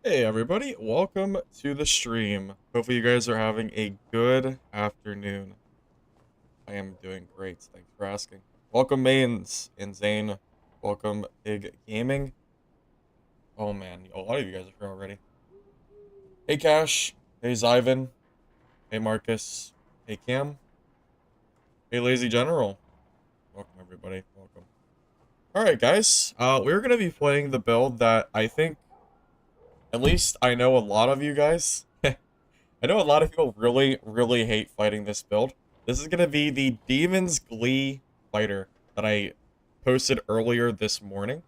Hey everybody, welcome to the stream. Hopefully you guys are having a good afternoon. I am doing great, thanks for asking. Welcome Mains and Zane. Welcome Big Gaming. Oh man, a lot of you guys are here already. Hey Cash, hey Zyvan, hey Marcus, hey Cam, hey Lazy General. Welcome everybody, welcome. Alright guys, we're gonna be playing the build that I think, at least I know a lot of you guys I know a lot of people really hate fighting this build. This is going to be the Demon's Glee fighter that I posted earlier this morning.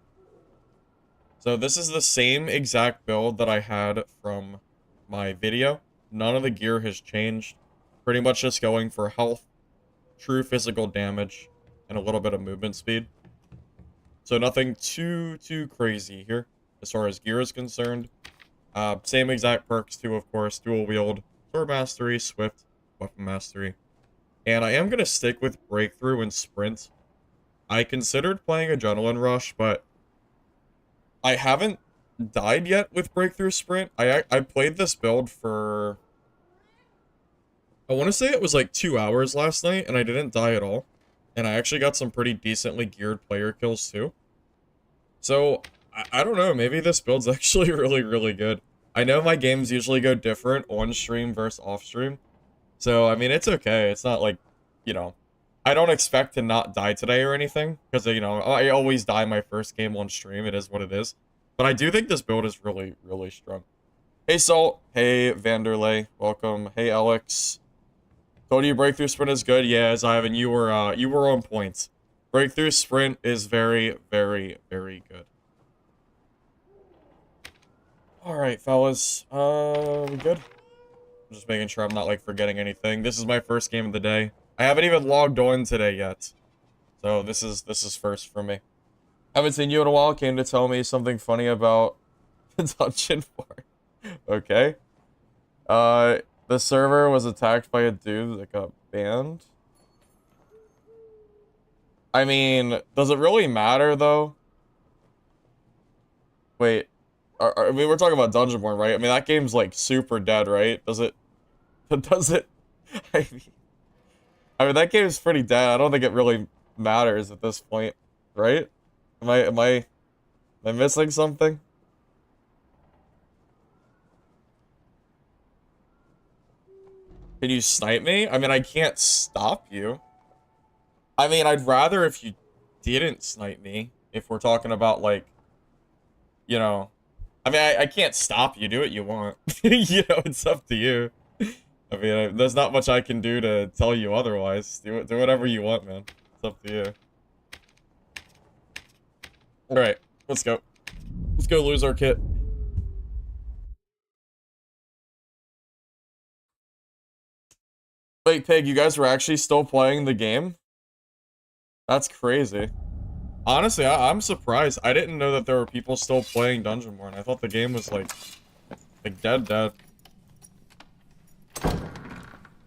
So this is the same exact build that I had from my video. None of the gear has changed. Pretty much just going for health, true physical damage, and a little bit of movement speed. So nothing too crazy here as far as gear is concerned. Same exact perks too, of course. Dual wield, sword mastery, swift, weapon mastery. And I am going to stick with breakthrough and sprint. I considered playing adrenaline rush, but I haven't died yet with breakthrough sprint. I played this build for, I want to say it was like 2 hours last night, and I didn't die at all. And I actually got some pretty decently geared player kills too. So, I don't know, maybe this build's actually really good. I know my games usually go different on stream versus off stream. So, I mean, it's okay. It's not like, you know, I don't expect to not die today or anything. Because, you know, I always die my first game on stream. It is what it is. But I do think this build is really strong. Hey, Salt. Hey, Vanderlei. Welcome. Hey, Alex. Told you breakthrough sprint is good. Yeah, Ivan, you were on point. Breakthrough sprint is very good. Alright, fellas. We good? I'm just making sure I'm not, like, forgetting anything. This is my first game of the day. I haven't even logged on today yet. So, this is first for me. Haven't seen you in a while. Came to tell me something funny about the dungeon part. Okay. The server was attacked by a dude that got banned. I mean, does it really matter, though? Wait. I mean, we're talking about Dungeonborn, right? I mean, that game's, like, super dead, right? Does it... Does it... I mean, that game's pretty dead. I don't think it really matters at this point, right? Am I missing something? Can you snipe me? I mean, I can't stop you. I mean, I'd rather if you didn't snipe me, if we're talking about, like, you know... I mean, I can't stop you. Do what you want. You know, it's up to you. I mean, there's not much I can do to tell you otherwise. Do whatever you want, man. It's up to you. Alright, let's go. Let's go lose our kit. Wait, Pig, you guys were actually still playing the game? That's crazy. Honestly, I'm surprised. I didn't know that there were people still playing Dungeonborn. I thought the game was, like dead. So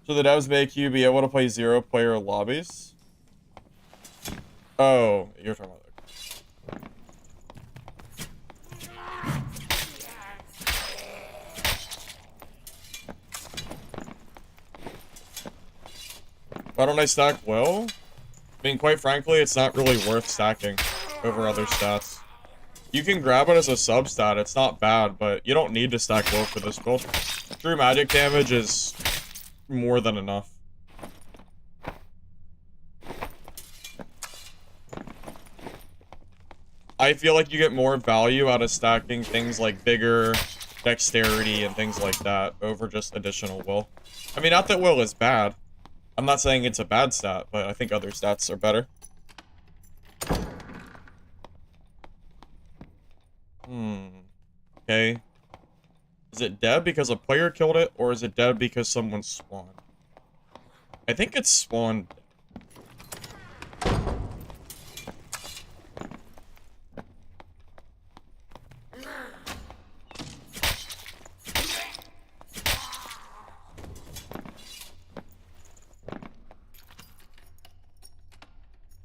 the devs make you be able to play 0-player lobbies? Oh, you're talking about that. Why don't I stack well? I mean, quite frankly, it's not really worth stacking over other stats. You can grab it as a sub-stat, it's not bad, but you don't need to stack low for this build. True magic damage is more than enough. I feel like you get more value out of stacking things like vigor, dexterity, and things like that over just additional will. I mean, not that will is bad. I'm not saying it's a bad stat, but I think other stats are better. Okay. Is it dead because a player killed it, or is it dead because someone spawned? I think it's spawned.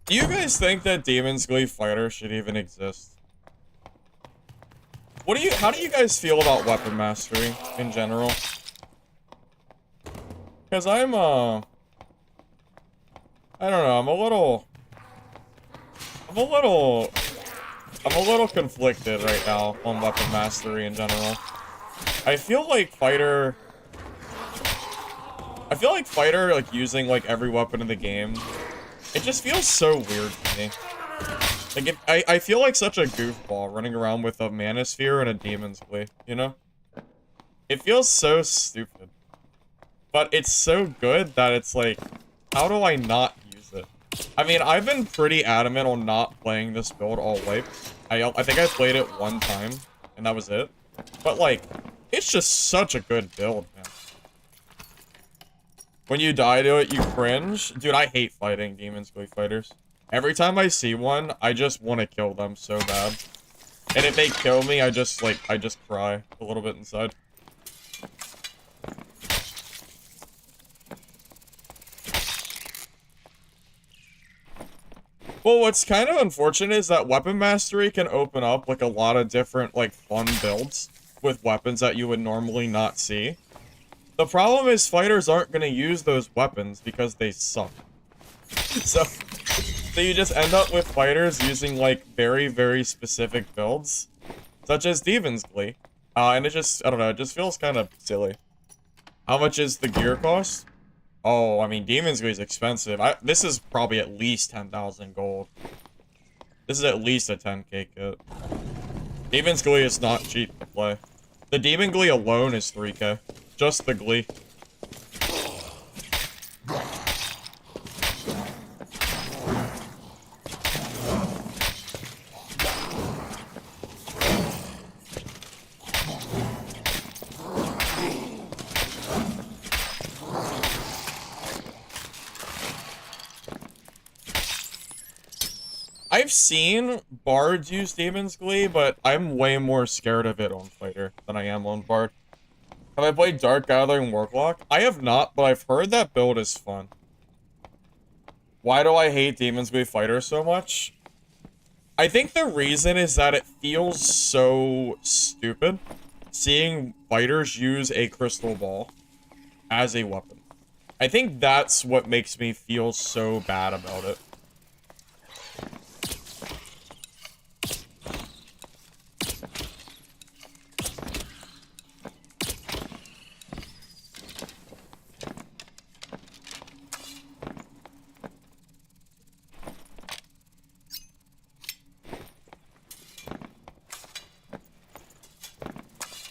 Do you guys think that Demon's Glee Fighter should even exist? How do you guys feel about weapon mastery in general? Because I don't know, I'm a little conflicted right now on weapon mastery in general. I feel like fighter, like, using, like, every weapon in the game, it just feels so weird to me. Like, I feel like such a goofball running around with a manosphere and a demon's glee, you know? It feels so stupid. But it's so good that it's like, how do I not use it? I mean, I've been pretty adamant on not playing this build all wipe. I think I played it one time, and that was it. But, like, it's just such a good build, man. When you die to it, you cringe. Dude, I hate fighting Demon's Glee fighters. Every time I see one, I just want to kill them so bad. And if they kill me, I just cry a little bit inside. Well, what's kind of unfortunate is that weapon mastery can open up, like, a lot of different, like, fun builds with weapons that you would normally not see. The problem is fighters aren't going to use those weapons because they suck. So you just end up with fighters using, like, very, very specific builds, such as Demon's Glee. And it just, I don't know, it just feels kind of silly. How much is the gear cost? Oh, I mean, Demon's Glee is expensive. This is probably at least 10,000 gold. This is at least a 10k kit. Demon's Glee is not cheap to play. The Demon Glee alone is 3k. Just the Glee. I've seen bards use Demon's Glee, but I'm way more scared of it on fighter than I am on bard. Have I played Dark Gathering Warlock? I have not, but I've heard that build is fun. Why do I hate Demon's Glee fighter so much? I think the reason is that it feels so stupid seeing fighters use a crystal ball as a weapon. I think that's what makes me feel so bad about it.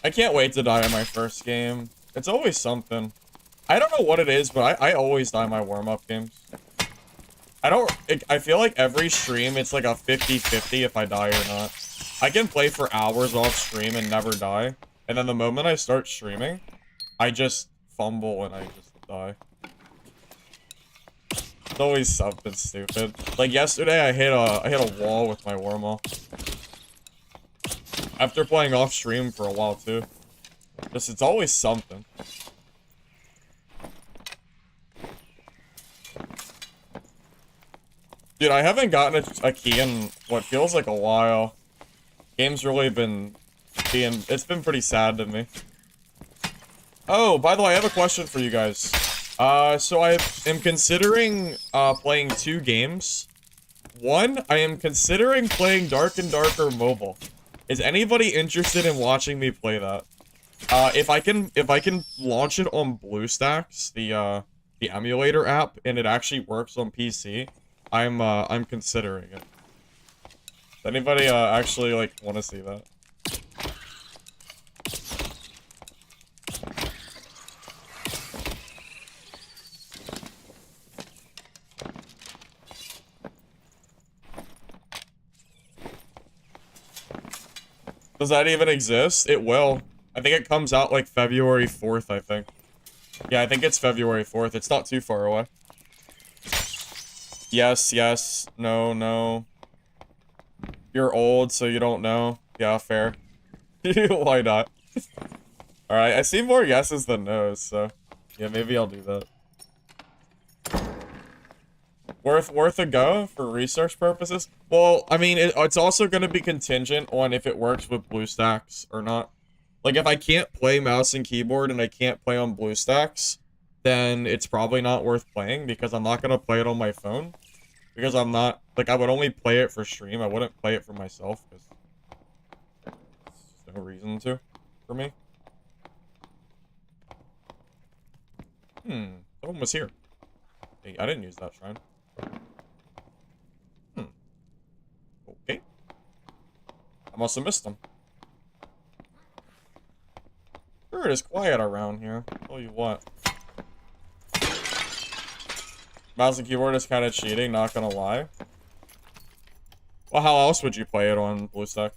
I can't wait to die in my first game. It's always something. I don't know what it is, but I always die in my warm-up games. I feel like every stream, it's like a 50-50 if I die or not. I can play for hours off stream and never die. And then the moment I start streaming, I just fumble and I just die. It's always something stupid. Like yesterday, I hit a wall with my warm-up. After playing off stream for a while too. Just, it's always something. Dude, I haven't gotten a key in what feels like a while. Game's really been it's been pretty sad to me. Oh, by the way, I have a question for you guys. So I am considering playing 2 games. One, I am considering playing Dark and Darker Mobile. Is anybody interested in watching me play that? If I can launch it on BlueStacks, the emulator app, and it actually works on PC, I'm considering it. Does anybody actually like want to see that? Does that even exist? It will. I think it comes out like February 4th, I think. Yeah, I think it's February 4th. It's not too far away. Yes, yes. No, no. You're old, so you don't know. Yeah, fair. Why not? Alright, I see more yeses than nos, so... yeah, maybe I'll do that. Worth a go for research purposes? Well, I mean, it's also going to be contingent on if it works with BlueStacks or not. Like, if I can't play mouse and keyboard and I can't play on BlueStacks, then it's probably not worth playing because I'm not going to play it on my phone. Because I'm not, like, I would only play it for stream. I wouldn't play it for myself because there's no reason to, for me. Someone was here. Hey, I didn't use that shrine. Okay. I must have missed them. Sure, it is quiet around here. I'll tell you what. Mouse and keyboard is kind of cheating, not gonna lie. Well, how else would you play it on BlueStacks?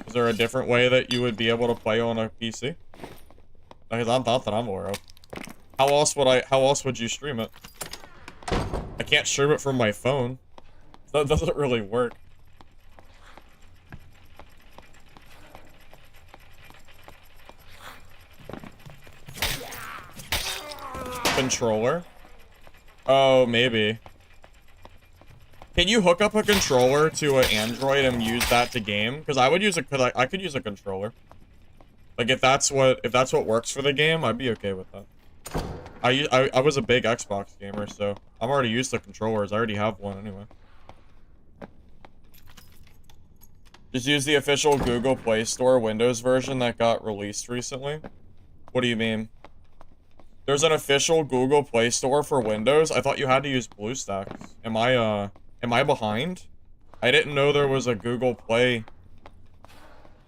Is there a different way that you would be able to play on a PC? Because I'm not that I'm aware of. How else would you stream it? I can't stream it from my phone. That doesn't really work. Controller? Oh, maybe. Can you hook up a controller to an Android and use that to game? Because I would use I could use a controller. Like if that's what works for the game, I'd be okay with that. I was a big Xbox gamer, so I'm already used to controllers. I already have one anyway. Just use the official Google Play Store Windows version that got released recently. What do you mean? There's an official Google Play Store for Windows. I thought you had to use BlueStacks. Am I behind? I didn't know there was a Google Play.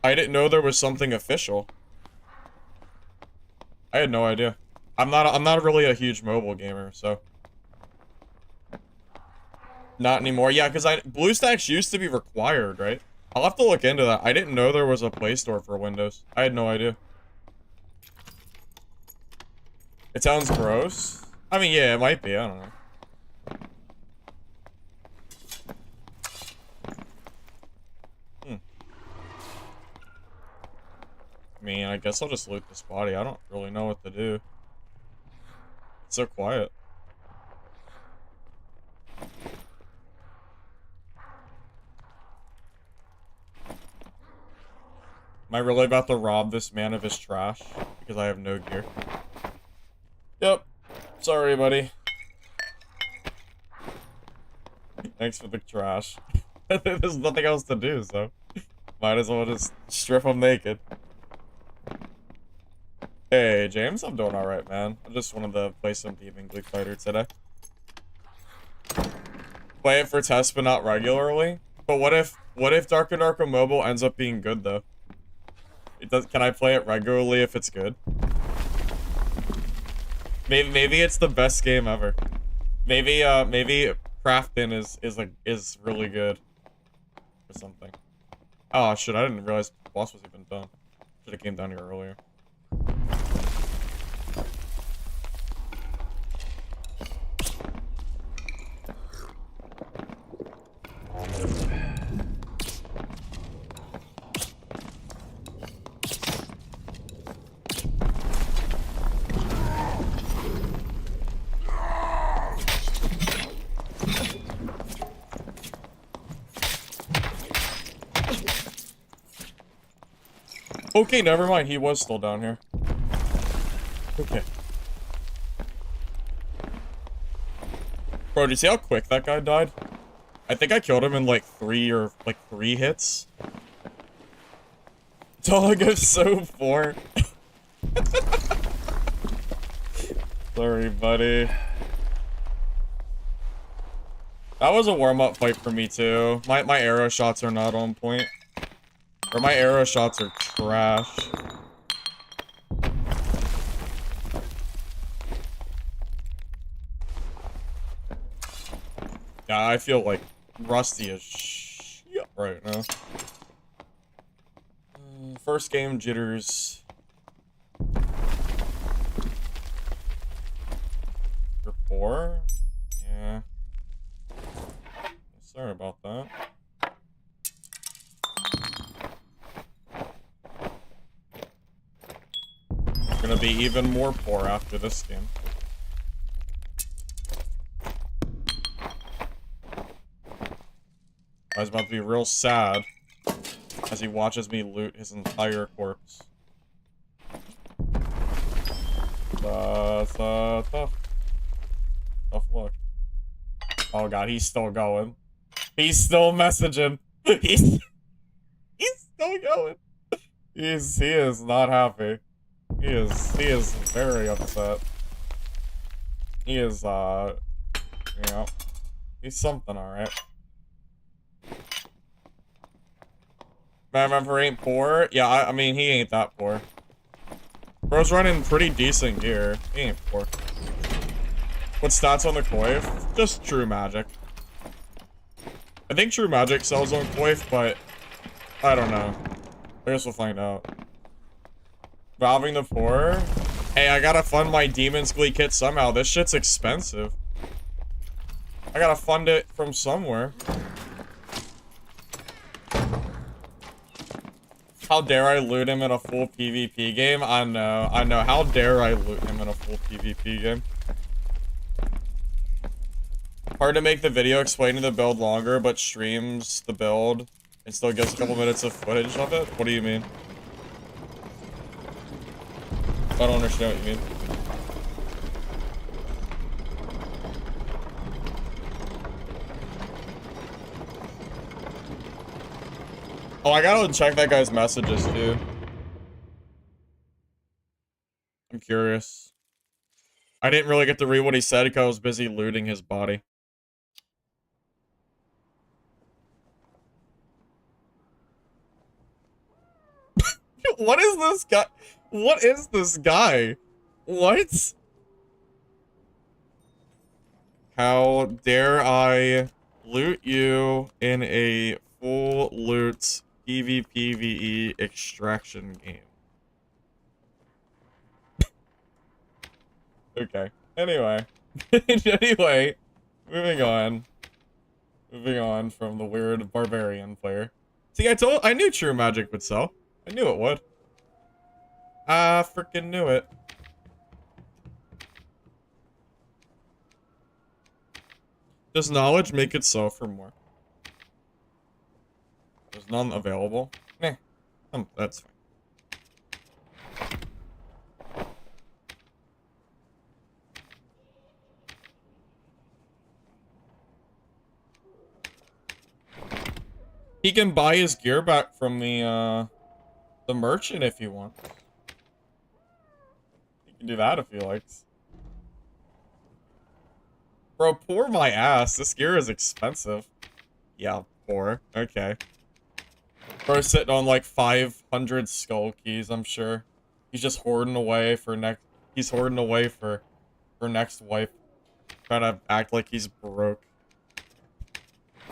I didn't know there was something official. I had no idea. I'm not really a huge mobile gamer, so. Not anymore. Yeah, because BlueStacks used to be required, right? I'll have to look into that. I didn't know there was a Play Store for Windows. I had no idea. It sounds gross. I mean, yeah, it might be. I don't know. I mean, I guess I'll just loot this body. I don't really know what to do. It's so quiet. Am I really about to rob this man of his trash? Because I have no gear. Yep. Sorry, buddy. Thanks for the trash. There's nothing else to do, so might as well just strip him naked. Hey, James, I'm doing alright, man. I just wanted to play some Demon Glee Fighter today. Play it for tests, but not regularly. But what if Darker Darker Mobile ends up being good, though? Can I play it regularly if it's good? Maybe it's the best game ever. Maybe Crafton is really good or something. Oh shit, I didn't realize the boss was even done. Should have came down here earlier. Okay, never mind. He was still down here. Okay. Bro, did you see how quick that guy died? I think I killed him in like three hits. Dog is so poor. Sorry, buddy. That was a warm-up fight for me too. My arrow shots are not on point. Or my arrow shots are trash. Yeah, I feel like rusty as shit right now. First game jitters. Or 4? Yeah. Sorry about that. Gonna be even more poor after this game. I was about to be real sad as he watches me loot his entire corpse. Tough. Tough luck. Oh god, he's still going. He's still messaging. He's still going. He is not happy. He is very upset. He is you know, he's something, alright. Remember ain't poor? Yeah, I mean, he ain't that poor. Bro's running pretty decent gear. He ain't poor. What stats on the coif? Just true magic. I think true magic sells on coif, but I don't know. I guess we'll find out. Valving the poor? Hey, I gotta fund my Demon's Glee kit somehow. This shit's expensive. I gotta fund it from somewhere. How dare I loot him in a full PvP game? I know. How dare I loot him in a full PvP game? Hard to make the video explaining the build longer, but streams the build and still gives a couple minutes of footage of it? What do you mean? I don't understand what you mean. Oh, I gotta check that guy's messages, too. I'm curious. I didn't really get to read what he said because I was busy looting his body. What is this guy? What is this guy? What? How dare I loot you in a full loot PvPvE extraction game? Okay. Anyway. Anyway. Moving on. Moving on from the weird barbarian player. See, I knew true magic would sell. I knew it would. I freaking knew it. Does knowledge make it sell for more? There's none available? Meh. That's fine. He can buy his gear back from the merchant if he wants. He can do that if he likes. Bro, pour my ass. This gear is expensive. Yeah, poor. Okay. Bro's sitting on like 500 skull keys, I'm sure. He's just hoarding away for he's hoarding away for next wife. Trying to act like he's broke.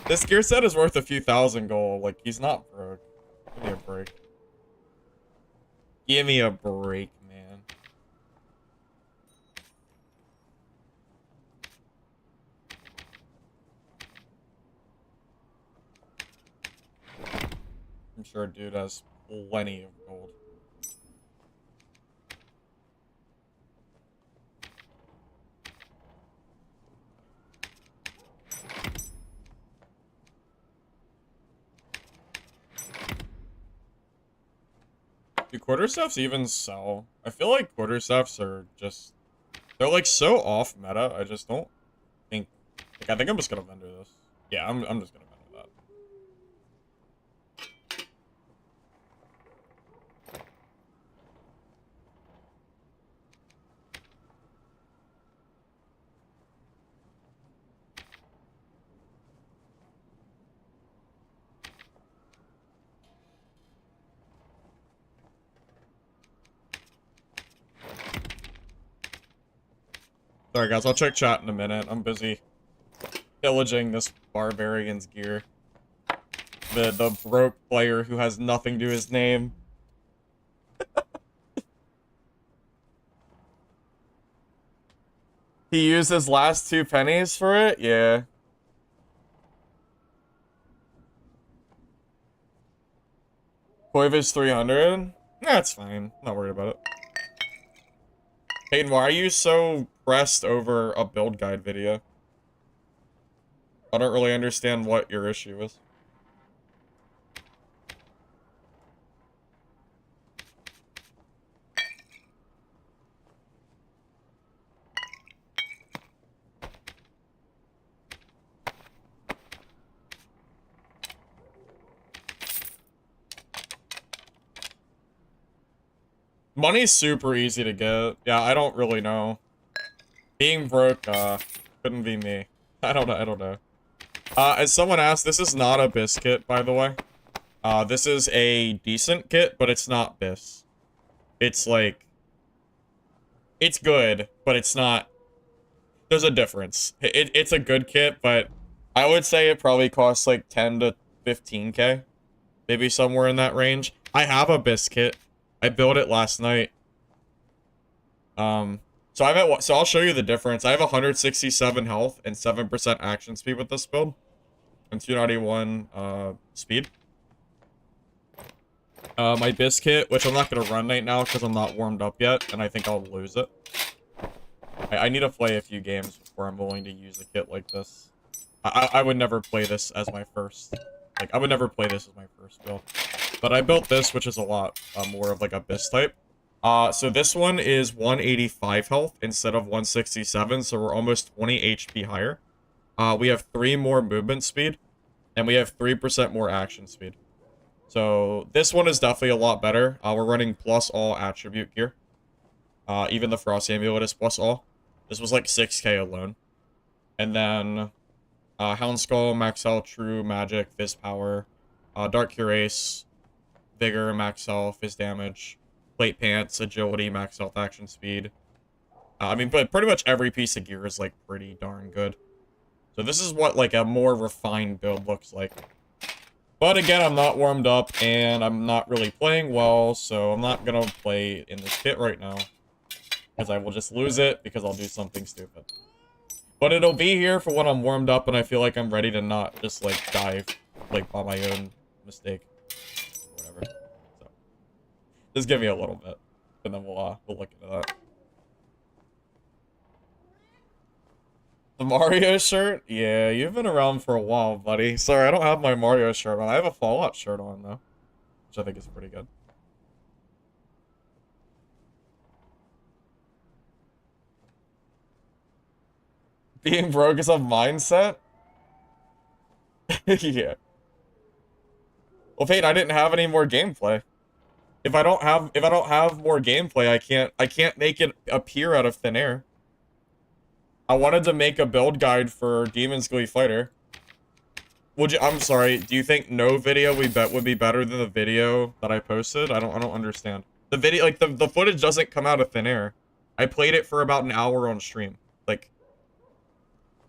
This gear set is worth a few thousand gold. Like, he's not broke. Give me a break. Give me a break, man. I'm sure dude has plenty of gold. Do quarterstaffs even sell? I feel like quarterstaffs are just... They're like so off meta, I just don't think... Like, I think I'm just gonna vendor this. Yeah, I'm just gonna vendor that. Sorry guys, I'll check chat in a minute. I'm busy pillaging this barbarian's gear. The broke player who has nothing to his name. He used his last 2 pennies for it? Yeah. Coiv is 300? That's fine. Not worried about it. Hayden, why are you so pressed over a build guide video? I don't really understand what your issue is. Money's super easy to get. Yeah, I don't really know. Being broke, couldn't be me. I don't know. As someone asked, this is not a biscuit, by the way. This is a decent kit, but it's not bis. It's like... It's good, but it's not... There's a difference. It's a good kit, but I would say it probably costs like 10 to 15k. Maybe somewhere in that range. I have a biscuit. I built it last night. So I'll show you the difference. I have 167 health and 7% action speed with this build. And 291 speed. My biscuit, which I'm not gonna run right now because I'm not warmed up yet, and I think I'll lose it. I need to play a few games before I'm willing to use a kit like this. I would never play this as my first. Like, I would never play this as my first build. But I built this, which is a lot more of like a bis type. So this one is 185 health instead of 167, so we're almost 20 HP higher. We have 3 more movement speed, and we have 3% more action speed. So this one is definitely a lot better. We're running plus all attribute gear. Even the Frost Amulet is plus all. This was like 6k alone. And then Hound Skull, Max Health, True, Magic, Fizz Power, Dark Cuirass, Vigor, Max Health, Fizz Damage, Plate Pants, Agility, Max Health, Action Speed. I mean, but pretty much every piece of gear is like pretty darn good. So this is what like a more refined build looks like. But again, I'm not warmed up and I'm not really playing well, so I'm not gonna play in this kit right now. Because I will just lose it because I'll do something stupid. But it'll be here for when I'm warmed up and I feel like I'm ready to not just like dive like by my own mistake. Or whatever. So just give me a little bit. And then we'll look into that. The Mario shirt? Yeah, you've been around for a while, buddy. Sorry, I don't have my Mario shirt on. I have a Fallout shirt on, though. Which I think is pretty good. Being broke is a mindset? Yeah. Well, Peyton, I didn't have any more gameplay. If I don't have more gameplay, I can't make it appear out of thin air. I wanted to make a build guide for Demon's Glee Fighter. I'm sorry, do you think no video would be better than the video that I posted? I don't understand. The video, like, the footage doesn't come out of thin air. I played it for about an hour on stream. Like,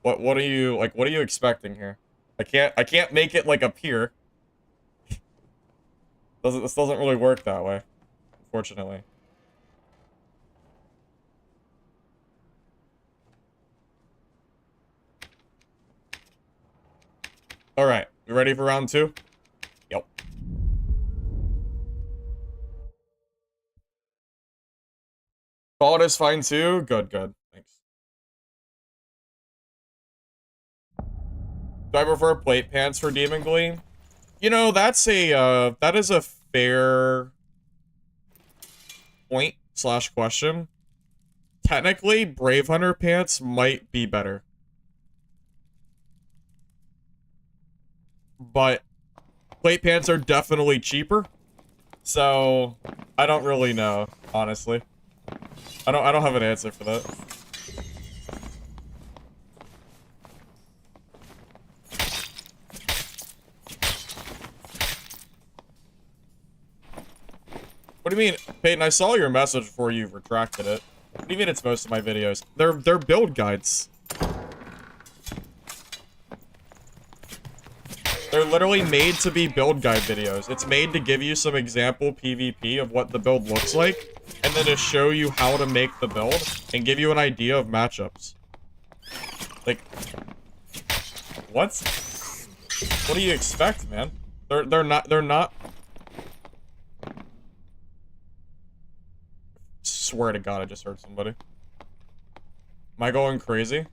what are you expecting here? I can't make it, like, appear. This doesn't really work that way, unfortunately. Alright, you ready for round 2? Yep. Call is fine too? Good. Thanks. Do I prefer plate pants for Demon Glee? You know, that is a fair point / question. Technically, Brave Hunter pants might be better. But plate pants are definitely cheaper. So I don't really know, honestly. I don't have an answer for that. What do you mean? Peyton, I saw your message before you retracted it. What do you mean it's most of my videos? They're build guides. They're literally made to be build guide videos. It's made to give you some example PvP of what the build looks like, and then to show you how to make the build, and give you an idea of matchups. Like, what? What do you expect, man? They're not. Swear to God, I just heard somebody. Am I going crazy?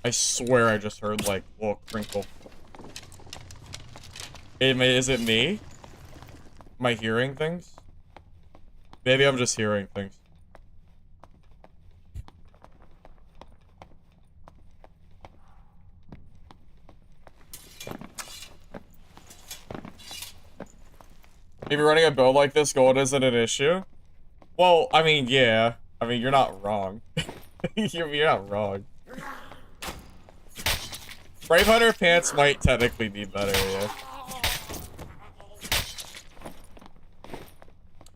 I swear I just heard, like, a little crinkle. Is it me? Am I hearing things? Maybe I'm just hearing things. If you're running a build like this, gold isn't an issue. Well, I mean, yeah. I mean, you're not wrong. You're not wrong. Brave Hunter pants might technically be better, yeah.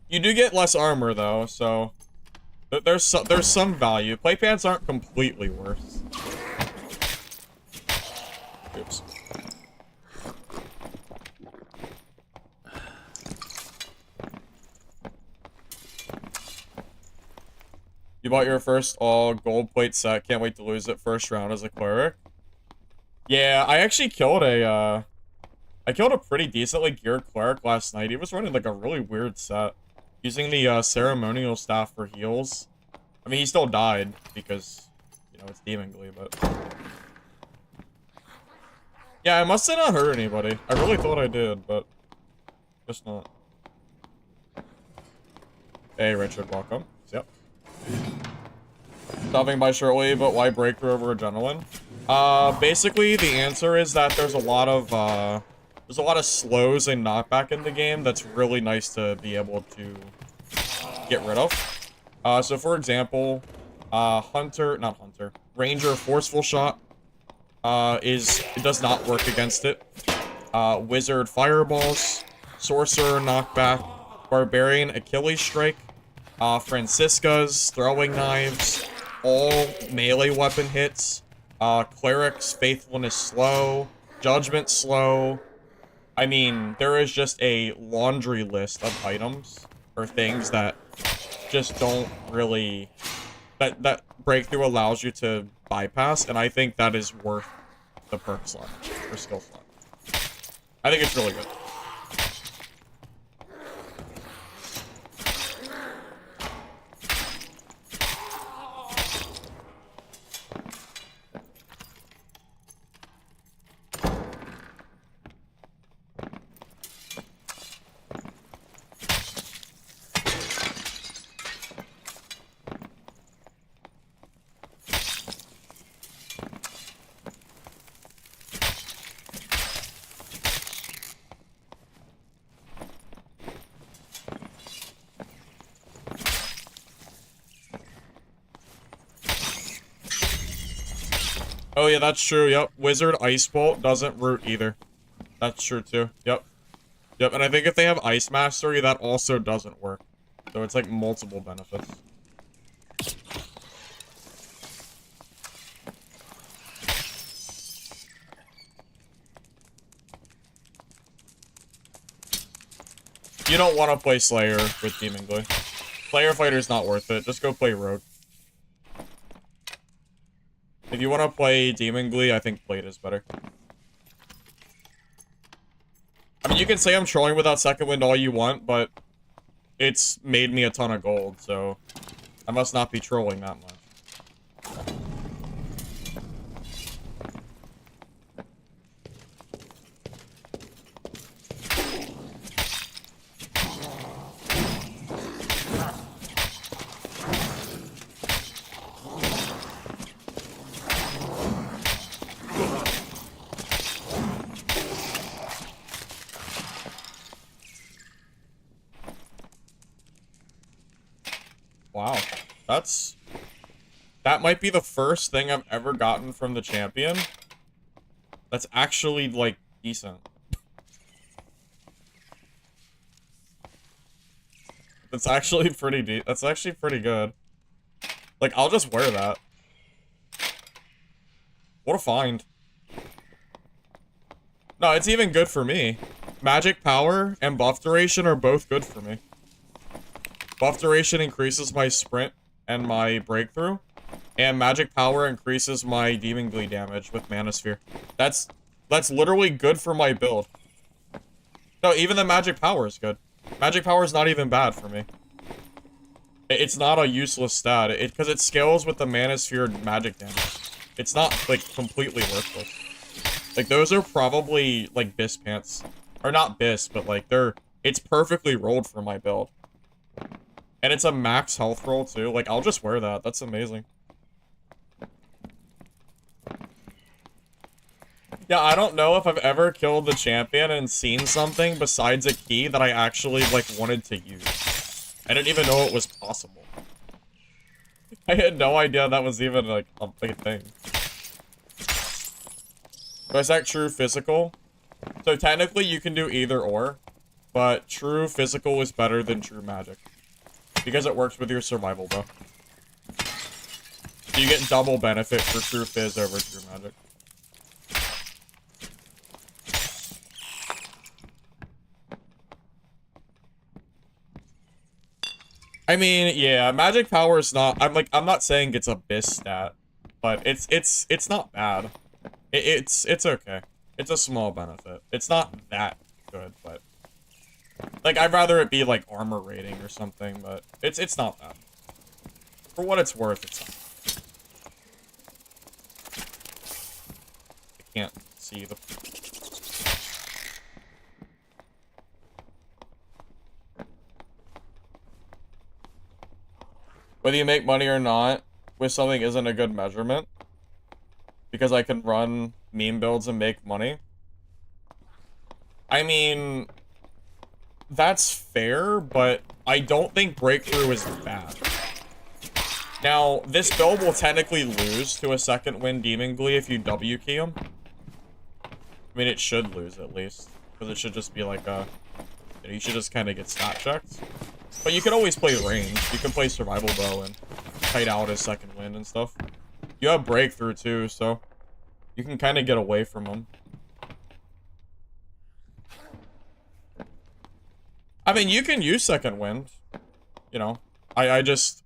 You do get less armor, though, so... There's some value. Play pants aren't completely worse. Oops. You bought your first all gold plate set. Can't wait to lose it first round as a cleric. Yeah, I actually killed a pretty decently geared cleric last night. He was running like a really weird set. Using the ceremonial staff for heals. I mean, he still died because, you know, it's Demon Glee, but... Yeah, I must have not hurt anybody. I really thought I did, but... Just not. Hey, Richard, welcome. Yep. Stopping by shortly, but why breakthrough over adrenaline? Basically, the answer is that there's a lot of slows and knockback in the game that's really nice to be able to get rid of. So for example, Ranger Forceful Shot, it does not work against it. Wizard Fireballs, Sorcerer Knockback, Barbarian Achilles Strike, Francisca's Throwing Knives, all melee weapon hits, Cleric's Faithfulness Slow, Judgment Slow. I mean, there is just a laundry list of items or things that just don't really... That breakthrough allows you to bypass, and I think that is worth the perk slot, or skill slot. I think it's really good. Oh yeah, that's true, yep. Wizard Ice Bolt doesn't root either. That's true too, yep. Yep, and I think if they have Ice Mastery, that also doesn't work. So it's like multiple benefits. You don't want to play Slayer with Demon Glee. Slayer Fighter's not worth it, just go play Rogue. If you want to play Demon Glee, I think Blade is better. I mean, you can say I'm trolling without Second Wind all you want, but it's made me a ton of gold, so I must not be trolling that much. Wow, that might be the first thing I've ever gotten from the champion that's actually, like, decent. That's actually that's actually pretty good. Like, I'll just wear that. What a find. No, it's even good for me. Magic Power and Buff Duration are both good for me. Buff Duration increases my sprint and my breakthrough, and Magic Power increases my Demon Glee damage with Mana Sphere. That's literally good for my build. No, even the Magic Power is good. Magic power is not even bad for me. It's not a useless stat, because it scales with the Manosphere magic damage. It's not, like, completely worthless. Like, those are probably, like, BIS pants. Or not BIS, but, like, it's perfectly rolled for my build. And it's a max health roll, too. Like, I'll just wear that. That's amazing. Yeah, I don't know if I've ever killed the champion and seen something besides a key that I actually, like, wanted to use. I didn't even know it was possible. I had no idea that was even, like, a big thing. Do I stack true physical? So technically you can do either or, but true physical is better than true magic. Because it works with your survival bow. So you get double benefit for true phys over true magic. I mean, yeah, magic power is not, I'm not saying it's a BIS stat, but it's not bad. It's okay. It's a small benefit. It's not that good, but like I'd rather it be like armor rating or something, but it's not bad. For what it's worth, it's not. I can't see the whether you make money or not with something isn't a good measurement. Because I can run meme builds and make money. I mean, that's fair, but I don't think Breakthrough is bad. Now, this build will technically lose to a second win Demon Glee if you W key him. I mean, it should lose at least. Because it should just be like a... You should just kind of get stat checked. But you can always play range. You can play survival bow and kite out his second win and stuff. You have Breakthrough too, so you can kind of get away from them. I mean, you can use second wind. You know, I just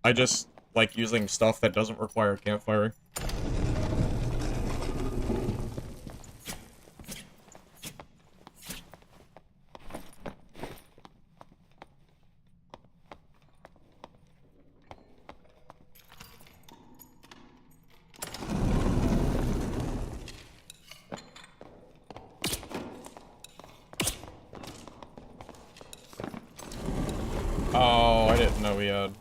like using stuff that doesn't require campfire. Oh, I didn't know we had.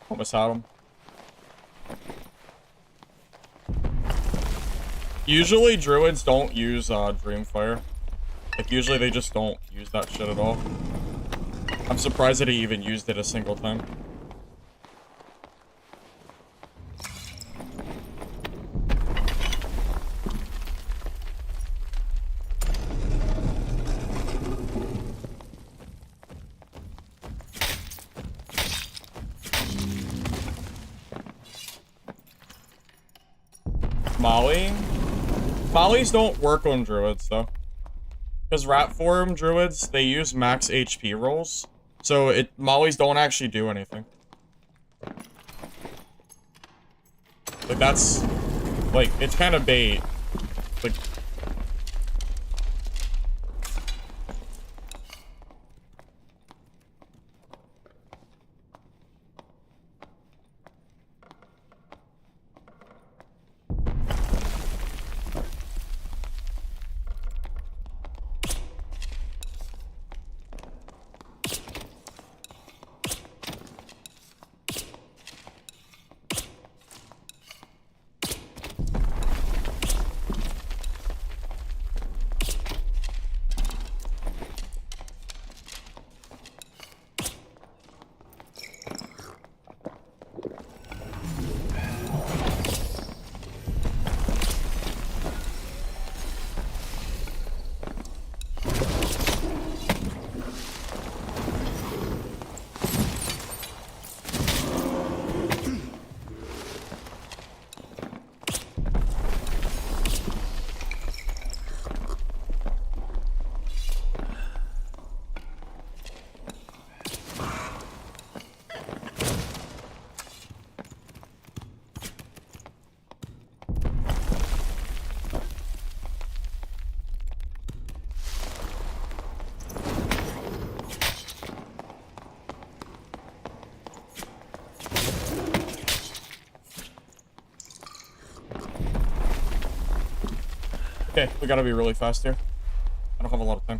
Almost had him. Usually druids don't use Dreamfire. Like usually they just don't use that shit at all. I'm surprised that he even used it a single time. Mollies don't work on druids, though. Because rat form druids, they use max HP rolls. So mollies don't actually do anything. Like, that's... Like, it's kind of bait. Like... Okay, we gotta be really fast here. I don't have a lot of time.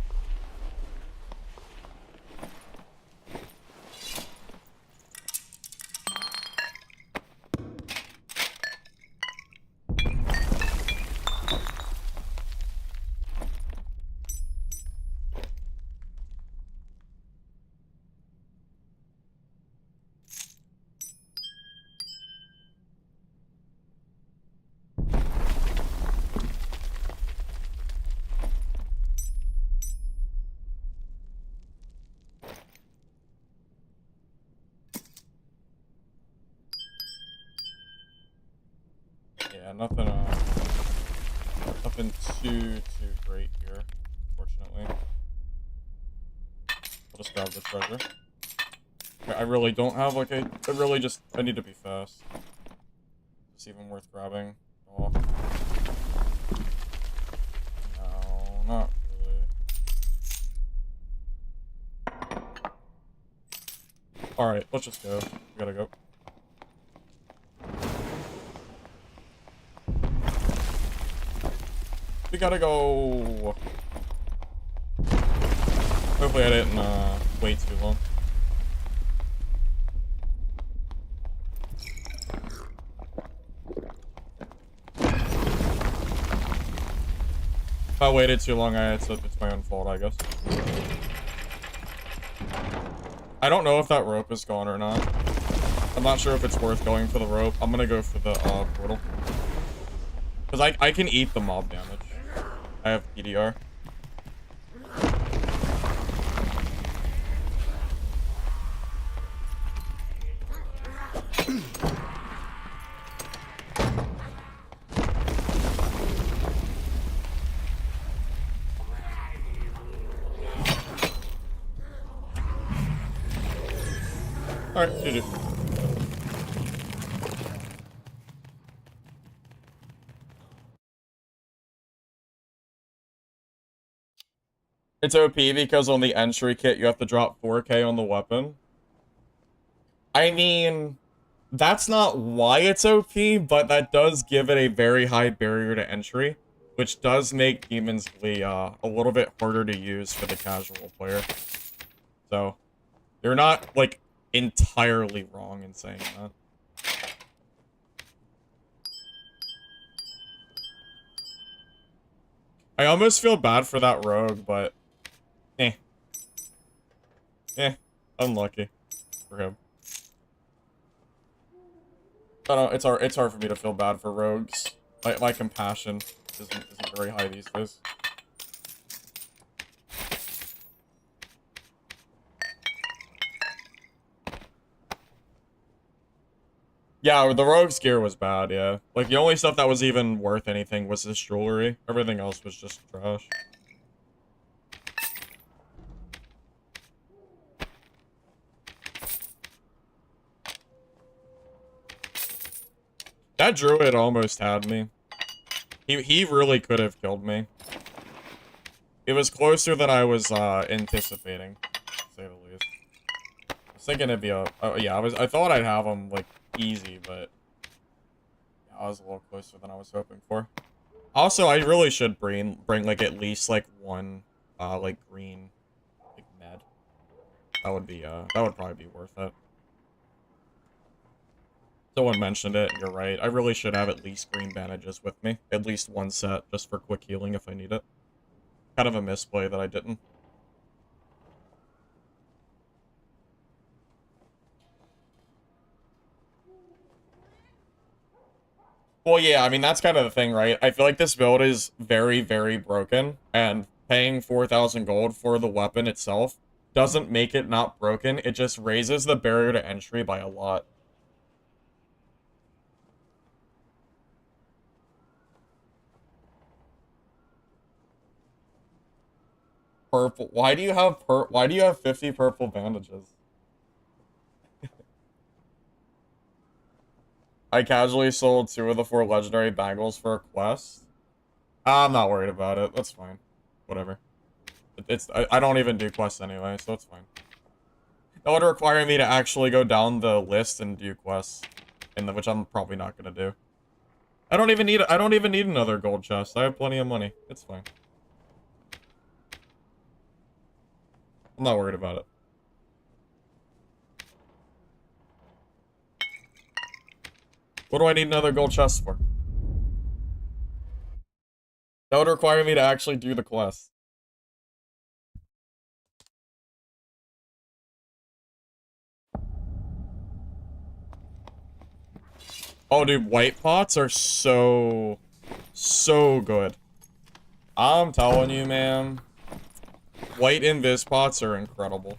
Yeah, nothing too great here, unfortunately. I'll just grab the treasure. Okay, I really don't have like I need to be fast. It's even worth grabbing. Oh. No, not really. Alright, let's just go. We gotta go. We gotta go. Hopefully I didn't wait too long. If I waited too long, it's my own fault, I guess. I don't know if that rope is gone or not. I'm not sure if it's worth going for the rope. I'm gonna go for the portal. Because I can eat the mob damage. I have PDR. Alright, GG. It's OP because on the entry kit, you have to drop 4K on the weapon. I mean, that's not why it's OP, but that does give it a very high barrier to entry, which does make Demon's Glee a little bit harder to use for the casual player. So, you're not, like, entirely wrong in saying that. I almost feel bad for that rogue, but unlucky for him. I don't know, it's hard for me to feel bad for rogues. My compassion isn't very high these days. Yeah, the rogue's gear was bad, yeah. Like, the only stuff that was even worth anything was this jewelry. Everything else was just trash. That druid almost had me. He really could have killed me. It was closer than I was anticipating, to say the least. I was thinking it'd be a yeah, I thought I'd have him like easy, but yeah, I was a little closer than I was hoping for. Also, I really should bring like at least like one like green like med. That would probably be worth it. Someone mentioned it, and you're right. I really should have at least green bandages with me. At least one set, just for quick healing if I need it. Kind of a misplay that I didn't. Well, yeah, I mean, that's kind of the thing, right? I feel like this build is very, very broken, and paying 4,000 gold for the weapon itself doesn't make it not broken. It just raises the barrier to entry by a lot. Purple. Why do you have 50 purple bandages? I casually sold 2 of the 4 legendary bangles for a quest. I'm not worried about it. That's fine. Whatever. I don't even do quests anyway, so it's fine. That would require me to actually go down the list and do quests, which I'm probably not gonna do. I don't even need another gold chest. I have plenty of money. It's fine. I'm not worried about it. What do I need another gold chest for? That would require me to actually do the quest. Oh, dude, white pots are so good. I'm telling you, man. White invis pots are incredible.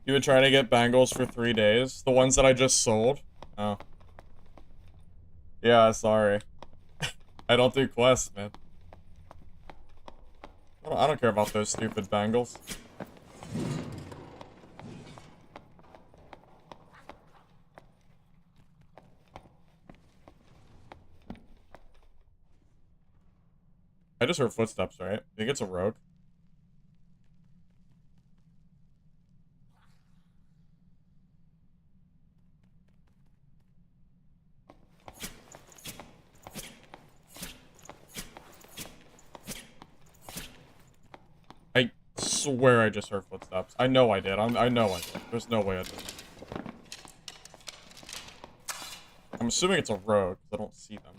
You would try to get bangles for 3 days? The ones that I just sold? Oh. Yeah, sorry. I don't do quests, man. I don't care about those stupid bangles. I just heard footsteps, right? I think it's a rogue. I swear I just heard footsteps. I know I did. I know I did. There's no way I did. I'm assuming it's a rogue, because I don't see them.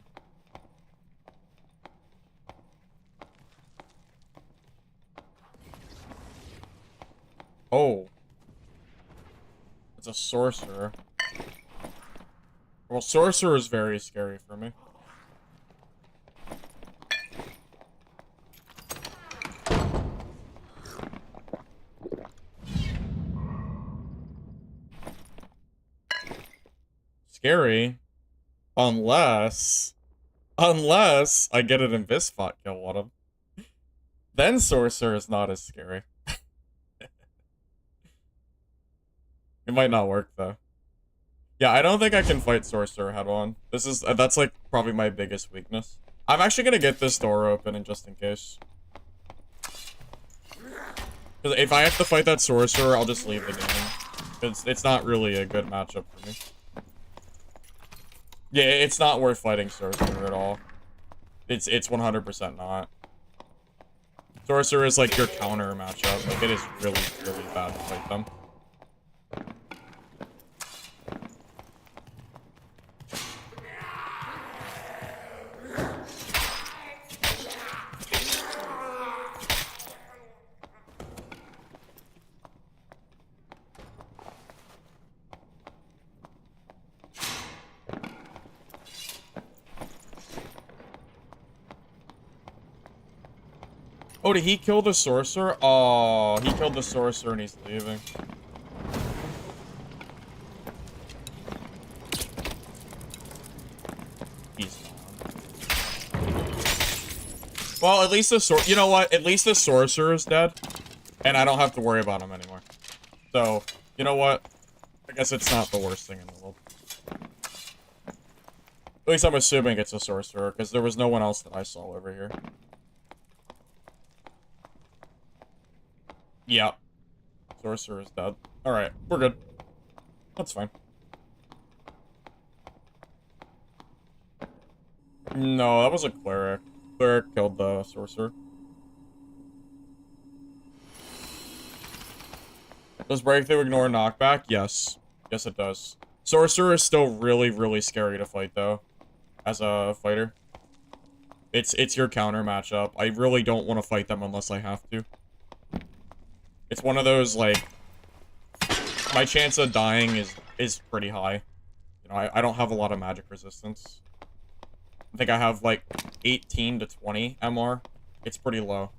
Oh. It's a sorcerer. Well, sorcerer is very scary for me. Scary? Unless I get an invis kill on him. Then sorcerer is not as scary. It might not work, though. Yeah, I don't think I can fight sorcerer head-on. That's like probably my biggest weakness. I'm actually gonna get this door open and just in case. Because if I have to fight that sorcerer, I'll just leave the game. It's not really a good matchup for me. Yeah, it's not worth fighting sorcerer at all. It's 100% not. Sorcerer is like your counter matchup. Like, it is really, really bad to fight them. Oh, did he kill the sorcerer? Oh, he killed the sorcerer and he's leaving. He's gone. Well, at least you know what? At least the sorcerer is dead. And I don't have to worry about him anymore. So, you know what? I guess it's not the worst thing in the world. At least I'm assuming it's a sorcerer, because there was no one else that I saw over here. Yeah. Sorcerer is dead. Alright, we're good. That's fine. No, that was a cleric. Cleric killed the sorcerer. Does breakthrough ignore knockback? Yes. Yes, it does. Sorcerer is still really, really scary to fight, though. As a fighter. It's your counter matchup. I really don't want to fight them unless I have to. It's one of those, like... My chance of dying is pretty high. You know, I don't have a lot of magic resistance. I think I have, like, 18 to 20 MR. It's pretty low.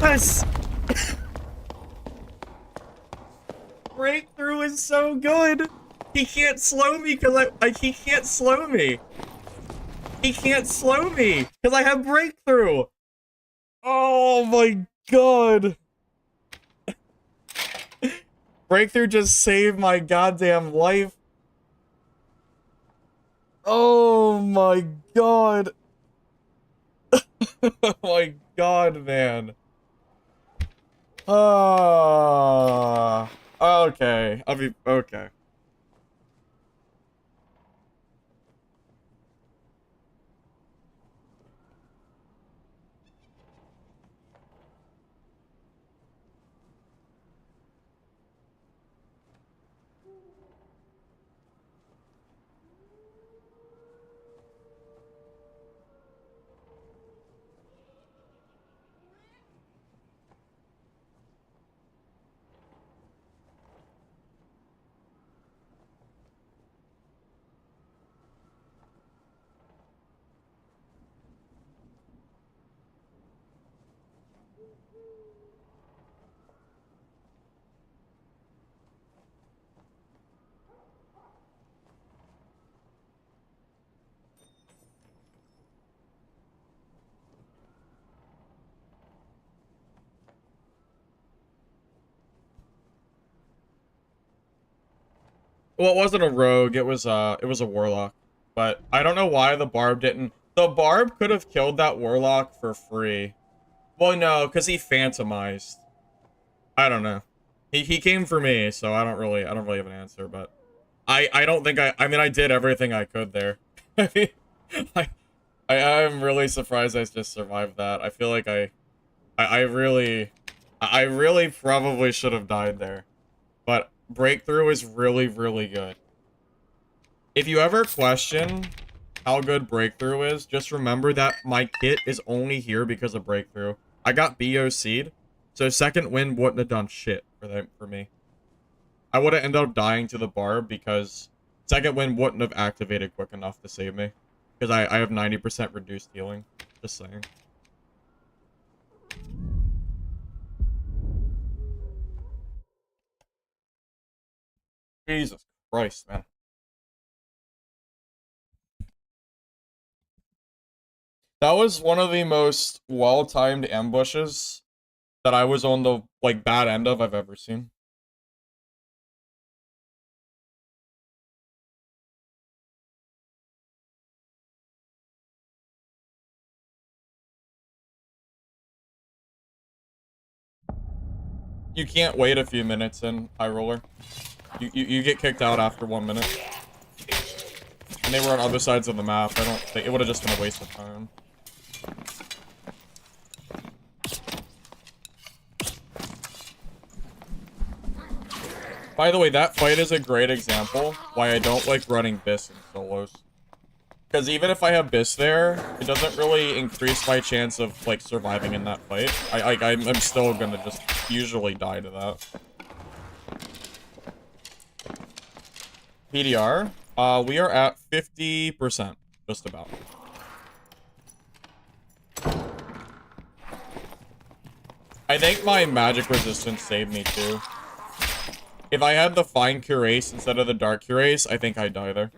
Yes! Breakthrough is so good! He can't slow me because he can't slow me. He can't slow me because I have breakthrough. Oh my god. Breakthrough just saved my goddamn life. Oh my god. Oh my god, man. Ah. Okay. I'll be okay. Well, it wasn't a rogue, it was a warlock. But I don't know why the barb didn't. The barb could have killed that warlock for free. Well, no, because he phantomized. I don't know. He came for me, so I don't really have an answer, but I don't think I mean I did everything I could there. I mean I I'm really surprised I just survived that. I feel like I really probably should have died there. But breakthrough is really, really good. If you ever question how good breakthrough is, just remember that my kit is only here because of breakthrough. I got BOC'd, so second wind wouldn't have done shit for me. I would have ended up dying to the barb because second wind wouldn't have activated quick enough to save me. Because I have 90% reduced healing. Just saying. Jesus Christ, man. That was one of the most well-timed ambushes that I was on the, like, bad end of I've ever seen. You can't wait a few minutes in High Roller. You get kicked out after 1 minute. And they were on other sides of the map. I don't think it would have just been a waste of time. By the way, that fight is a great example why I don't like running Biss in solos. Because even if I have Biss there, it doesn't really increase my chance of, like, surviving in that fight. I'm still gonna just usually die to that. PDR? We are at 50%, just about. I think my magic resistance saved me, too. If I had the Fine Cuirace instead of the Dark Cuirace, I think I'd die there.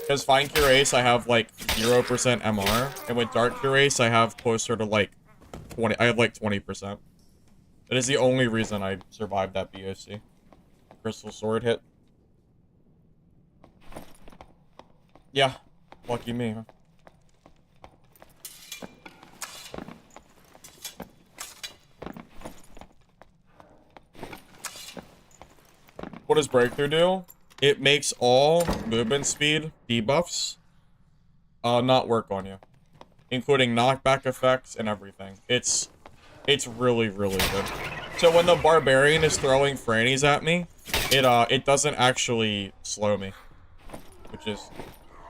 Because Fine Cuirace, I have, like, 0% MR, and with Dark Cuirace, I have closer to, like, 20, I have, like, 20%. That is the only reason I survived that BOC. Crystal Sword hit. Yeah, lucky me, huh? What does Breakthrough do? It makes all movement speed debuffs not work on you, including knockback effects and everything. It's really, really good. So when the Barbarian is throwing Frannies at me, it doesn't actually slow me, which is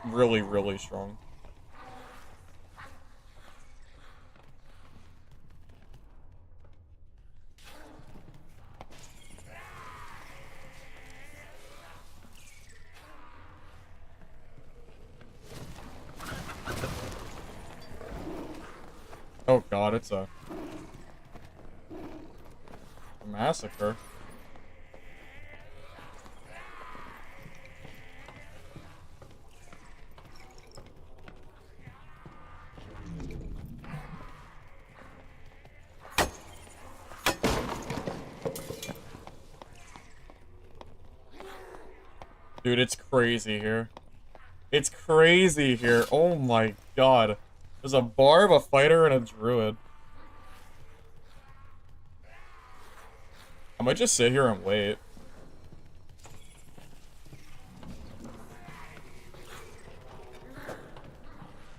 really, really strong. Oh god, it's a... massacre. Dude, it's crazy here. It's crazy here. Oh my god. There's a barb, a fighter, and a druid. I might just sit here and wait.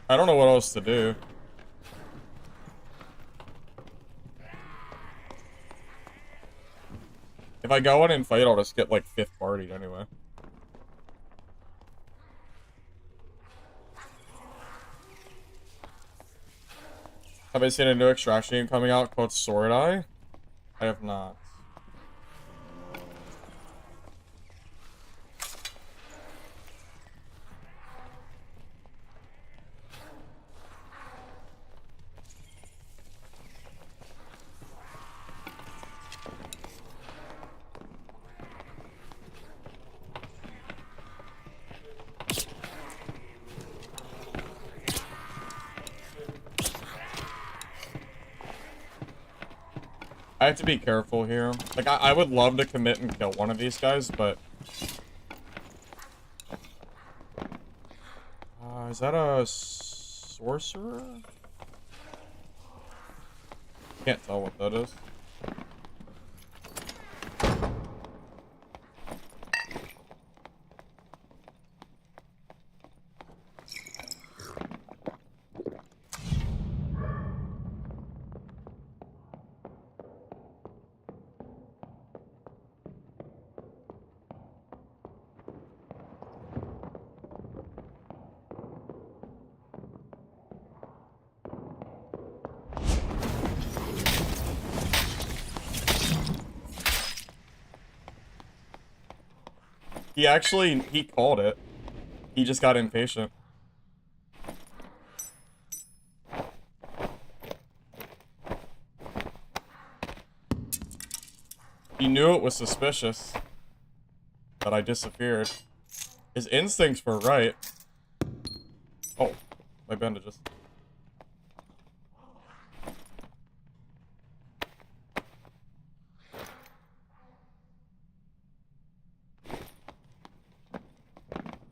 I don't know what else to do. If I go in and fight, I'll just get, like, 5th partied anyway. Have I seen a new extraction game coming out called Sword Eye? I have not. I have to be careful here. Like, I would love to commit and kill one of these guys, but... is that a sorcerer? Can't tell what that is. He called it. He just got impatient. He knew it was suspicious that I disappeared. His instincts were right. Oh, my bandages.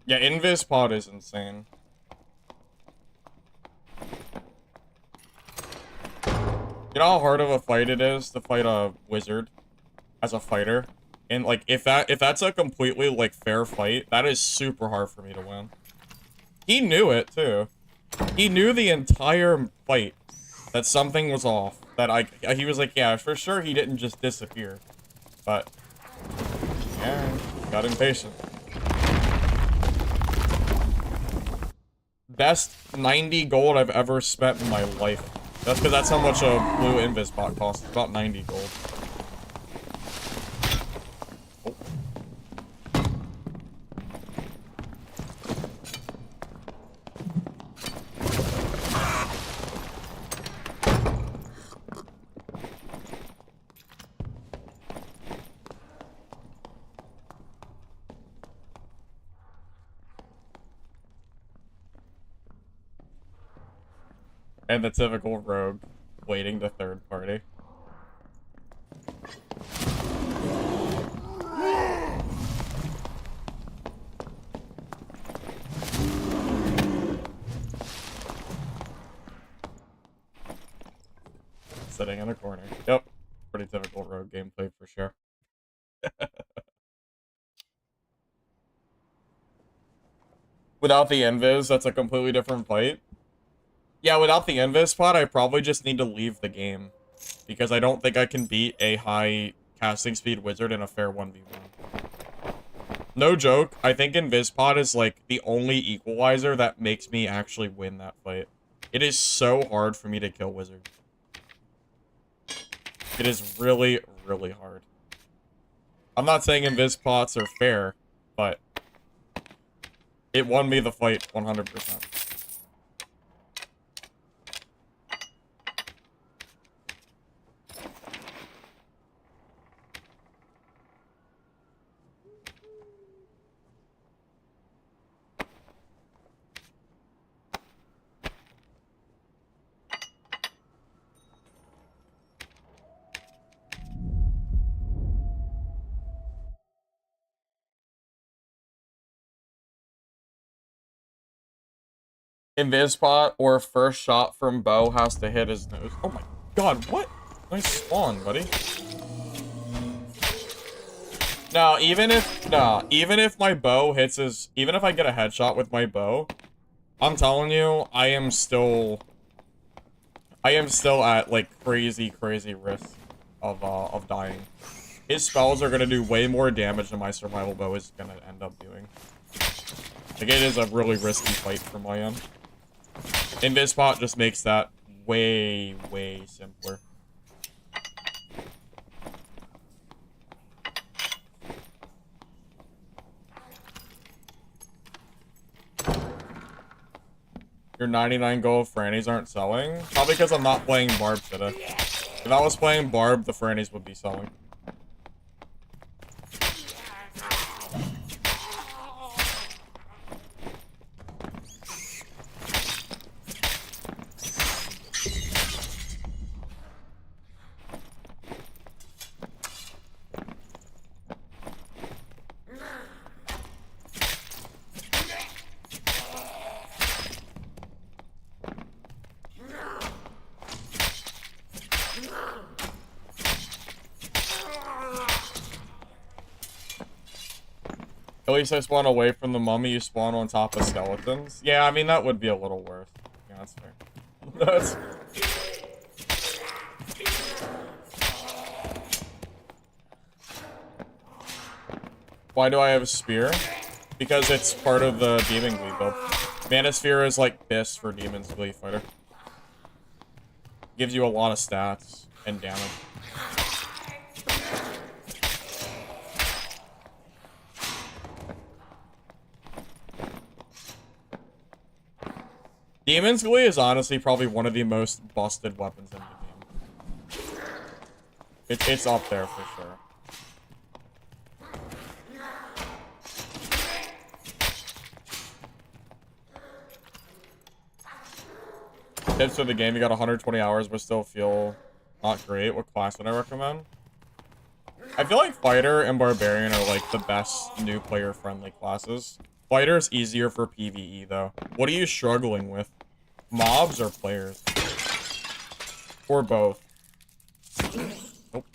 Yeah, Invis pod is insane. You know how hard of a fight it is to fight a wizard as a fighter? And like if that's a completely like fair fight, that is super hard for me to win. He knew it too. He knew the entire fight that something was off. He was like, yeah, for sure he didn't just disappear. But yeah, got impatient. Best 90 gold I've ever spent in my life. That's because that's how much a blue invis bot costs. It's about 90 gold. Oh. And the typical rogue waiting to third party. Sitting in a corner. Yep. Pretty typical rogue gameplay for sure. Without the invis, that's a completely different fight. Yeah, without the invis pot, I probably just need to leave the game. Because I don't think I can beat a high casting speed wizard in a fair 1v1. No joke, I think invis pot is like the only equalizer that makes me actually win that fight. It is so hard for me to kill wizards. It is really, really hard. I'm not saying invis pots are fair, but it won me the fight 100%. Invispot or first shot from bow has to hit his nose. Oh my god, what? Nice spawn, buddy. No, even if my bow hits his, even if I get a headshot with my bow, I'm telling you, I am still at, like, crazy risk of dying. His spells are gonna do way more damage than my survival bow is gonna end up doing. Like, it is a really risky fight from my end. Invispot just makes that way simpler. Your 99 gold Frannies aren't selling? Probably because I'm not playing Barb today. If I was playing Barb, the Frannies would be selling. At least I spawn away from the mummy, you spawn on top of skeletons. Yeah, I mean, that would be a little worse. Yeah, that's fair. That's... Why do I have a spear? Because it's part of the Demon Glee build. Manosphere is like this for Demon's Glee Fighter. Gives you a lot of stats and damage. Demon's Glee is honestly probably one of the most busted weapons in the game. It's up there for sure. Tips for the game, you got 120 hours but still feel not great. What class would I recommend? I feel like Fighter and Barbarian are like the best new player friendly classes. Fighter is easier for PvE though. What are you struggling with? Mobs or players? Or both? Nope.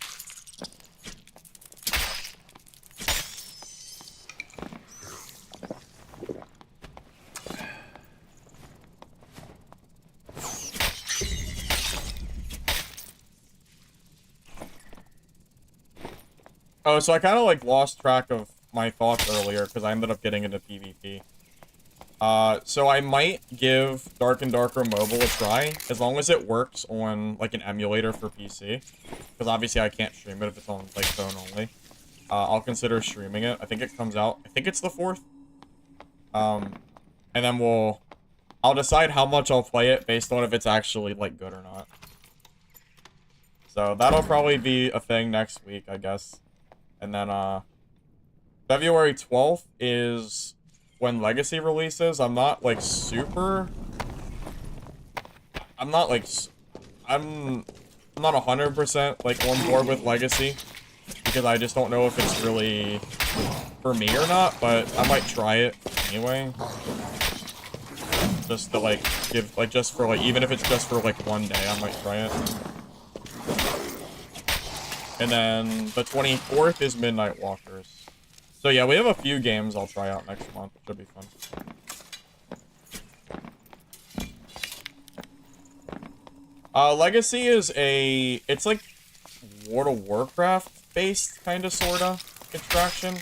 Oh, so I kind of like lost track of my thoughts earlier because I ended up getting into PvP. So I might give Dark and Darker Mobile a try, as long as it works on, like, an emulator for PC. Because obviously I can't stream it if it's on, like, phone only. I'll consider streaming it. I think it comes out, I think it's the 4th. And then I'll decide how much I'll play it based on if it's actually, like, good or not. So that'll probably be a thing next week, I guess. And then, February 12th is when Legacy releases. I'm not, like, I'm not 100%, like, on board with Legacy. Because I just don't know if it's really for me or not, but I might try it anyway. Just to, like, give, like, just for, like, even if it's just for, like, one day, I might try it. And then the 24th is Midnight Walkers. So yeah, we have a few games I'll try out next month. Should be fun. Legacy is it's like World of Warcraft based kind of sorta extraction.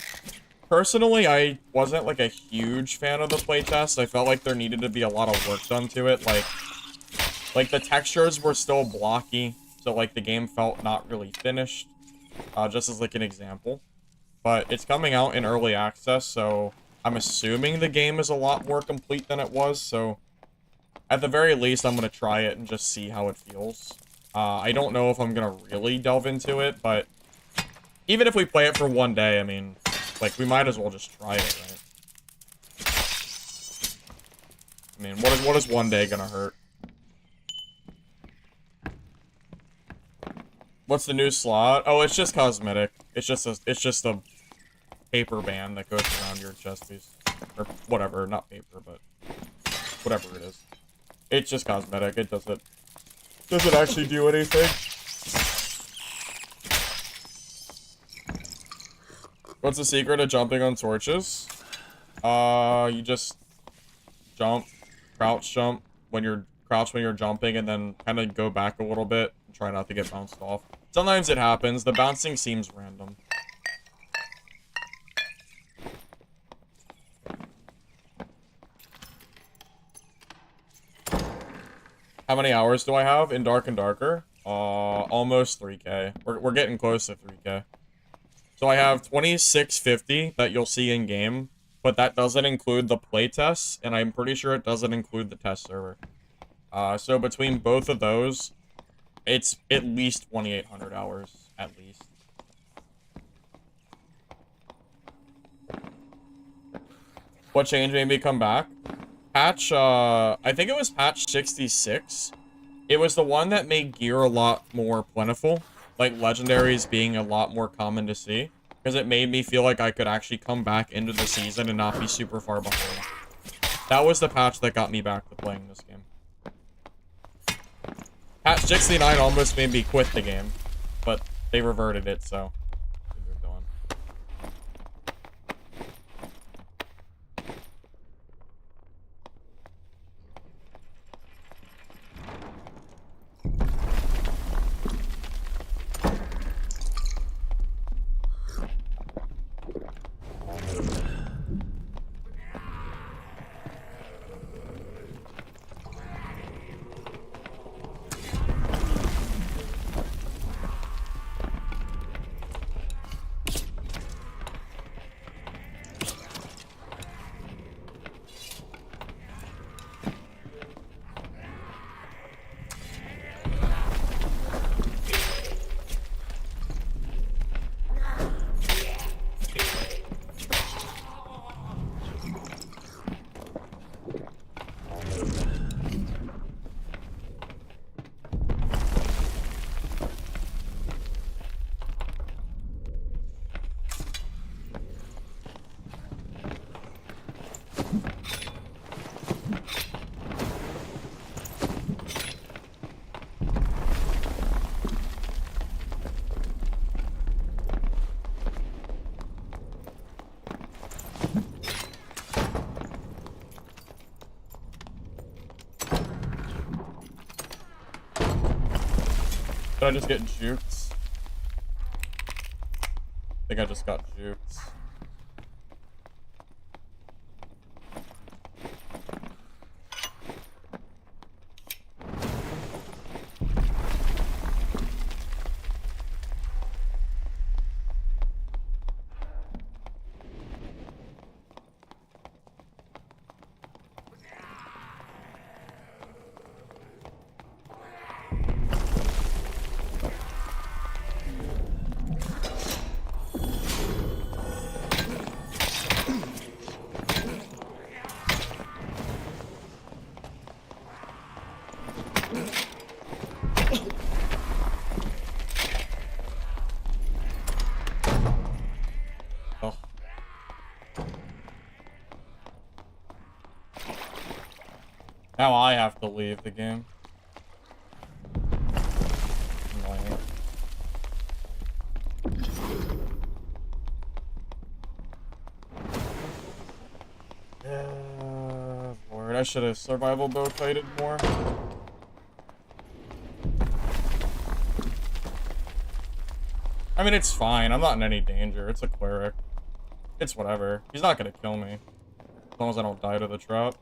Personally, I wasn't like a huge fan of the playtest. I felt like there needed to be a lot of work done to it. Like the textures were still blocky, so like the game felt not really finished. Just as like an example. But it's coming out in early access, so I'm assuming the game is a lot more complete than it was, so at the very least, I'm going to try it and just see how it feels. I don't know if I'm going to really delve into it, but even if we play it for one day, I mean, like, we might as well just try it, right? I mean, what is one day going to hurt? What's the new slot? Oh, it's just cosmetic. It's just a paper band that goes around your chest piece. Or whatever, not paper, but whatever it is. It's just cosmetic. It doesn't actually do anything. What's the secret of jumping on torches? You just jump, crouch jump when you're jumping, and then kind of go back a little bit and try not to get bounced off. Sometimes it happens. The bouncing seems random. How many hours do I have in Dark and Darker? Almost 3K. We're getting close to 3K. So I have 2650 that you'll see in game, but that doesn't include the playtests, and I'm pretty sure it doesn't include the test server. So between both of those, it's at least 2800 hours, at least. What change made me come back? Patch, I think it was patch 66. It was the one that made gear a lot more plentiful, like legendaries being a lot more common to see, because it made me feel like I could actually come back into the season and not be super far behind. That was the patch that got me back to playing this game. Patch 69 almost made me quit the game, but they reverted it, so we moved on. Did I just get juked? I think I just got juked. Now I have to leave the game. Annoying. Lord, I should have survival bow fighted more. I mean, it's fine. I'm not in any danger. It's a cleric. It's whatever. He's not gonna kill me. As long as I don't die to the trap.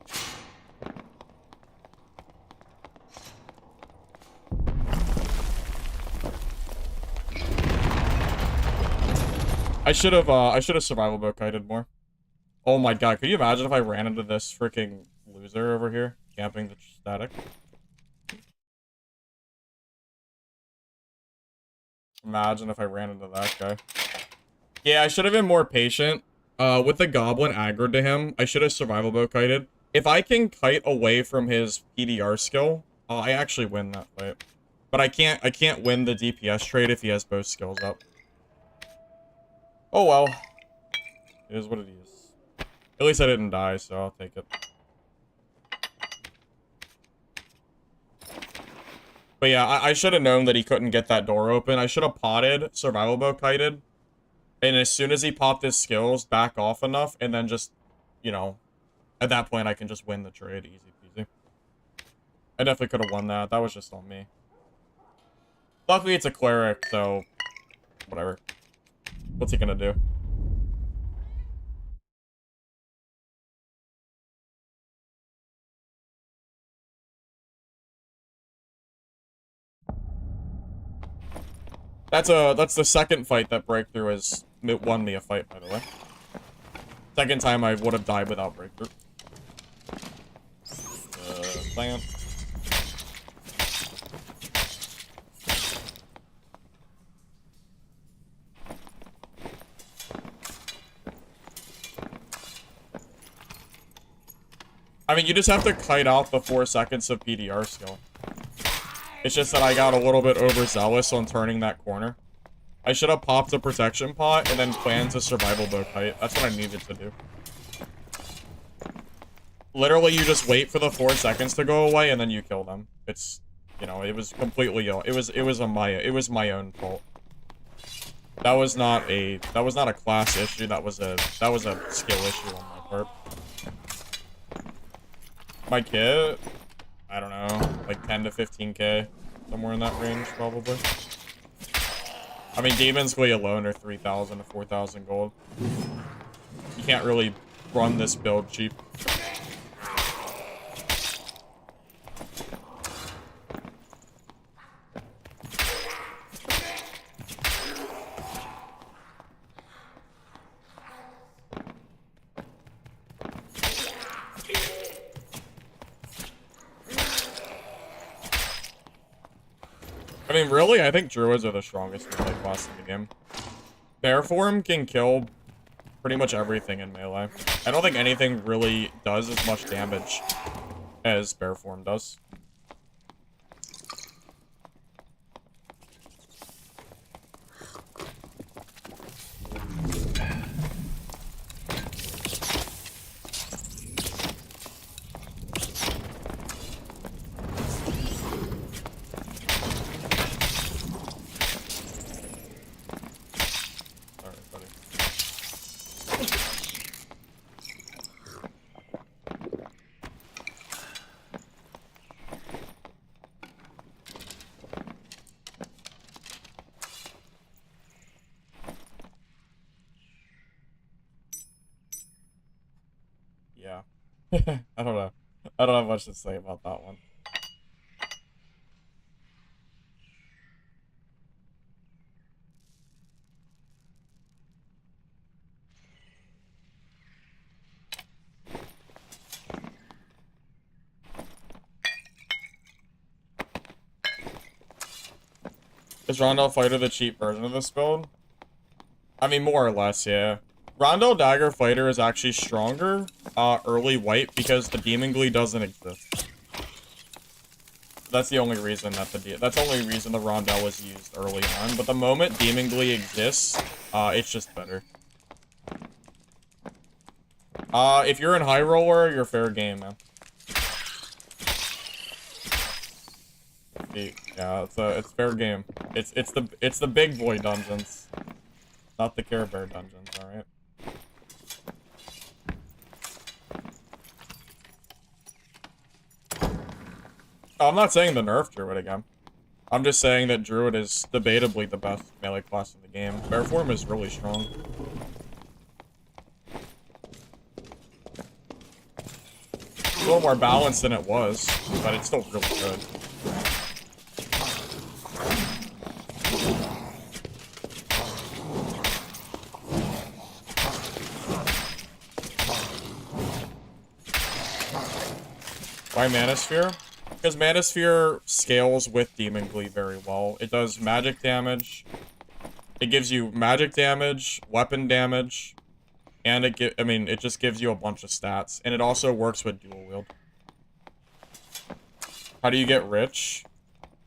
I should have survival bow kited more. Oh my god, could you imagine if I ran into this freaking loser over here camping the static? Imagine if I ran into that guy. Yeah, I should have been more patient. With the goblin aggroed to him, I should have survival bow kited. If I can kite away from his PDR skill, I actually win that fight. But I can't win the DPS trade if he has both skills up. Oh well. It is what it is. At least I didn't die, so I'll take it. But yeah, I should have known that he couldn't get that door open. I should have potted, survival bow kited, and as soon as he popped his skills, back off enough, and then just, you know, at that point I can just win the trade, easy peasy. I definitely could have won that. That was just on me. Luckily it's a cleric, so whatever. What's he gonna do? That's the second fight that Breakthrough has won me a fight, by the way. Second time I would have died without Breakthrough. Plant. I mean, you just have to kite out the 4 seconds of PDR skill. It's just that I got a little bit overzealous on turning that corner. I should have popped a protection pot and then planned to survival bow kite. That's what I needed to do. Literally, you just wait for the 4 seconds to go away and then you kill them. It's, you know, it was completely, it was my own fault. That was not a class issue. That was a skill issue on my part. My kit, I don't know, like 10 to 15k, somewhere in that range, probably. I mean, Demon's Glee alone are 3,000 to 4,000 gold. You can't really run this build cheap. I mean, really, I think Druids are the strongest melee class in the game. Bear form can kill pretty much everything in melee. I don't think anything really does as much damage as bear form does. Yeah. I don't know. I don't have much to say about that one. Is Rondell Fighter the cheap version of this build? I mean, more or less, yeah. Rondell Dagger Fighter is actually stronger, early white, because the Demon Glee doesn't exist. That's the only reason that that's the only reason the Rondell was used early on. But the moment Demon Glee exists, it's just better. If you're in High Roller, you're fair game, man. Yeah, it's fair game. It's the big boy dungeons, not the Care Bear dungeons. All right. Oh, I'm not saying the nerf Druid again. I'm just saying that Druid is debatably the best melee class in the game. Bear form is really strong. It's a little more balanced than it was, but it's still really good. Why Manosphere? Because Manosphere scales with Demon Glee very well. It does magic damage. It gives you magic damage, weapon damage, and it just gives you a bunch of stats. And it also works with dual wield. How do you get rich?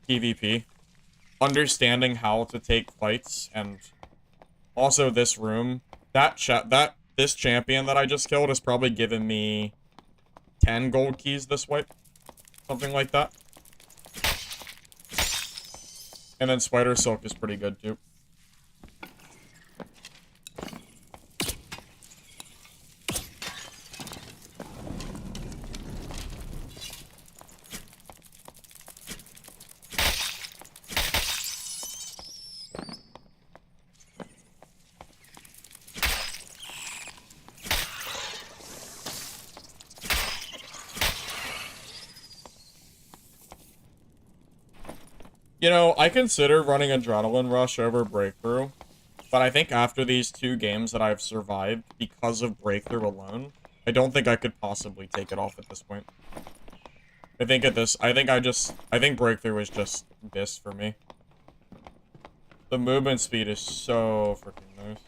PvP. Understanding how to take fights, and also this room. This champion that I just killed has probably given me 10 gold keys this wipe. Something like that. And then spider silk is pretty good too. You know, I consider running Adrenaline Rush over Breakthrough, but I think after these 2 games that I've survived because of Breakthrough alone, I don't think I could possibly take it off at this point. I think I think Breakthrough is just this for me. The movement speed is so freaking nice.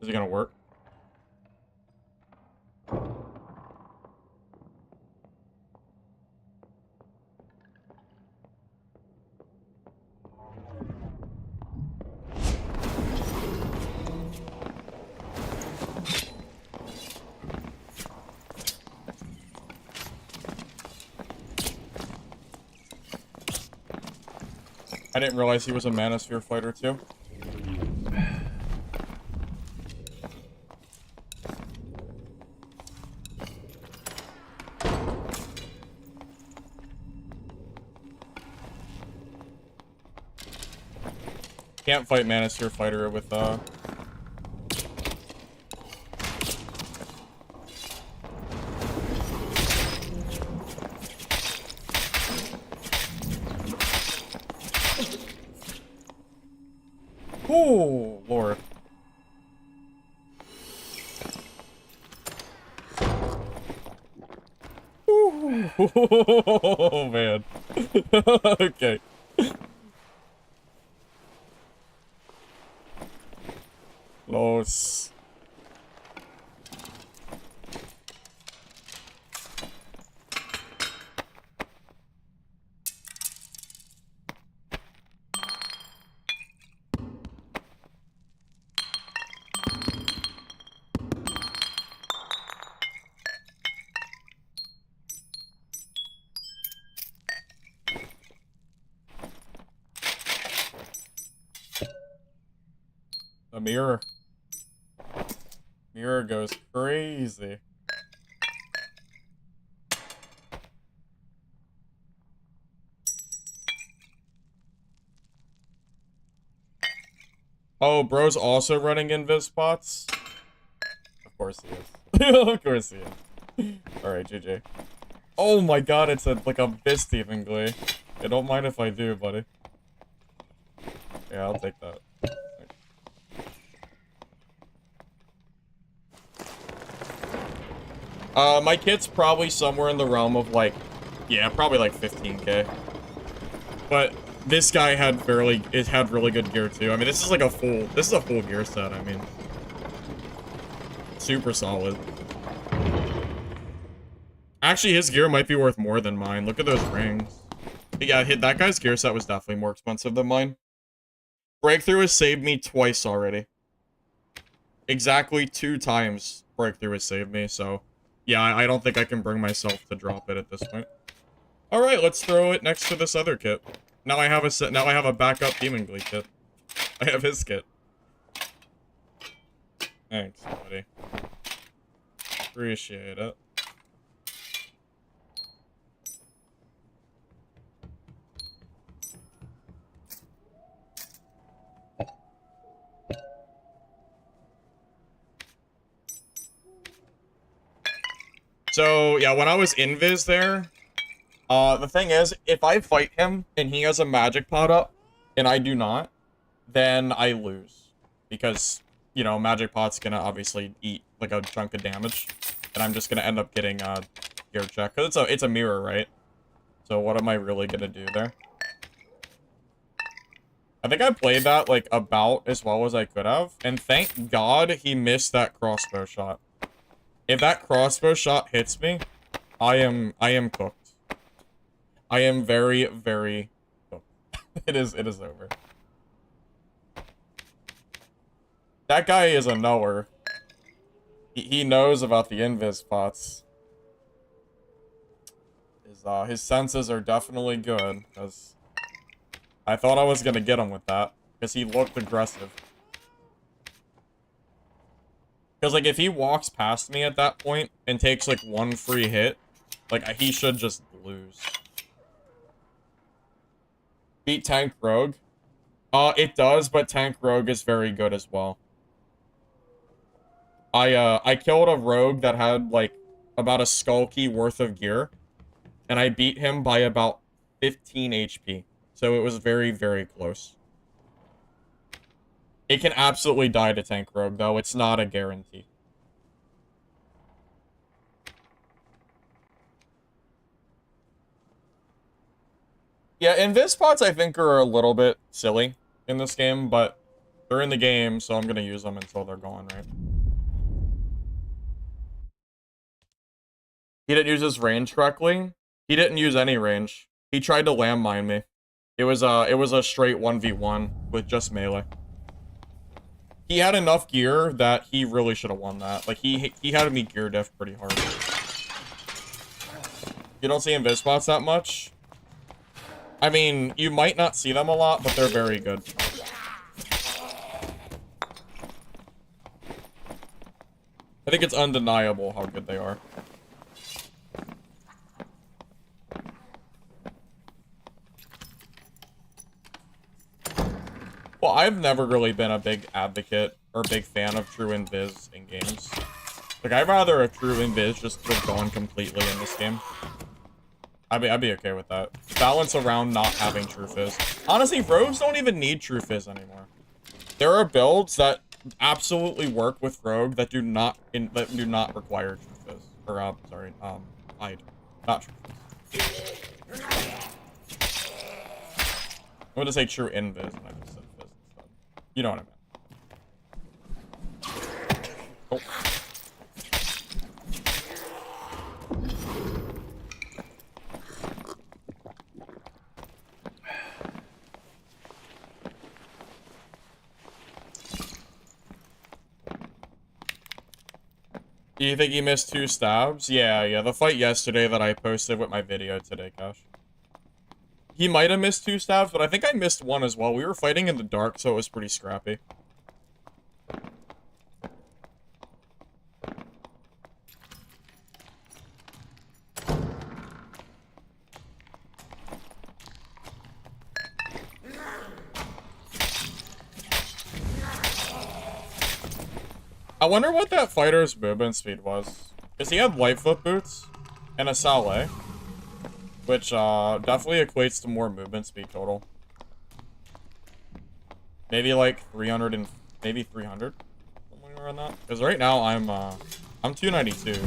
Is it gonna work? I didn't realize he was a Manosphere fighter too. Can't fight Manosphere fighter with Oh, Lord. Oh, man. Okay. Los. A mirror. Mirror goes crazy. Oh, bro's also running invis spots? Of course he is. Of course he is. Alright, GG. Oh my god, it's like a Vis Thief in Glee. Yeah, don't mind if I do, buddy. Yeah, I'll take that. My kit's probably somewhere in the realm of like, yeah, probably like 15k. But this guy had really good gear too. I mean, this is a full gear set. I mean, super solid. Actually, his gear might be worth more than mine. Look at those rings. But yeah, that guy's gear set was definitely more expensive than mine. Breakthrough has saved me twice already. Exactly 2 times Breakthrough has saved me, so yeah, I don't think I can bring myself to drop it at this point. Alright, let's throw it next to this other kit. Now I have a backup Demon Glee kit. I have his kit. Thanks, buddy. Appreciate it. So, yeah, when I was invis there, the thing is, if I fight him and he has a magic pot up, and I do not, then I lose. Because, you know, magic pot's gonna obviously eat, like, a chunk of damage. And I'm just gonna end up getting, gear check. Because it's a mirror, right? So what am I really gonna do there? I think I played that, like, about as well as I could have. And thank God he missed that crossbow shot. If that crossbow shot hits me, I am cooked. I am very, very cooked. It is over. That guy is a knower. He knows about the invis pots. His senses are definitely good, because I thought I was gonna get him with that, because he looked aggressive. Because, like, if he walks past me at that point and takes, like, one free hit, like, he should just lose. Beat Tank Rogue? It does, but Tank Rogue is very good as well. I killed a rogue that had, like, about a skull key worth of gear, and I beat him by about 15 HP. So it was very, very close. It can absolutely die to Tank Rogue, though. It's not a guarantee. Yeah, invis pots I think are a little bit silly in this game, but they're in the game, so I'm gonna use them until they're gone, right? He didn't use his range correctly. He didn't use any range. He tried to landmine me. It was a straight 1v1 with just melee. He had enough gear that he really should have won that. Like, he had me gear diff pretty hard. You don't see invis pots that much? I mean, you might not see them a lot, but they're very good. I think it's undeniable how good they are. Well, I've never really been a big advocate or big fan of true invis in games. Like, I'd rather a true invis just was gone completely in this game. I'd be okay with that. Balance around not having true fizz. Honestly, rogues don't even need true fizz anymore. There are builds that absolutely work with rogue that do not require true fizz. Or sorry, hide. Not true fizz. I'm gonna say true invis, and I just said fizz instead. You know what I meant. Oh. Do you think he missed 2 stabs? Yeah, the fight yesterday that I posted with my video today, Cash. He might have missed 2 stabs, but I think I missed 1 as well. We were fighting in the dark, so it was pretty scrappy. I wonder what that fighter's movement speed was. Because he had Lightfoot boots and a Saleh, which definitely equates to more movement speed total. Maybe like 300 and maybe 300, somewhere around that. Because right now I'm 292.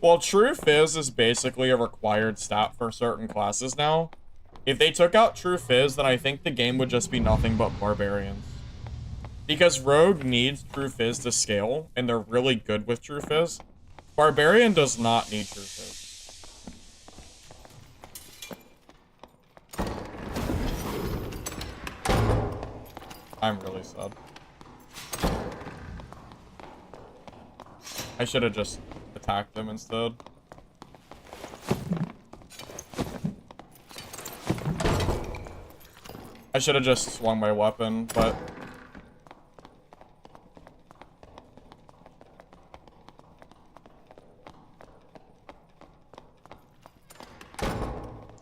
Well, True Fizz is basically a required stat for certain classes now. If they took out True Fizz, then I think the game would just be nothing but barbarians. Because Rogue needs True Fizz to scale, and they're really good with True Fizz. Barbarian does not need True Fizz. I'm really sad. I should have just attacked them instead. I should have just swung my weapon, but...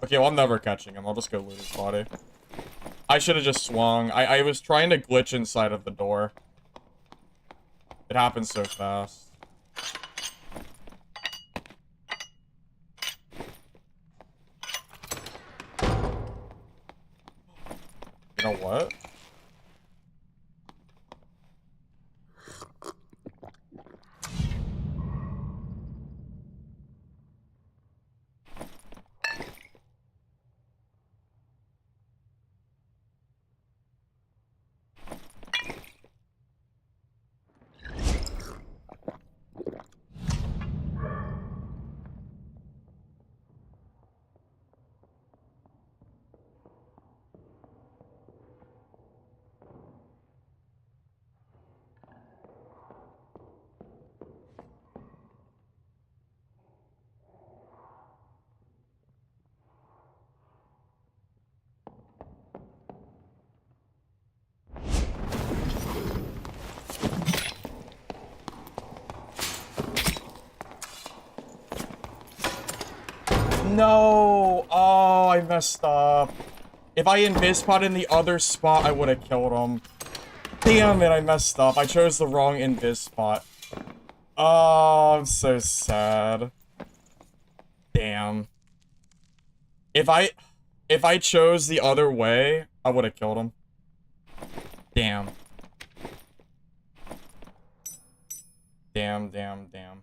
Okay, well, I'm never catching him. I'll just go loot his body. I should have just swung. I was trying to glitch inside of the door. It happens so fast. You know what? No! Oh, I messed up. If I invis-pod in the other spot, I would have killed him. Damn it, I messed up. I chose the wrong invis spot. Oh, I'm so sad. Damn. If I chose the other way, I would have killed him. Damn. Damn, damn, damn.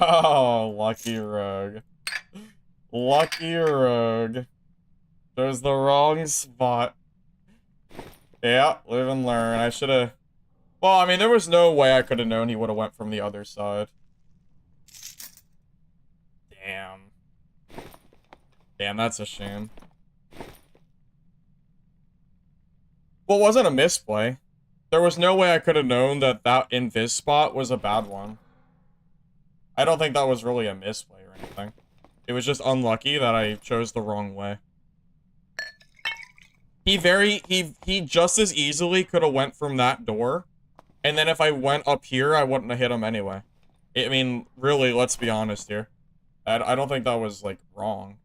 Oh, lucky rogue. Lucky rogue. There's the wrong spot. Yeah, live and learn. I should have... Well, I mean, there was no way I could have known he would have went from the other side. Damn. Damn, that's a shame. Well, it wasn't a misplay. There was no way I could have known that that invis spot was a bad one. I don't think that was really a misplay or anything. It was just unlucky that I chose the wrong way. He just as easily could have went from that door. And then if I went up here, I wouldn't have hit him anyway. I mean, really, let's be honest here. I don't think that was, like, wrong.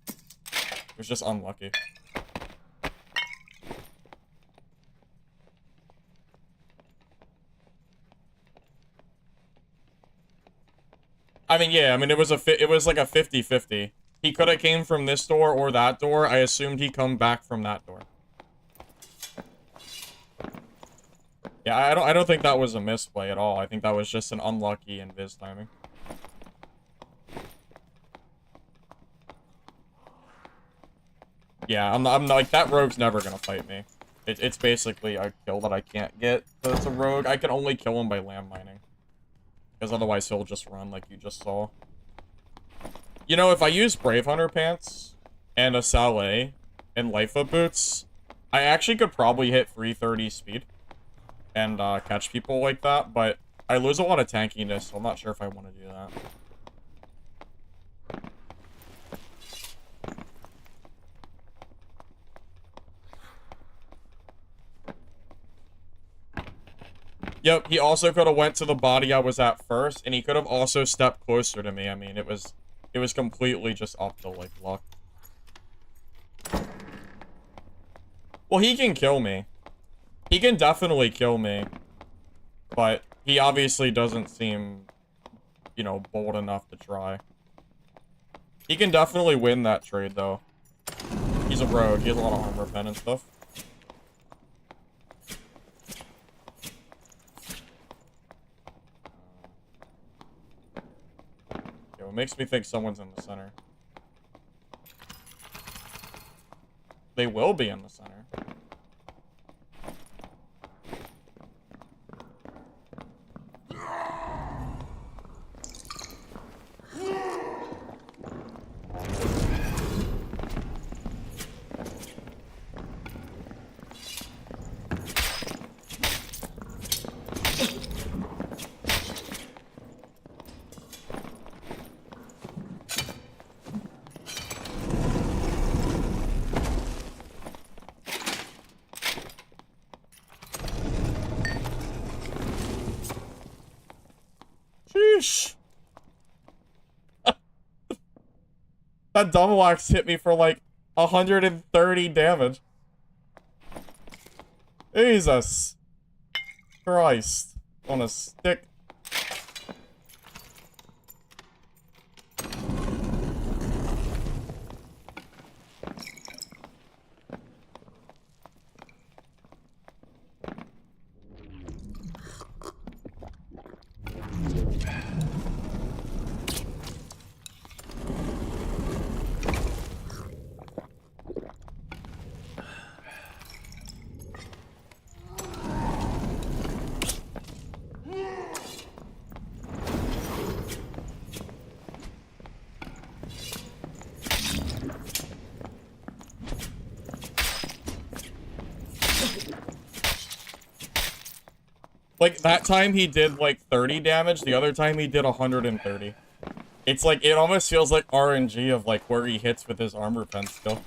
It was just unlucky. I mean, yeah, I mean, it was like a 50-50. He could have came from this door or that door. I assumed he'd come back from that door. Yeah, I don't think that was a misplay at all. I think that was just an unlucky invis timing. Yeah, I'm like, that rogue's never gonna fight me. It's basically a kill that I can't get. So it's a rogue. I can only kill him by land mining. Because otherwise he'll just run like you just saw. You know, if I use Brave Hunter pants and a Saleh and Lightfoot boots, I actually could probably hit 330 speed and catch people like that, but I lose a lot of tankiness, so I'm not sure if I want to do that. Yep, he also could have went to the body I was at first, and he could have also stepped closer to me. I mean, it was completely just up to, like, luck. Well, he can kill me. He can definitely kill me. But he obviously doesn't seem, you know, bold enough to try. He can definitely win that trade, though. He's a rogue. He has a lot of armor pen and stuff. It makes me think someone's in the center. They will be in the center. Sheesh. That double axe hit me for like 130 damage. Jesus Christ. On a stick. Like, that time he did, like, 30 damage. The other time he did 130. It's like, it almost feels like RNG of, like, where he hits with his armor pen still.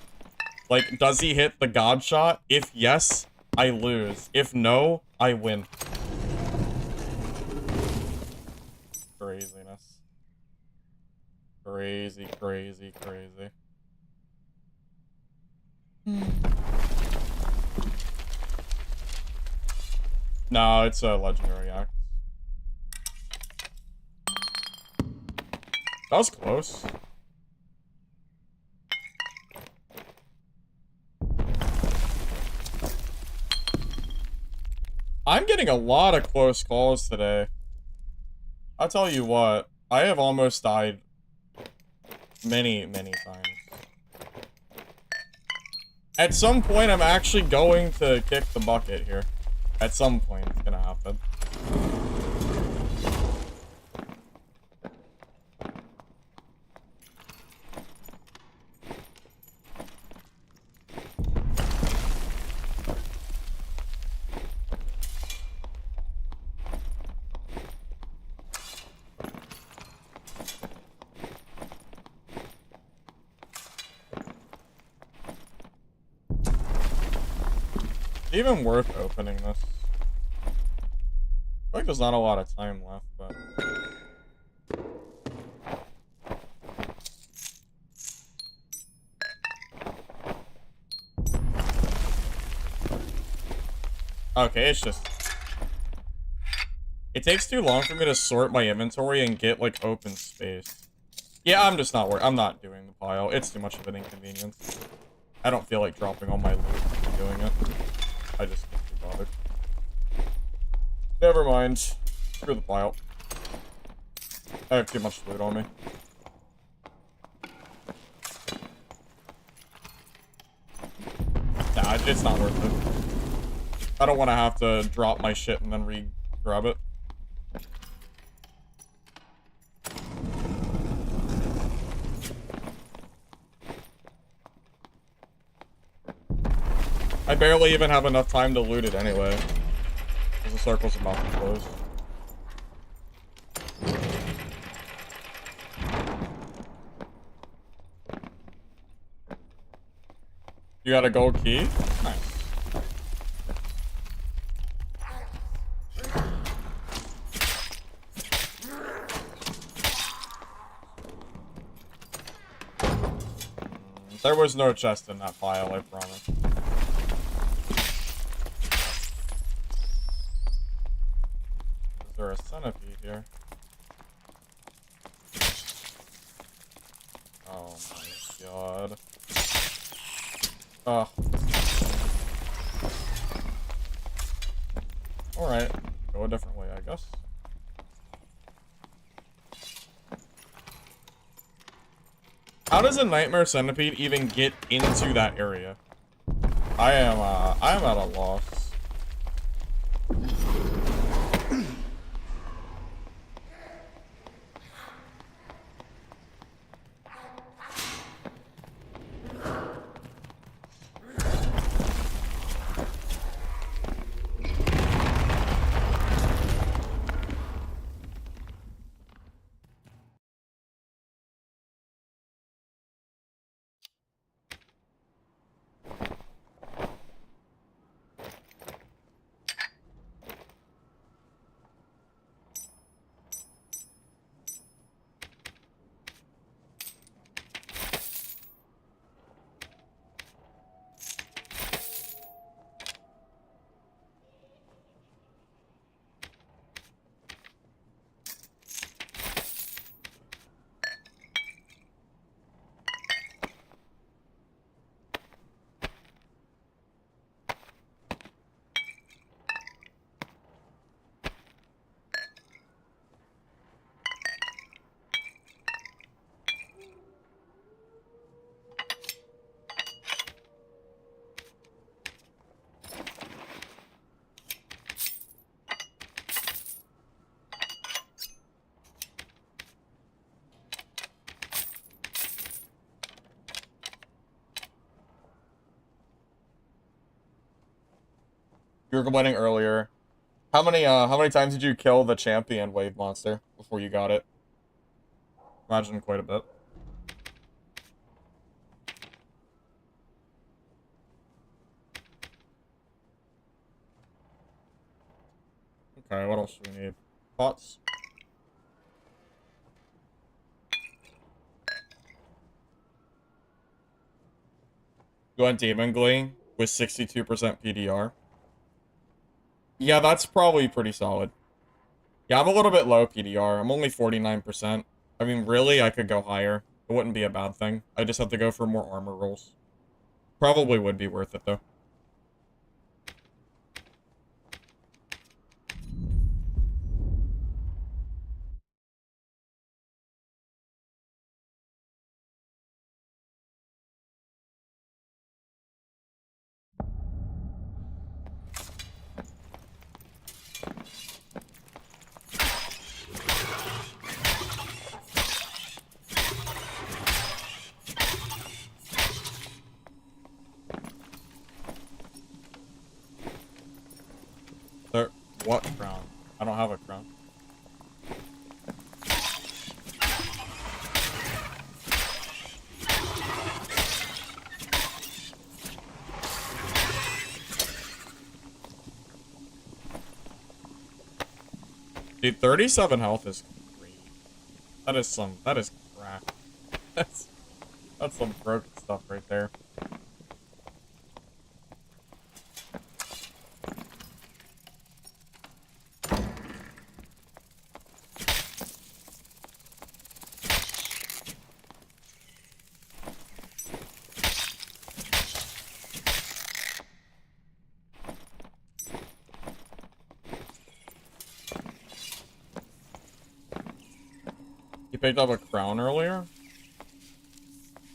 Like, does he hit the god shot? If yes, I lose. If no, I win. Craziness. Crazy, crazy, crazy. No, it's a legendary axe. That was close. I'm getting a lot of close calls today. I'll tell you what, I have almost died many, many times. At some point, I'm actually going to kick the bucket here. At some point, it's gonna happen. Is it even worth opening this? I feel like there's not a lot of time left, but... Okay, it's just... It takes too long for me to sort my inventory and get, like, open space. Yeah, I'm just not I'm not doing the pile. It's too much of an inconvenience. I don't feel like dropping all my loot and doing it. I just can't be bothered. Never mind. Screw the pile. I have too much loot on me. Nah, it's not worth it. I don't want to have to drop my shit and then re-grab it. I barely even have enough time to loot it anyway. Because the circle's about to close. You got a gold key? Nice. There was no chest in that pile, I promise. Is there a centipede here? Oh my god. Ugh. Alright. Go a different way, I guess. How does a nightmare centipede even get into that area? I am at a loss. You were complaining earlier. How many times did you kill the champion wave monster before you got it? Imagine quite a bit. Okay, what else do we need? Pots. You want Demon Glee with 62% PDR? Yeah, that's probably pretty solid. Yeah, I'm a little bit low PDR. I'm only 49%. I mean, really, I could go higher. It wouldn't be a bad thing. I just have to go for more armor rolls. Probably would be worth it, though. There, what crown? I don't have a crown. Dude, 37 health is great. That is crack. That's, that's some broken stuff right there. You picked up a crown earlier?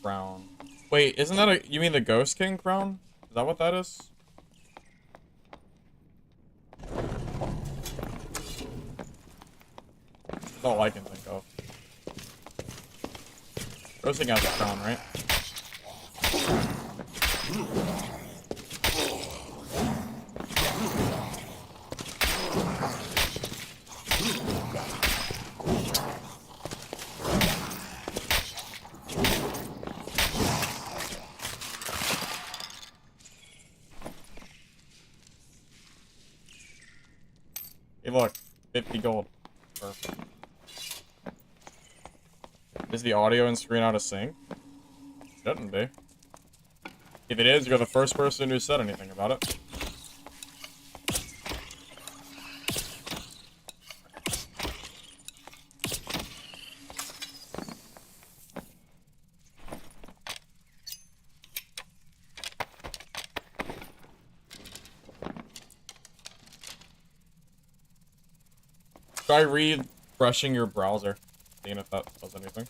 Crown. Wait, isn't that a... You mean the Ghost King crown? Is that what that is? That's all I can think of. Ghost King has a crown, right? Hey, look. 50 gold. Perfect. Is the audio and screen out of sync? Shouldn't be. If it is, you're the first person who said anything about it. Try refreshing your browser, seeing if that does anything.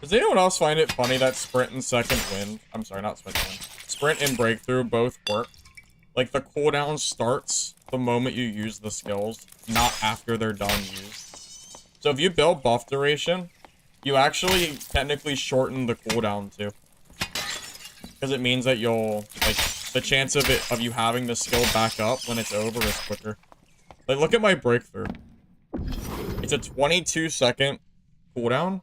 Does anyone else find it funny that sprint and second wind, I'm sorry, not second wind, sprint and breakthrough both work? Like, the cooldown starts the moment you use the skills, not after they're done used. So if you build buff duration, you actually technically shorten the cooldown too. Because it means that you'll, like, the chance of you having the skill back up when it's over is quicker. Like, look at my breakthrough. It's a 22-second cooldown.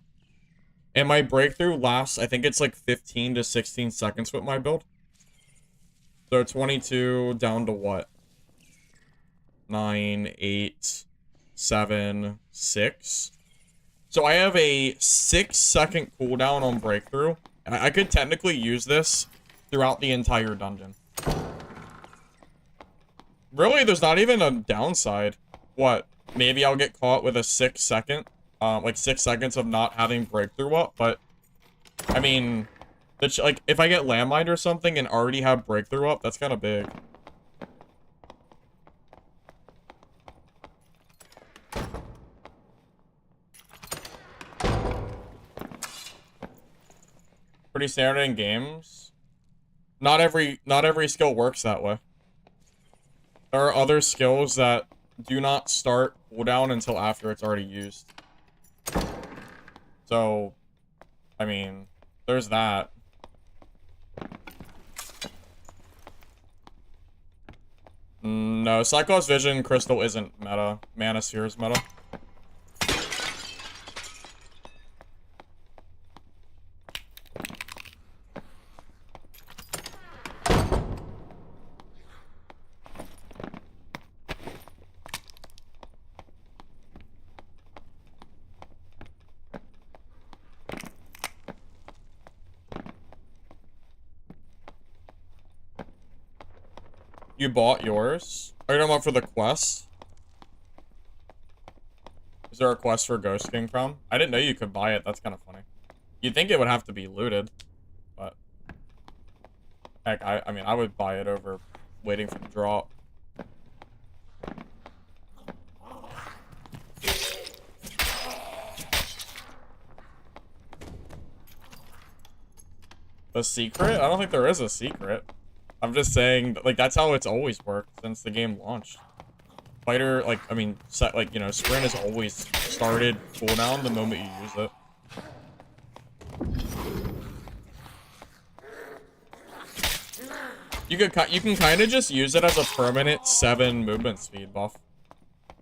And my breakthrough lasts, I think it's like 15 to 16 seconds with my build. So 22 down to what? 9, 8, 7, 6. So I have a 6-second cooldown on breakthrough. And I could technically use this throughout the entire dungeon. Really, there's not even a downside. What? Maybe I'll get caught with a 6-second. Like 6 seconds of not having breakthrough up, but I mean, like if I get landmined or something and already have breakthrough up, that's kind of big. Pretty standard in games. Not every skill works that way. There are other skills that do not start cooldown until after it's already used. So, I mean, there's that. No, Cyclops Vision Crystal isn't meta. Mana Sphere is meta. You bought yours? Are you talking about for the quest? Is there a quest for Ghost King Crown? I didn't know you could buy it. That's kind of funny. You'd think it would have to be looted, but heck, I mean, I would buy it over waiting for the drop. The secret? I don't think there is a secret. I'm just saying, like, that's how it's always worked since the game launched. Fighter, like, I mean, set, like, you know, sprint has always started cooldown the moment you use it. You can kind of just use it as a permanent 7 movement speed buff.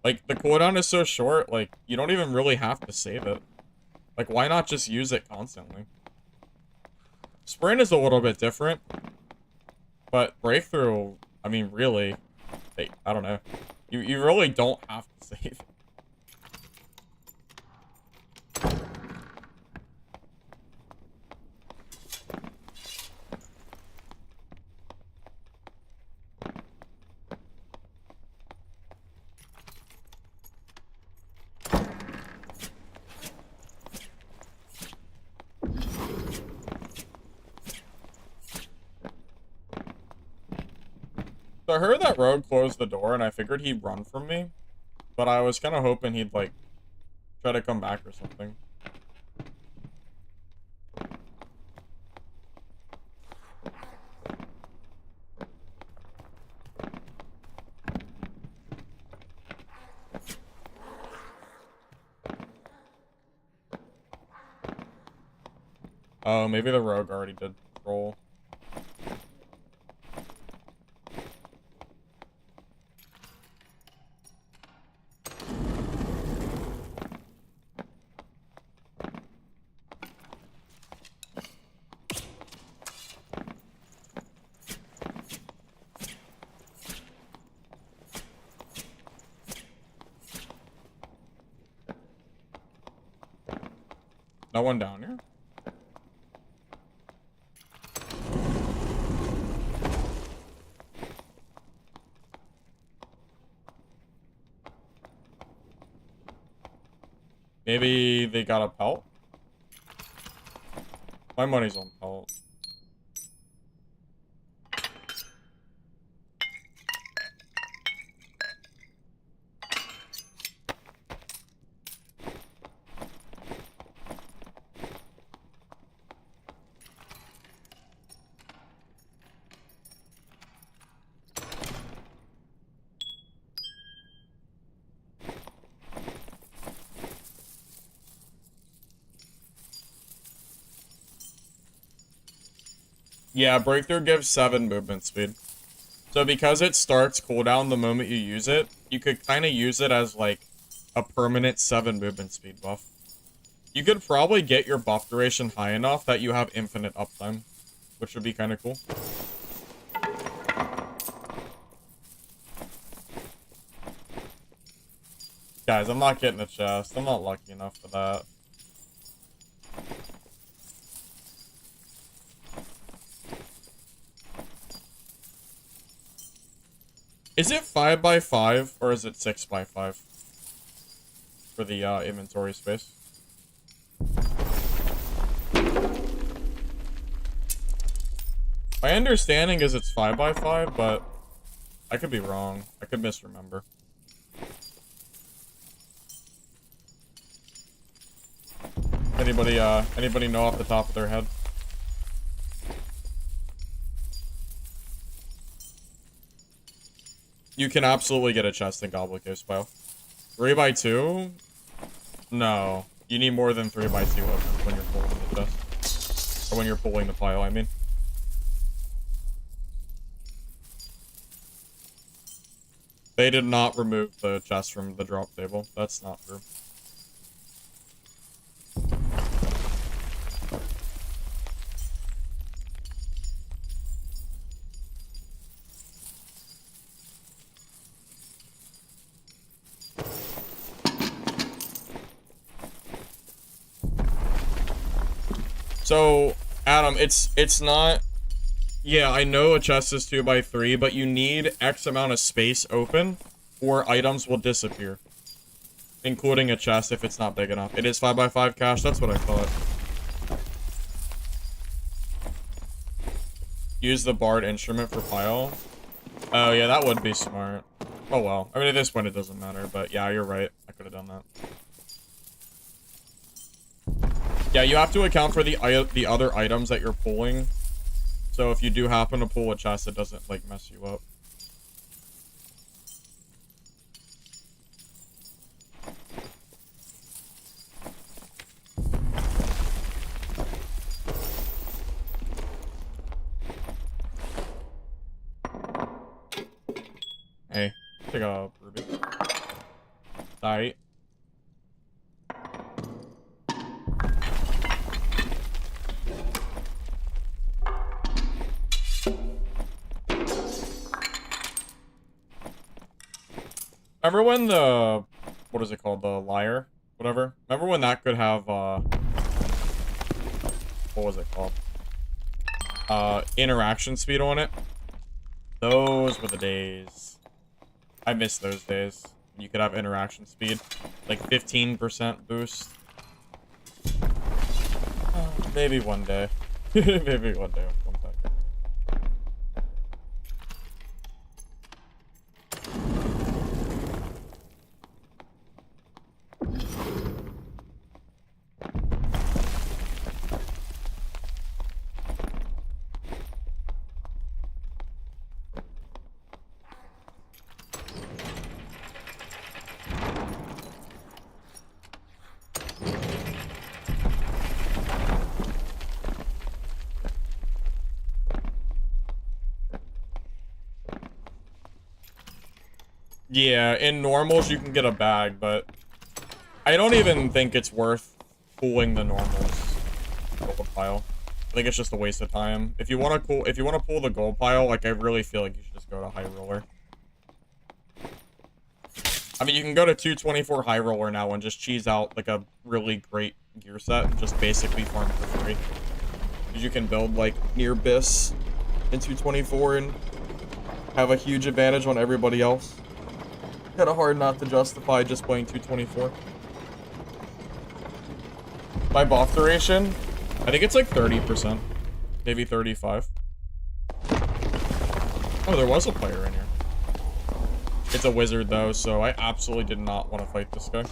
Like, the cooldown is so short, like, you don't even really have to save it. Like, why not just use it constantly? Sprint is a little bit different. But breakthrough, I mean, really, I don't know. You really don't have to save it. So I heard that Rogue closed the door, and I figured he'd run from me. But I was kind of hoping he'd, like, try to come back or something. Oh, maybe the Rogue already did roll. No one down here? Maybe they got a pelt? My money's on pelt. Yeah, breakthrough gives 7 movement speed. So because it starts cooldown the moment you use it, you could kind of use it as, like, a permanent 7 movement speed buff. You could probably get your buff duration high enough that you have infinite uptime, which would be kind of cool. Guys, I'm not getting a chest. I'm not lucky enough for that. Is it 5x5 or is it 6x5 for the inventory space? My understanding is it's 5x5, but I could be wrong. I could misremember. Anybody know off the top of their head? You can absolutely get a chest in Goblet Case pile. 3x2? No. You need more than 3x2 when you're pulling the chest. Or when you're pulling the pile, I mean. They did not remove the chest from the drop table. That's not true. So, Adam, it's not Yeah, I know a chest is 2 by 3, but you need X amount of space open, or items will disappear. Including a chest if it's not big enough. It is 5 by 5 cache, that's what I thought. Use the barred instrument for pile. Oh, yeah, that would be smart. Oh, well. I mean, at this point, it doesn't matter, but yeah, you're right. I could have done that. Yeah, you have to account for the other items that you're pulling. So if you do happen to pull a chest, it doesn't, like, mess you up. Hey, take a ruby. Alright. Remember when the... What is it called? The lyre? Whatever. Remember when that could have, what was it called? Interaction speed on it? Those were the days. I miss those days. You could have interaction speed. Like 15% boost. Maybe one day. Maybe one day I'll come back. Yeah, in normals you can get a bag, but I don't even think it's worth pulling the normals gold pile. I think it's just a waste of time. If you want to pull the gold pile, like I really feel like you should just go to high roller. I mean, you can go to 224 high roller now and just cheese out like a really great gear set and just basically farm for free. You can build like near Biss in 224 and have a huge advantage on everybody else. Kind of hard not to justify just playing 224. My buff duration, I think it's like 30%, maybe 35. Oh, there was a player in here. It's a wizard though, so I absolutely did not want to fight this guy.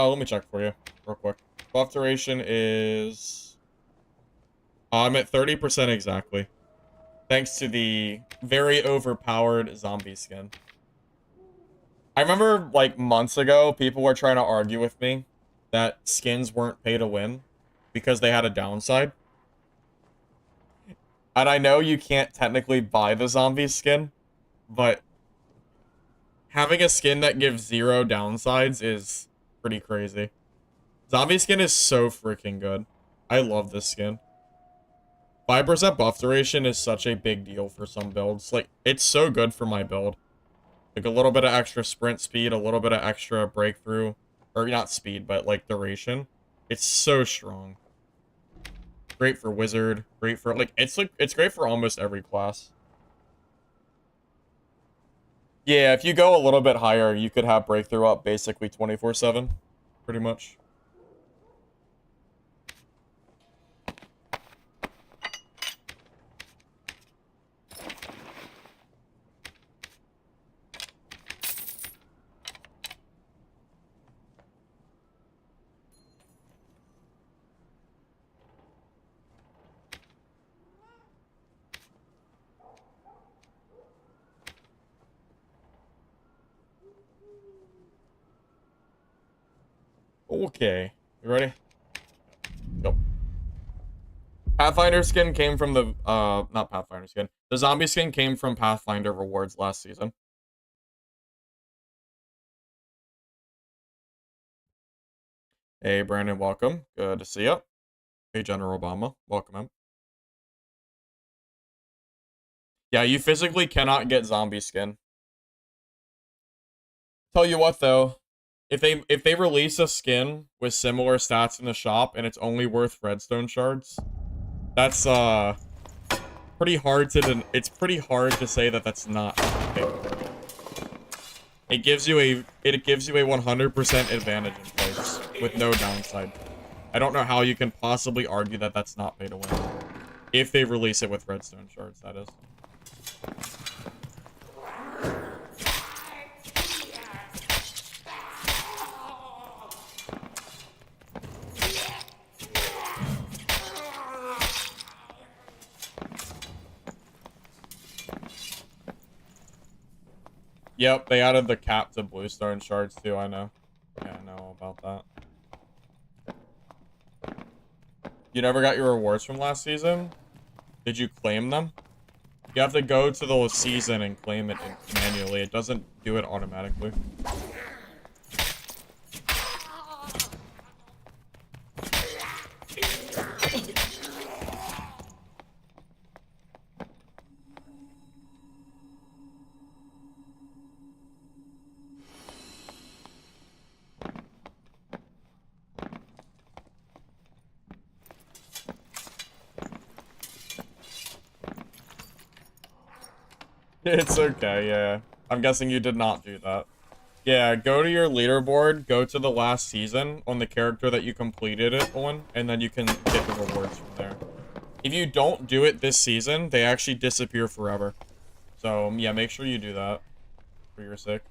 Let me check for you real quick. Buff duration is... I'm at 30% exactly. Thanks to the very overpowered zombie skin. I remember, like, months ago, people were trying to argue with me that skins weren't pay to win because they had a downside. And I know you can't technically buy the zombie skin, but having a skin that gives 0 downsides is pretty crazy. Zombie skin is so freaking good. I love this skin. 5% buff duration is such a big deal for some builds. Like, it's so good for my build. Like, a little bit of extra sprint speed, a little bit of extra breakthrough. Or, not speed, but, like, duration. It's so strong. Great for wizard. Great for, like, it's great for almost every class. Yeah, if you go a little bit higher, you could have breakthrough up basically 24/7. Pretty much. Okay. You ready? Go. Pathfinder skin came from the, not Pathfinder skin. The zombie skin came from Pathfinder rewards last season. Hey, Brandon, welcome. Good to see you. Hey, General Obama, welcome in. Yeah, you physically cannot get zombie skin. Tell you what, though, if they release a skin with similar stats in the shop and it's only worth redstone shards, that's it's pretty hard to say that that's not okay. It gives you a 100% advantage in place with no downside. I don't know how you can possibly argue that that's not pay to win. If they release it with redstone shards, that is. Yep, they added the cap to bluestone shards too, I know. Yeah, I know about that. You never got your rewards from last season? Did you claim them? You have to go to the season and claim it manually. It doesn't do it automatically. It's okay, yeah. I'm guessing you did not do that. Yeah, go to your leaderboard, go to the last season on the character that you completed it on, and then you can get the rewards from there. If you don't do it this season, they actually disappear forever. So, yeah, make sure you do that for your sake.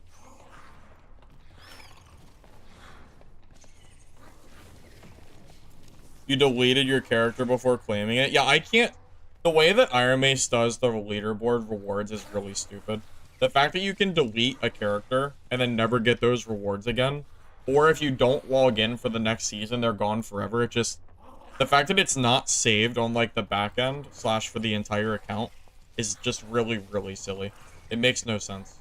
You deleted your character before claiming it? Yeah, I can't... The way that Iron Mace does the leaderboard rewards is really stupid. The fact that you can delete a character and then never get those rewards again, or if you don't log in for the next season, they're gone forever. It just... The fact that it's not saved on, like, the back end, / for the entire account, is just really, really silly. It makes no sense.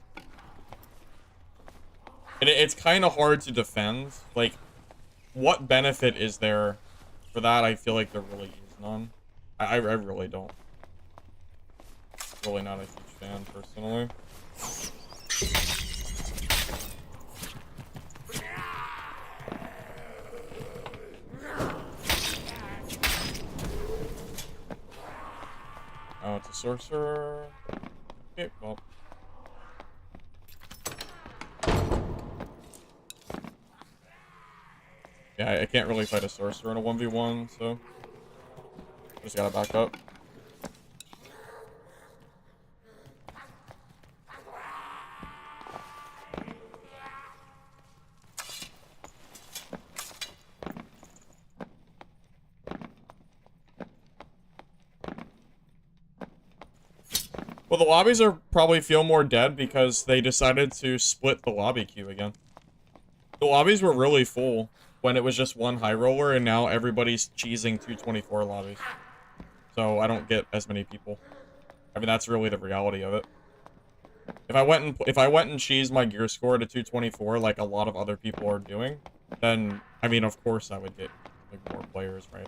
And it's kind of hard to defend. Like, what benefit is there for that? I feel like there really is none. I really don't. Really not a huge fan, personally. Oh, it's a sorcerer. Okay, well. Yeah, I can't really fight a sorcerer in a 1v1, so... Just gotta back up. Well, the lobbies are probably feel more dead because they decided to split the lobby queue again. The lobbies were really full when it was just one high roller, and now everybody's cheesing 224 lobbies. So I don't get as many people. I mean, that's really the reality of it. If I went and cheesed my gear score to 224 like a lot of other people are doing, then I mean, of course I would get like more players, right?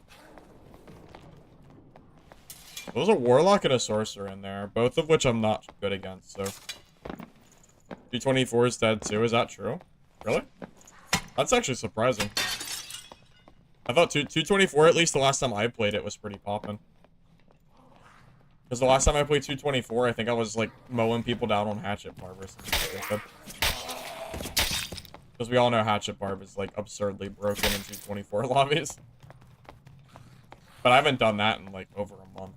There's a warlock and a sorcerer in there, both of which I'm not good against, so 224 is dead too. Is that true? Really? That's actually surprising. I thought 224, at least the last time I played it, was pretty poppin'. Because the last time I played 224, I think I was, like, mowing people down on Hatchet Barb or something. Because we all know Hatchet Barb is, like, absurdly broken in 224 lobbies. But I haven't done that in, like, over a month.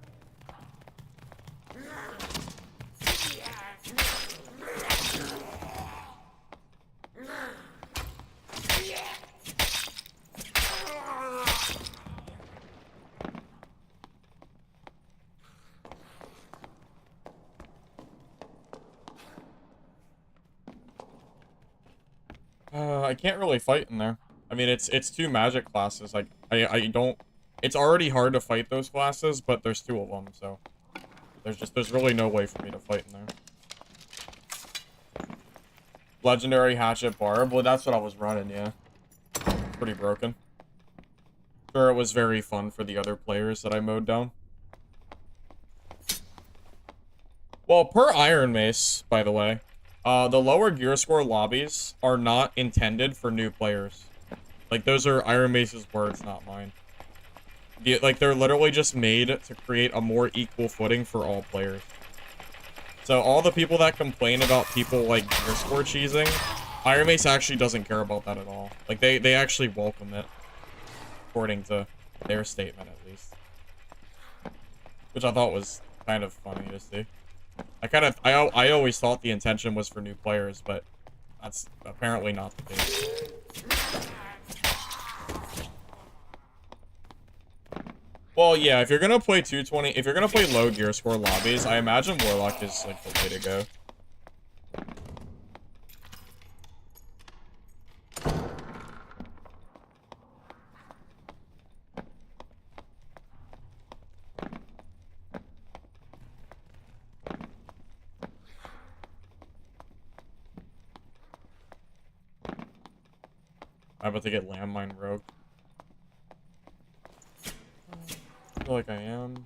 I can't really fight in there. I mean, it's two magic classes. Like, I don't... It's already hard to fight those classes, but there's two of them, so... There's really no way for me to fight in there. Legendary Hatchet Barb? Well, that's what I was running, yeah. Pretty broken. Sure, it was very fun for the other players that I mowed down. Well, per Iron Mace, by the way, the lower gear score lobbies are not intended for new players. Like, those are Iron Mace's words, not mine. Like, they're literally just made to create a more equal footing for all players. So, all the people that complain about people, like, gear score cheesing, Iron Mace actually doesn't care about that at all. Like, they actually welcome it. According to their statement, at least. Which I thought was kind of funny to see. I always thought the intention was for new players, but that's apparently not the case. Well, yeah, if you're gonna play 220, if you're gonna play low gear score lobbies, I imagine Warlock is, like, the way to go. I'm about to get landmine rogue. I feel like I am.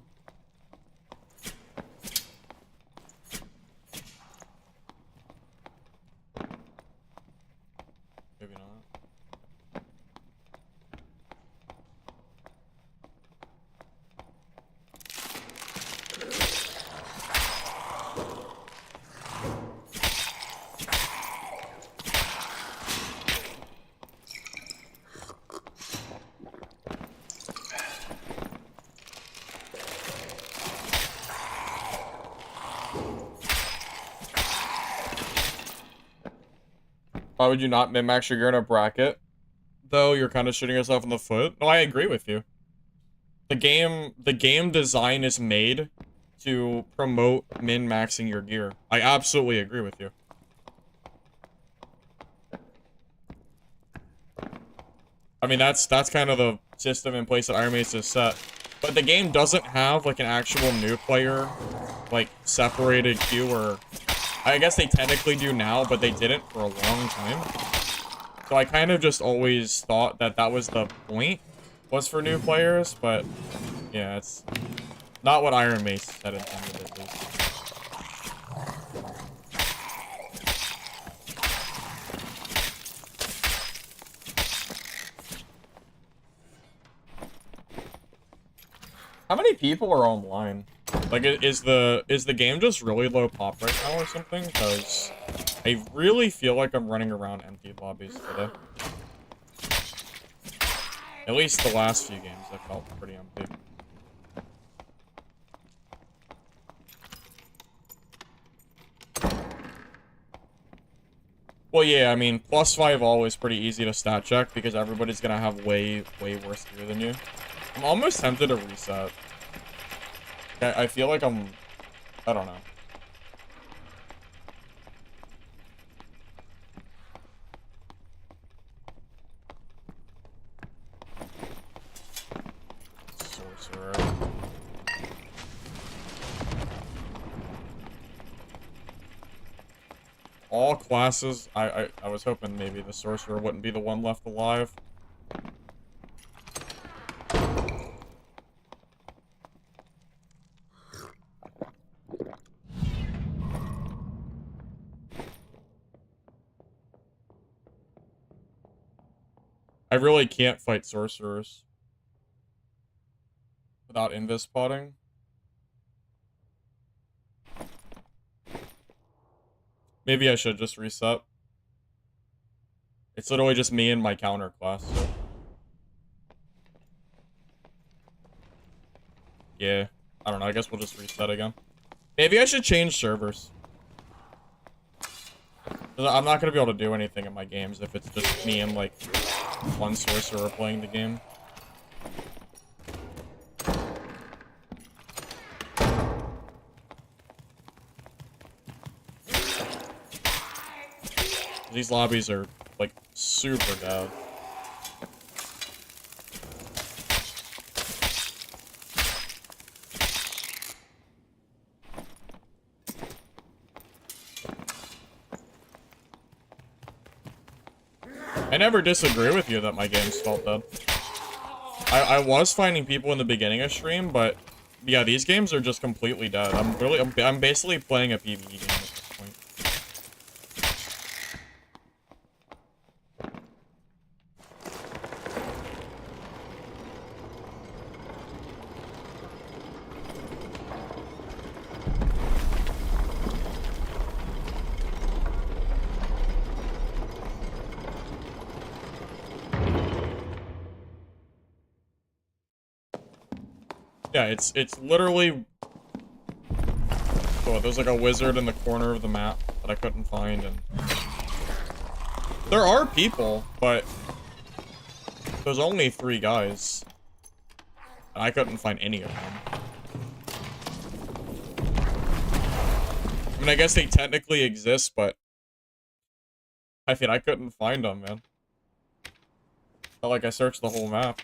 Maybe not. Why would you not min-max your gear in a bracket? Though you're kind of shooting yourself in the foot. No, I agree with you. The game design is made to promote min-maxing your gear. I absolutely agree with you. I mean, that's kind of the system in place that Iron Mace is set. But the game doesn't have, like, an actual new player, like, separated queue, or... I guess they technically do now, but they didn't for a long time. So I kind of just always thought that that was the point, was for new players, but... Yeah, it's not what Iron Mace had intended, at least. How many people are online? Like, is the game just really low pop right now or something? Because I really feel like I'm running around empty lobbies today. At least the last few games I felt pretty empty. Well, yeah, I mean, +5 all is pretty easy to stat check because everybody's gonna have way worse gear than you. I'm almost tempted to reset. I feel like I don't know. Sorcerer. All classes, I was hoping maybe the sorcerer wouldn't be the one left alive. I really can't fight sorcerers without invis spotting. Maybe I should just reset. It's literally just me and my counter class, so. Yeah, I don't know, I guess we'll just reset again. Maybe I should change servers. I'm not gonna be able to do anything in my games if it's just me and, like, one sorcerer playing the game. These lobbies are, like, super bad. I never disagree with you that my games felt dead. I was finding people in the beginning of stream, but yeah, these games are just completely dead. I'm basically playing a PvE game at this point. Yeah, it's literally... Oh, there's like a wizard in the corner of the map that I couldn't find, and... There are people, but... There's only 3 guys. And I couldn't find any of them. I mean, I guess they technically exist, but... I mean, I couldn't find them, man. Felt like I searched the whole map.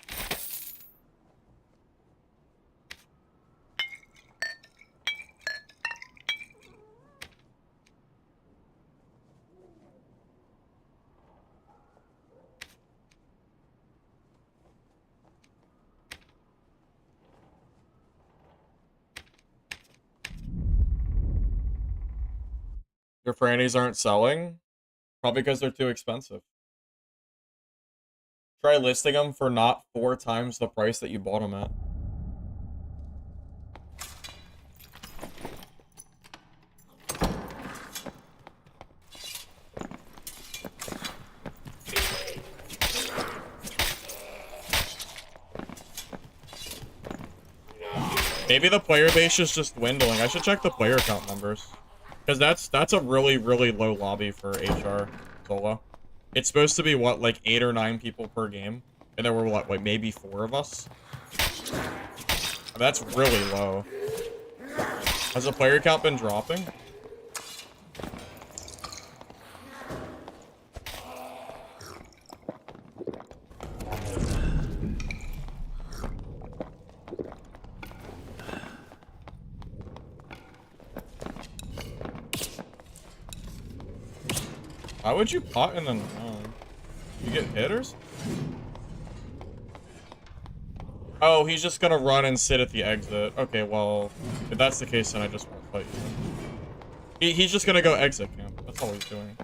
Your frannies aren't selling? Probably because they're too expensive. Try listing them for not 4 times the price that you bought them at. Maybe the player base is just dwindling. I should check the player count numbers. Because that's a really, really low lobby for HR solo. It's supposed to be, what, like 8 or 9 people per game? And there were, what, like maybe 4 of us? That's really low. Has the player count been dropping? Why would you pot in the... You get hitters? Oh, he's just gonna run and sit at the exit. Okay, well, if that's the case, then I just won't fight you. He's just gonna go exit camp. That's all he's doing.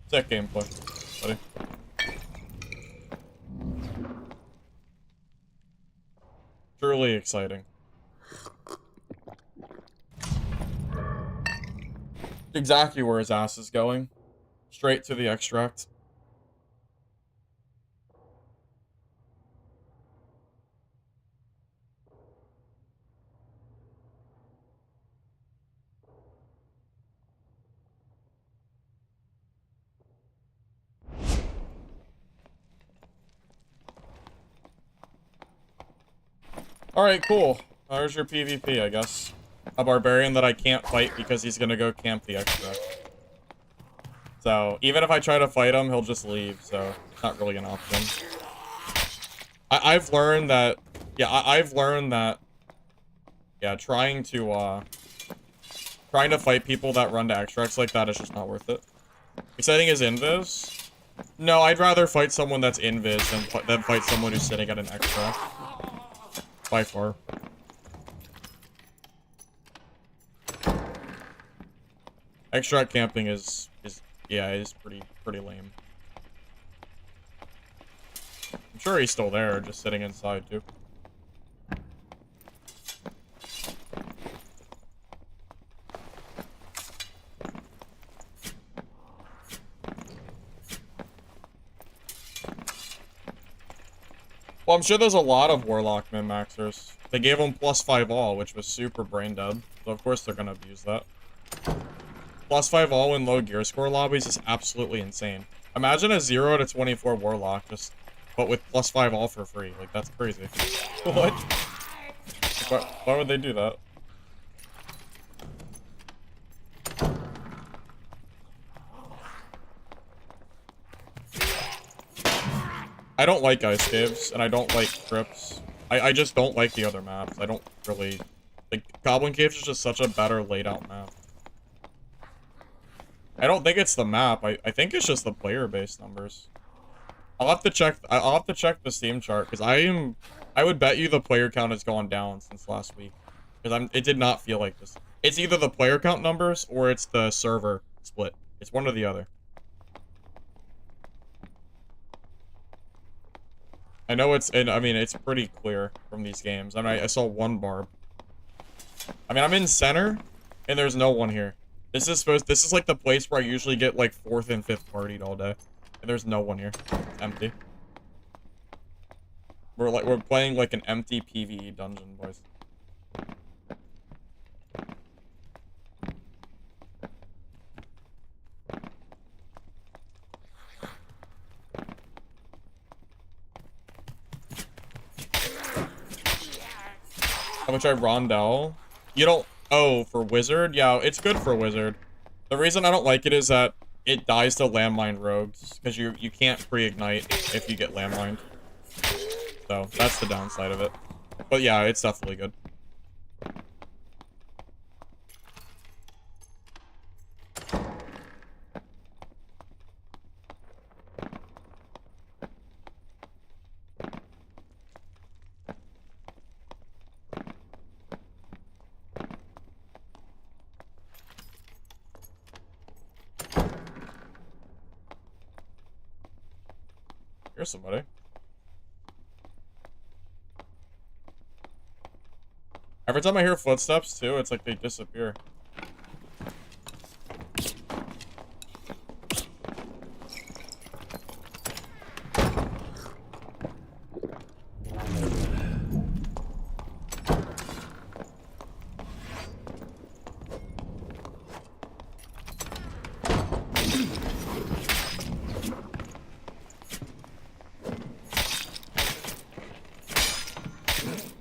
Sick gameplay, buddy. Truly exciting. Exactly where his ass is going. Straight to the extract. Alright, cool. There's your PvP, I guess. A barbarian that I can't fight because he's gonna go camp the extract. So, even if I try to fight him, he'll just leave, so it's not really an option. I've learned that... Yeah, I've learned that... Yeah, trying to fight people that run to extracts like that is just not worth it. Exciting is invis? No, I'd rather fight someone that's invis than fight someone who's sitting at an extract. By far. Extract camping is pretty lame. I'm sure he's still there, just sitting inside too. Well, I'm sure there's a lot of Warlock min-maxers. They gave them +5 all, which was super brain dead. So of course they're gonna abuse that. +5 all in low gear score lobbies is absolutely insane. Imagine a 0 to 24 Warlock, but with +5 all for free. Like, that's crazy. What? Why would they do that? I don't like ice caves, and I don't like crypts. I just don't like the other maps. I don't really... Like, Goblin Caves is just such a better laid out map. I don't think it's the map. I think it's just the player-based numbers. I'll have to check. I'll have to check the Steam chart because I would bet you the player count has gone down since last week because it did not feel like this. It's either the player count numbers or it's the server split. It's one or the other. I know I mean, it's pretty clear from these games. I mean, I saw one barb. I mean, I'm in center, and there's no one here. This is like the place where I usually get like 4th and 5th partied all day. And there's no one here. It's empty. We're playing like an empty PvE dungeon, boys. How much I Rondell? You don't... Oh, for Wizard? Yeah, it's good for Wizard. The reason I don't like it is that it dies to landmine rogues. Because you can't pre-ignite if you get landmined. So, that's the downside of it. But yeah, it's definitely good. Here's somebody. Every time I hear footsteps, too, it's like they disappear.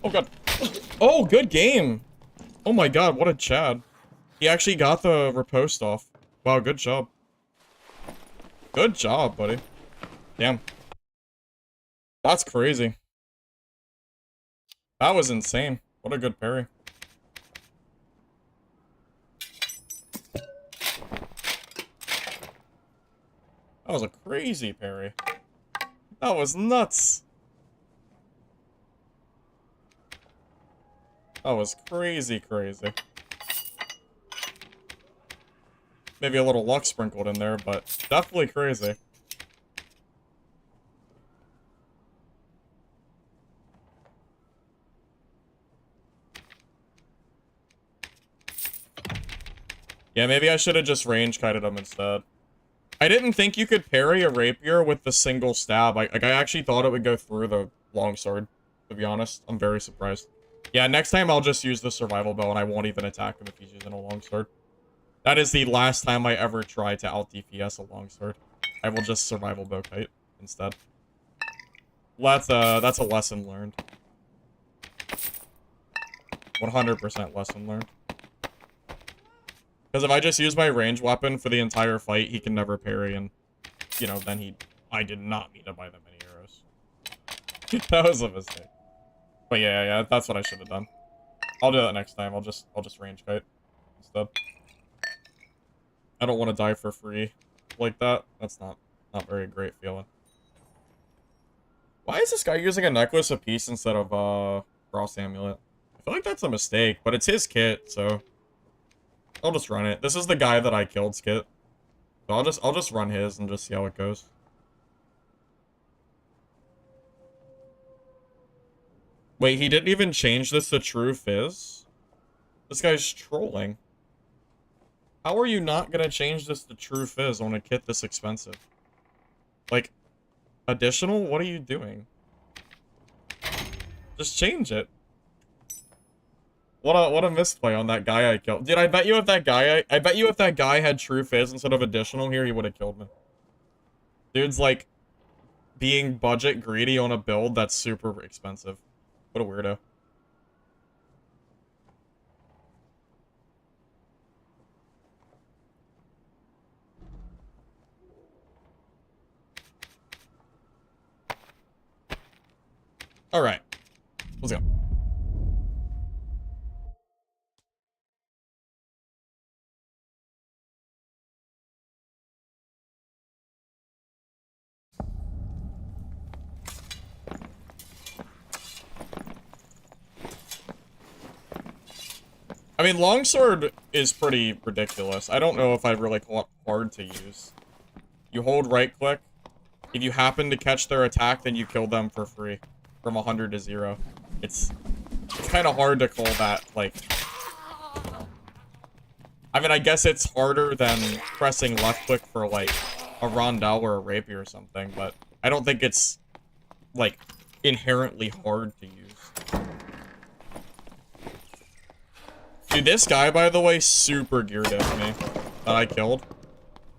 Oh, God. Oh, good game. Oh, my God. What a Chad. He actually got the riposte off. Wow, good job. Good job, buddy. Damn. That's crazy. That was insane. What a good parry. That was a crazy parry. That was nuts. That was crazy, crazy. Maybe a little luck sprinkled in there, but definitely crazy. Yeah, maybe I should have just range kited him instead. I didn't think you could parry a rapier with the single stab. I actually thought it would go through the longsword, to be honest. I'm very surprised. Yeah, next time I'll just use the survival bow and I won't even attack him if he's using a longsword. That is the last time I ever try to out DPS a longsword. I will just survival bow kite instead. That's a lesson learned. 100% lesson learned. Because if I just use my range weapon for the entire fight, he can never parry, and, you know, then I did not mean to buy that many arrows. That was a mistake. But yeah, that's what I should have done. I'll do that next time. I'll just range kite instead. I don't want to die for free like that. That's not very great feeling. Why is this guy using a necklace of peace instead of cross amulet? I feel like that's a mistake, but it's his kit, so I'll just run it. This is the guy that I killed's kit. So I'll just run his and just see how it goes. Wait, he didn't even change this to true fizz? This guy's trolling. How are you not gonna change this to true fizz on a kit this expensive? Like, additional? What are you doing? Just change it. What a misplay on that guy I killed. Dude, I bet you if that guy had true fizz instead of additional here, he would have killed me. Dude's like being budget greedy on a build that's super expensive. What a weirdo. Alright. Let's go. I mean, longsword is pretty ridiculous. I don't know if I really call it hard to use. You hold right click. If you happen to catch their attack, then you kill them for free. From 100 to 0. It's kind of hard to call that, like... I mean, I guess it's harder than pressing left click for, like, a rondelle or a rapier or something, but I don't think it's, like, inherently hard to use. Dude, this guy, by the way, super geared at me that I killed.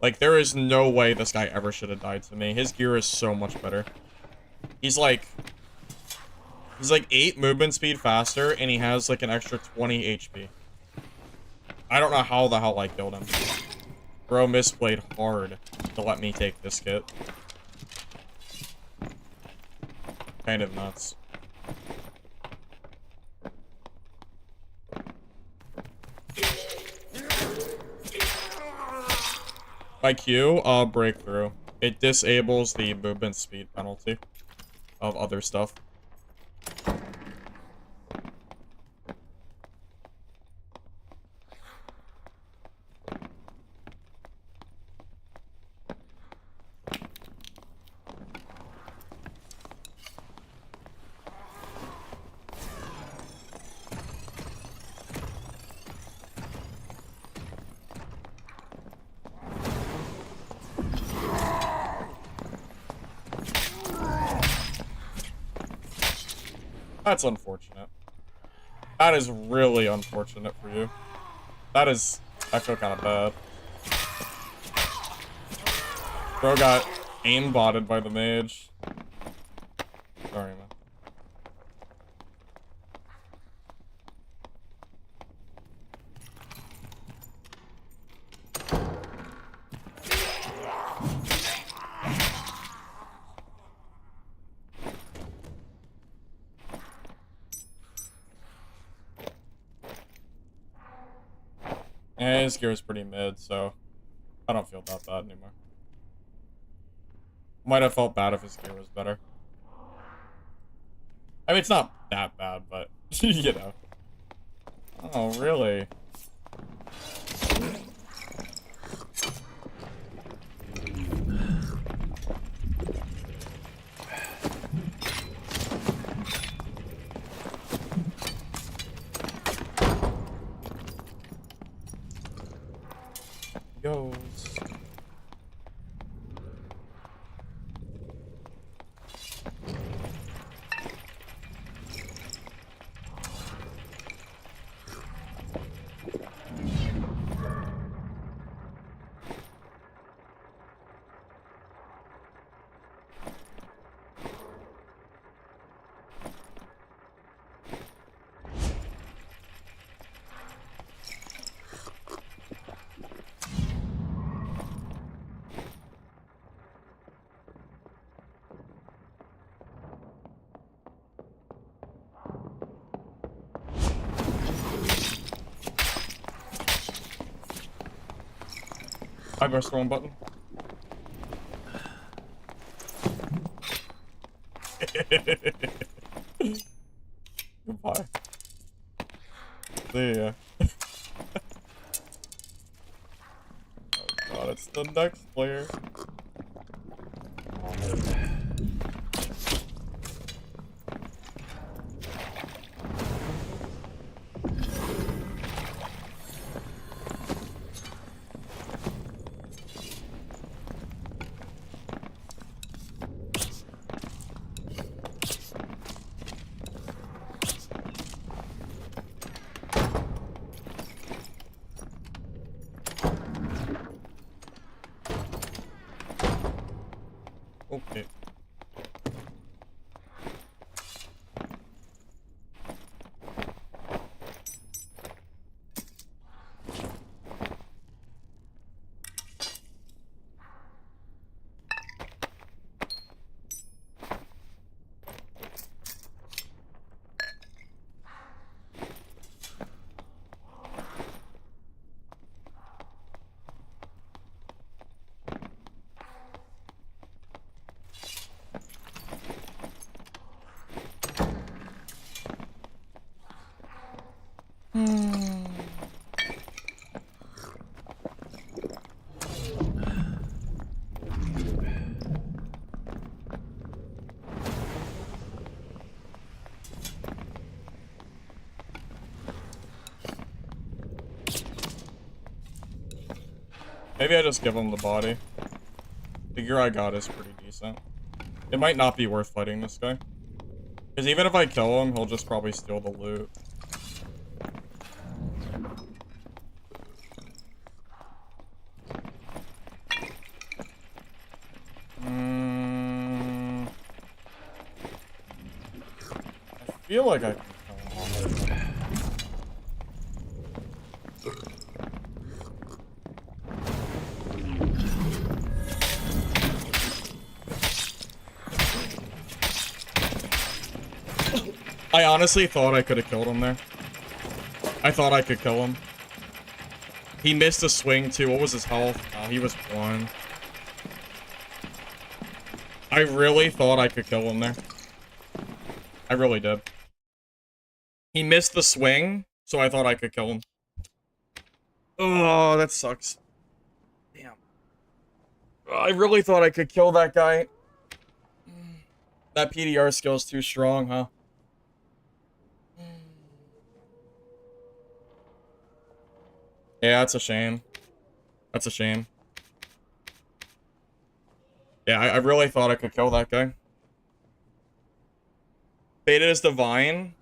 Like, there is no way this guy ever should have died to me. His gear is so much better. He's like 8 movement speed faster, and he has, like, an extra 20 HP. I don't know how the hell I killed him. Bro misplayed hard to let me take this kit. Kind of nuts. By Q, breakthrough. It disables the movement speed penalty of other stuff. That's unfortunate. That is really unfortunate for you. That is... I feel kind of bad. Bro got aimbotted by the mage. Sorry, man. Yeah, his gear is pretty mid, so I don't feel that bad anymore. Might have felt bad if his gear was better. I mean, it's not that bad, but, you know. Oh, really? Goes. I pressed the wrong button. Goodbye. See ya. Oh god, it's the next player. Maybe I just give him the body. The gear I got is pretty decent. It might not be worth fighting this guy. Because even if I kill him, he'll just probably steal the loot. I feel like I can kill him. I honestly thought I could have killed him there. I thought I could kill him. He missed a swing too. What was his health? Oh, he was 1. I really thought I could kill him there. I really did. He missed the swing, so I thought I could kill him. Oh, that sucks. Damn. I really thought I could kill that guy. That PDR skill is too strong, huh? Yeah, that's a shame. That's a shame. Yeah, I really thought I could kill that guy. Baited as divine?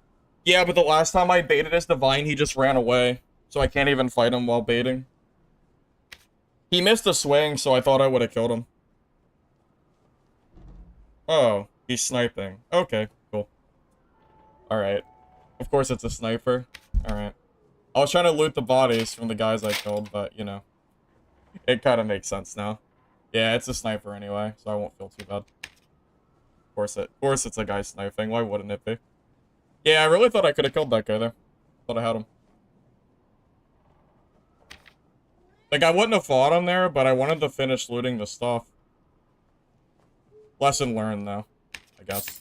Yeah, but the last time I baited as divine, he just ran away. So I can't even fight him while baiting. He missed a swing, so I thought I would have killed him. Oh, he's sniping. Okay, cool. Alright. Of course it's a sniper. Alright. I was trying to loot the bodies from the guys I killed, but, you know. It kind of makes sense now. Yeah, it's a sniper anyway, so I won't feel too bad. Of course it's a guy sniping. Why wouldn't it be? Yeah, I really thought I could have killed that guy there. Thought I had him. Like, I wouldn't have fought him there, but I wanted to finish looting the stuff. Lesson learned, though, I guess.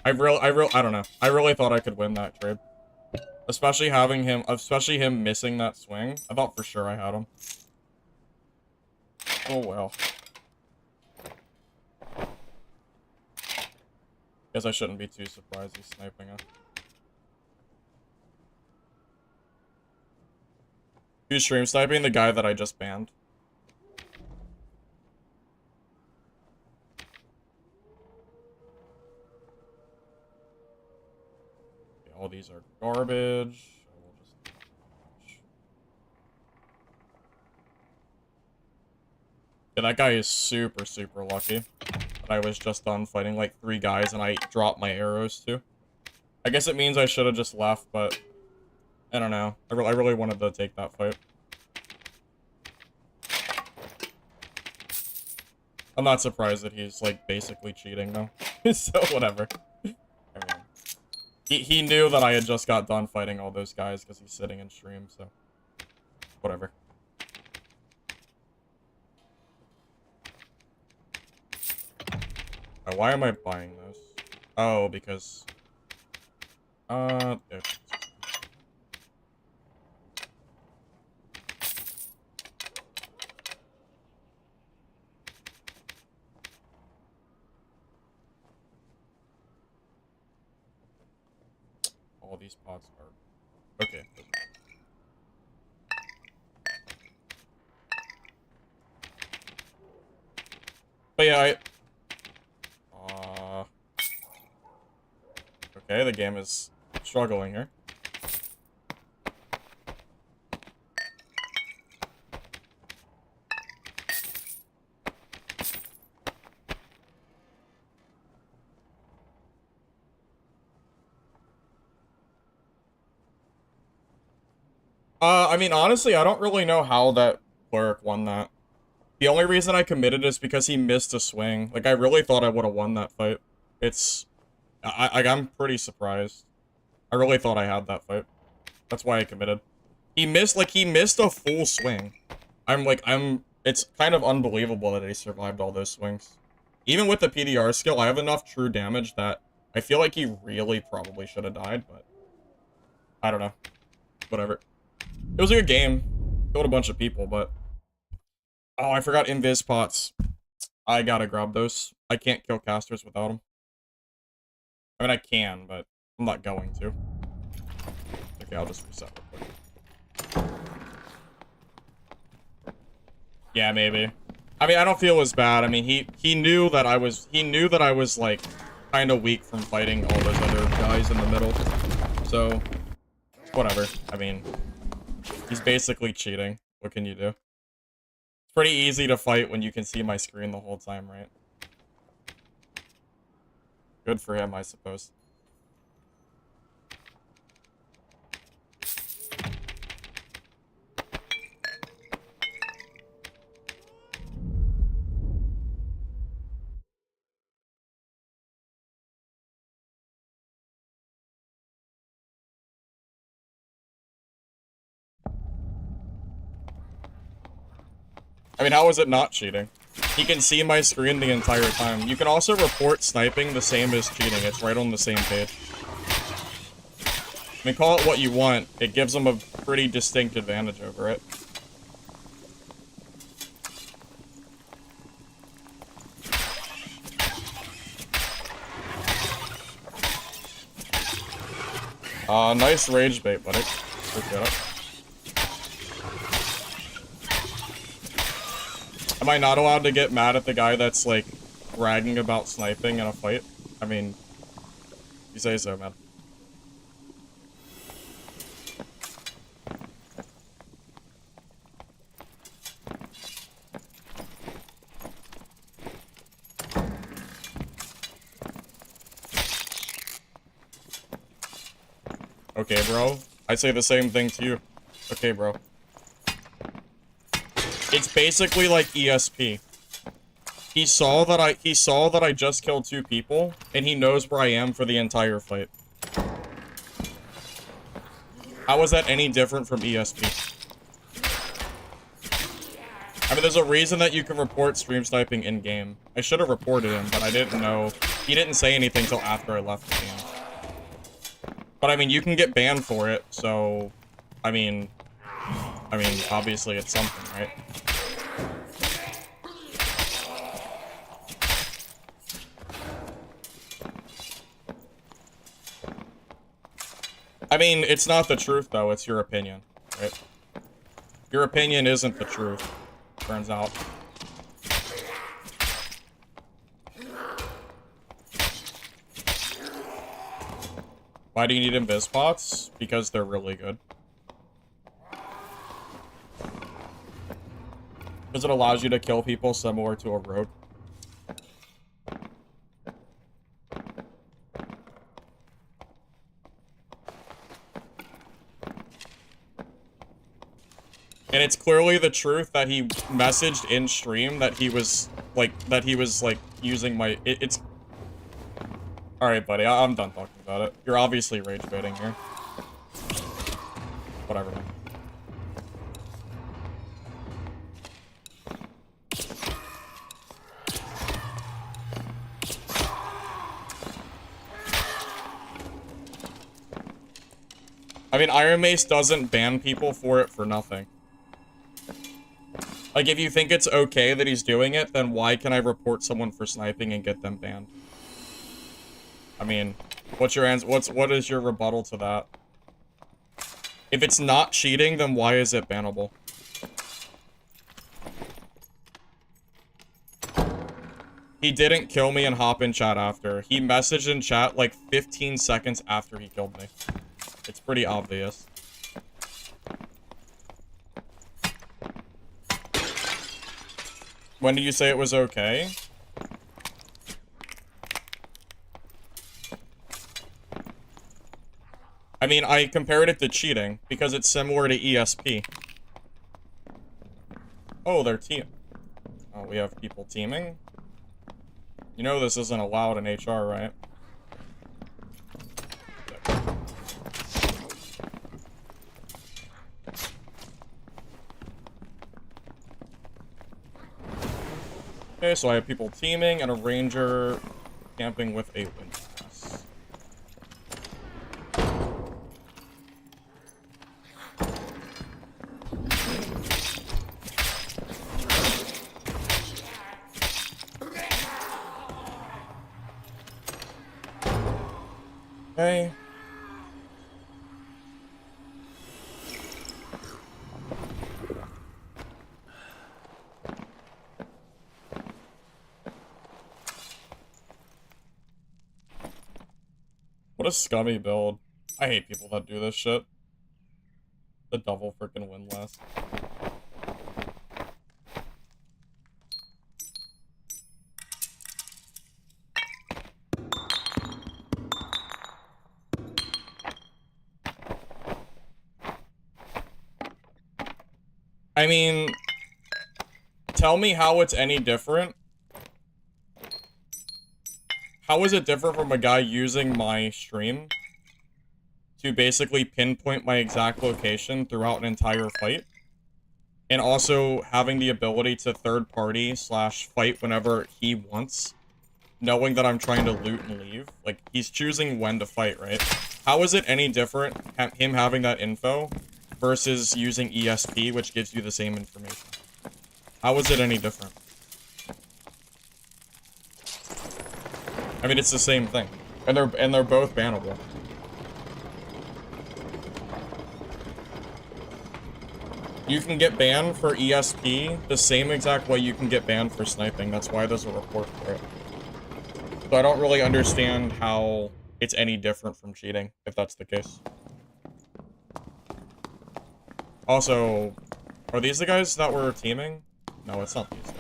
I don't know. I really thought I could win that trade. Especially him missing that swing. I thought for sure I had him. Oh, well. Guess I shouldn't be too surprised he's sniping us. Who's stream sniping? The guy that I just banned. Okay, all these are garbage. Yeah, that guy is super, super lucky. I was just done fighting like 3 guys and I dropped my arrows too. I guess it means I should have just left, but I don't know. I really wanted to take that fight. I'm not surprised that he's like basically cheating though. So whatever. I mean, he knew that I had just got done fighting all those guys because he's sitting in stream, so whatever. Why am I buying this? Oh, because... there. All these pots are... Okay. But yeah, okay, the game is struggling here. I mean, honestly, I don't really know how that cleric won that. The only reason I committed is because he missed a swing. Like, I really thought I would have won that fight. I'm pretty surprised. I really thought I had that fight. That's why I committed. He missed a full swing. It's kind of unbelievable that he survived all those swings. Even with the PDR skill, I have enough true damage that I feel like he really probably should have died, but I don't know. Whatever. It was a good game. Killed a bunch of people, but... Oh, I forgot invis pots. I gotta grab those. I can't kill casters without them. I mean, I can, but I'm not going to. Okay, I'll just reset real quick. Yeah, maybe. I mean, I don't feel as bad. I mean, he knew that I was like kind of weak from fighting all those other guys in the middle. So, whatever. I mean, he's basically cheating. What can you do? It's pretty easy to fight when you can see my screen the whole time, right? Good for him, I suppose. I mean, how is it not cheating? He can see my screen the entire time. You can also report sniping the same as cheating. It's right on the same page. I mean, call it what you want. It gives him a pretty distinct advantage over it. Nice rage bait, buddy. Appreciate it. Am I not allowed to get mad at the guy that's, like, bragging about sniping in a fight? I mean, you say so, man. Okay, bro. I say the same thing to you. Okay, bro. It's basically like ESP. He saw that I just killed 2 people, and he knows where I am for the entire fight. How is that any different from ESP? I mean, there's a reason that you can report stream sniping in-game. I should have reported him, but I didn't know. He didn't say anything till after I left the game. But I mean, you can get banned for it, so... I mean, obviously it's something, right? I mean, it's not the truth, though. It's your opinion, right? Your opinion isn't the truth, turns out. Why do you need invis pots? Because they're really good. Because it allows you to kill people similar to a rogue. And it's clearly the truth that he messaged in stream that he was like using my it's Alright, buddy, I'm done talking about it. You're obviously rage baiting here. Whatever, man. I mean, Iron Mace doesn't ban people for it for nothing. Like, if you think it's okay that he's doing it, then why can I report someone for sniping and get them banned? I mean, what's your answer? What is your rebuttal to that? If it's not cheating, then why is it bannable? He didn't kill me and hop in chat after. He messaged in chat like 15 seconds after he killed me. It's pretty obvious. When did you say it was okay? I mean, I compared it to cheating because it's similar to ESP. Oh, they're Oh, we have people teaming? You know this isn't allowed in HR, right? Okay, so I have people teaming and a ranger camping with a windlass. Okay. What a scummy build. I hate people that do this shit. The double freaking windlass. I mean, tell me how it's any different. How is it different from a guy using my stream to basically pinpoint my exact location throughout an entire fight? And also having the ability to third party / fight whenever he wants, knowing that I'm trying to loot and leave. Like, he's choosing when to fight, right? How is it any different, him having that info, versus using ESP, which gives you the same information? How is it any different? I mean, it's the same thing. And they're both bannable. You can get banned for ESP the same exact way you can get banned for sniping. That's why there's a report for it. So I don't really understand how it's any different from cheating, if that's the case. Also, are these the guys that were teaming? No, it's not these guys.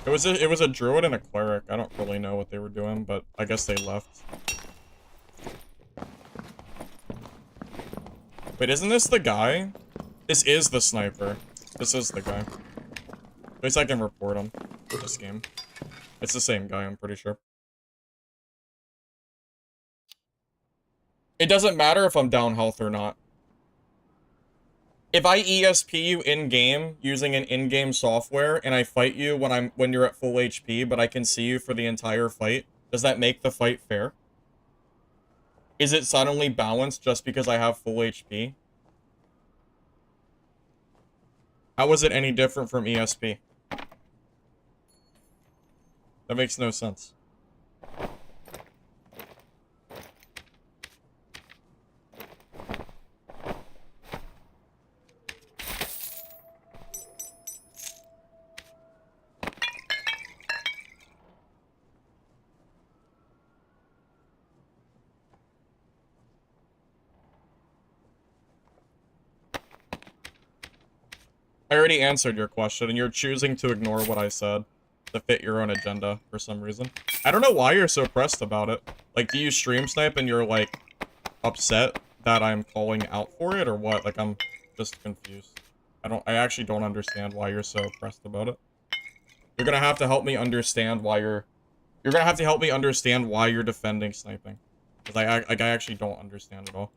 It was a druid and a cleric. I don't really know what they were doing, but I guess they left. Wait, isn't this the guy? This is the sniper. This is the guy. At least I can report him for this game. It's the same guy, I'm pretty sure. It doesn't matter if I'm down health or not. If I ESP you in-game using an in-game software and I fight you when you're at full HP, but I can see you for the entire fight, does that make the fight fair? Is it suddenly balanced just because I have full HP? How is it any different from ESP? That makes no sense. I already answered your question, and you're choosing to ignore what I said to fit your own agenda for some reason. I don't know why you're so pressed about it. Like, do you stream snipe and you're, like, upset that I'm calling out for it, or what? Like, I'm just confused. I actually don't understand why you're so pressed about it. You're gonna have to help me understand why you're gonna have to help me understand why you're defending sniping. Because I actually don't understand at all.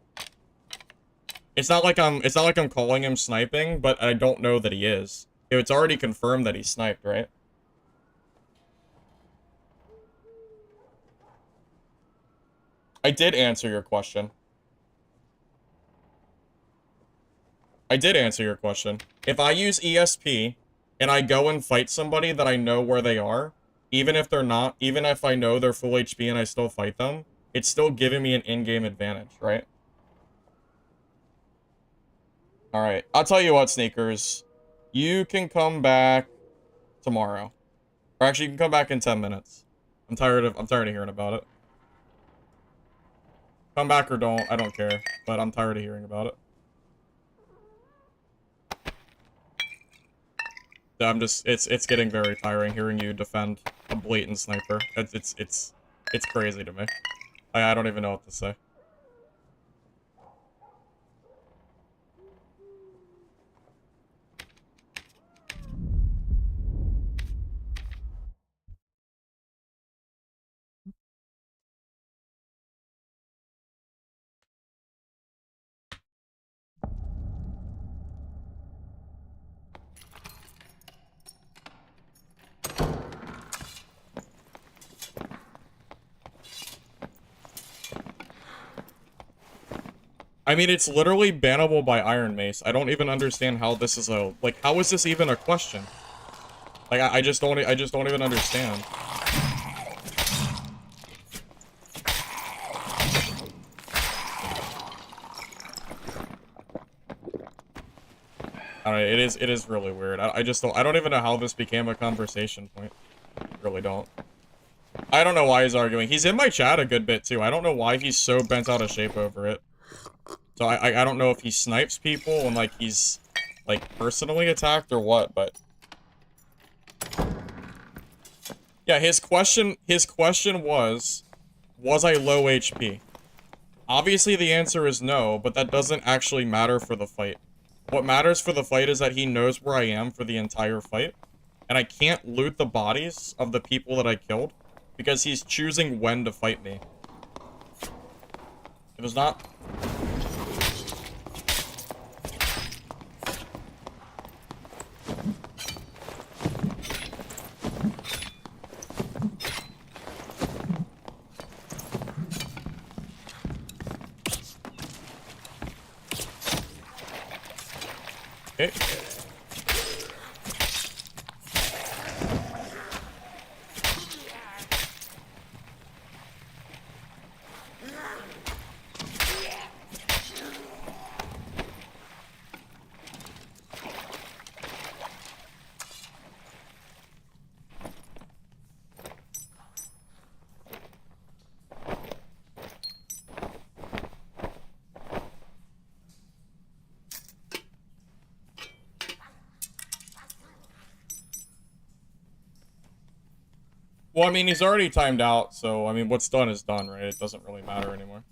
It's not like I'm calling him sniping, but I don't know that he is. It's already confirmed that he sniped, right? I did answer your question. I did answer your question. If I use ESP and I go and fight somebody that I know where they are, even if they're not, even if I know they're full HP and I still fight them, it's still giving me an in-game advantage, right? Alright, I'll tell you what, Sneakers. You can come back tomorrow. Or actually, you can come back in 10 minutes. I'm tired of hearing about it. Come back or don't, I don't care. But I'm tired of hearing about it. It's getting very tiring hearing you defend a blatant sniper. It's crazy to me. I don't even know what to say. I mean, it's literally bannable by Iron Mace. I don't even understand how this is a... Like, how is this even a question? Like, I just don't even understand. Alright, it is really weird. I don't even know how this became a conversation point. I really don't. I don't know why he's arguing. He's in my chat a good bit, too. I don't know why he's so bent out of shape over it. So I don't know if he snipes people and, like, he's, like, personally attacked or what, but... Yeah, his question was I low HP? Obviously, the answer is no, but that doesn't actually matter for the fight. What matters for the fight is that he knows where I am for the entire fight, and I can't loot the bodies of the people that I killed, because he's choosing when to fight me. It was not... Okay. Well, I mean, he's already timed out, so, I mean, what's done is done, right? It doesn't really matter anymore.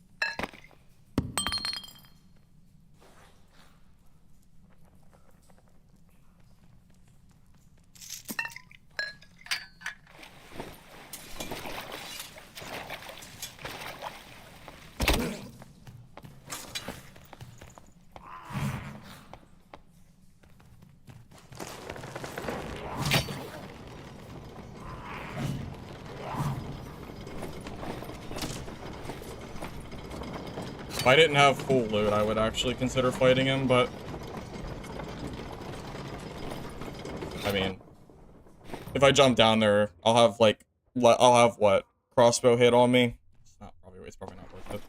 If I didn't have full loot, I would actually consider fighting him, but... I mean... If I jump down there, I'll have, like... I'll have, what? Crossbow hit on me? It's probably not worth it.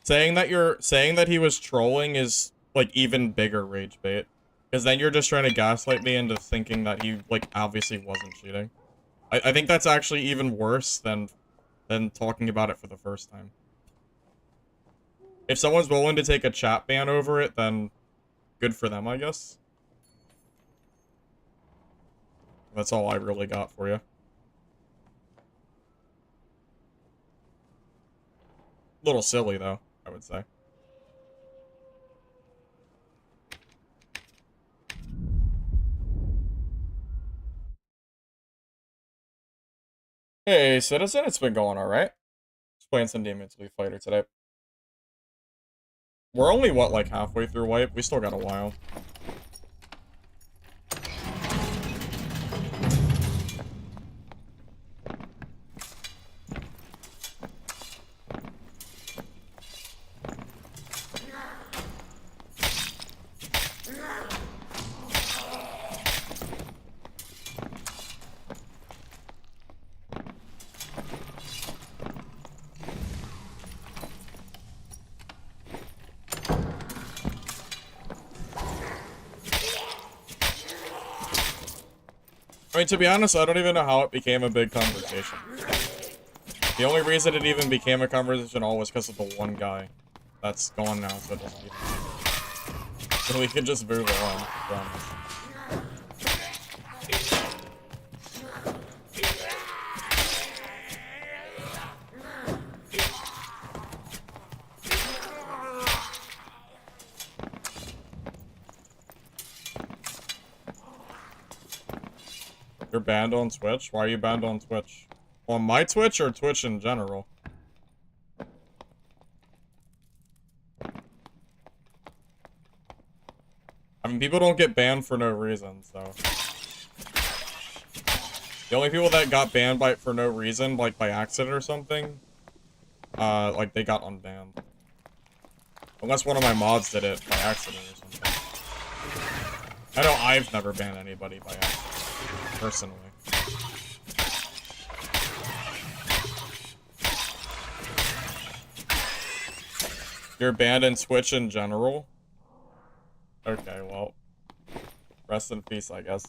Saying that he was trolling is, like, even bigger rage bait. Because then you're just trying to gaslight me into thinking that he, like, obviously wasn't cheating. I think that's actually even worse than talking about it for the first time. If someone's willing to take a chat ban over it, then good for them, I guess. That's all I really got for you. Little silly, though, I would say. Hey, citizen, it's been going alright. Just playing some Demon's Glee Fighter today. We're only, what, like halfway through wipe? We still got a while. I mean, to be honest, I don't even know how it became a big conversation. The only reason it even became a conversation at all was because of the one guy. That's gone now, so it doesn't even matter. So we can just move on, to be honest. You're banned on Twitch? Why are you banned on Twitch? On my Twitch or Twitch in general? I mean, people don't get banned for no reason, so. The only people that got banned for no reason, like by accident or something, like they got unbanned. Unless one of my mods did it by accident or something. I know I've never banned anybody by accident, personally. You're banned in Twitch in general? Okay, well. Rest in peace, I guess.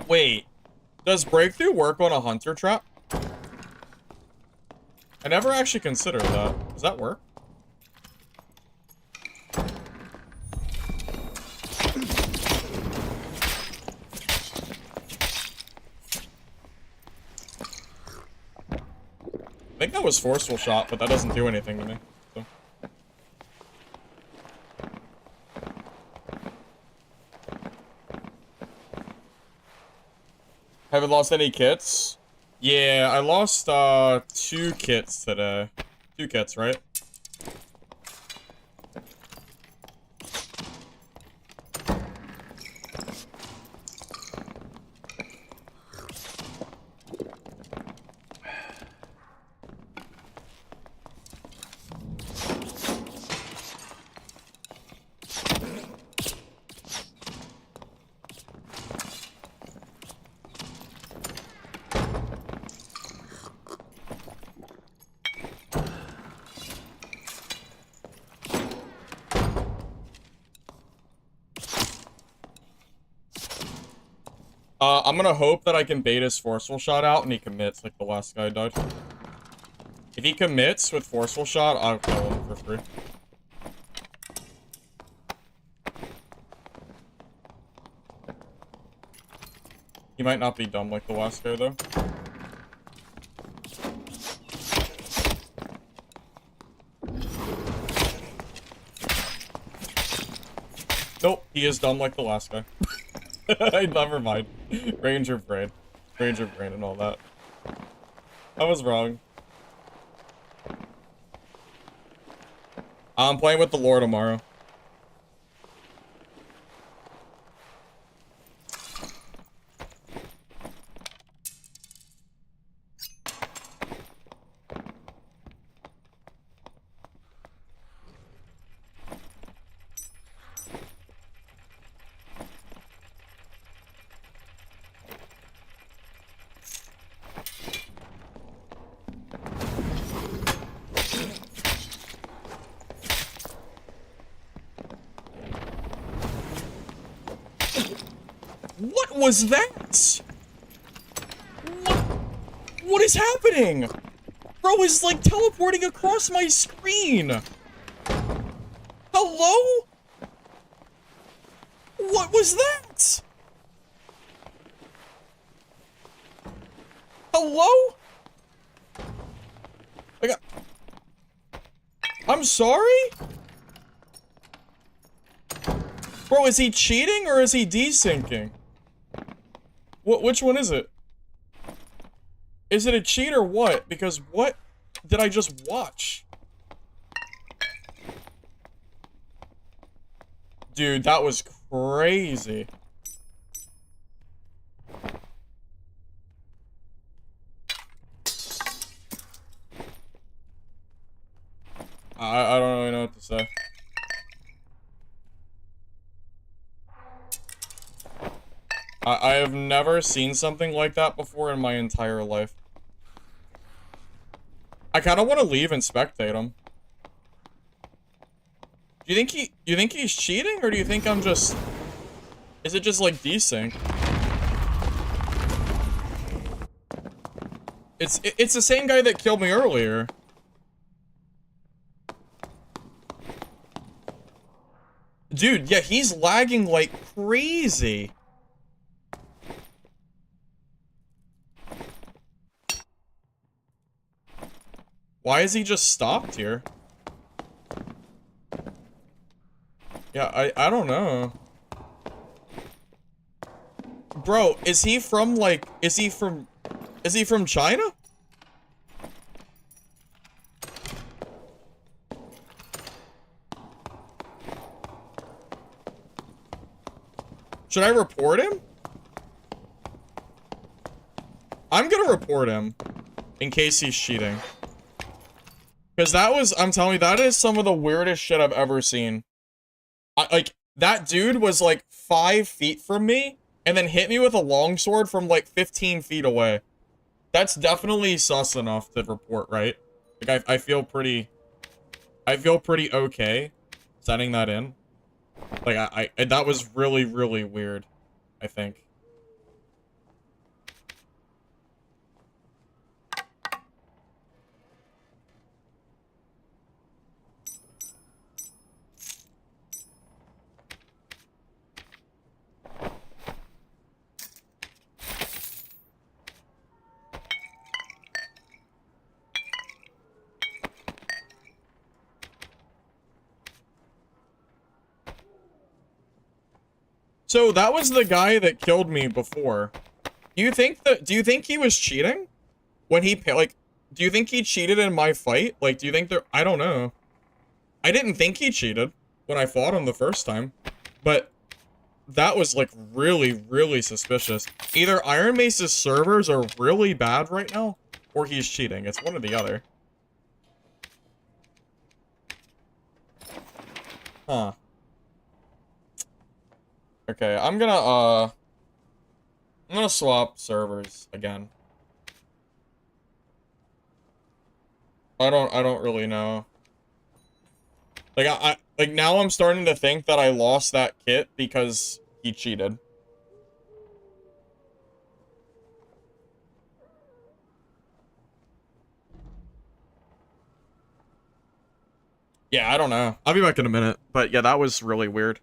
Wait. Does Breakthrough work on a hunter trap? I never actually considered that. Does that work? I think that was forceful shot, but that doesn't do anything to me. So. Haven't lost any kits? Yeah, I lost 2 kits today. 2 kits, right? I'm gonna hope that I can bait his forceful shot out and he commits like the last guy died. If he commits with forceful shot, I'll kill him for free. He might not be dumb like the last guy though. Nope, he is dumb like the last guy. Never mind. Ranger brain. Ranger brain and all that. I was wrong. I'm playing with the lore tomorrow. What was that? What is happening? Bro is like teleporting across my screen. Hello? What was that? Hello? I'm sorry? Bro, is he cheating or is he desyncing? Which one is it? Is it a cheat or what? Because what did I just watch? Dude, that was crazy. I don't really know what to say. I have never seen something like that before in my entire life. I kind of want to leave and spectate him. Do you think he's cheating, or do you think I'm just... Is it just like desync? It's the same guy that killed me earlier. Dude, yeah, he's lagging like crazy. Why is he just stopped here? Yeah, I don't know. Bro, is he from, like, is he from China? Should I report him? I'm gonna report him in case he's cheating. Because that was, I'm telling you, that is some of the weirdest shit I've ever seen. Like, that dude was like 5 feet from me and then hit me with a longsword from like 15 feet away. That's definitely sus enough to report, right? Like, I feel pretty okay sending that in. Like, that was really, really weird, I think. So that was the guy that killed me before. Do you think he was cheating? When he, like, do you think he cheated in my fight? Like, do you think I don't know. I didn't think he cheated when I fought him the first time. But that was, like, really, really suspicious. Either Iron Mace's servers are really bad right now, or he's cheating. It's one or the other. Huh. Okay, I'm gonna swap servers again. I don't really know. Like, like, now I'm starting to think that I lost that kit because he cheated. Yeah, I don't know. I'll be back in a minute. But yeah, that was really weird.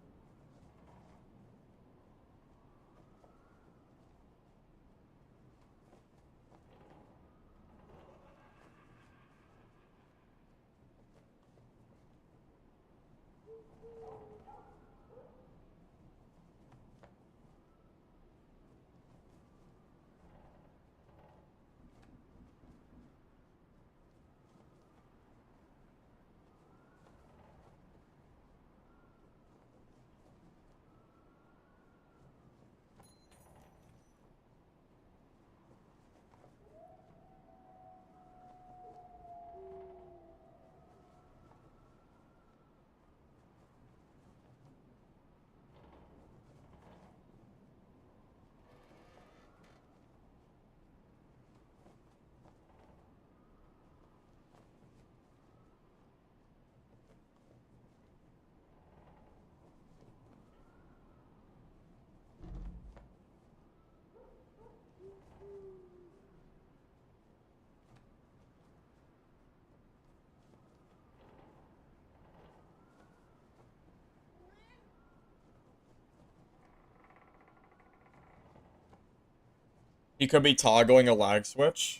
He could be toggling a lag switch.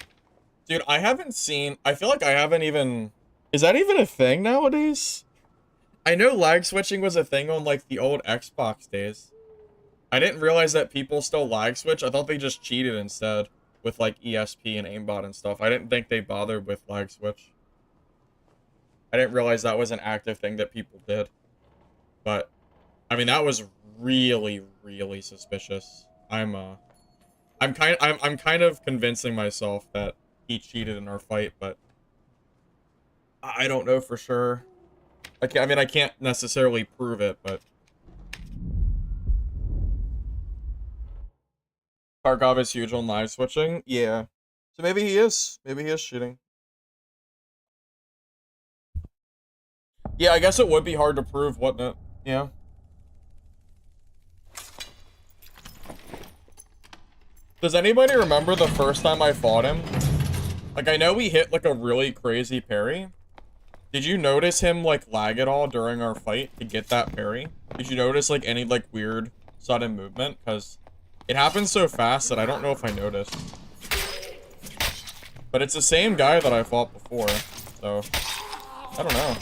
Dude, I haven't seen... I feel like I haven't even... Is that even a thing nowadays? I know lag switching was a thing on, like, the old Xbox days. I didn't realize that people still lag switch. I thought they just cheated instead with, like, ESP and aimbot and stuff. I didn't think they bothered with lag switch. I didn't realize that was an active thing that people did. But, I mean, that was really, really suspicious. I'm kind of convincing myself that he cheated in our fight, but I don't know for sure. I mean, I can't necessarily prove it, but Tarkov is huge on live switching. Yeah, so maybe he is. Maybe he is cheating. Yeah, I guess it would be hard to prove, wouldn't it? Yeah. Does anybody remember the first time I fought him? Like, I know we hit, like, a really crazy parry. Did you notice him, like, lag at all during our fight to get that parry? Did you notice, like, any, like, weird sudden movement? Because it happened so fast that I don't know if I noticed. But it's the same guy that I fought before, so I don't know.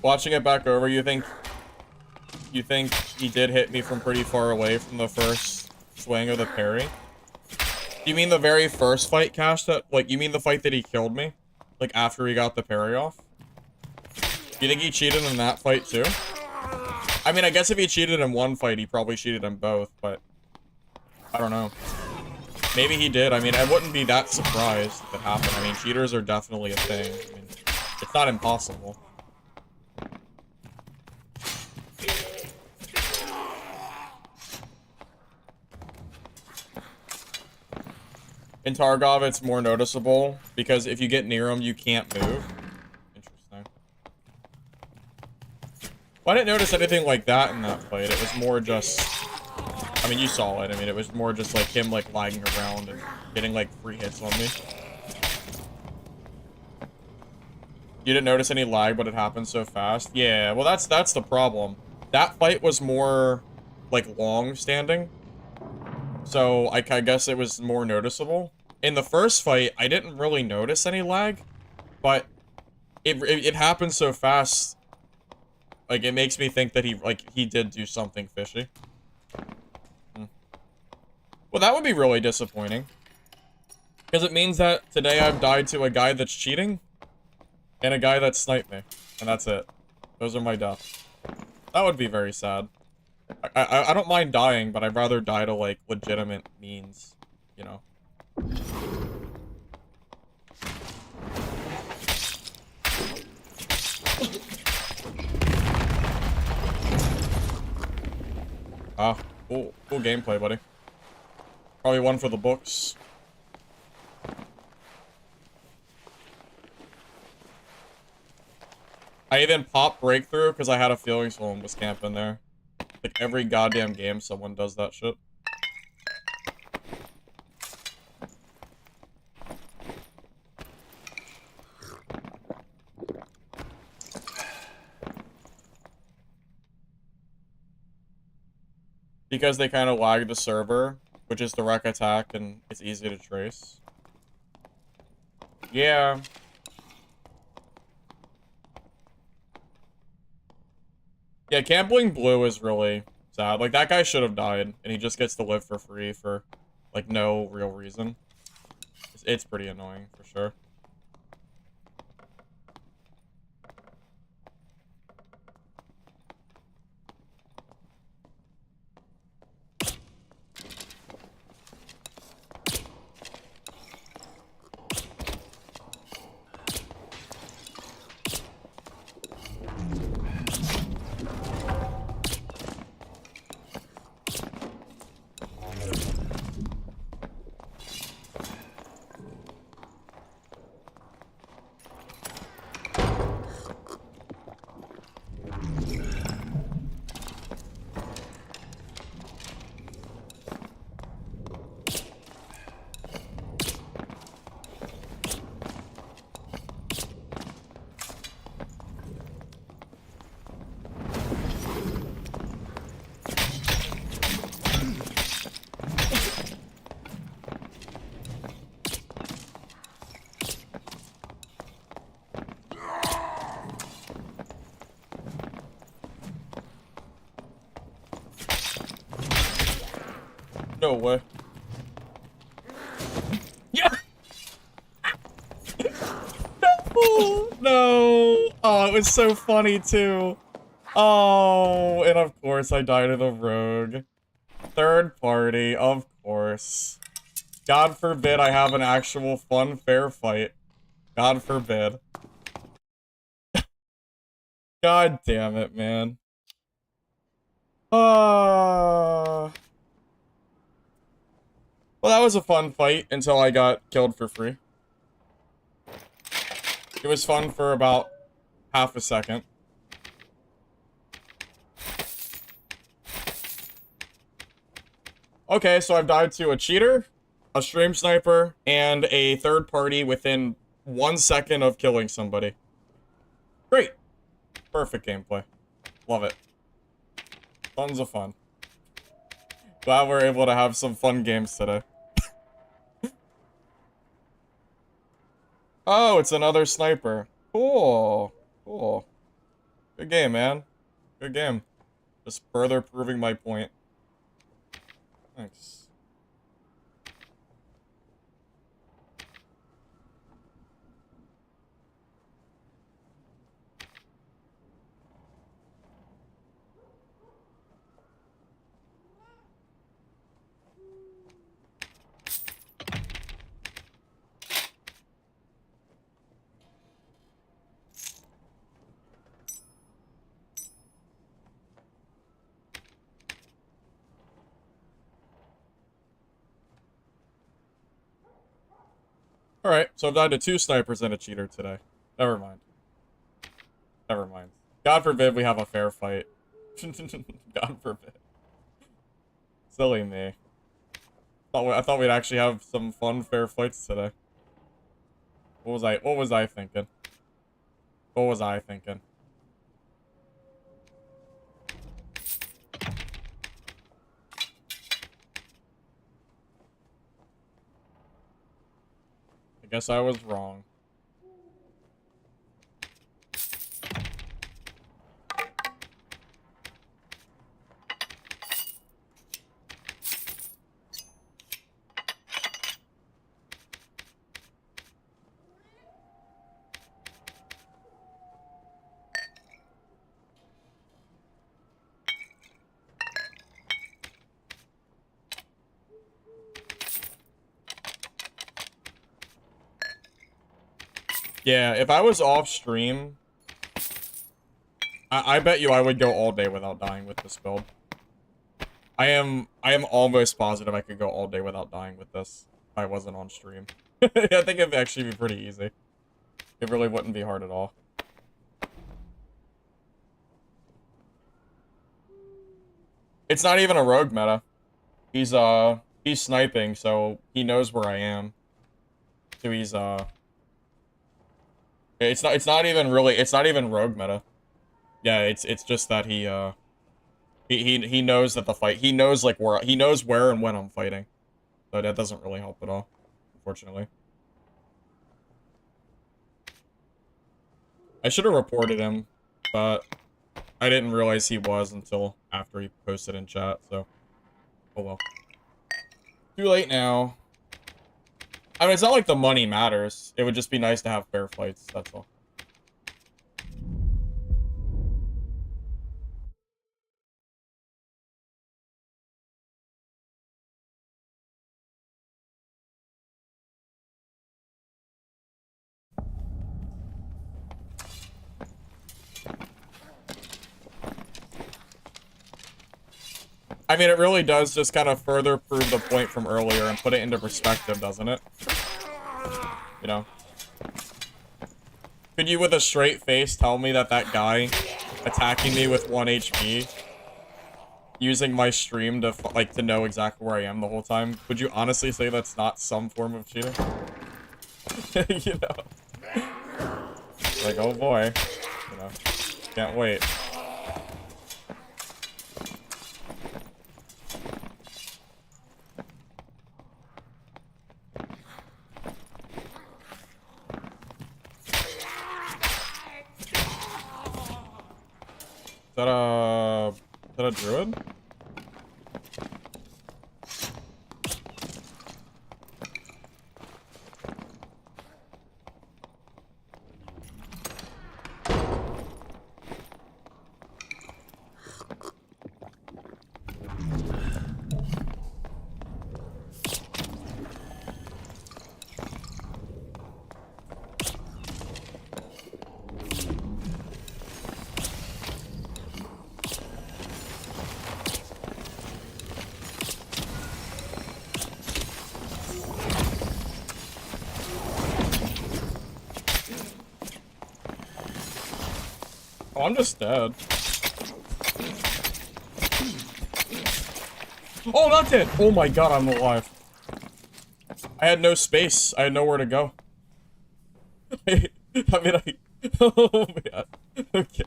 Watching it back over, you think he did hit me from pretty far away from the first swing of the parry? You mean the very first fight, Cash? That, like, you mean the fight that he killed me? Like, after he got the parry off? You think he cheated in that fight, too? I mean, I guess if he cheated in one fight, he probably cheated in both, but... I don't know. Maybe he did. I mean, I wouldn't be that surprised if it happened. I mean, cheaters are definitely a thing. I mean, it's not impossible. In Tarkov, it's more noticeable, because if you get near him, you can't move. Interesting. Well, I didn't notice anything like that in that fight. It was more just... I mean, you saw it. I mean, it was more just like him, like, lagging around and getting, like, free hits on me. You didn't notice any lag, but it happened so fast? Yeah, well, that's the problem. That fight was more, like, long-standing. So, I guess it was more noticeable. In the first fight, I didn't really notice any lag, but it happened so fast, like, it makes me think that he did do something fishy. Well, that would be really disappointing. Because it means that today I've died to a guy that's cheating, and a guy that sniped me. And that's it. Those are my deaths. That would be very sad. I don't mind dying, but I'd rather die to, like, legitimate means, you know. Ah, cool gameplay, buddy. Probably one for the books. I even popped breakthrough because I had a feeling someone was camping there. Like every goddamn game, someone does that shit. Because they kind of lag the server, which is direct attack, and it's easy to trace. Yeah. Yeah, Campling Blue is really sad. Like, that guy should have died, and he just gets to live for free for, like, no real reason. It's pretty annoying, for sure. No way. Yeah. No. No. Oh, it was so funny too. Oh, and of course I died to the rogue. Third party, of course. God forbid I have an actual fun, fair fight. God forbid. God damn it, man. Well, that was a fun fight until I got killed for free. It was fun for about half a second. Okay, so I've died to a cheater, a stream sniper, and a third party within 1 second of killing somebody. Great. Perfect gameplay. Love it. Tons of fun. Glad we're able to have some fun games today. Oh, it's another sniper. Cool. Cool. Good game, man. Good game. Just further proving my point. Thanks. Alright, so I've died to 2 snipers and a cheater today. Never mind. Never mind. God forbid we have a fair fight. God forbid. Silly me. I thought we'd actually have some fun, fair fights today. What was I thinking? What was I thinking? I guess I was wrong. Yeah, if I was off stream, I bet you I would go all day without dying with this build. I am almost positive I could go all day without dying with this if I wasn't on stream. I think it'd actually be pretty easy. It really wouldn't be hard at all. It's not even a rogue meta. He's sniping, so he knows where I am. So he's it's not even rogue meta. Yeah, it's just that he knows that the fight, he knows like where and when I'm fighting. So that doesn't really help at all, unfortunately. I should have reported him, but I didn't realize he was until after he posted in chat, so oh well. Too late now. I mean, it's not like the money matters. It would just be nice to have fair fights, that's all. I mean, it really does just kind of further prove the point from earlier and put it into perspective, doesn't it? You know? Could you, with a straight face, tell me that that guy attacking me with 1 HP, using my stream to, like, to know exactly where I am the whole time, would you honestly say that's not some form of cheating? You know? Like, oh boy. You know? Can't wait. Is that a druid? Oh, I'm just dead. Oh, not dead! Oh my god, I'm alive. I had no space. I had nowhere to go. I mean, oh man. Okay.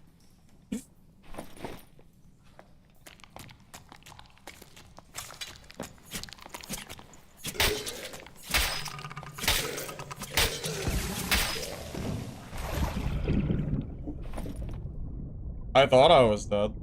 I thought I was dead.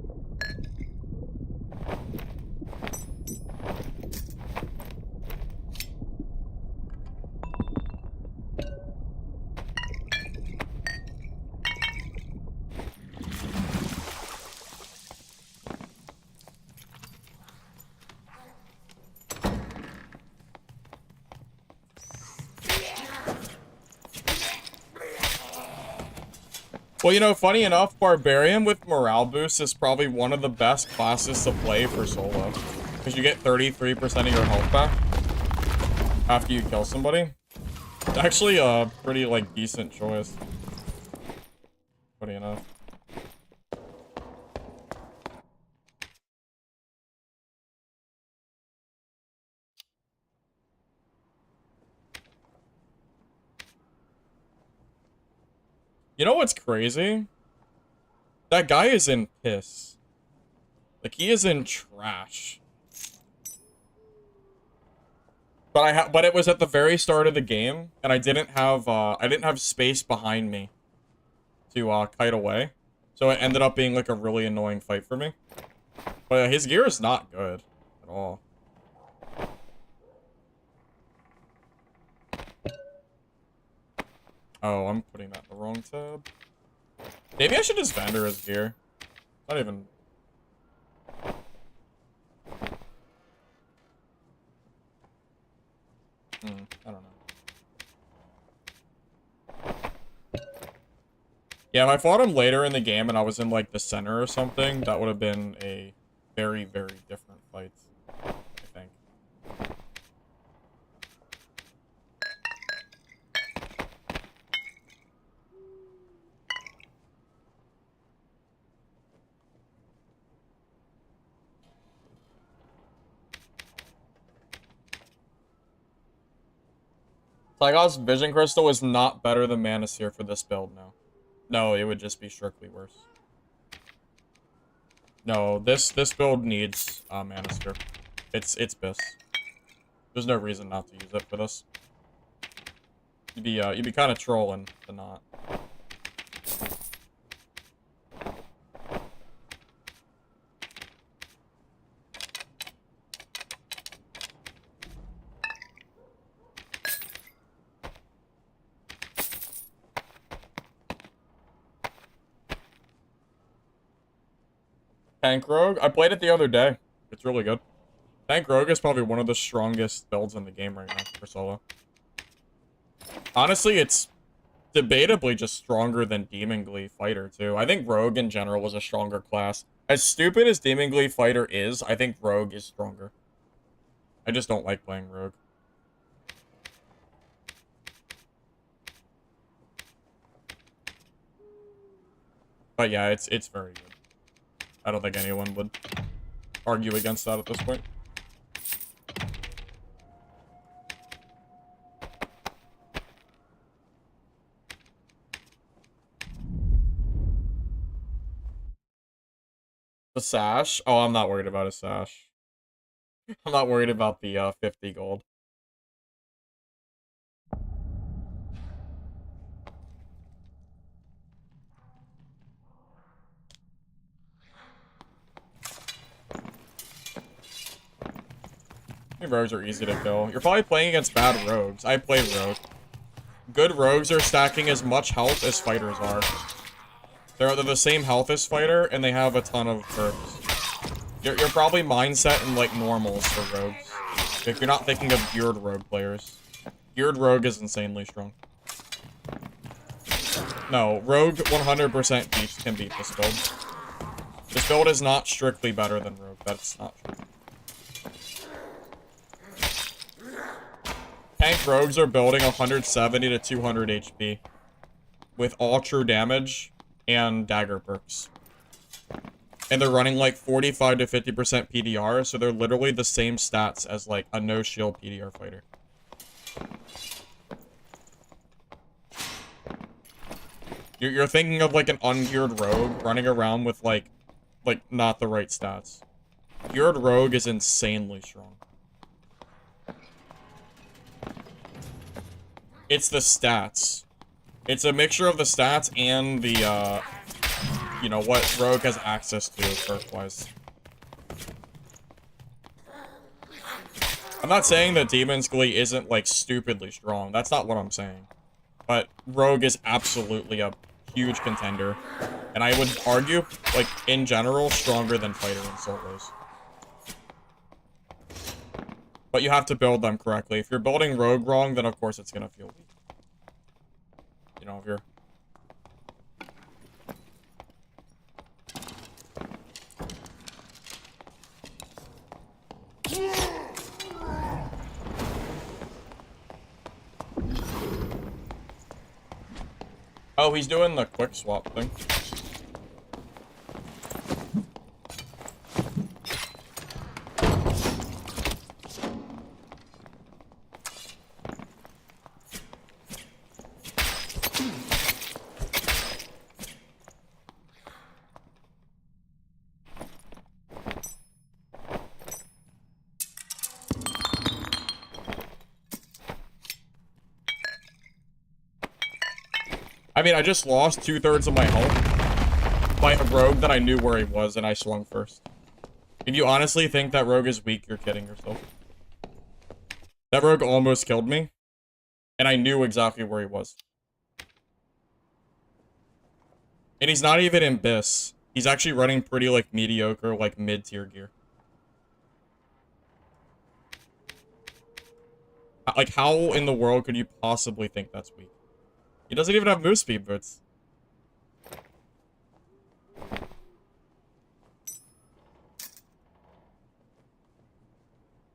Well, you know, funny enough, Barbarian with morale boost is probably one of the best classes to play for solo. Because you get 33% of your health back after you kill somebody. It's actually a pretty, like, decent choice. Funny enough. You know what's crazy? That guy is in piss. Like, he is in trash. But it was at the very start of the game, and I didn't have space behind me to kite away. So it ended up being like a really annoying fight for me. But his gear is not good at all. Oh, I'm putting that in the wrong tab. Maybe I should just vendor his gear. Not even... I don't know. Yeah, if I fought him later in the game and I was in, like, the center or something, that would have been a very, very different fight, I think. Tygo's Vision Crystal is not better than Mana Sphere for this build, no. No, it would just be strictly worse. No, this build needs Mana Sphere. It's BIS. There's no reason not to use it for this. You'd be kind of trolling to not. Tank Rogue? I played it the other day. It's really good. Tank Rogue is probably one of the strongest builds in the game right now for solo. Honestly, it's debatably just stronger than Demon Glee Fighter, too. I think Rogue in general was a stronger class. As stupid as Demon Glee Fighter is, I think Rogue is stronger. I just don't like playing Rogue. But yeah, it's very good. I don't think anyone would argue against that at this point. The sash? Oh, I'm not worried about a sash. I'm not worried about the 50 gold. Rogues are easy to kill. You're probably playing against bad rogues. I play rogue. Good rogues are stacking as much health as fighters are. They're the same health as fighter, and they have a ton of perks. You're probably mindset and like normals for rogues. If you're not thinking of geared rogue players. Geared rogue is insanely strong. No, rogue 100% can beat this build. This build is not strictly better than rogue. That's not true. Tank rogues are building 170 to 200 HP with all true damage and dagger perks. And they're running like 45 to 50% PDR, so they're literally the same stats as like a no shield PDR fighter. You're thinking of like an ungeared rogue running around with like not the right stats. Geared rogue is insanely strong. It's the stats. It's a mixture of the stats and the you know, what Rogue has access to, perk-wise. I'm not saying that Demon's Glee isn't, like, stupidly strong. That's not what I'm saying. But Rogue is absolutely a huge contender. And I would argue, like, in general, stronger than Fighter and solos. But you have to build them correctly. If you're building Rogue wrong, then of course it's gonna feel weak. You know, if you're... Oh, he's doing the quick swap thing. I mean, I just lost 2/3 of my health by a Rogue that I knew where he was, and I swung first. If you honestly think that Rogue is weak, you're kidding yourself. That Rogue almost killed me, and I knew exactly where he was. And he's not even in Biss. He's actually running pretty, like, mediocre, like, mid-tier gear. Like, how in the world could you possibly think that's weak? He doesn't even have move speed boots.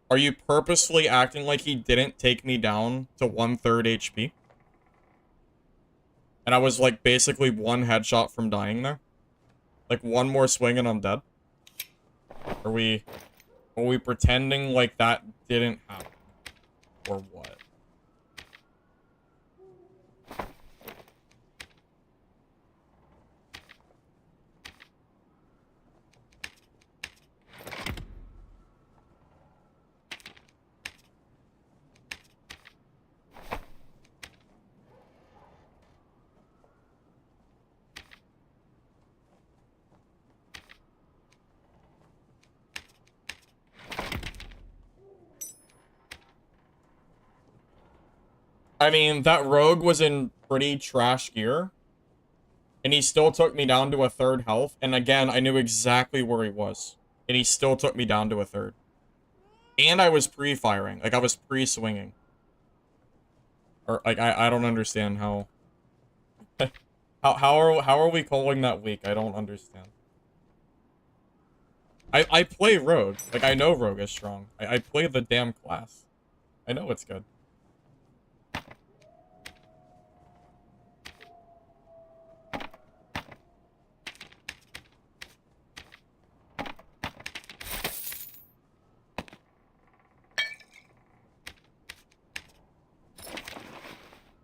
Are you purposefully acting like he didn't take me down to 1/3 HP? And I was, like, basically one headshot from dying there? Like, one more swing and I'm dead? Are we pretending like that didn't happen? Or what? I mean, that Rogue was in pretty trash gear. And he still took me down to 1/3 health. And again, I knew exactly where he was. And he still took me down to 1/3. And I was pre-firing. Like, I was pre-swinging. Or, like, I don't understand how... how are we calling that weak? I don't understand. I play Rogue. Like, I know Rogue is strong. I play the damn class. I know it's good.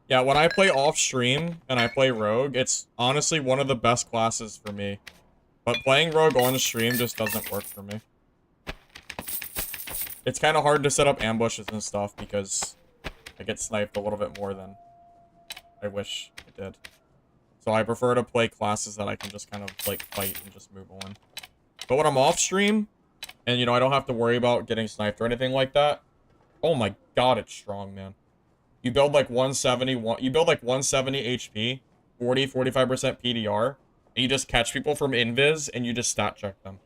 Yeah, when I play off-stream and I play Rogue, it's honestly one of the best classes for me. But playing Rogue on stream just doesn't work for me. It's kind of hard to set up ambushes and stuff because I get sniped a little bit more than I wish I did. So I prefer to play classes that I can just kind of, like, fight and just move on. But when I'm off-stream, and, you know, I don't have to worry about getting sniped or anything like that, oh my god, it's strong, man. You build like 170, you build like 170 HP, 45% PDR, and you just catch people from invis, and you just stat check them.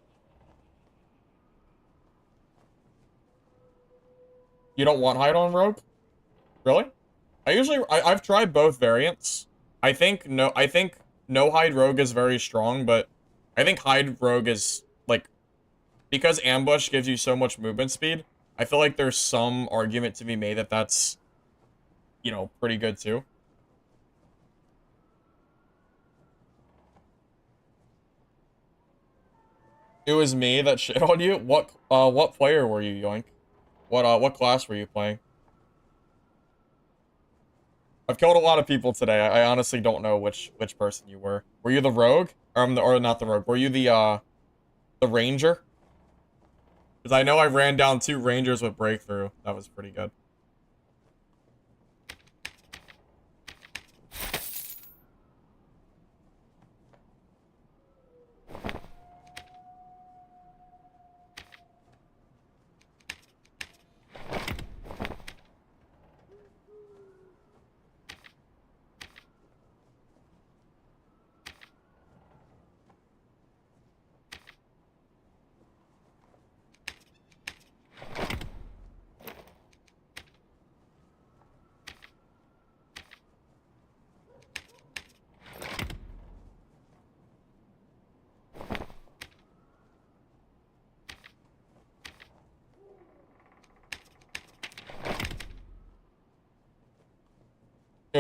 You don't want hide on Rogue? Really? I've tried both variants. I think no hide Rogue is very strong, but I think hide Rogue is, like, because ambush gives you so much movement speed, I feel like there's some argument to be made that that's, you know, pretty good too. It was me that shit on you? What player were you, Yoink? What class were you playing? I've killed a lot of people today. I honestly don't know which person you were. Were you the rogue? Or not the rogue. Were you the ranger? Because I know I ran down 2 rangers with breakthrough. That was pretty good.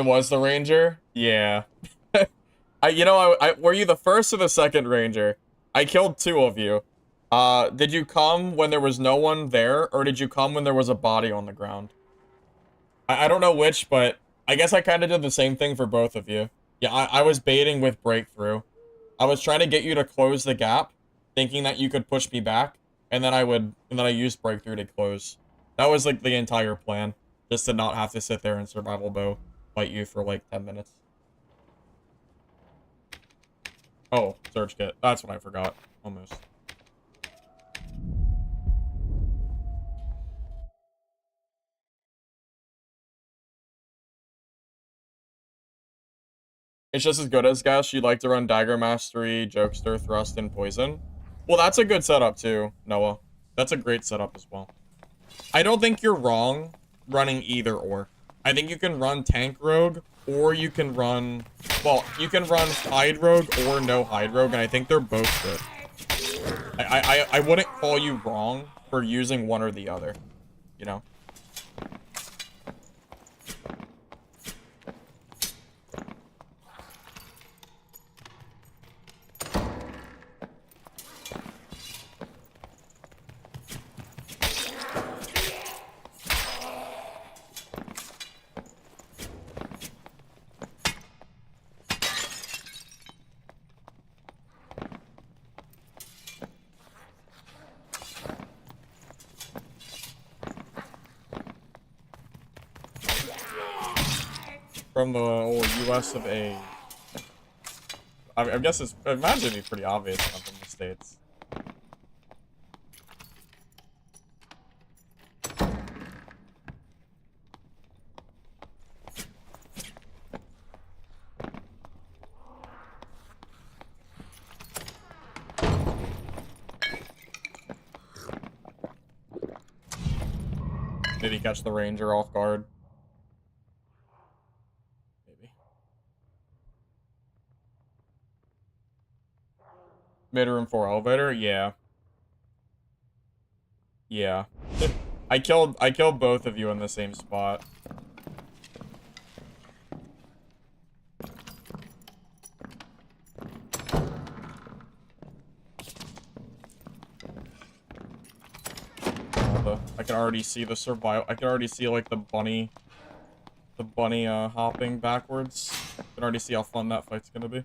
It was the ranger? Yeah. Were you the first or the second ranger? I killed two of you. Did you come when there was no one there, or did you come when there was a body on the ground? I don't know which, but I guess I kind of did the same thing for both of you. Yeah, I was baiting with breakthrough. I was trying to get you to close the gap, thinking that you could push me back, and then I used breakthrough to close. That was like the entire plan, just to not have to sit there and survival bow fight you for like 10 minutes. Oh, search kit. That's what I forgot. Almost. It's just as good as Guess. You'd like to run Dagger Mastery, Jokester, Thrust, and Poison. Well, that's a good setup too, Noah. That's a great setup as well. I don't think you're wrong running either or. I think you can run Tank Rogue, or you can run... Well, you can run Hide Rogue or no Hide Rogue, and I think they're both good. I wouldn't call you wrong for using one or the other, you know? From the old US of A. I guess it's... I imagine it'd be pretty obvious I'm from the States. Did he catch the ranger off guard? Maybe. Mid-room 4 elevator? Yeah. Yeah. I killed both of you in the same spot. I can already see the survival. I can already see like the bunny hopping backwards. I can already see how fun that fight's gonna be.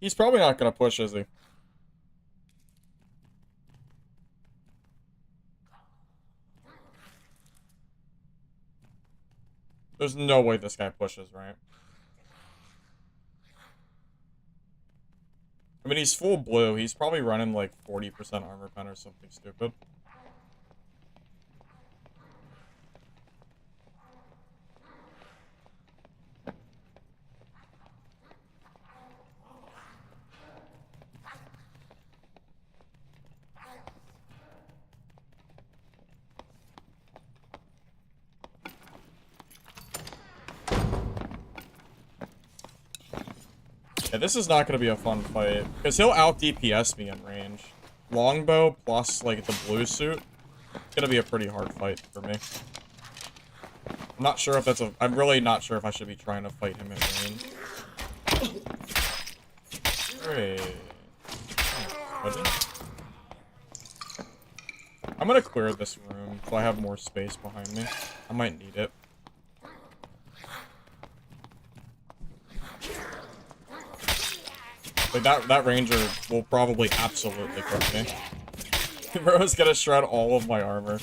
He's probably not gonna push, is he? There's no way this guy pushes, right? I mean, he's full blue. He's probably running like 40% armor pen or something stupid. Yeah, this is not going to be a fun fight, because he'll out-DPS me in range. Longbow plus, like, the blue suit, it's going to be a pretty hard fight for me. I'm not sure if that's a... I'm really not sure if I should be trying to fight him at range. Great. I'm going to clear this room, so I have more space behind me. I might need it. Like, that ranger will probably absolutely cook me. Bro is gonna shred all of my armor.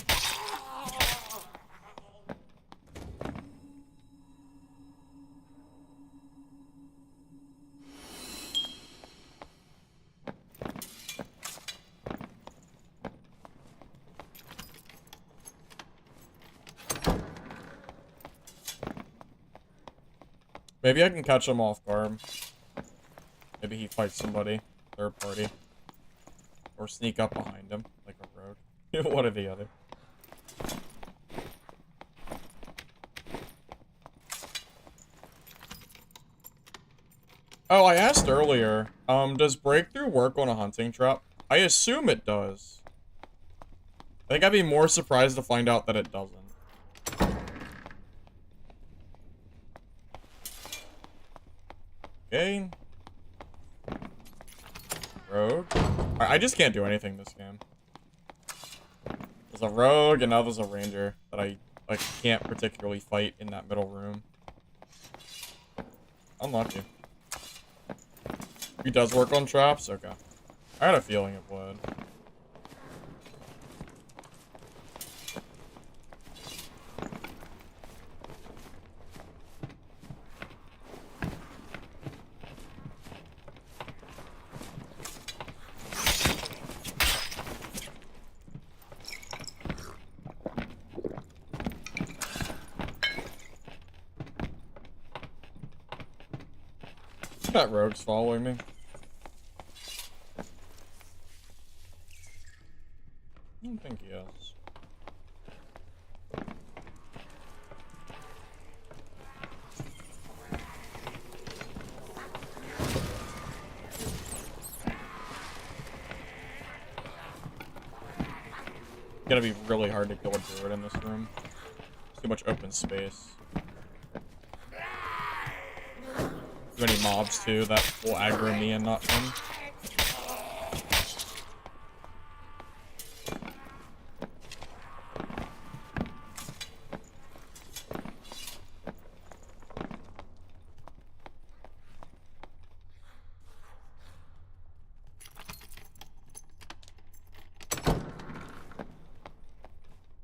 Maybe I can catch him off guard. Maybe he fights somebody, third party. Or sneak up behind him, like a rogue. One or the other. Oh, I asked earlier, does breakthrough work on a hunting trap? I assume it does. I think I'd be more surprised to find out that it doesn't. Okay. Rogue. I just can't do anything this game. There's a rogue, and now there's a ranger that I like can't particularly fight in that middle room. Unlucky. He does work on traps? Okay. I had a feeling it would. That rogue's following me. I don't think he is. It's gonna be really hard to kill a druid in this room. There's too much open space. Too many mobs too that will aggro me and not him.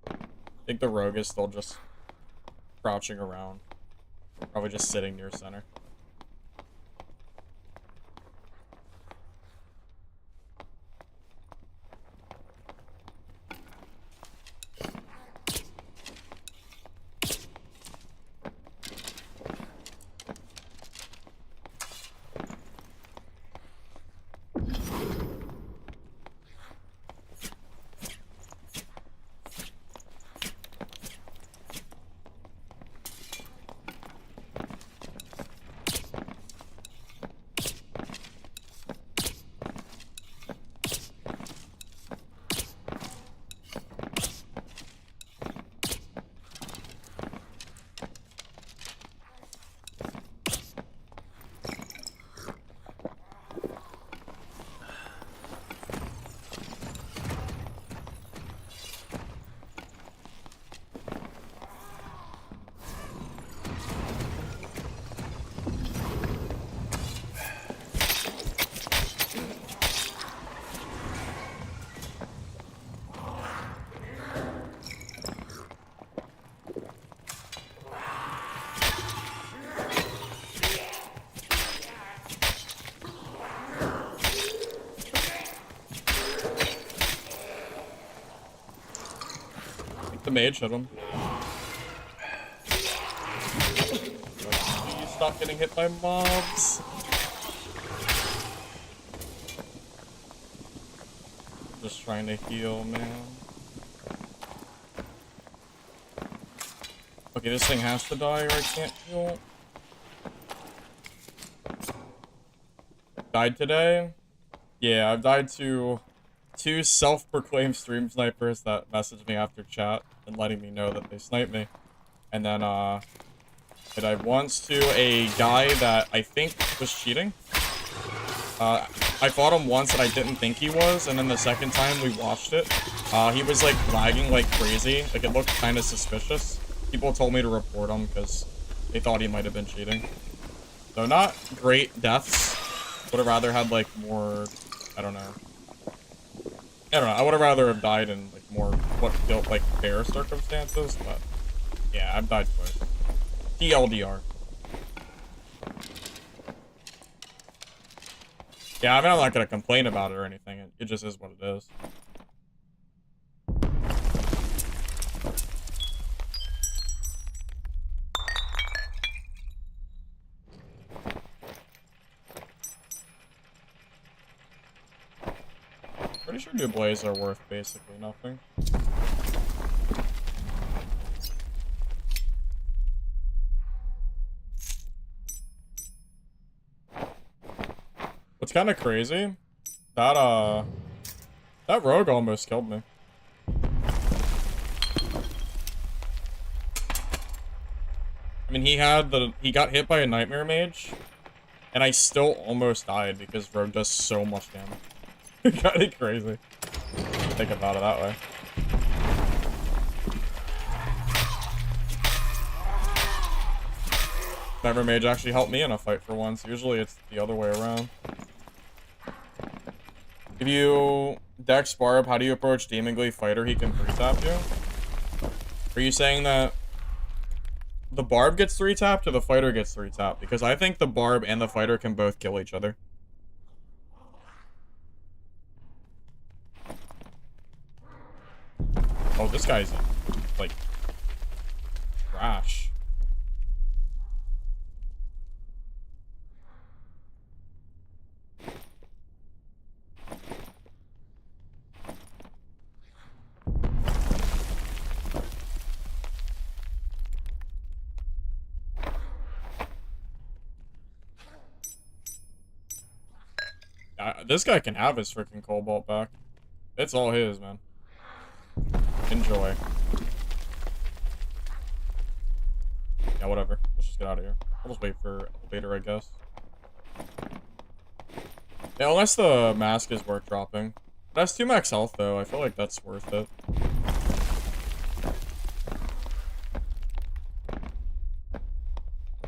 I think the rogue is still just crouching around. Probably just sitting near center. The mage hit him. Please stop getting hit by mobs. Just trying to heal, man. Okay, this thing has to die or I can't heal. Died today? Yeah, I've died to two self-proclaimed stream snipers that messaged me after chat and letting me know that they sniped me. And then, I died once to a guy that I think was cheating. I fought him once and I didn't think he was, and then the second time we watched it, he was like lagging like crazy. Like it looked kind of suspicious. People told me to report him because they thought he might have been cheating. So not great deaths. Would have rather had like more, I don't know. I would have rather have died in like more what felt like fair circumstances, but yeah, I've died twice. TLDR. Yeah, I mean, I'm not gonna complain about it or anything. It just is what it is. Pretty sure new blades are worth basically nothing. What's kind of crazy? That that rogue almost killed me. I mean, he got hit by a nightmare mage, and I still almost died because rogue does so much damage. Kind of crazy. Think about it that way. Nightmare mage actually helped me in a fight for once. Usually it's the other way around. If you Dex Barb, how do you approach Demon Glee fighter? He can 3-tap you? Are you saying that the Barb gets 3-tapped or the fighter gets 3-tapped? Because I think the Barb and the fighter can both kill each other. Oh, this guy's like trash. This guy can have his freaking cobalt back. It's all his, man. Enjoy. Yeah, whatever. Let's just get out of here. I'll just wait for elevator, I guess. Yeah, unless the mask is worth dropping. It has 2 max health, though. I feel like that's worth it.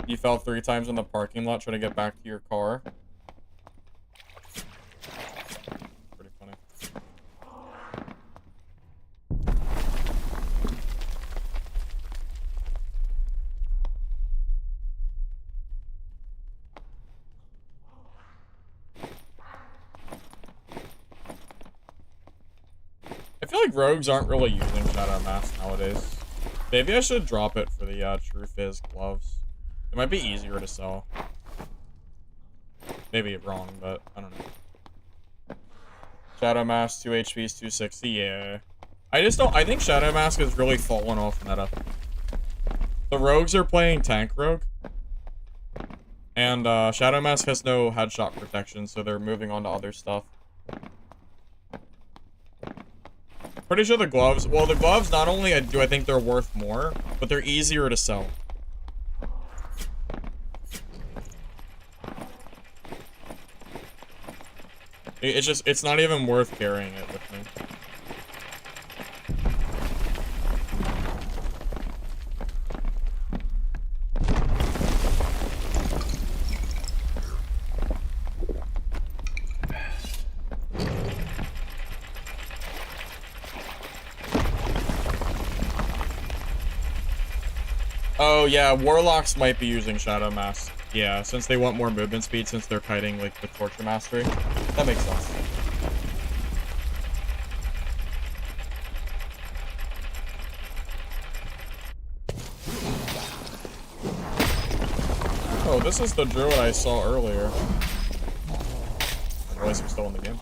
You fell 3 times in the parking lot trying to get back to your car. Pretty funny. I feel like rogues aren't really using Shadow Mask nowadays. Maybe I should drop it for the True Fizz gloves. It might be easier to sell. Maybe wrong, but I don't know. Shadow Mask, 2 HP is 260, yeah. I think Shadow Mask has really fallen off meta. The rogues are playing tank rogue. And Shadow Mask has no headshot protection, so they're moving on to other stuff. Pretty sure the gloves, well, the gloves, not only do I think they're worth more, but they're easier to sell. It's not even worth carrying it with me. Oh yeah, warlocks might be using Shadow Mask. Yeah, since they want more movement speed since they're kiting like with Torture Mastery. That makes sense. Oh, this is the druid I saw earlier. I realize I'm still in the game.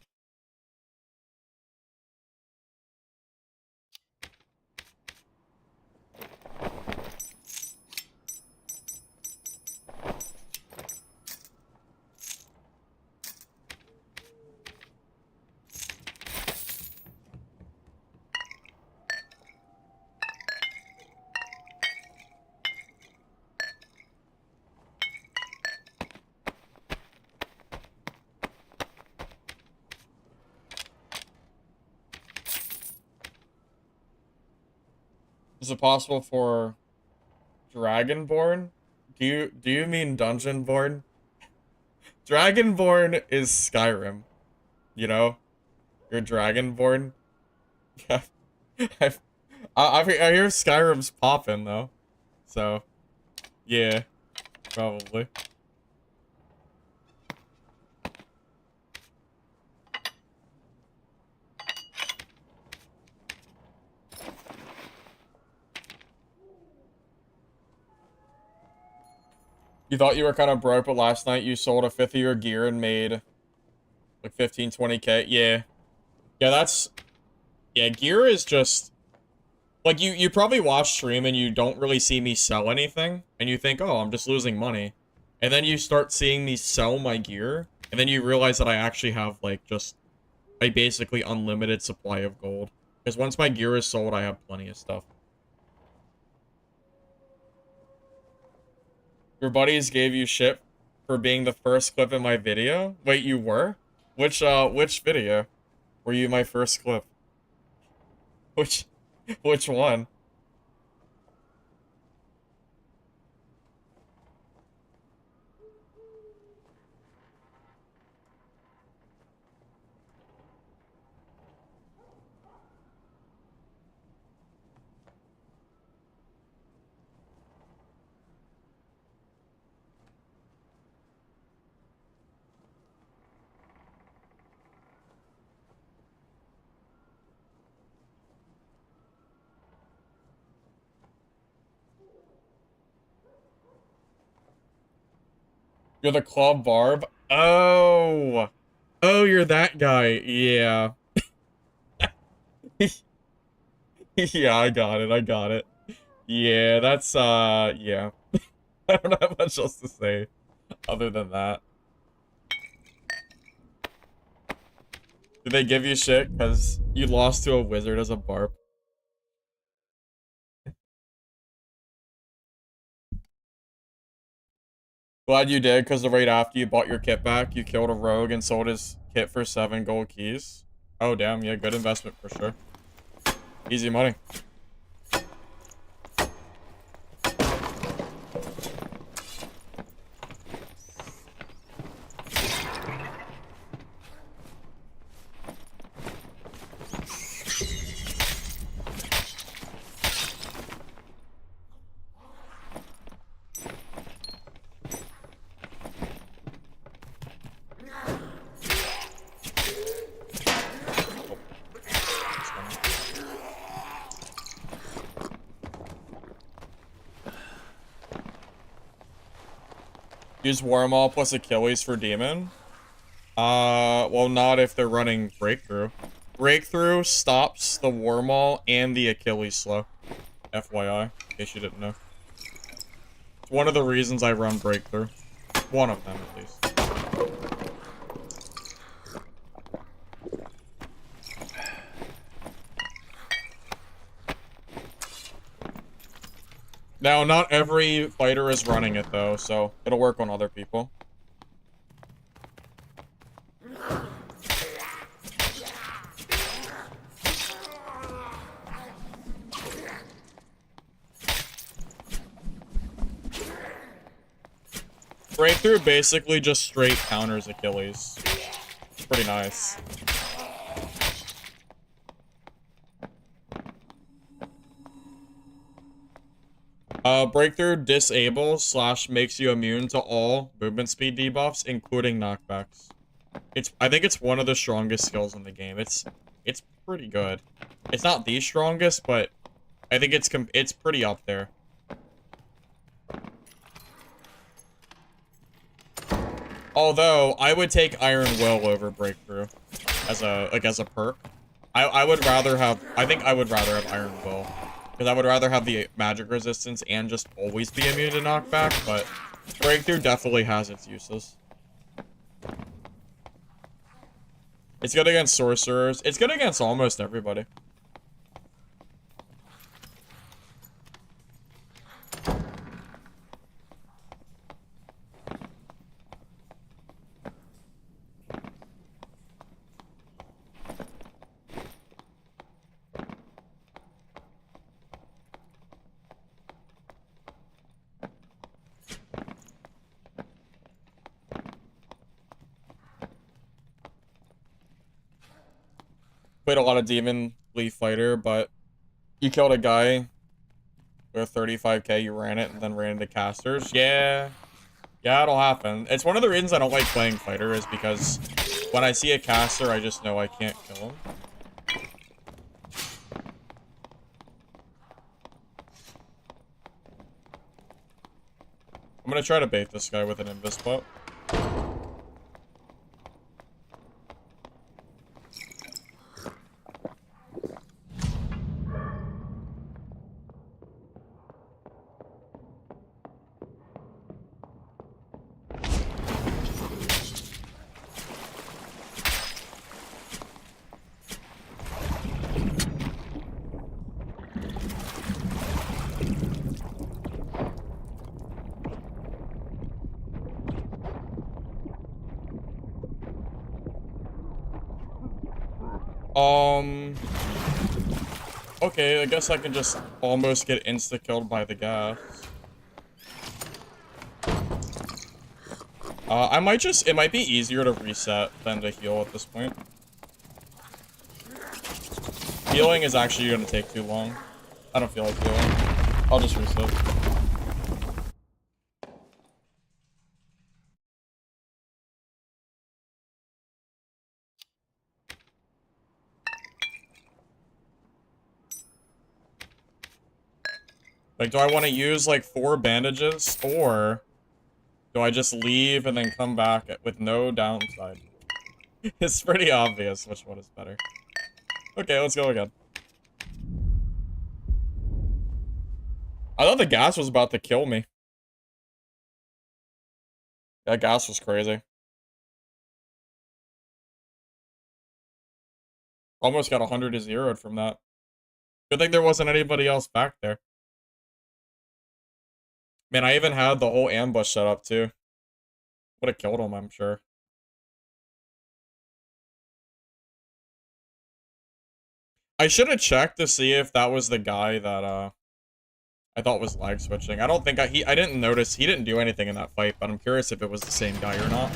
Is it possible for Dragonborn? Do you mean Dungeonborn? Dragonborn is Skyrim. You know? You're Dragonborn. Yeah. I hear Skyrim's popping though. So yeah, probably. You thought you were kind of broke, but last night you sold a 5th of your gear and made like 15, 20K. Yeah. Yeah, that's... Yeah, gear is just... Like, you probably watch stream and you don't really see me sell anything. And you think, oh, I'm just losing money. And then you start seeing me sell my gear. And then you realize that I actually have, like, just a basically unlimited supply of gold. Because once my gear is sold, I have plenty of stuff. Your buddies gave you shit for being the first clip in my video? Wait, you were? Which video? Were you my first clip? Which, which one? You're the Claw Barb? Oh! Oh, you're that guy. Yeah. Yeah, I got it. I got it. Yeah, that's, yeah. I don't have much else to say other than that. Did they give you shit because you lost to a wizard as a barb? Glad you did, because right after you bought your kit back, you killed a rogue and sold his kit for 7 gold keys. Oh, damn. Yeah, good investment for sure. Easy money. Use Wormall plus Achilles for Demon? Well, not if they're running Breakthrough. Breakthrough stops the Wormall and the Achilles slow. FYI, in case you didn't know. It's one of the reasons I run Breakthrough. One of them, at least. Now, not every fighter is running it, though, so it'll work on other people. Breakthrough basically just straight counters Achilles. It's pretty nice. Breakthrough disables / makes you immune to all movement speed debuffs, including knockbacks. I think it's one of the strongest skills in the game. It's pretty good. It's not the strongest, but I think it's pretty up there. Although I would take Iron Will over Breakthrough as a perk. I would rather have Iron Will. Because I would rather have the magic resistance and just always be immune to knockback, but Breakthrough definitely has its uses. It's good against sorcerers. It's good against almost everybody. Played a lot of Demon Glee Fighter, but you killed a guy with 35k, you ran it, and then ran into casters. Yeah. Yeah, it'll happen. It's one of the reasons I don't like playing Fighter, is because when I see a caster, I just know I can't kill him. I'm gonna try to bait this guy with an invis spot. Um... Okay, I guess I can just almost get insta-killed by the gas. I might just... It might be easier to reset than to heal at this point. Healing is actually going to take too long. I don't feel like healing. I'll just reset. Like, do I want to use, like, 4 bandages? Or do I just leave and then come back with no downside? It's pretty obvious which one is better. Okay, let's go again. I thought the gas was about to kill me. That gas was crazy. Almost got 100 to 0'd from that. Good thing there wasn't anybody else back there. Man, I even had the whole ambush set up, too. Would have killed him, I'm sure. I should have checked to see if that was the guy that, I thought was lag switching. I don't think I didn't notice. He didn't do anything in that fight, but I'm curious if it was the same guy or not.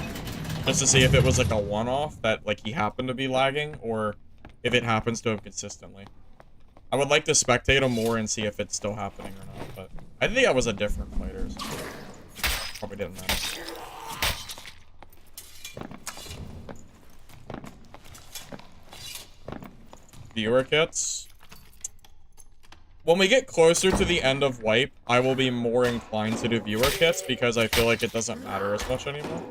Just to see if it was, like, a one-off that, like, he happened to be lagging, or if it happens to him consistently. I would like to spectate him more and see if it's still happening or not, but I think that was a different fighter, so probably didn't matter. Viewer kits. When we get closer to the end of wipe, I will be more inclined to do viewer kits because I feel like it doesn't matter as much anymore.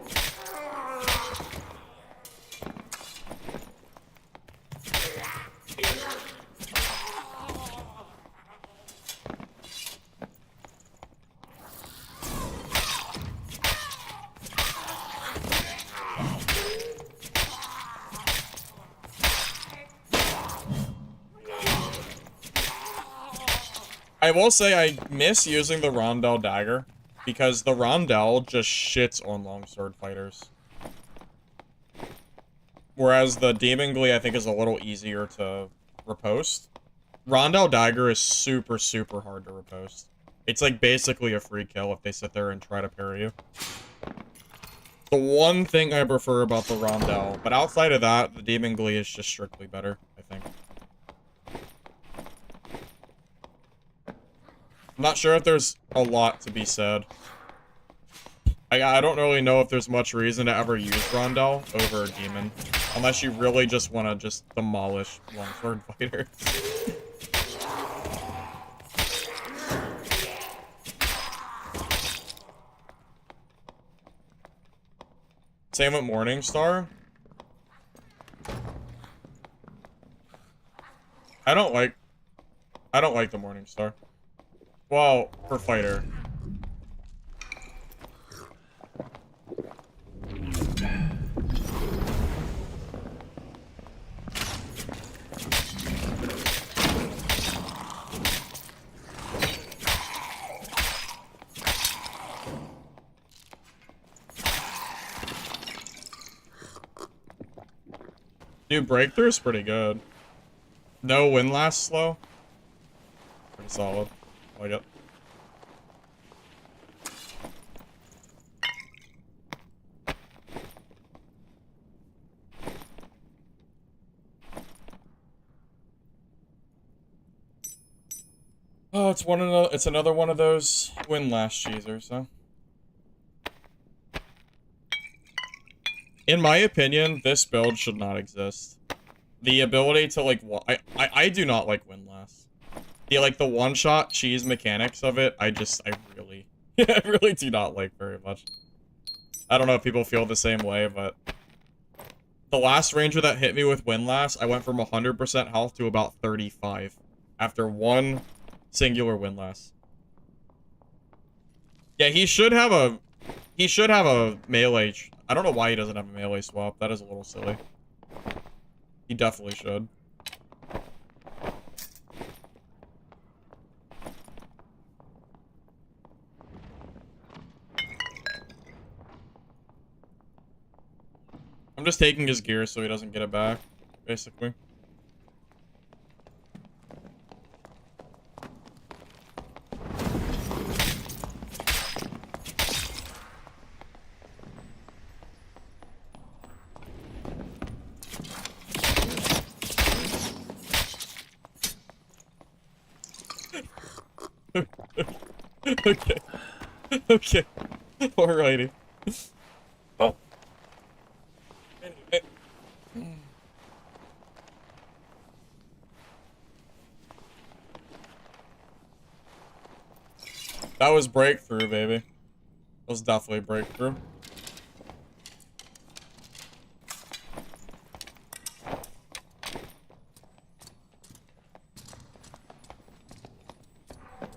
I will say I miss using the Rondel dagger, because the Rondel just shits on longsword fighters. Whereas the Demon Glee, I think, is a little easier to riposte. Rondel dagger is super, super hard to riposte. It's like basically a free kill if they sit there and try to parry you. The one thing I prefer about the Rondel, but outside of that, the Demon Glee is just strictly better, I think. I'm not sure if there's a lot to be said. I don't really know if there's much reason to ever use Rondel over Demon. Unless you really just want to just demolish longsword fighters. Same with Morningstar. I don't like the Morningstar. Well, for fighter. Dude, breakthrough's pretty good. No win-last slow. Pretty solid. I like it. Oh, it's another one of those win-last cheesers, huh? In my opinion, this build should not exist. The ability to, like, I do not like win-last. The one-shot cheese mechanics of it, I really, I really do not like very much. I don't know if people feel the same way, but the last ranger that hit me with win-last, I went from 100% health to about 35 after one singular win-last. Yeah, he should have a melee. I don't know why he doesn't have a melee swap. That is a little silly. He definitely should. I'm just taking his gear so he doesn't get it back, basically. Okay. Okay. Alrighty. Oh. Anyway. That was breakthrough, baby. That was definitely breakthrough.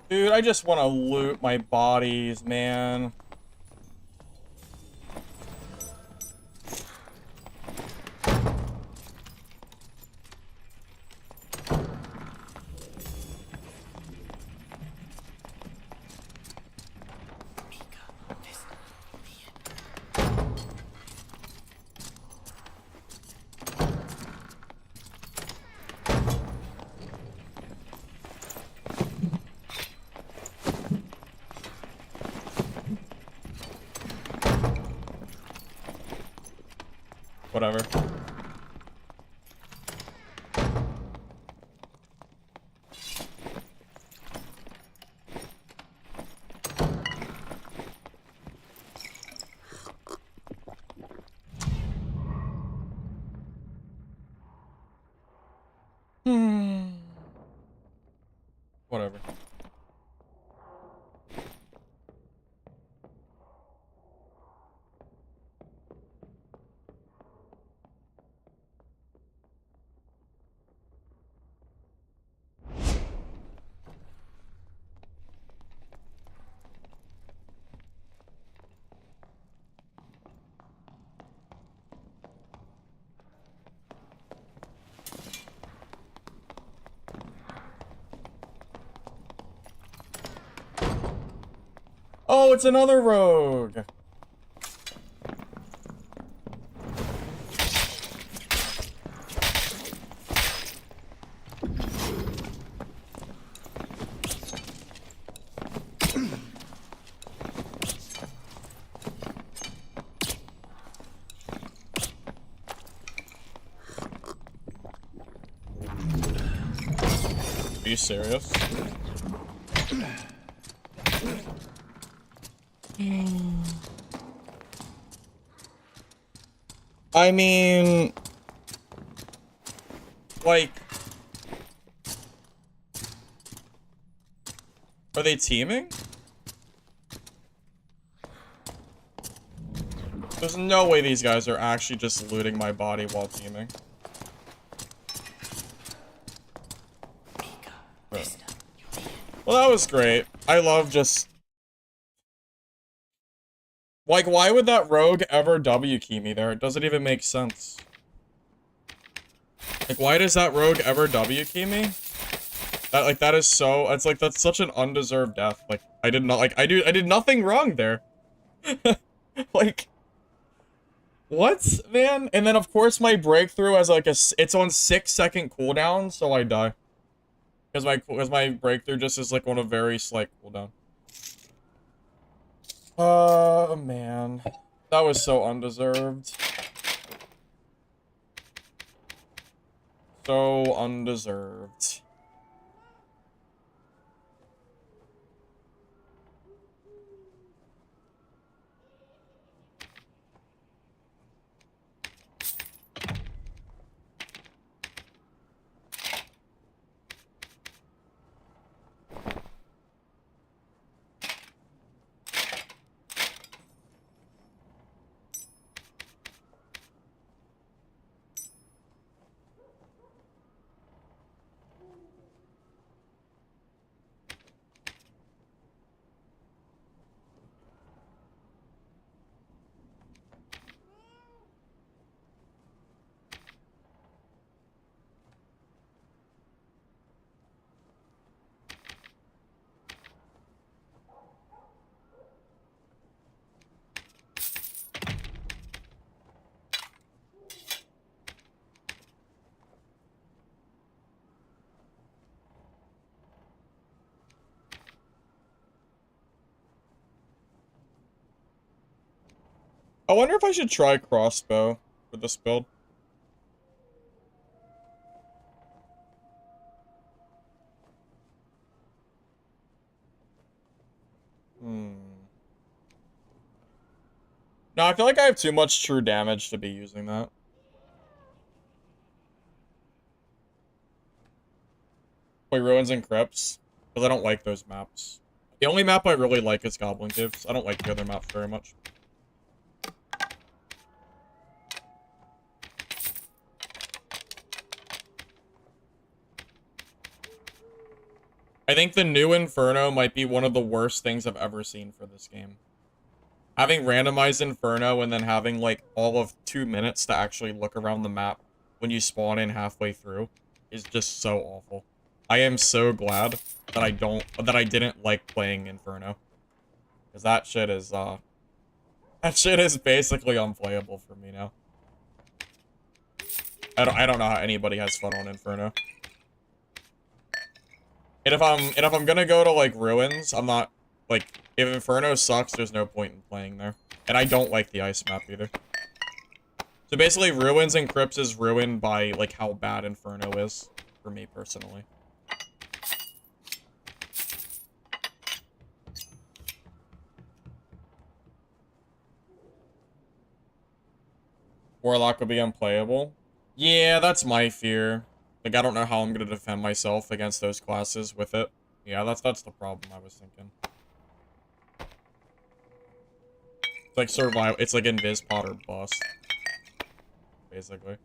Dude, I just want to loot my bodies, man. Whatever. Whatever. Oh, it's another rogue. Are you serious? I mean, like, are they teaming? There's no way these guys are actually just looting my body while teaming. Well, that was great. I love just... Like, why would that rogue ever W key me there? It doesn't even make sense. Like, why does that rogue ever W key me? That, like, that is so... It's like, that's such an undeserved death. Like, I did not... Like, I did nothing wrong there. Like... What, man? And then, of course, my breakthrough has, like, it's on 6-second cooldown, so I die. Because my breakthrough just is, like, on a very slight cooldown. Man. That was so undeserved. So undeserved. I wonder if I should try crossbow with this build. Hmm. No, I feel like I have too much true damage to be using that. Play Ruins and Crypts, because I don't like those maps. The only map I really like is Goblin Caves. I don't like the other maps very much. I think the new Inferno might be one of the worst things I've ever seen for this game. Having randomized Inferno and then having, like, all of 2 minutes to actually look around the map when you spawn in halfway through is just so awful. I am so glad that I didn't like playing Inferno. Because that shit is basically unplayable for me now. I don't know how anybody has fun on Inferno. And if I'm gonna go to, like, Ruins, I'm not, like, if Inferno sucks, there's no point in playing there. And I don't like the ice map either. So basically, Ruins and Crypts is ruined by, like, how bad Inferno is, for me personally. Warlock would be unplayable. Yeah, that's my fear. Like, I don't know how I'm gonna defend myself against those classes with it. Yeah, that's the problem I was thinking. It's like survival. It's like Invis Pot or bust, basically.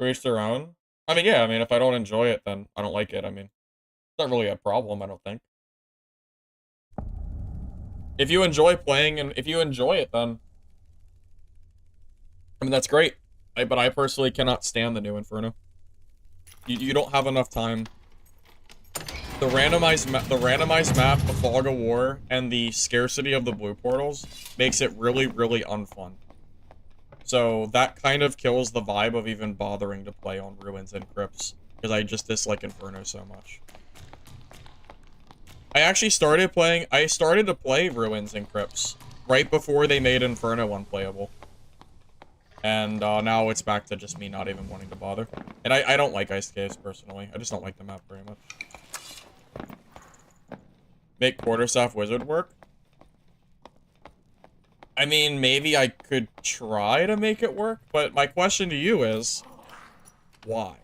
Reach their own. I mean, yeah. I mean, if I don't enjoy it, then I don't like it. I mean, it's not really a problem. I don't think. If you enjoy playing and if you enjoy it, then I mean that's great. But I personally cannot stand the new Inferno. You don't have enough time. The randomized map, the fog of war, and the scarcity of the blue portals makes it really, really unfun. So that kind of kills the vibe of even bothering to play on Ruins and Crypts, because I just dislike Inferno so much. I started to play Ruins and Crypts right before they made Inferno unplayable. And now it's back to just me not even wanting to bother. And I don't like Ice Caves, personally. I just don't like the map very much. Make Quarterstaff Wizard work? I mean, maybe I could try to make it work, but my question to you is, why?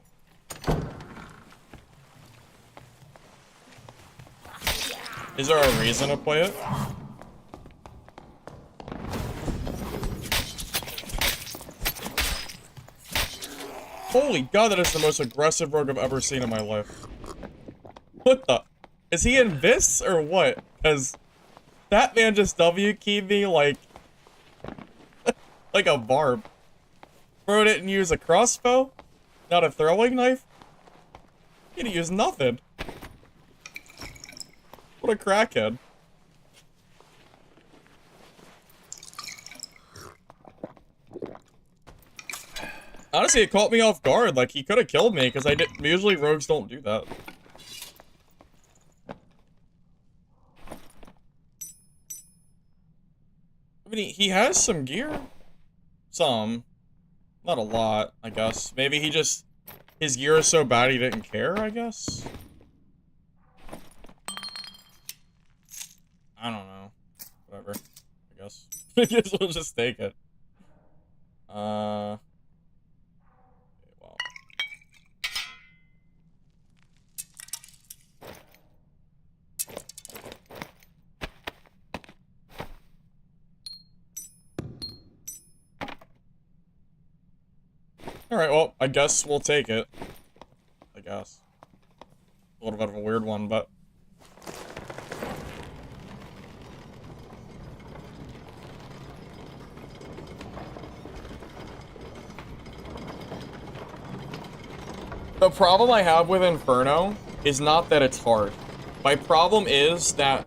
Is there a reason to play it? Holy god, that is the most aggressive rogue I've ever seen in my life. What the? Is he in this or what? Because that man just W-keyed me like... like a barb. Bro didn't use a crossbow? Not a throwing knife? He didn't use nothing. What a crackhead. Honestly, it caught me off guard. Like, he could have killed me, because usually rogues don't do that. I mean, he has some gear. Some. Not a lot, I guess. Maybe he just... his gear is so bad he didn't care, I guess? I don't know. Whatever. I guess. I guess we'll just take it. Okay, well. Alright, well, I guess we'll take it. I guess. A little bit of a weird one, but... the problem I have with Inferno is not that it's hard. My problem is that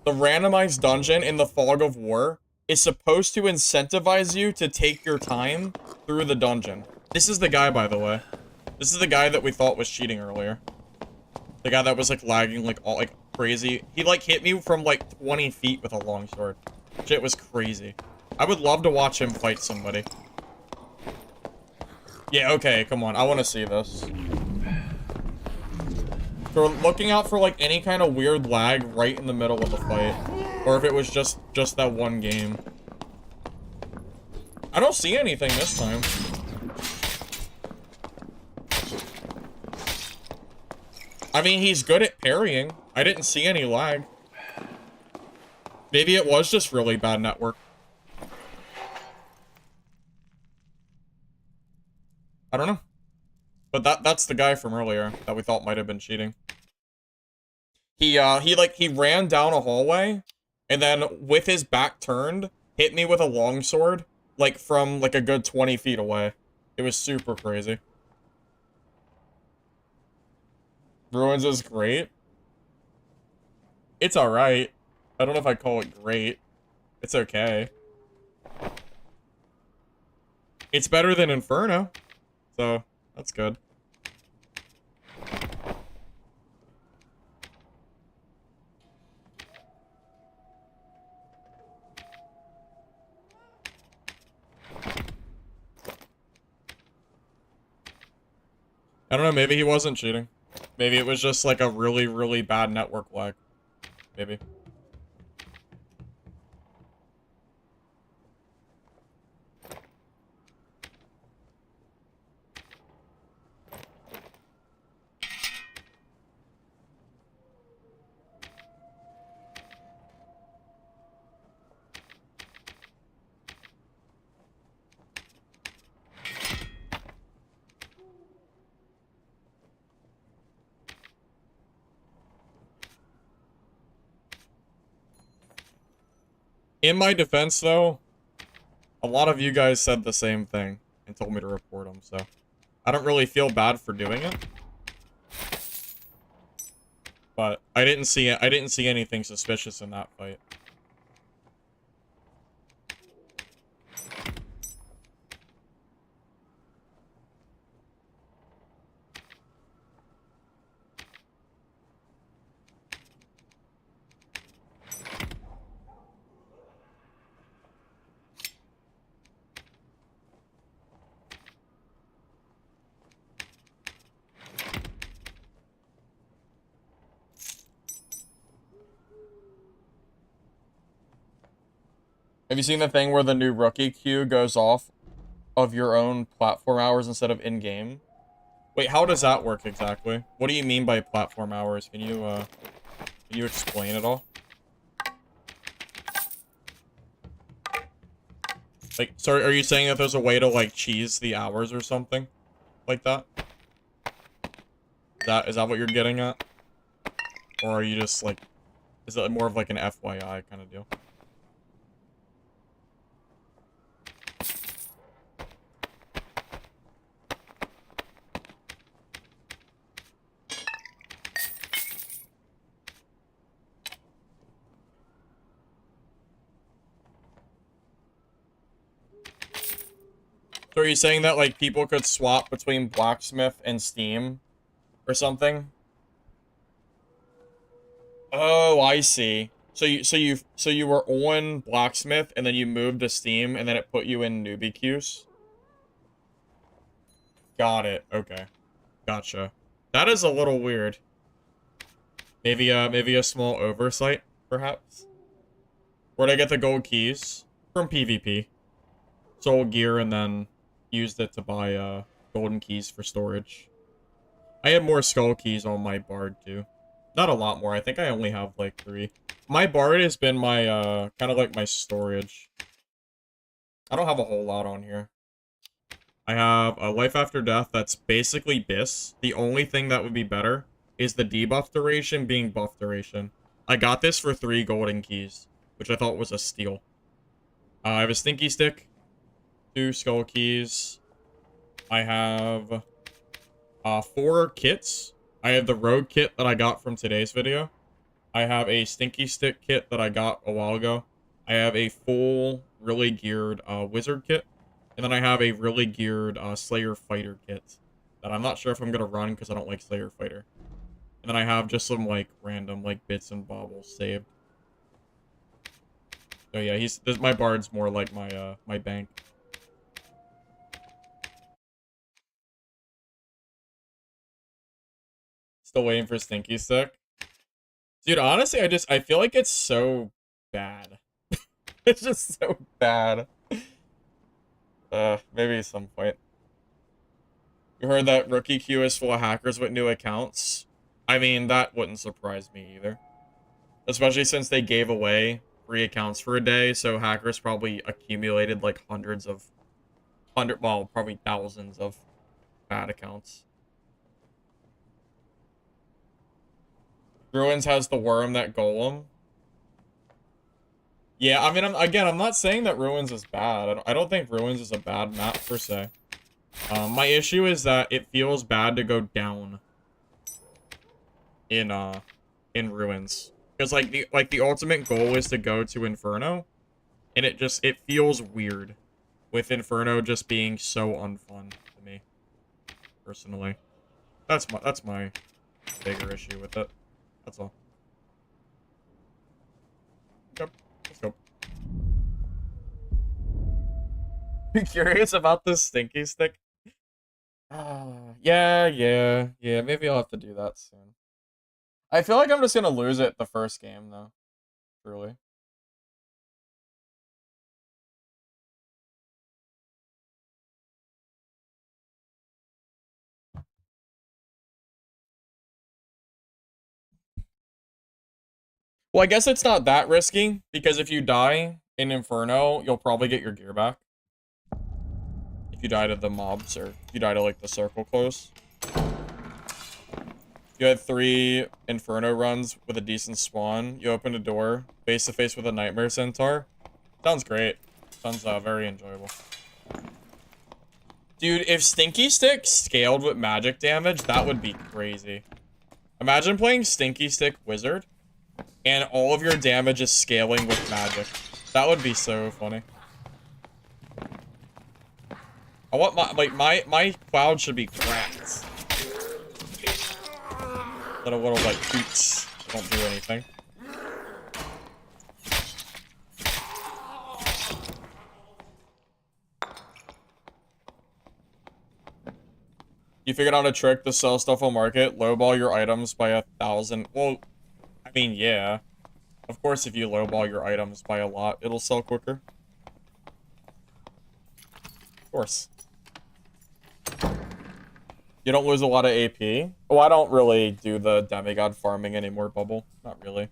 the randomized dungeon in the Fog of War is supposed to incentivize you to take your time through the dungeon. This is the guy, by the way. This is the guy that we thought was cheating earlier. The guy that was, like, lagging, like, all, like, crazy. He, like, hit me from, like, 20 feet with a longsword. Shit was crazy. I would love to watch him fight somebody. Yeah, okay, come on. I want to see this. So we're looking out for, like, any kind of weird lag right in the middle of the fight. Or if it was just that one game. I don't see anything this time. I mean, he's good at parrying. I didn't see any lag. Maybe it was just really bad network. I don't know. But that's the guy from earlier that we thought might have been cheating. He ran down a hallway and then with his back turned, hit me with a longsword, like from like a good 20 feet away. It was super crazy. Ruins is great. It's alright. I don't know if I'd call it great. It's okay. It's better than Inferno. So, that's good. I don't know, maybe he wasn't cheating. Maybe it was just like a really, really bad network lag. Maybe. In my defense, though, a lot of you guys said the same thing and told me to report them, so I don't really feel bad for doing it. But I didn't see anything suspicious in that fight. Have you seen the thing where the new rookie queue goes off of your own platform hours instead of in-game? Wait, how does that work exactly? What do you mean by platform hours? Can you explain it all? Like, sorry, are you saying that there's a way to, like, cheese the hours or something? Like that? Is that what you're getting at? Or are you just, like, is it more of, like, an FYI kind of deal? So are you saying that, like, people could swap between Blacksmith and Steam? Or something? Oh, I see. So you were on Blacksmith, and then you moved to Steam, and then it put you in newbie queues? Got it. Okay. Gotcha. That is a little weird. Maybe a small oversight, perhaps? Where'd I get the gold keys? From PvP. Sold gear and then used it to buy, golden keys for storage. I have more skull keys on my bard, too. Not a lot more. I think I only have, like, 3. My bard has been my, kind of like my storage. I don't have a whole lot on here. I have a life after death that's basically BIS. The only thing that would be better is the debuff duration being buff duration. I got this for 3 golden keys, which I thought was a steal. I have a stinky stick, 2 skull keys. I have 4 kits. I have the rogue kit that I got from today's video. I have a stinky stick kit that I got a while ago. I have a full, really geared wizard kit. And then I have a really geared Slayer Fighter kit that I'm not sure if I'm going to run because I don't like Slayer Fighter. And then I have just some, like, random, like, bits and baubles saved. So yeah, my bard's more like my, my bank. Still waiting for Stinky Stick. Dude, honestly, I feel like it's so bad. It's just so bad. Maybe at some point. You heard that rookie queue is full of hackers with new accounts? I mean, that wouldn't surprise me either. Especially since they gave away free accounts for a day, so hackers probably accumulated like well, probably thousands of bad accounts. Ruins has the worm that golem. Yeah, I mean, I'm not saying that Ruins is bad. I don't think Ruins is a bad map per se. My issue is that it feels bad to go down in Ruins, because like the ultimate goal is to go to Inferno, and it feels weird with Inferno just being so unfun to me personally. That's my bigger issue with it. That's all. Yep. Let's go. You curious about this Stinky Stick? Yeah. Maybe I'll have to do that soon. I feel like I'm just gonna lose it the first game, though. Truly. Well, I guess it's not that risky, because if you die in Inferno, you'll probably get your gear back. If you die to the mobs, or if you die to, like, the circle close. You had 3 Inferno runs with a decent spawn. You opened a door, face to face with a Nightmare Centaur. Sounds great. Sounds very enjoyable. Dude, if Stinky Stick scaled with magic damage, that would be crazy. Imagine playing Stinky Stick Wizard, and all of your damage is scaling with magic. That would be so funny. I want my cloud should be cracked. Little like hoots don't do anything. You figured out a trick to sell stuff on market, lowball your items by 1,000. Well, I mean, yeah. Of course, if you lowball your items by a lot, it'll sell quicker. Of course. You don't lose a lot of AP? Oh, I don't really do the demigod farming anymore, Bubble. Not really.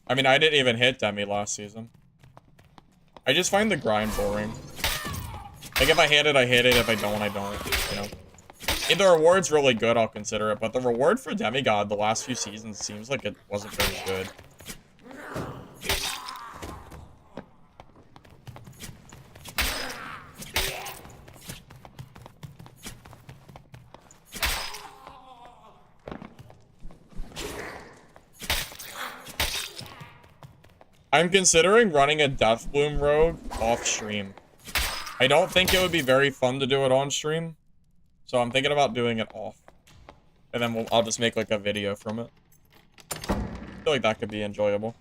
I mean, I didn't even hit Demi last season. I just find the grind boring. Like, if I hit it, I hit it. If I don't, I don't, you know? If the reward's really good, I'll consider it. But the reward for demigod the last few seasons seems like it wasn't very good. I'm considering running a Deathbloom rogue off stream. I don't think it would be very fun to do it on stream, so I'm thinking about doing it off. And then I'll just make like a video from it. I feel like that could be enjoyable.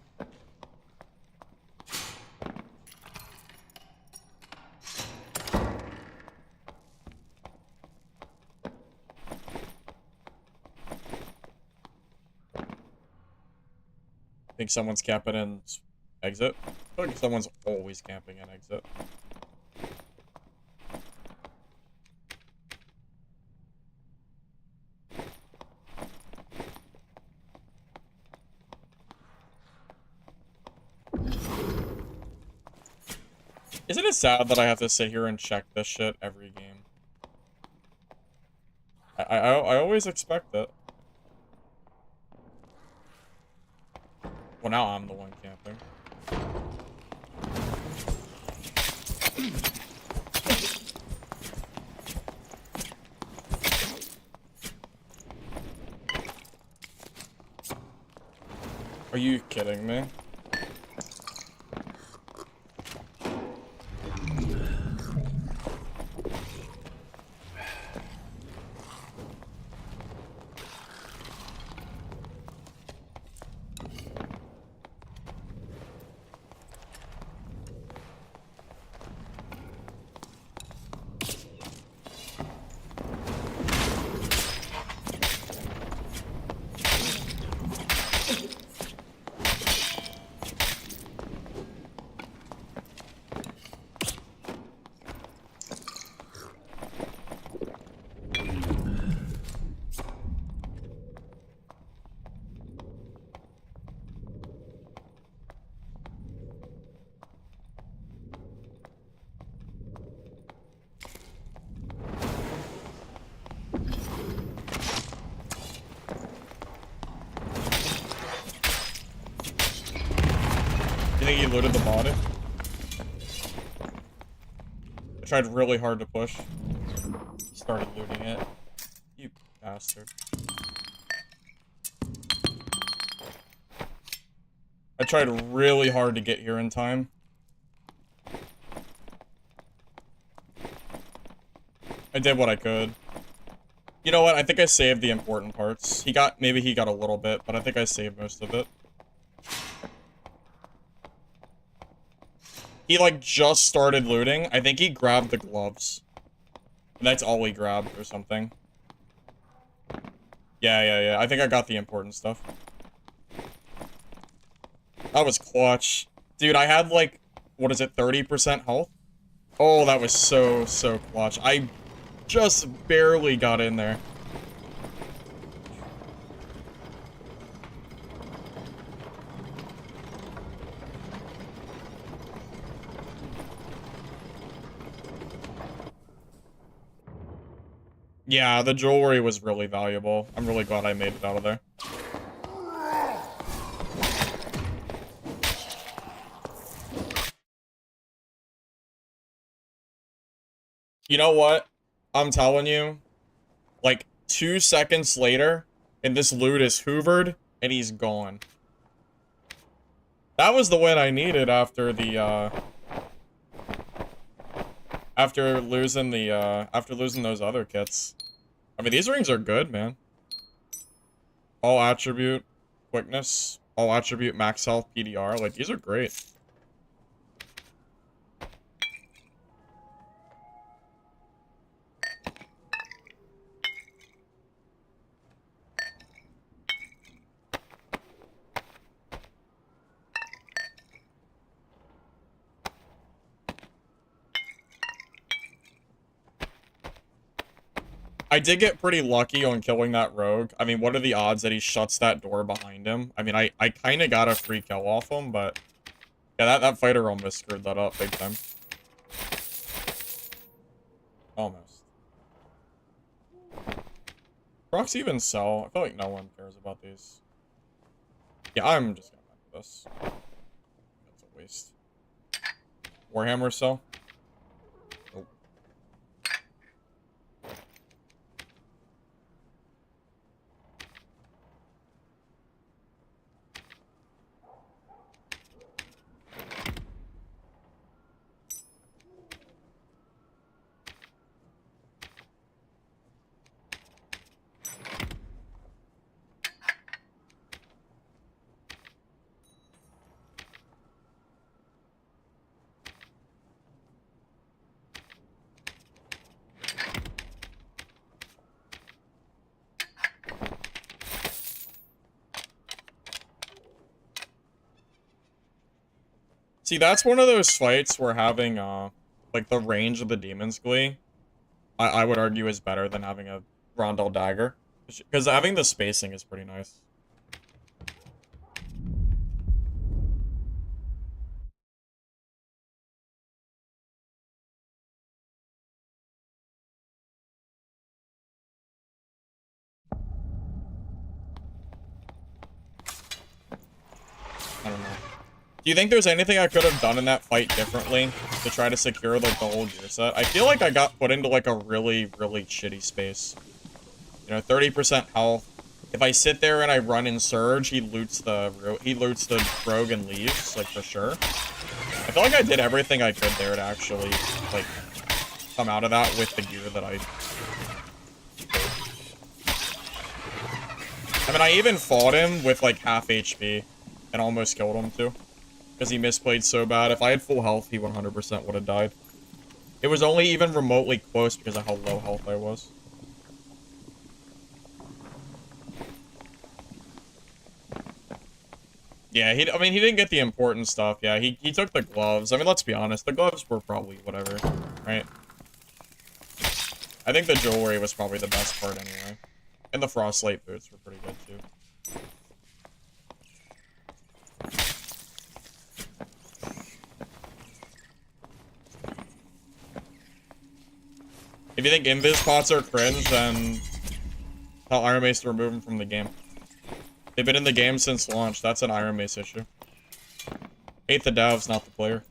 I think someone's camping in exit. I feel like someone's always camping in exit. Isn't it sad that I have to sit here and check this shit every game? I always expect it. Well, now I'm the one camping. Are you kidding me? think he looted the body? I tried really hard to push. He started looting it. You bastard. I tried really hard to get here in time. I did what I could. You know what? I think I saved the important parts. Maybe he got a little bit, but I think I saved most of it. He, like, just started looting. I think he grabbed the gloves. And that's all he grabbed or something. Yeah. I think I got the important stuff. That was clutch. Dude, I had, like, what is it, 30% health? Oh, that was so clutch. I just barely got in there. Yeah, the jewelry was really valuable. I'm really glad I made it out of there. You know what? I'm telling you, like, 2 seconds later, and this loot is hoovered, and he's gone. That was the win I needed after the, after losing those other kits. I mean, these rings are good, man. All attribute, quickness, all attribute, max health, PDR. Like, these are great. I did get pretty lucky on killing that rogue. I mean, what are the odds that he shuts that door behind him? I mean, I kind of got a free kill off him, but... Yeah, that fighter almost screwed that up big time. Almost. Rocks even sell. I feel like no one cares about these. Yeah, I'm just gonna do this. That's a waste. Warhammer sell. Nope. See, that's one of those fights where having, like, the range of the Demon's Glee, I would argue is better than having a Rondel Dagger. Because having the spacing is pretty nice. I don't know. Do you think there's anything I could have done in that fight differently to try to secure, like, the whole gear set? I feel like I got put into, like, a really shitty space. You know, 30% health. If I sit there and I run in Surge, he loots the rogue and leaves, like, for sure. I feel like I did everything I could there to actually, like, come out of that with the gear that I mean, I even fought him with, like, half HP and almost killed him, too. Because he misplayed so bad. If I had full health, he 100% would have died. It was only even remotely close because of how low health I was. Yeah, I mean, he didn't get the important stuff. Yeah, he took the gloves. I mean, let's be honest. The gloves were probably whatever, right? I think the jewelry was probably the best part anyway. And the frostlight boots were pretty good, too. If you think invis pots are cringe, then tell Iron Mace to remove them from the game. They've been in the game since launch. That's an Iron Mace issue. Hate the devs, not the player.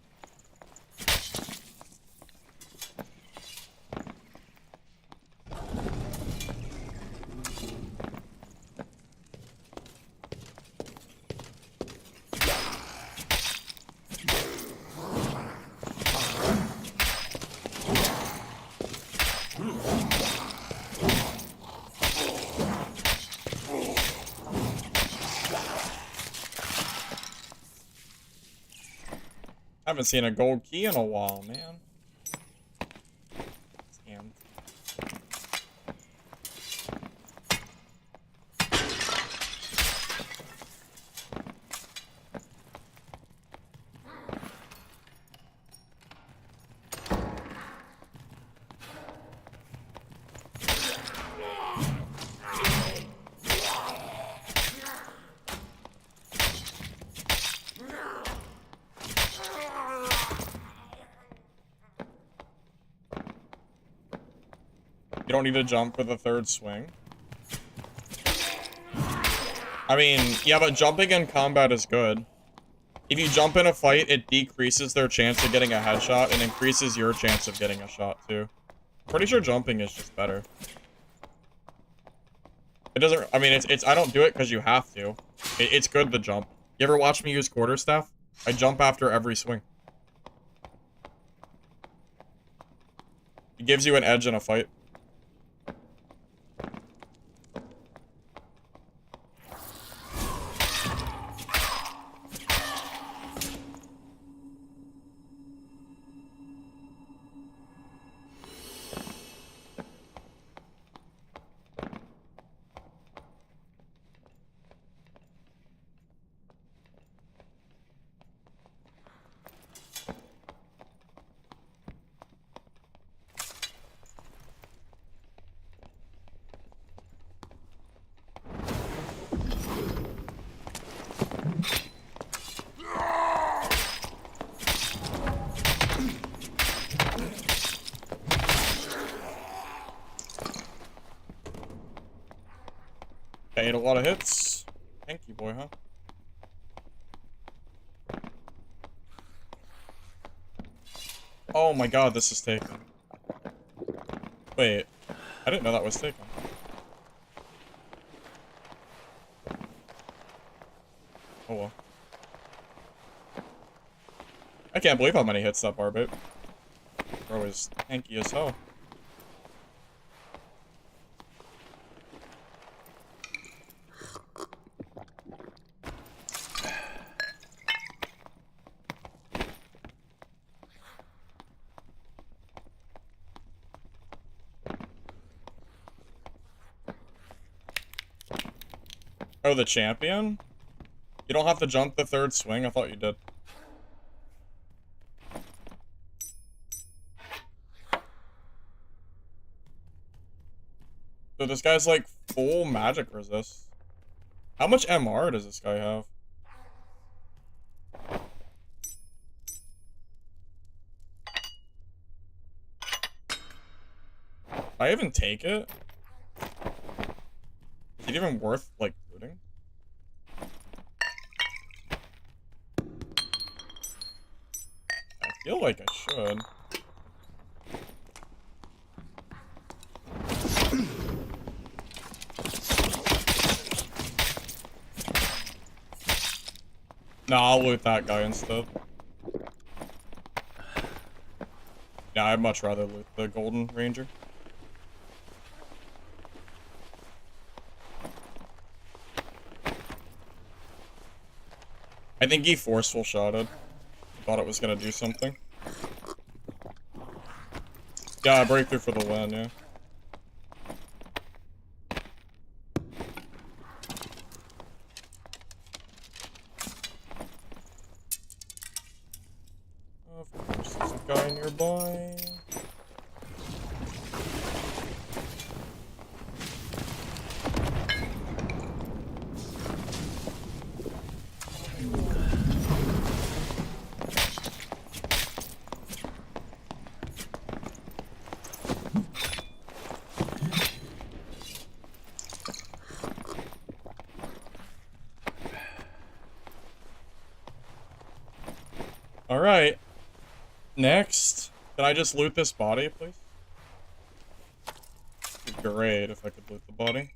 Haven't seen a gold key in a while, man. Damn. You don't need to jump for the third swing. I mean, yeah, but jumping in combat is good. If you jump in a fight, it decreases their chance of getting a headshot and increases your chance of getting a shot, too. Pretty sure jumping is just better. It doesn't, I mean, I don't do it because you have to. It's good to jump. You ever watch me use quarterstaff? I jump after every swing. It gives you an edge in a fight. Ate a lot of hits. Hanky boy, huh? Oh my god, this is taken. Wait, I didn't know that was taken. Oh well. I can't believe how many hits that bar bit. Bro is tanky as hell. Oh, the champion? You don't have to jump the third swing? I thought you did. So this guy's like full magic resist. How much MR does this guy have? I even take it? Is it even worth, like, looting? I feel like I should. Nah, I'll loot that guy instead. Yeah, I'd much rather loot the Golden Ranger. I think he forceful shotted. Thought it was gonna do something. Yeah, breakthrough for the win, yeah. Of course, there's a guy nearby. Alright. Next. Can I just loot this body, please? It'd be great if I could loot the body.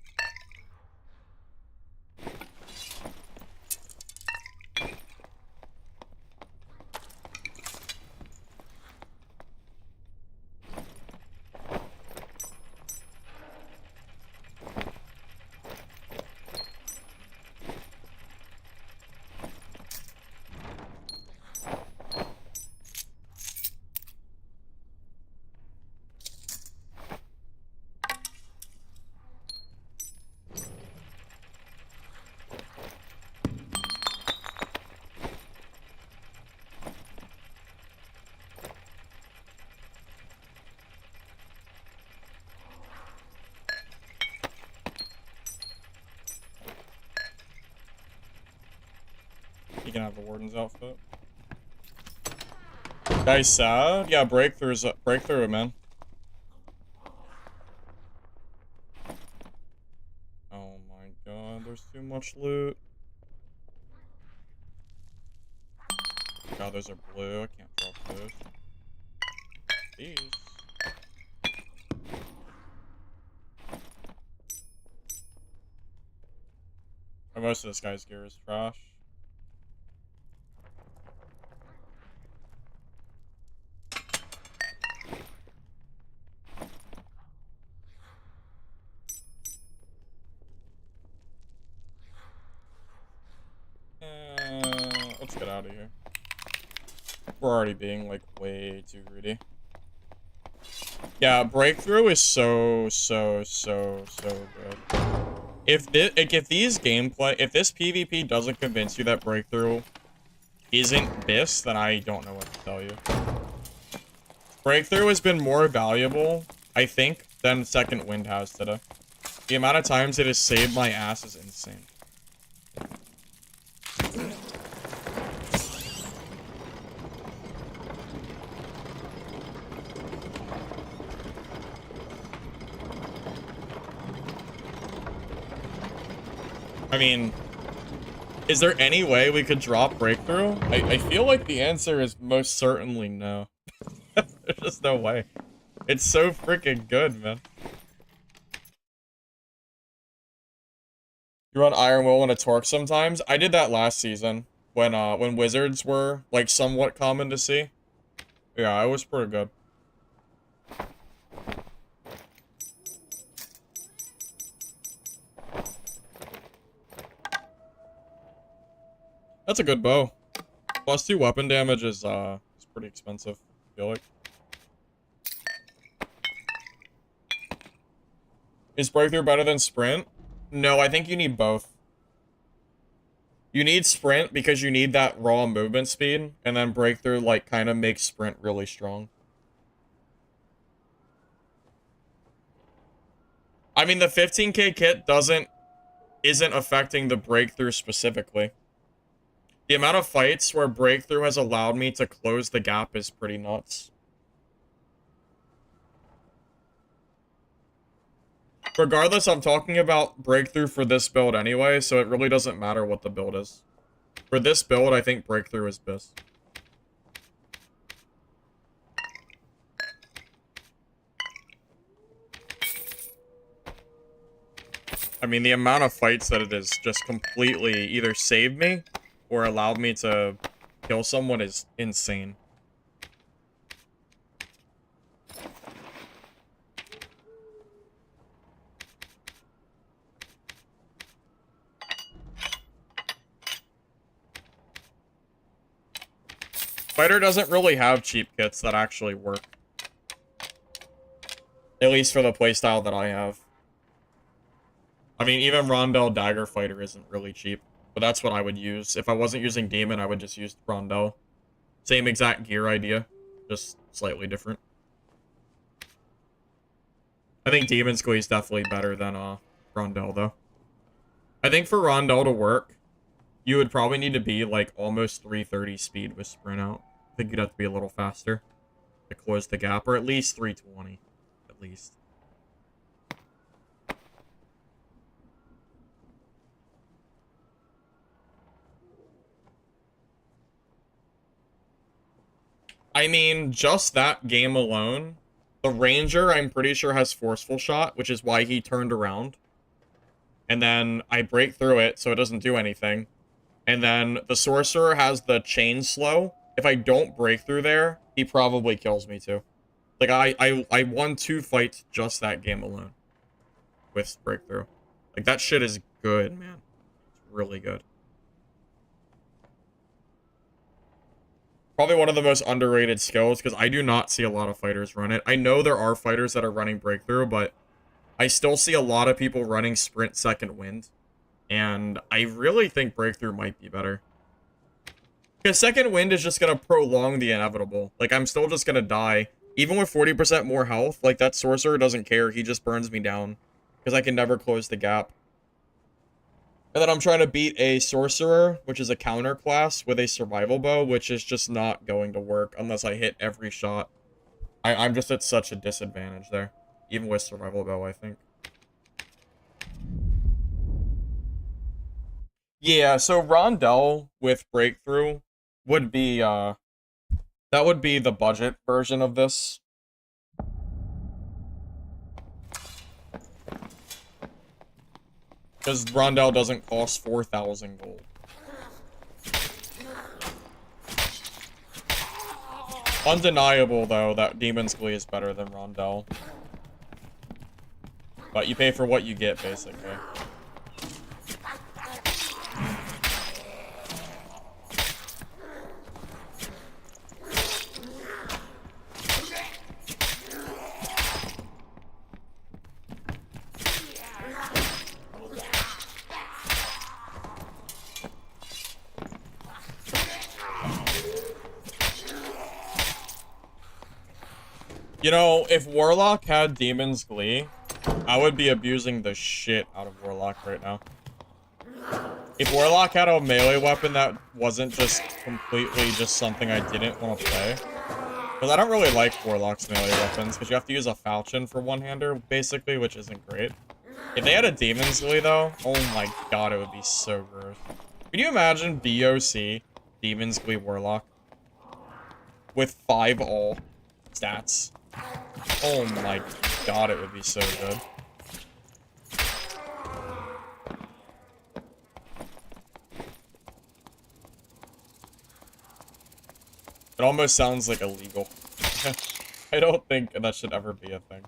You can have the warden's outfit. Guy's sad? Yeah, breakthrough, man. Oh my god, there's too much loot. God, those are blue. I can't drop those. These. Most of this guy's gear is trash. Let's get out of here. We're already being, like, way too greedy. Yeah, breakthrough is so good. If this PvP doesn't convince you that breakthrough isn't BIS, then I don't know what to tell you. Breakthrough has been more valuable, I think, than Second Wind has today. The amount of times it has saved my ass is insane. I mean, is there any way we could drop breakthrough? I feel like the answer is most certainly no. There's just no way. It's so freaking good, man. You run Iron Will and a Torque sometimes? I did that last season when wizards were like somewhat common to see. Yeah, it was pretty good. That's a good bow. +2 weapon damage is pretty expensive, I feel like. Is breakthrough better than sprint? No, I think you need both. You need sprint because you need that raw movement speed, and then breakthrough like kind of makes sprint really strong. I mean, the 15k kit isn't affecting the breakthrough specifically. The amount of fights where breakthrough has allowed me to close the gap is pretty nuts. Regardless, I'm talking about breakthrough for this build anyway, so it really doesn't matter what the build is. For this build, I think breakthrough is best. I mean, the amount of fights that it has just completely either saved me or allowed me to kill someone is insane. Fighter doesn't really have cheap kits that actually work. At least for the playstyle that I have. I mean, even Rondell Dagger Fighter isn't really cheap. But that's what I would use. If I wasn't using Demon, I would just use Rondell. Same exact gear idea. Just slightly different. I think Demon's Glee is definitely better than Rondell, though. I think for Rondell to work, you would probably need to be like almost 330 speed with sprint out. I think you'd have to be a little faster to close the gap, or at least 320, at least. I mean, just that game alone, the Ranger, I'm pretty sure, has Forceful Shot, which is why he turned around. And then I break through it, so it doesn't do anything. And then the Sorcerer has the Chain Slow. If I don't break through there, he probably kills me too. Like, I won 2 fights just that game alone with breakthrough. Like, that shit is good, man. It's really good. Probably one of the most underrated skills, because I do not see a lot of fighters run it. I know there are fighters that are running breakthrough, but I still see a lot of people running sprint second wind. And I really think breakthrough might be better. Because second wind is just going to prolong the inevitable. Like, I'm still just going to die. Even with 40% more health, like, that sorcerer doesn't care. He just burns me down. Because I can never close the gap. And then I'm trying to beat a sorcerer, which is a counter class, with a survival bow, which is just not going to work unless I hit every shot. I'm just at such a disadvantage there. Even with survival bow, I think. Yeah, so Rondell with breakthrough would be, that would be the budget version of this. Because Rondell doesn't cost 4,000 gold. Undeniable, though, that Demon's Glee is better than Rondell. But you pay for what you get, basically. You know, if Warlock had Demon's Glee, I would be abusing the shit out of Warlock right now. If Warlock had a melee weapon that wasn't just completely just something I didn't want to play. Because I don't really like Warlock's melee weapons, because you have to use a falchion for one-hander, basically, which isn't great. If they had a Demon's Glee, though, oh my god, it would be so gross. Can you imagine BOC, Demon's Glee Warlock, with 5 all stats? Oh my god, it would be so good. It almost sounds like illegal. I don't think that should ever be a thing.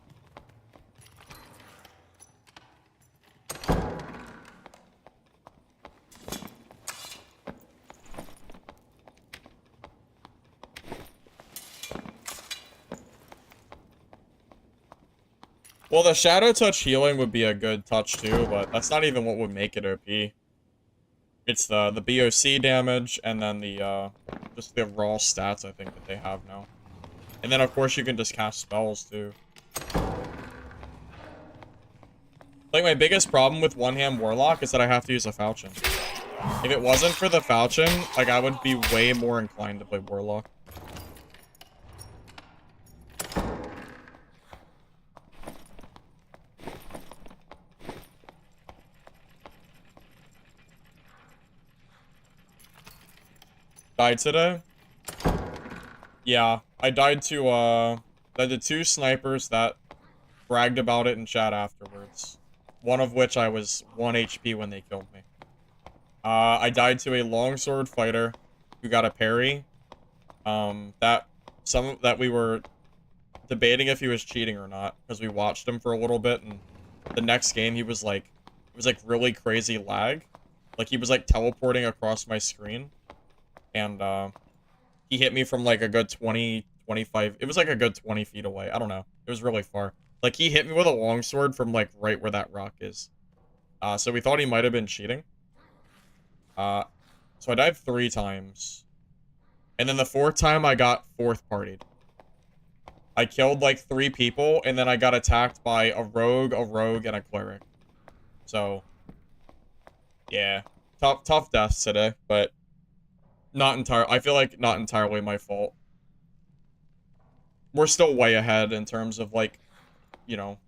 Well, the Shadow Touch healing would be a good touch too, but that's not even what would make it OP. It's the BOC damage and then the just the raw stats I think that they have now. And then of course you can just cast spells too. Like my biggest problem with one-hand Warlock is that I have to use a falchion. If it wasn't for the falchion, like I would be way more inclined to play Warlock. Died today? Yeah, I died to the 2 snipers that bragged about it in chat afterwards. One of which I was 1 HP when they killed me. I died to a longsword fighter who got a parry. That we were debating if he was cheating or not because we watched him for a little bit, and the next game he was like, it was like really crazy lag, like he was like teleporting across my screen, and he hit me from like a good 20, 25. It was like a good 20 feet away. I don't know. It was really far. Like he hit me with a longsword from like right where that rock is. So we thought he might have been cheating. So I died 3 times. And then the 4th time I got 4th partied. I killed like 3 people, and then I got attacked by a rogue, and a cleric. So, yeah. Tough deaths today, but not entirely. I feel like not entirely my fault. We're still way ahead in terms of like, you know,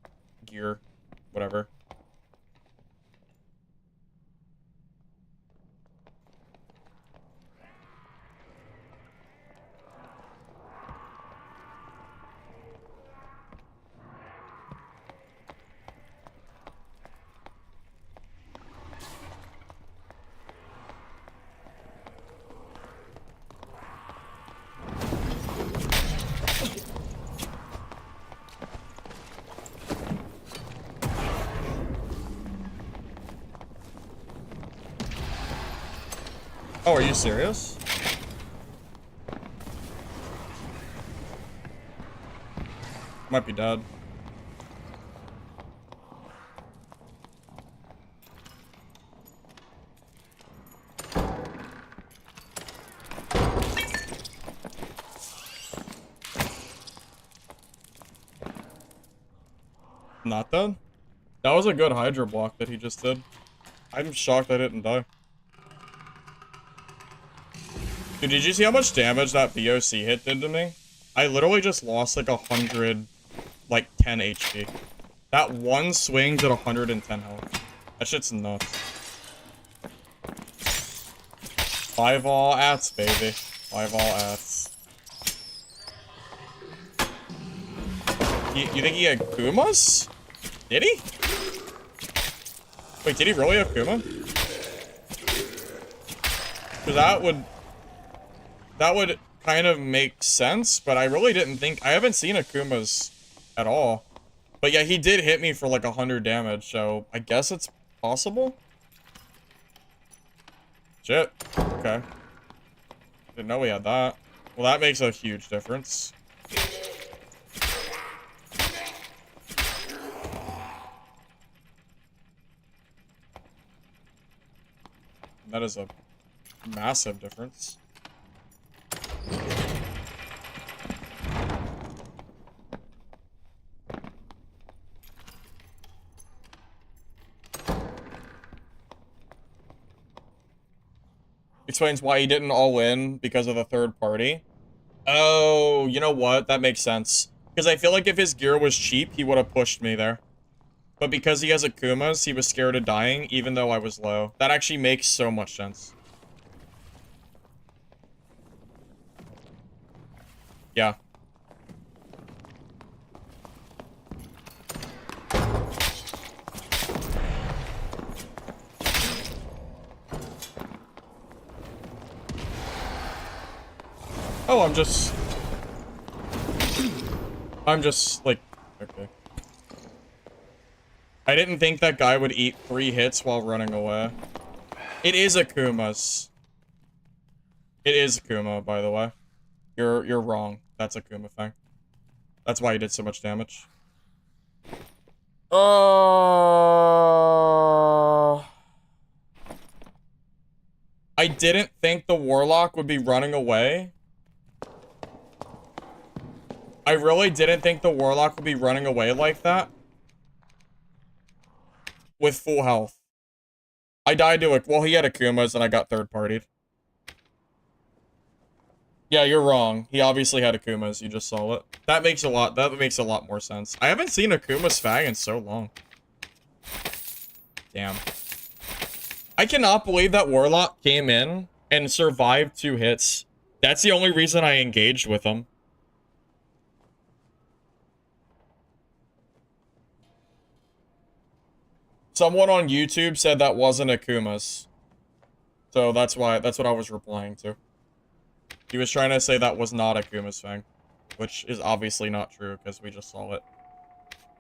gear, whatever. Oh, are you serious? Might be dead. Not dead? That was a good Hydra block that he just did. I'm shocked I didn't die. Dude, did you see how much damage that BOC hit did to me? I literally just lost like 100, like 10 HP. That one swing did 110 health. That shit's nuts. 5 all ats, baby. 5 all ats. You think he had Kumas? Did he? Wait, did he really have Kuma? Because that would kind of make sense, but I really didn't think, I haven't seen Akuma's at all. But yeah, he did hit me for like 100 damage, so I guess it's possible? Shit. Okay. Didn't know we had that. Well, that makes a huge difference. That is a massive difference. Explains why he didn't all in because of the third party. Oh, you know what? That makes sense. Because I feel like if his gear was cheap, he would have pushed me there. But because he has Akumas, he was scared of dying, even though I was low. That actually makes so much sense. Yeah. Oh, I'm just, like, okay. I didn't think that guy would eat 3 hits while running away. It is Akuma's. It is Akuma, by the way. You're wrong. That's Akuma thing. That's why he did so much damage. I didn't think the Warlock would be running away. I really didn't think the Warlock would be running away like that. With full health. I died to it. Well, he had Akumas and I got third-partied. Yeah, you're wrong. He obviously had Akumas. You just saw it. That makes a lot more sense. I haven't seen Akuma's Fang in so long. Damn. I cannot believe that Warlock came in and survived 2 hits. That's the only reason I engaged with him. Someone on YouTube said that wasn't Akuma's. So that's what I was replying to. He was trying to say that was not Akuma's Fang. Which is obviously not true, because we just saw it.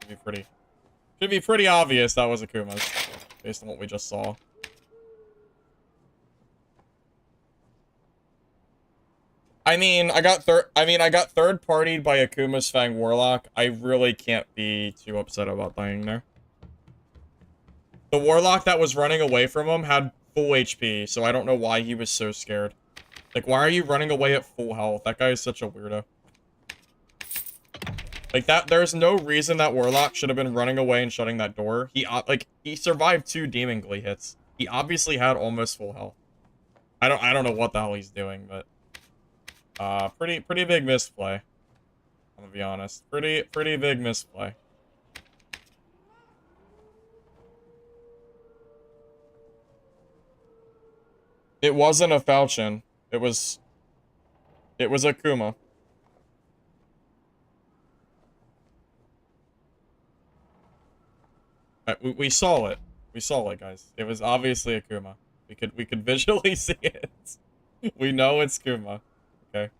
Should be pretty obvious that was Akuma's. Based on what we just saw. I mean, I got third-partied by Akuma's Fang Warlock. I really can't be too upset about dying there. The Warlock that was running away from him had full HP, so I don't know why he was so scared. Like, why are you running away at full health? That guy is such a weirdo. Like, there's no reason that Warlock should have been running away and shutting that door. He survived 2 Demon Glee hits. He obviously had almost full health. I don't know what the hell he's doing, but... pretty big misplay. I'm gonna be honest. Pretty big misplay. It wasn't a Falchion. It was Akuma. We saw it. We saw it, guys. It was obviously Akuma. We could visually see it. We know it's Kuma. Okay.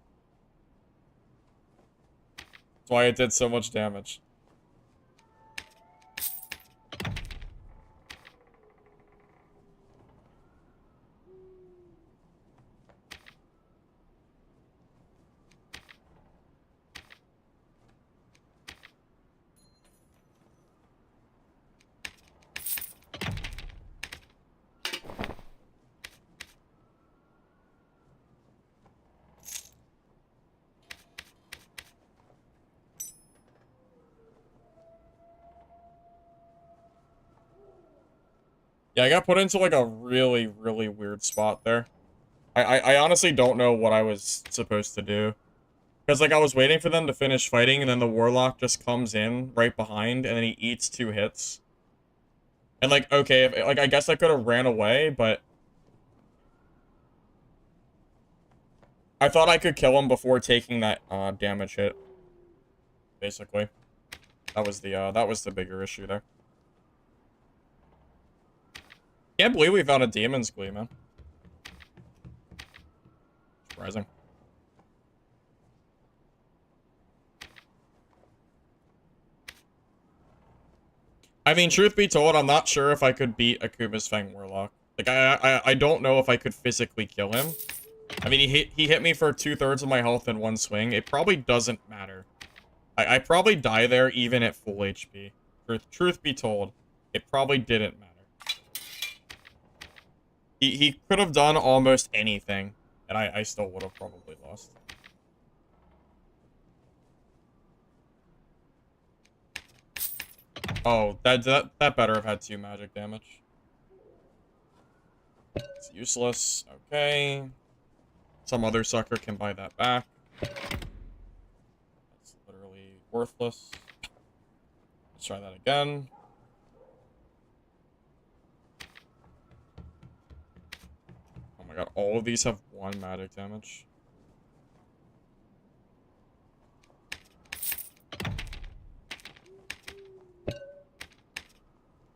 That's why it did so much damage. Yeah, I got put into like a really, really weird spot there. I honestly don't know what I was supposed to do. Because, like, I was waiting for them to finish fighting, and then the Warlock just comes in right behind, and then he eats 2 hits. And, like, okay, like, I guess I could have ran away, but... I thought I could kill him before taking that, damage hit. Basically. That was the bigger issue there. Can't believe we found a Demon's Glee, man. Surprising. I mean, truth be told, I'm not sure if I could beat Akuma's Fang Warlock. Like, I don't know if I could physically kill him. I mean, he hit me for 2/3 of my health in one swing. It probably doesn't matter. I probably die there even at full HP. Truth be told, it probably didn't matter. He could have done almost anything, and I still would have probably lost. Oh, that better have had 2 magic damage. It's useless. Okay. Some other sucker can buy that back. That's literally worthless. Let's try that again. Oh my god, all of these have 1 magic damage.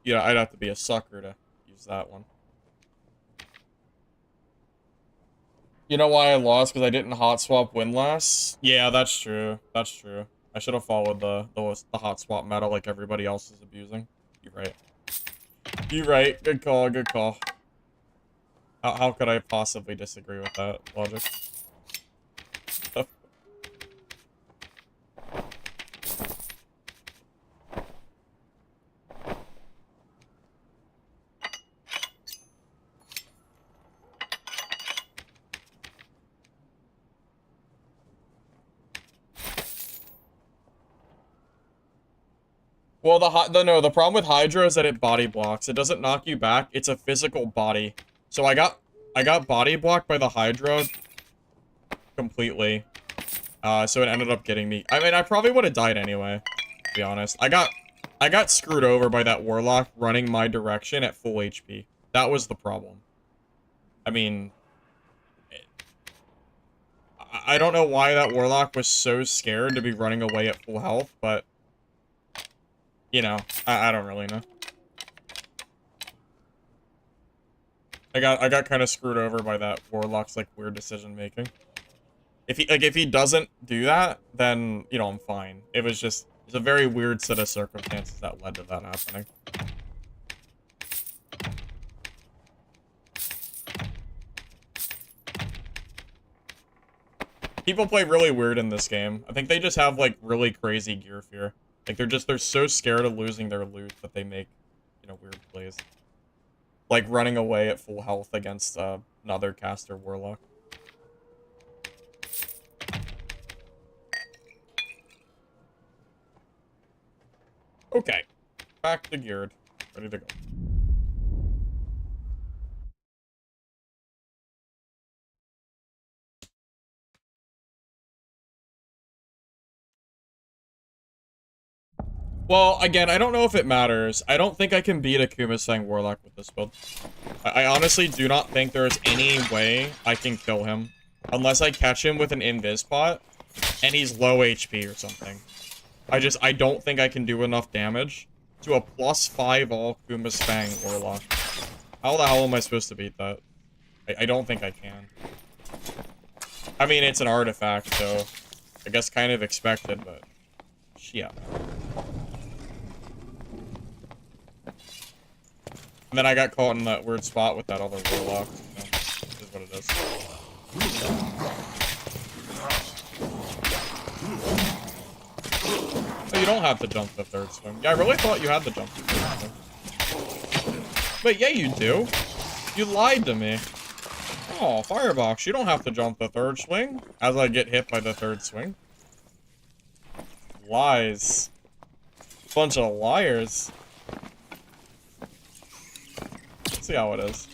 Yeah, I'd have to be a sucker to use that one. You know why I lost? Because I didn't hot swap Windlass? Yeah, that's true. That's true. I should have followed the hot swap meta like everybody else is abusing. You're right. You're right. Good call, good call. How could I possibly disagree with that logic? Well, the problem with Hydra is that it body blocks. It doesn't knock you back. It's a physical body. So I got body blocked by the Hydra completely. So it ended up getting me. I mean, I probably would have died anyway, to be honest. I got screwed over by that Warlock running my direction at full HP. That was the problem. I mean, I don't know why that Warlock was so scared to be running away at full health, but you know, I don't really know. I got kind of screwed over by that Warlock's like weird decision making. If he doesn't do that, then you know I'm fine. It's a very weird set of circumstances that led to that happening. People play really weird in this game. I think they just have like really crazy gear fear. Like they're so scared of losing their loot that they make, you know, weird plays. Like running away at full health against another caster Warlock. Okay. Back to geared. Ready to go. Well, again, I don't know if it matters. I don't think I can beat Akuma's Fang Warlock with this build. I honestly do not think there's any way I can kill him. Unless I catch him with an invis pot, and he's low HP or something. I don't think I can do enough damage to a +5 all Akuma's Fang Warlock. How the hell am I supposed to beat that? I don't think I can. I mean, it's an artifact, so I guess kind of expected, but yeah. And then I got caught in that weird spot with that other Warlock. You know, is what it is. Oh, you don't have to jump the 3rd swing. Yeah, I really thought you had to jump the 3rd swing. But yeah, you do. You lied to me. Oh, Firebox, you don't have to jump the 3rd swing as I get hit by the 3rd swing. Lies. Bunch of liars. See how it is.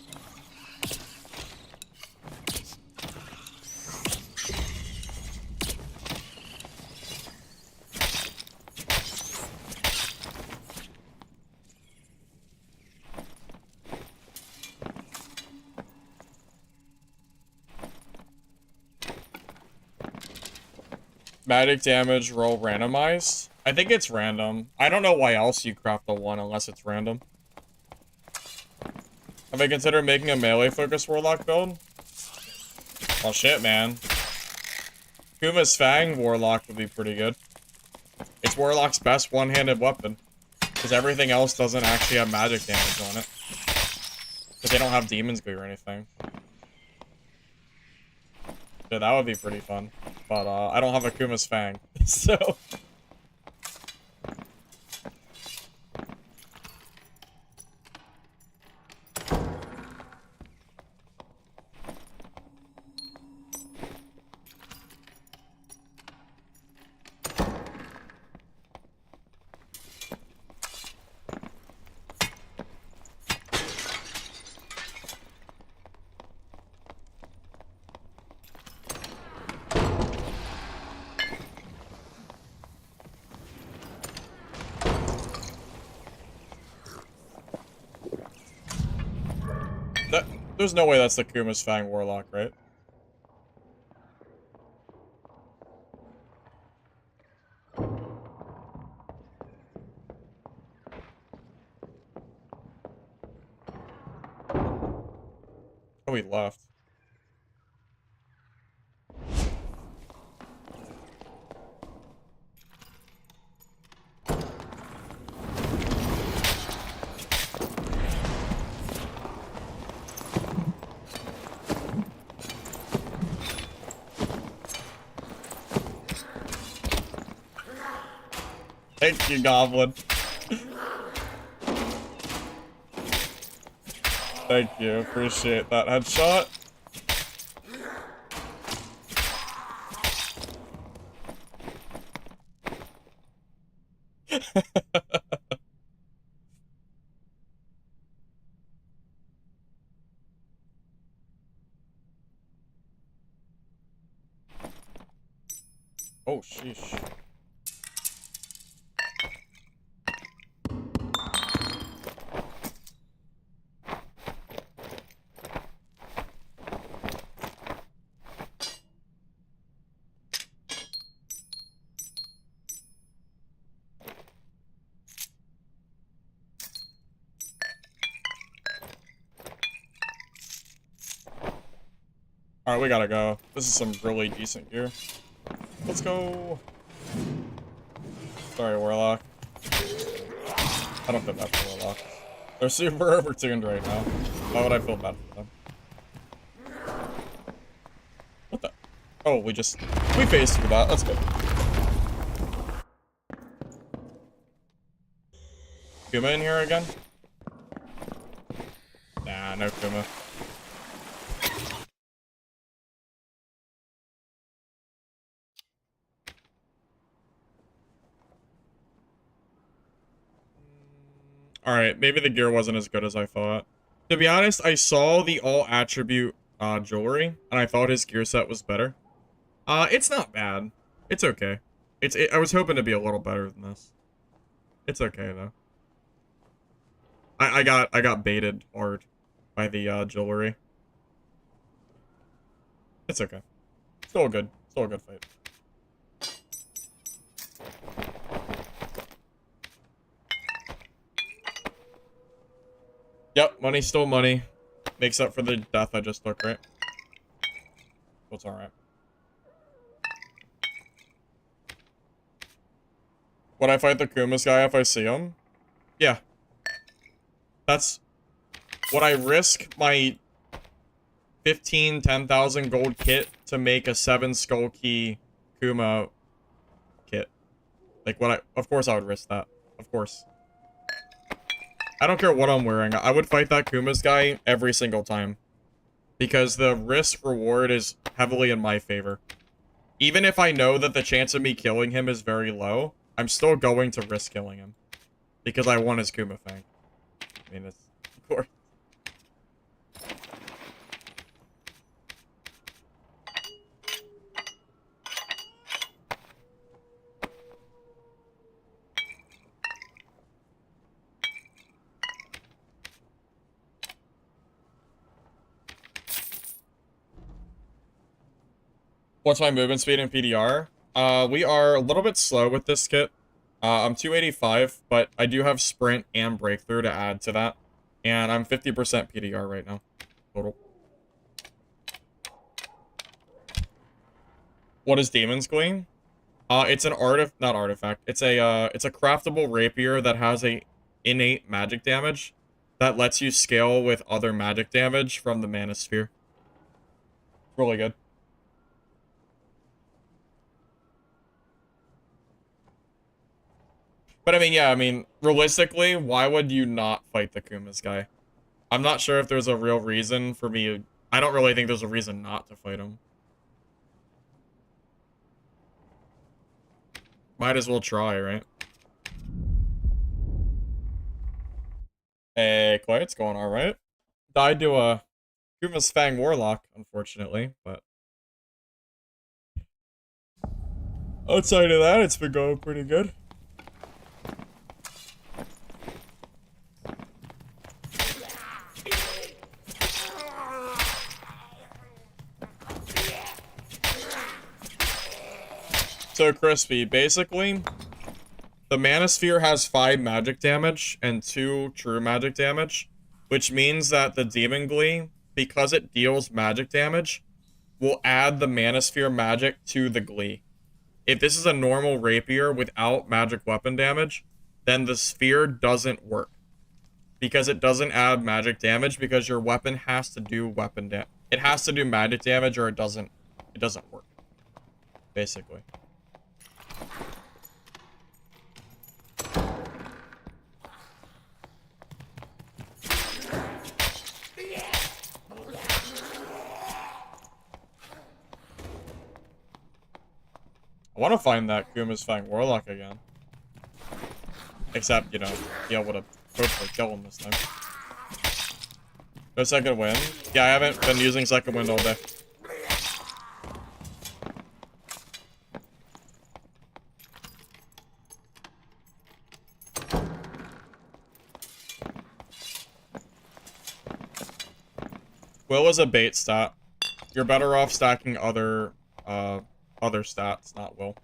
Magic damage roll randomized? I think it's random. I don't know why else you craft the one unless it's random. Have I considered making a melee focused warlock build? Oh shit, man. Kuma's Fang warlock would be pretty good. It's warlock's best one-handed weapon. Because everything else doesn't actually have magic damage on it. Because they don't have demon's glee or anything. Yeah, that would be pretty fun. But, I don't have a Kuma's Fang. So... There's no way that's the Kuma's Fang warlock, right? Oh, he left. Thank you, Goblin. Thank you, appreciate that headshot. Oh, sheesh. Alright, we gotta go. This is some really decent gear. Let's go. Sorry, Warlock. I don't feel bad for Warlock. They're super overtuned right now. Why would I feel bad for them? What the? Oh, we phased through that. That's good. Kuma in here again? Nah, no Kuma. Alright, maybe the gear wasn't as good as I thought. To be honest, I saw the all-attribute jewelry, and I thought his gear set was better. It's not bad. It's okay. I was hoping to be a little better than this. It's okay, though. I got baited hard by the jewelry. It's okay. Still good. Still a good fight. Yep, money's still money. Makes up for the death I just took, right? What's alright. Would I fight the Kuma's guy if I see him? Yeah. That's... Would I risk my 10,000 gold kit to make a 7 skull key Kuma kit? Like, of course I would risk that. Of course. I don't care what I'm wearing. I would fight that Kuma's guy every single time. Because the risk reward is heavily in my favor. Even if I know that the chance of me killing him is very low, I'm still going to risk killing him. Because I want his Kuma Fang. I mean, it's... Of course. What's my movement speed in PDR? We are a little bit slow with this kit. I'm 285, but I do have sprint and breakthrough to add to that. And I'm 50% PDR right now. Total. What is Demon's Gleam? It's an not artifact. It's a craftable rapier that has a innate magic damage that lets you scale with other magic damage from the Manosphere. Really good. But I mean, yeah, I mean, realistically, why would you not fight the Kuma's guy? I'm not sure if there's a real reason for me. I don't really think there's a reason not to fight him. Might as well try, right? Hey, Clay, it's going alright. Died to a Kuma's Fang Warlock, unfortunately, but outside of that, it's been going pretty good. So, Crispy, basically, the Manosphere has 5 magic damage and 2 true magic damage, which means that the Demon Glee, because it deals magic damage, will add the Manosphere magic to the Glee. If this is a normal rapier without magic weapon damage, then the sphere doesn't work. Because it doesn't add magic damage, because your weapon has to do weapon damage. It has to do magic damage or it doesn't work. Basically. I want to find that Kuma's Fang Warlock again. Except, you know, be able to hopefully kill him this time. No second wind? Yeah, I haven't been using second wind all day. Will is a bait stat. You're better off stacking other stats, not Will.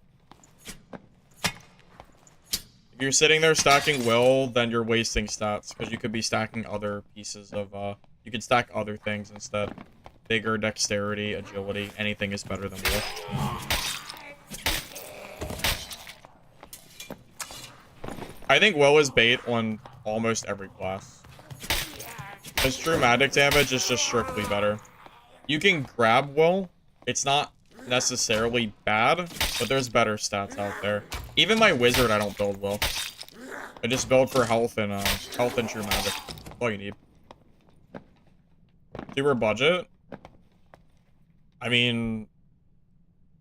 If you're sitting there stacking Will, then you're wasting stats, because you could be stacking other pieces of, you could stack other things instead. Bigger, dexterity, agility, anything is better than Will. I think Will is bait on almost every class. His true magic damage is just strictly better. You can grab Will. It's not necessarily bad, but there's better stats out there. Even my wizard, I don't build Will. I just build for health and true magic. That's all you need. Super budget. I mean,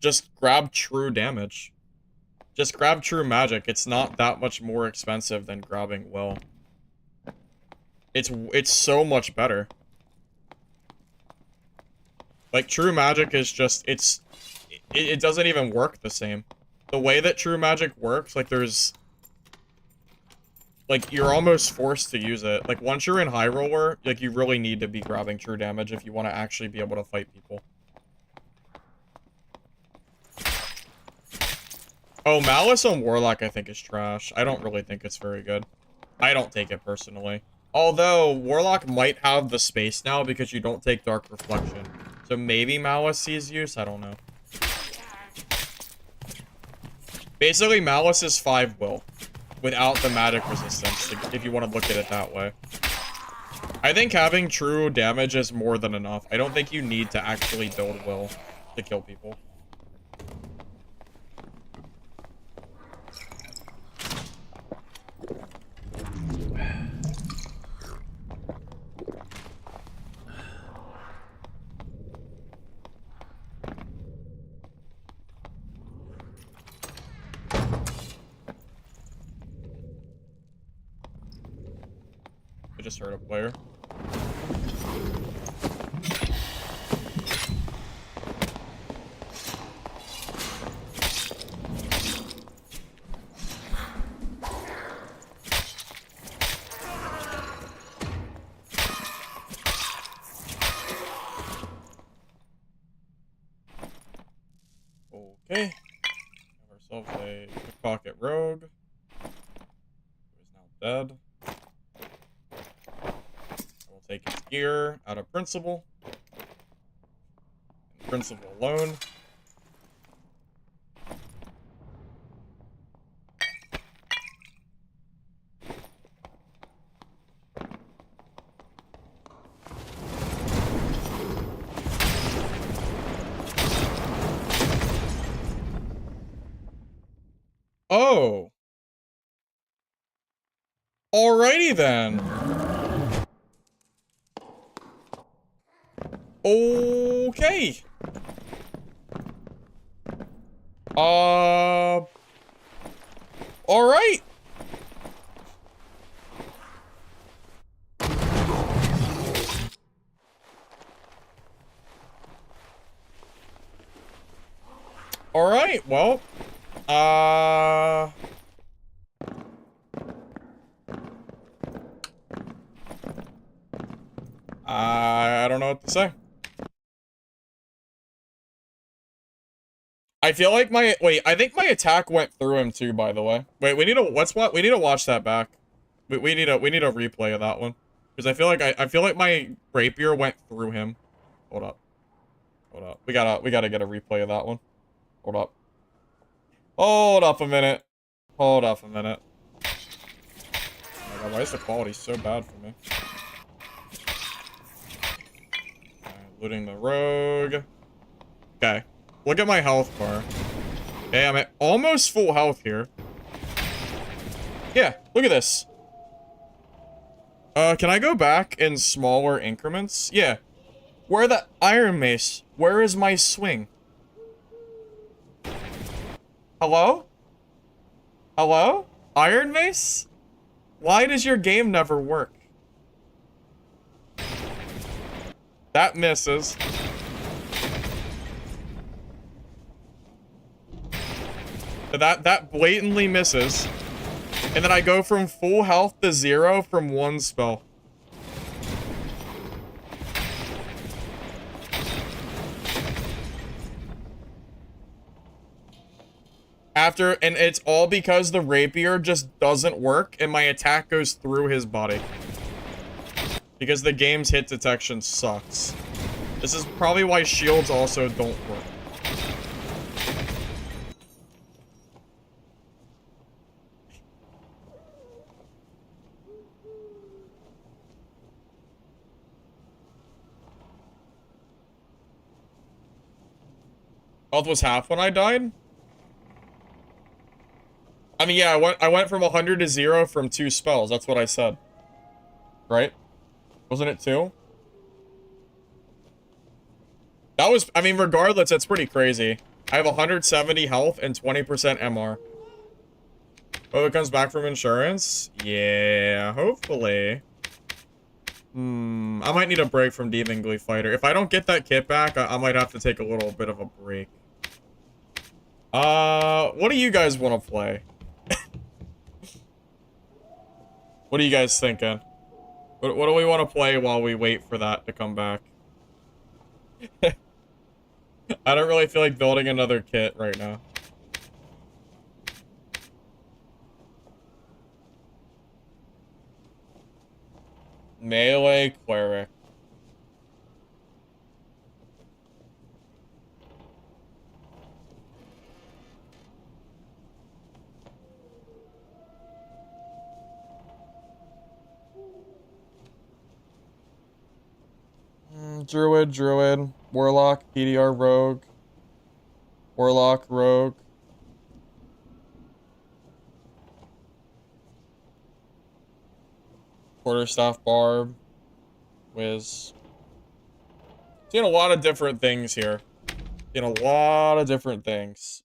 just grab true damage. Just grab true magic. It's not that much more expensive than grabbing Will. It's so much better. Like, true magic is just, it doesn't even work the same. The way that true magic works, like, like, you're almost forced to use it. Like, once you're in high roller, like, you really need to be grabbing true damage if you want to actually be able to fight people. Oh, Malice on Warlock, I think, is trash. I don't really think it's very good. I don't take it personally. Although, Warlock might have the space now because you don't take Dark Reflection. So maybe Malice sees use? I don't know. Basically, Malice is 5 Will. Without the magic resistance, if you want to look at it that way. I think having true damage is more than enough. I don't think you need to actually build Will to kill people. I just heard a player. Okay. Have ourselves a pickpocket rogue. Who is now dead. I will take his gear out of principle. And principle alone. Oh. Alrighty then. Okay. Alright. Alright, well. I don't know what to say. I feel like wait, I think my attack went through him too, by the way. Wait, we need to watch that back. We need a replay of that one. Because I feel like my rapier went through him. Hold up. Hold up. We gotta get a replay of that one. Hold up. Hold up a minute. Hold up a minute. Oh my god, why is the quality so bad for me? Looting the rogue. Okay. Look at my health bar. Okay, I'm at almost full health here. Yeah, look at this. Can I go back in smaller increments? Yeah. Where the Iron Mace? Where is my swing? Hello? Hello? Iron Mace? Why does your game never work? That misses. That blatantly misses. And then I go from full health to 0 from one spell. And it's all because the rapier just doesn't work and my attack goes through his body. Because the game's hit detection sucks. This is probably why shields also don't work. Health was half when I died? I mean, yeah, I went from 100 to 0 from 2 spells. That's what I said. Right? Wasn't it 2? That was, I mean, regardless, that's pretty crazy. I have 170 health and 20% MR. Oh, it comes back from insurance? Yeah, hopefully. I might need a break from Demon Glee Fighter. If I don't get that kit back, I might have to take a little bit of a break. What do you guys want to play? What are you guys thinking? What do we want to play while we wait for that to come back? I don't really feel like building another kit right now. Melee cleric. Druid, Warlock, PDR, Rogue. Warlock, Rogue. Quarterstaff, Barb. Wiz. Seeing a lot of different things here. Seeing a lot of different things.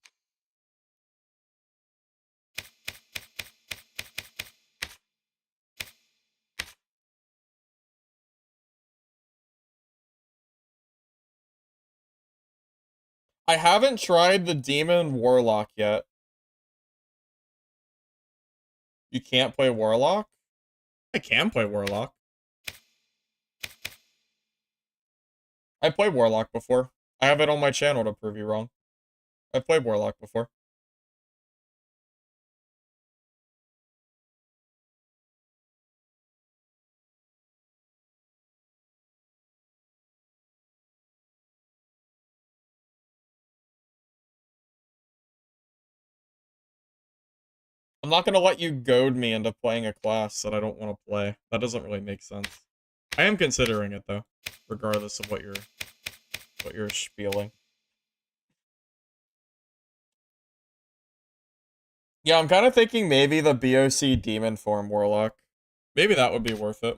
I haven't tried the Demon Warlock yet. You can't play Warlock? I can play Warlock. I played Warlock before. I have it on my channel to prove you wrong. I've played Warlock before. I'm not gonna let you goad me into playing a class that I don't want to play. That doesn't really make sense. I am considering it though, regardless of what you're spieling. Yeah, I'm kind of thinking maybe the BOC demon form Warlock. Maybe that would be worth it.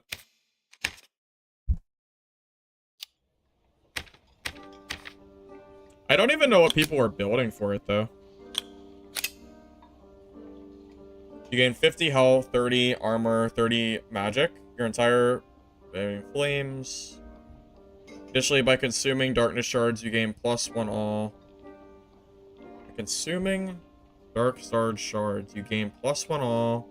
I don't even know what people are building for it though. You gain 50 health, 30 armor, 30 magic. Your entire flames. Additionally, by consuming darkness shards, you gain +1 all. By consuming dark starred shards, you gain +1 all.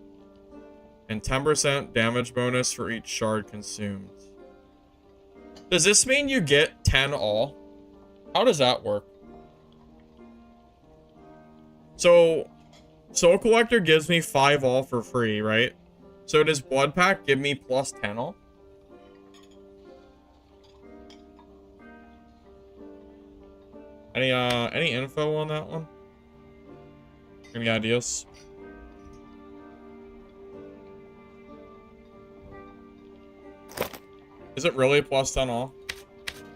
And 10% damage bonus for each shard consumed. Does this mean you get 10 all? How does that work? So, Soul Collector gives me 5 all for free, right? So does Blood Pack give me +10 all? Any info on that one? Any ideas? Is it really +10 all?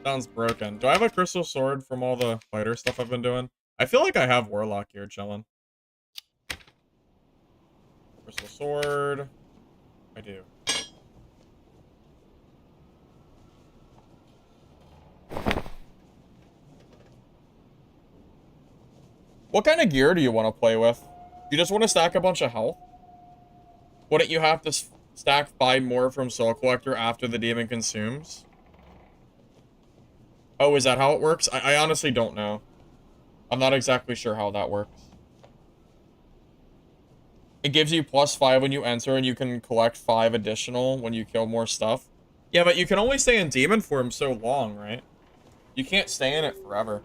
Sounds broken. Do I have a crystal sword from all the fighter stuff I've been doing? I feel like I have Warlock here chilling. Crystal sword. I do. What kind of gear do you want to play with? You just want to stack a bunch of health? Wouldn't you have to stack 5 more from Soul Collector after the demon consumes? Oh, is that how it works? I honestly don't know. I'm not exactly sure how that works. It gives you +5 when you enter, and you can collect 5 additional when you kill more stuff. Yeah, but you can only stay in demon form so long, right? You can't stay in it forever.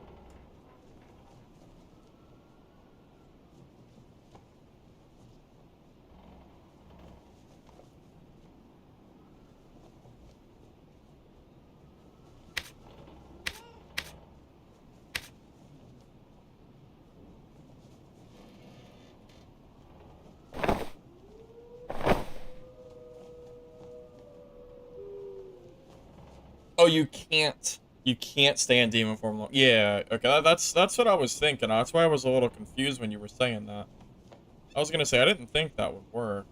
Oh, you can't. You can't stay in demon form long. Yeah, okay, that's what I was thinking. That's why I was a little confused when you were saying that. I was gonna say, I didn't think that would work.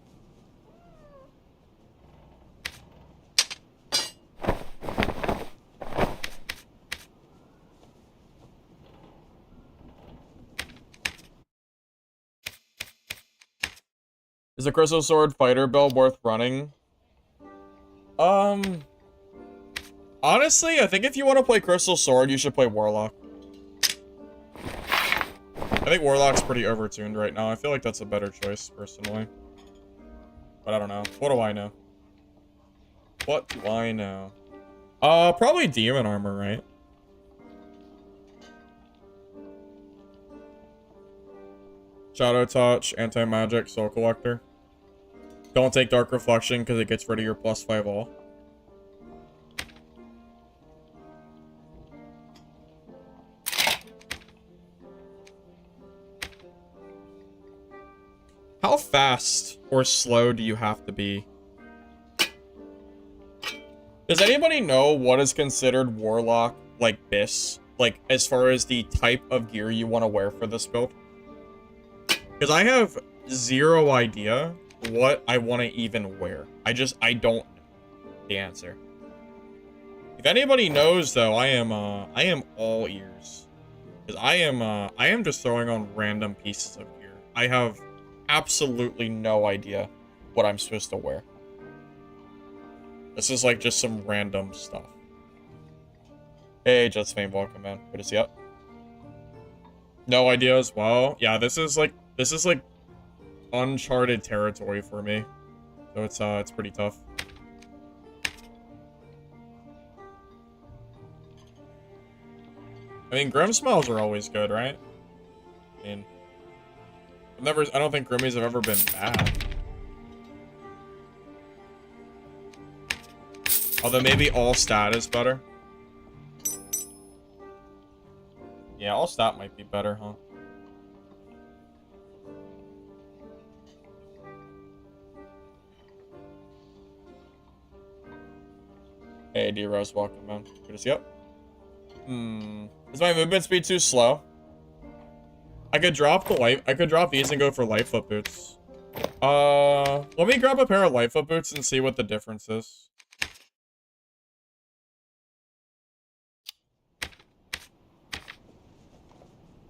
Is the Crystal Sword fighter build worth running? Honestly, I think if you want to play Crystal Sword, you should play Warlock. I think Warlock's pretty overtuned right now. I feel like that's a better choice, personally. But I don't know. What do I know? What do I know? Probably Demon Armor, right? Shadow Touch, Anti-Magic, Soul Collector. Don't take Dark Reflection because it gets rid of your +5 all. How fast or slow do you have to be? Does anybody know what is considered Warlock, like this? Like, as far as the type of gear you want to wear for this build? Because I have zero idea what I want to even wear. I don't know the answer. If anybody knows, though, I am all ears. Because I am just throwing on random pieces of gear. I have absolutely no idea what I'm supposed to wear. This is like just some random stuff. Hey, Jets Fame, welcome, man. Good to see you. No idea as well. Yeah, this is like uncharted territory for me. So it's pretty tough. I mean, Grim Smiles are always good, right? mean, I don't think Grimmies have ever been bad. Although maybe all stat is better. Yeah, all stat might be better, huh? Hey, D-Rose, welcome, man. Good to see you. Is my movement speed too slow? I could drop these and go for light foot boots. Let me grab a pair of light foot boots and see what the difference is.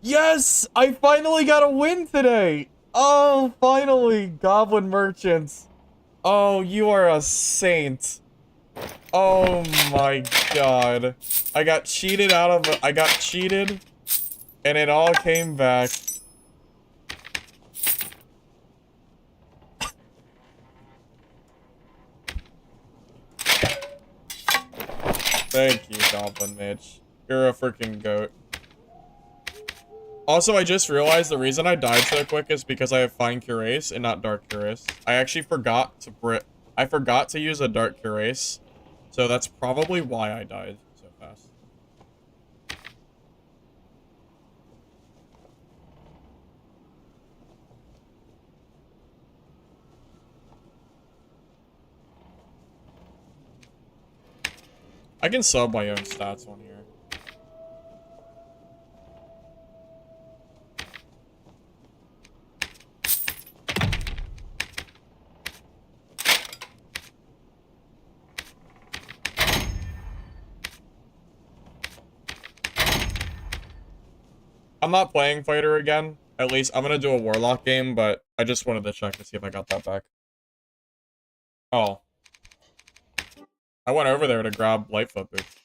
Yes! I finally got a win today! Oh, finally, Goblin Merchants. Oh, you are a saint. Oh my god. I got cheated and it all came back. Thank you, Goblin Mitch. You're a freaking goat. Also, I just realized the reason I died so quick is because I have Fine Cuirass and not Dark Cuirass. I actually forgot to use a Dark Cuirass, so that's probably why I died so fast. I can sub my own stats on here. I'm not playing fighter again. At least I'm gonna do a warlock game, but I just wanted to check to see if I got that back. Oh. I went over there to grab Lightfoot boots.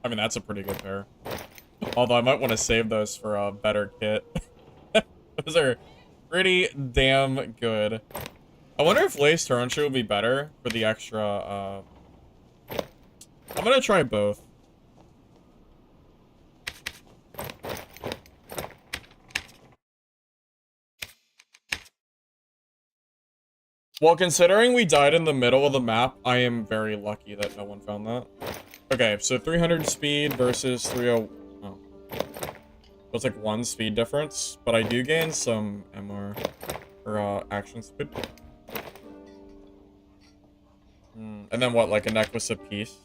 I mean, that's a pretty good pair. Although I might want to save those for a better kit. Those are pretty damn good. I wonder if Lace Turnshoe would be better for the extra, I'm gonna try both. Well, considering we died in the middle of the map, I am very lucky that no one found that. Okay, so 300 speed versus 30... Oh. It's like 1 speed difference, but I do gain some MR, or action speed. And then what, like a necklace apiece?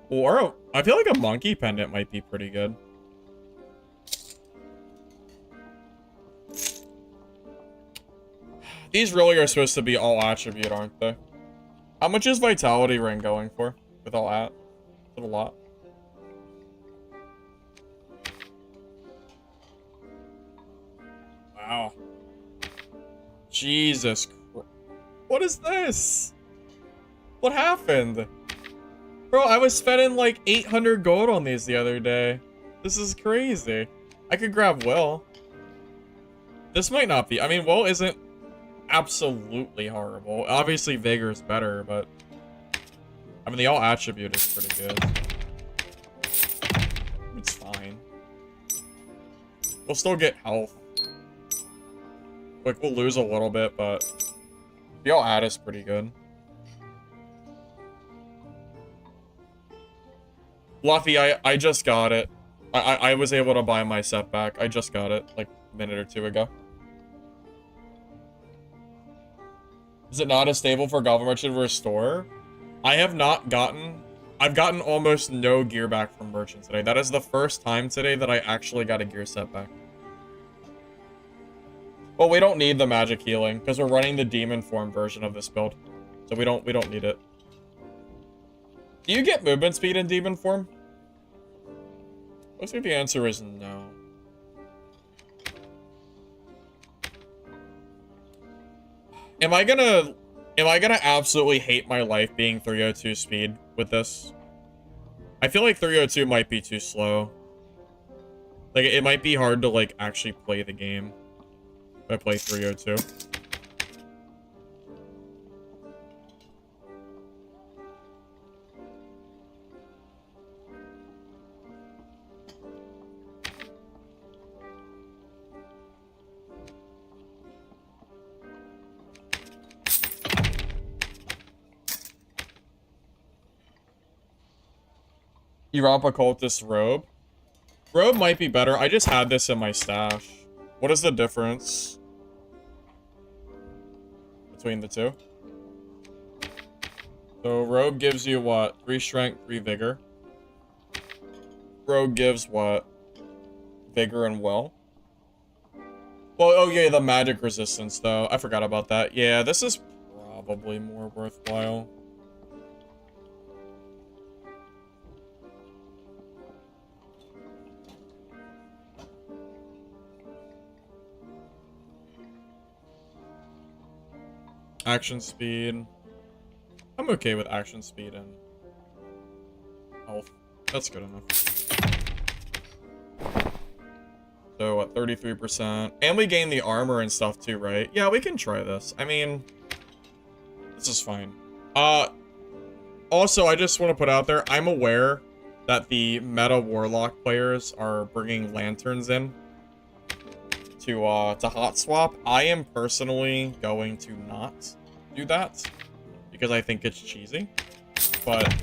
Or, I feel like a monkey pendant might be pretty good. These really are supposed to be all attribute, aren't they? How much is Vitality Ring going for? With all at? Is it a lot? Wow. Jesus Christ. What is this? What happened? Bro, I was spending like 800 gold on these the other day. This is crazy. I could grab Will. This might not be. I mean, Will isn't absolutely horrible. Obviously, Vigor is better, but... I mean, the all attribute is pretty good. It's fine. We'll still get health. Like, we'll lose a little bit, but... the all add is pretty good. Luffy, I just got it. I was able to buy my set back. I just got it, like, a minute or two ago. Is it not as stable for Goblin Merchant to restore? I have not gotten... I've gotten almost no gear back from Merchant today. That is the first time today that I actually got a gear set back. Well, we don't need the magic healing, because we're running the demon form version of this build. So we don't need it. Do you get movement speed in demon form? Looks like the answer is no. Am I gonna absolutely hate my life being 302 speed with this? I feel like 302 might be too slow. Like, it might be hard to, like, actually play the game if I play 302. Europa Cultist Robe. Robe might be better. I just had this in my stash. What is the difference between the two? So Robe gives you what? 3 strength, 3 vigor. Rogue gives what? Vigor and will. Well, oh yeah, the magic resistance though. I forgot about that. Yeah, this is probably more worthwhile. Action speed. I'm okay with action speed and health. That's good enough. So what, 33%. And we gain the armor and stuff too, right? Yeah, we can try this. I mean, this is fine. Also, I just want to put out there, I'm aware that the meta warlock players are bringing lanterns in to hot swap. I am personally going to not do that because I think it's cheesy. But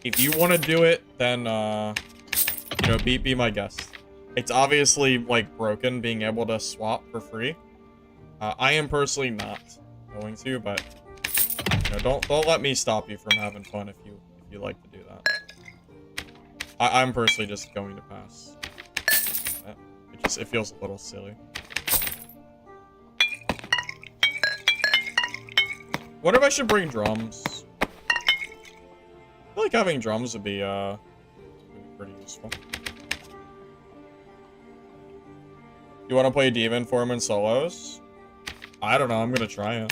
if you want to do it, then you know, be my guest. It's obviously like broken being able to swap for free. I am personally not going to, but you know, don't let me stop you from having fun if you like to do that. I'm personally just going to pass. It feels a little silly. What if I should bring drums? I feel like having drums would be pretty useful. You want to play Demon Form in solos? I don't know. I'm gonna try it.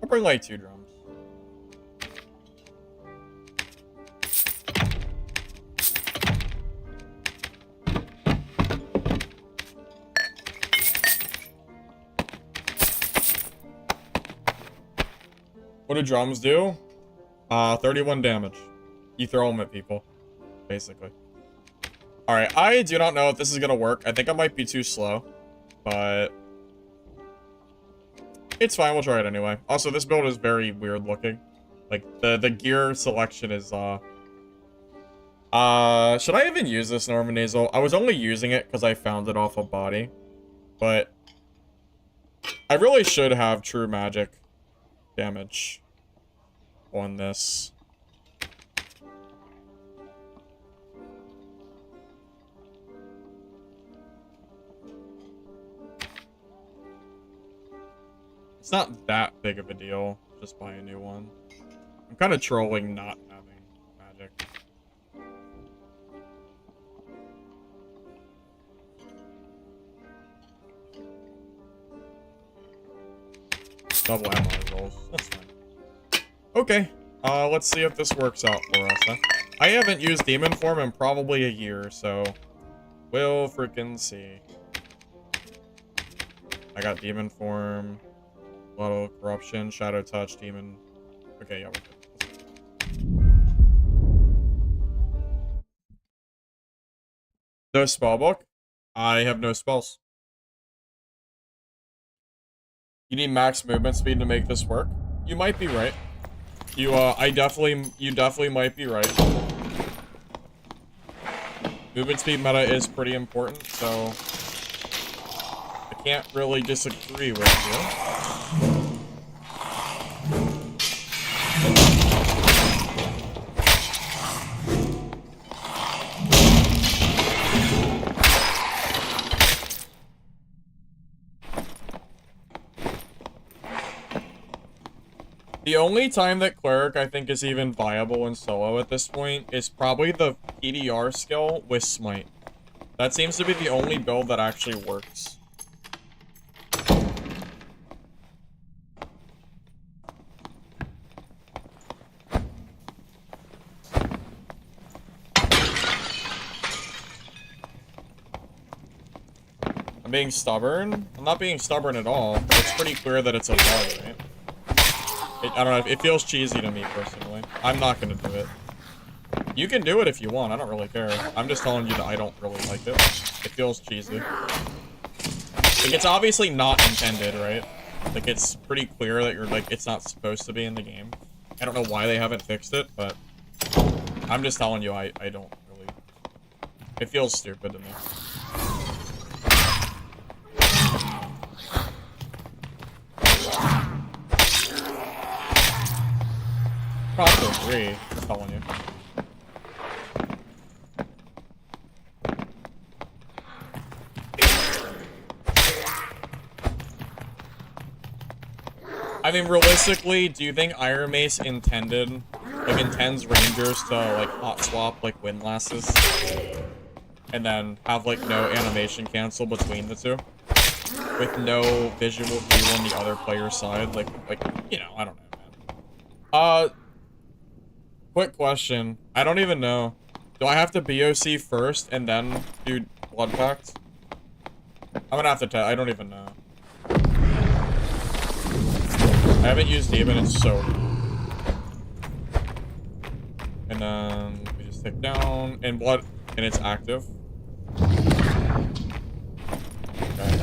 I'll bring like 2 drums. What do drums do? 31 damage. You throw them at people, basically. Alright, I do not know if this is gonna work. I think I might be too slow, but it's fine. We'll try it anyway. Also, this build is very weird looking. Like, the gear selection is, should I even use this Norman Nasal? I was only using it because I found it off a body, but I really should have true magic damage on this. It's not that big of a deal. Just buy a new one. I'm kind of trolling not having magic. Double ammo rolls. That's fine. Okay. Let's see if this works out for us, huh? I haven't used Demon Form in probably a year, so we'll freaking see. I got Demon Form, Lotto Corruption, Shadow Touch, Demon. Okay, yeah, we're good. No spellbook? I have no spells. You need max movement speed to make this work? You might be right. You definitely might be right. Movement speed meta is pretty important, so I can't really disagree with you. The only time that Cleric, I think, is even viable in solo at this point is probably the PDR skill with Smite. That seems to be the only build that actually works. I'm being stubborn? I'm not being stubborn at all. It's pretty clear that it's a bug, right? I don't know, it feels cheesy to me, personally. I'm not gonna do it. You can do it if you want, I don't really care. I'm just telling you that I don't really like it. It feels cheesy. Like, it's obviously not intended, right? Like, it's pretty clear that you're, like, it's not supposed to be in the game. And I don't know why they haven't fixed it, but I'm just telling you, I don't really... It feels stupid to me. Probably agree, just telling you. I mean, realistically, do you think Iron Mace intends Rangers to, like, hot swap, like, windlasses? And then have, like, no animation cancel between the two? With no visual view on the other player's side? Like, you know, I don't know, man. Quick question. I don't even know. Do I have to BOC first and then do Blood Pact? I'm gonna have to test. I don't even know. I haven't used Demon in so long. And then we just take down and Blood, and it's active. Okay.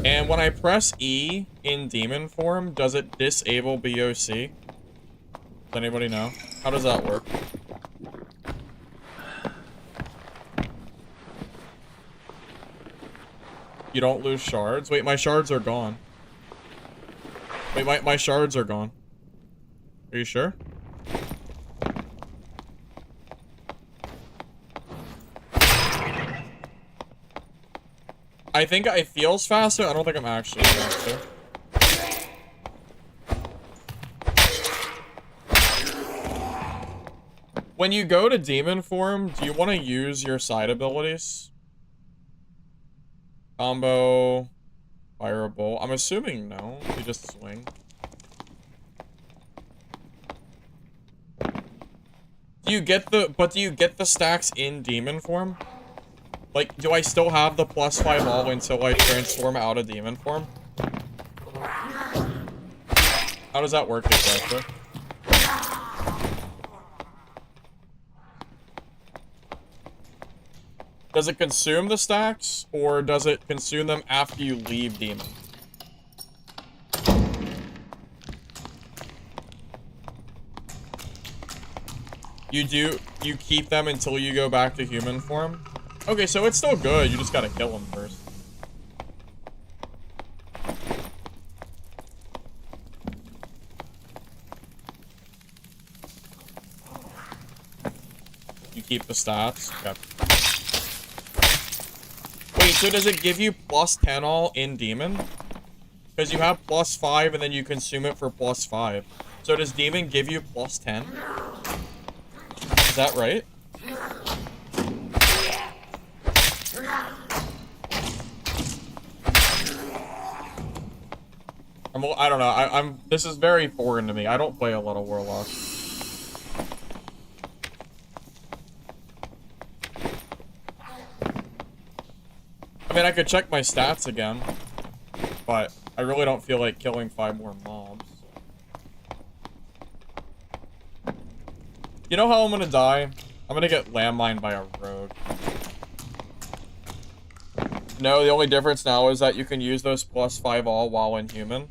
And when I press E in Demon form, does it disable BOC? Does anybody know? How does that work? You don't lose shards? Wait, my shards are gone. Wait, my shards are gone. Are you sure? I think it feels faster. I don't think I'm actually faster. When you go to demon form, do you want to use your side abilities? Combo, fireable. I'm assuming no. You just swing. Do you get the stacks in demon form? Like, do I still have the +5 all until I transform out of demon form? How does that work exactly? Does it consume the stacks, or does it consume them after you leave demon? You keep them until you go back to human form? Okay, so it's still good, you just gotta kill them first. You keep the stats? Okay. Wait, so does it give you +10 all in demon? Because you have +5 and then you consume it for +5. So does demon give you +10? Is that right? I don't know. This is very foreign to me. I don't play a lot of Warlock. I mean, I could check my stats again, but I really don't feel like killing 5 more mobs. You know how I'm gonna die? I'm gonna get landmined by a rogue. No, the only difference now is that you can use those +5 all while in human.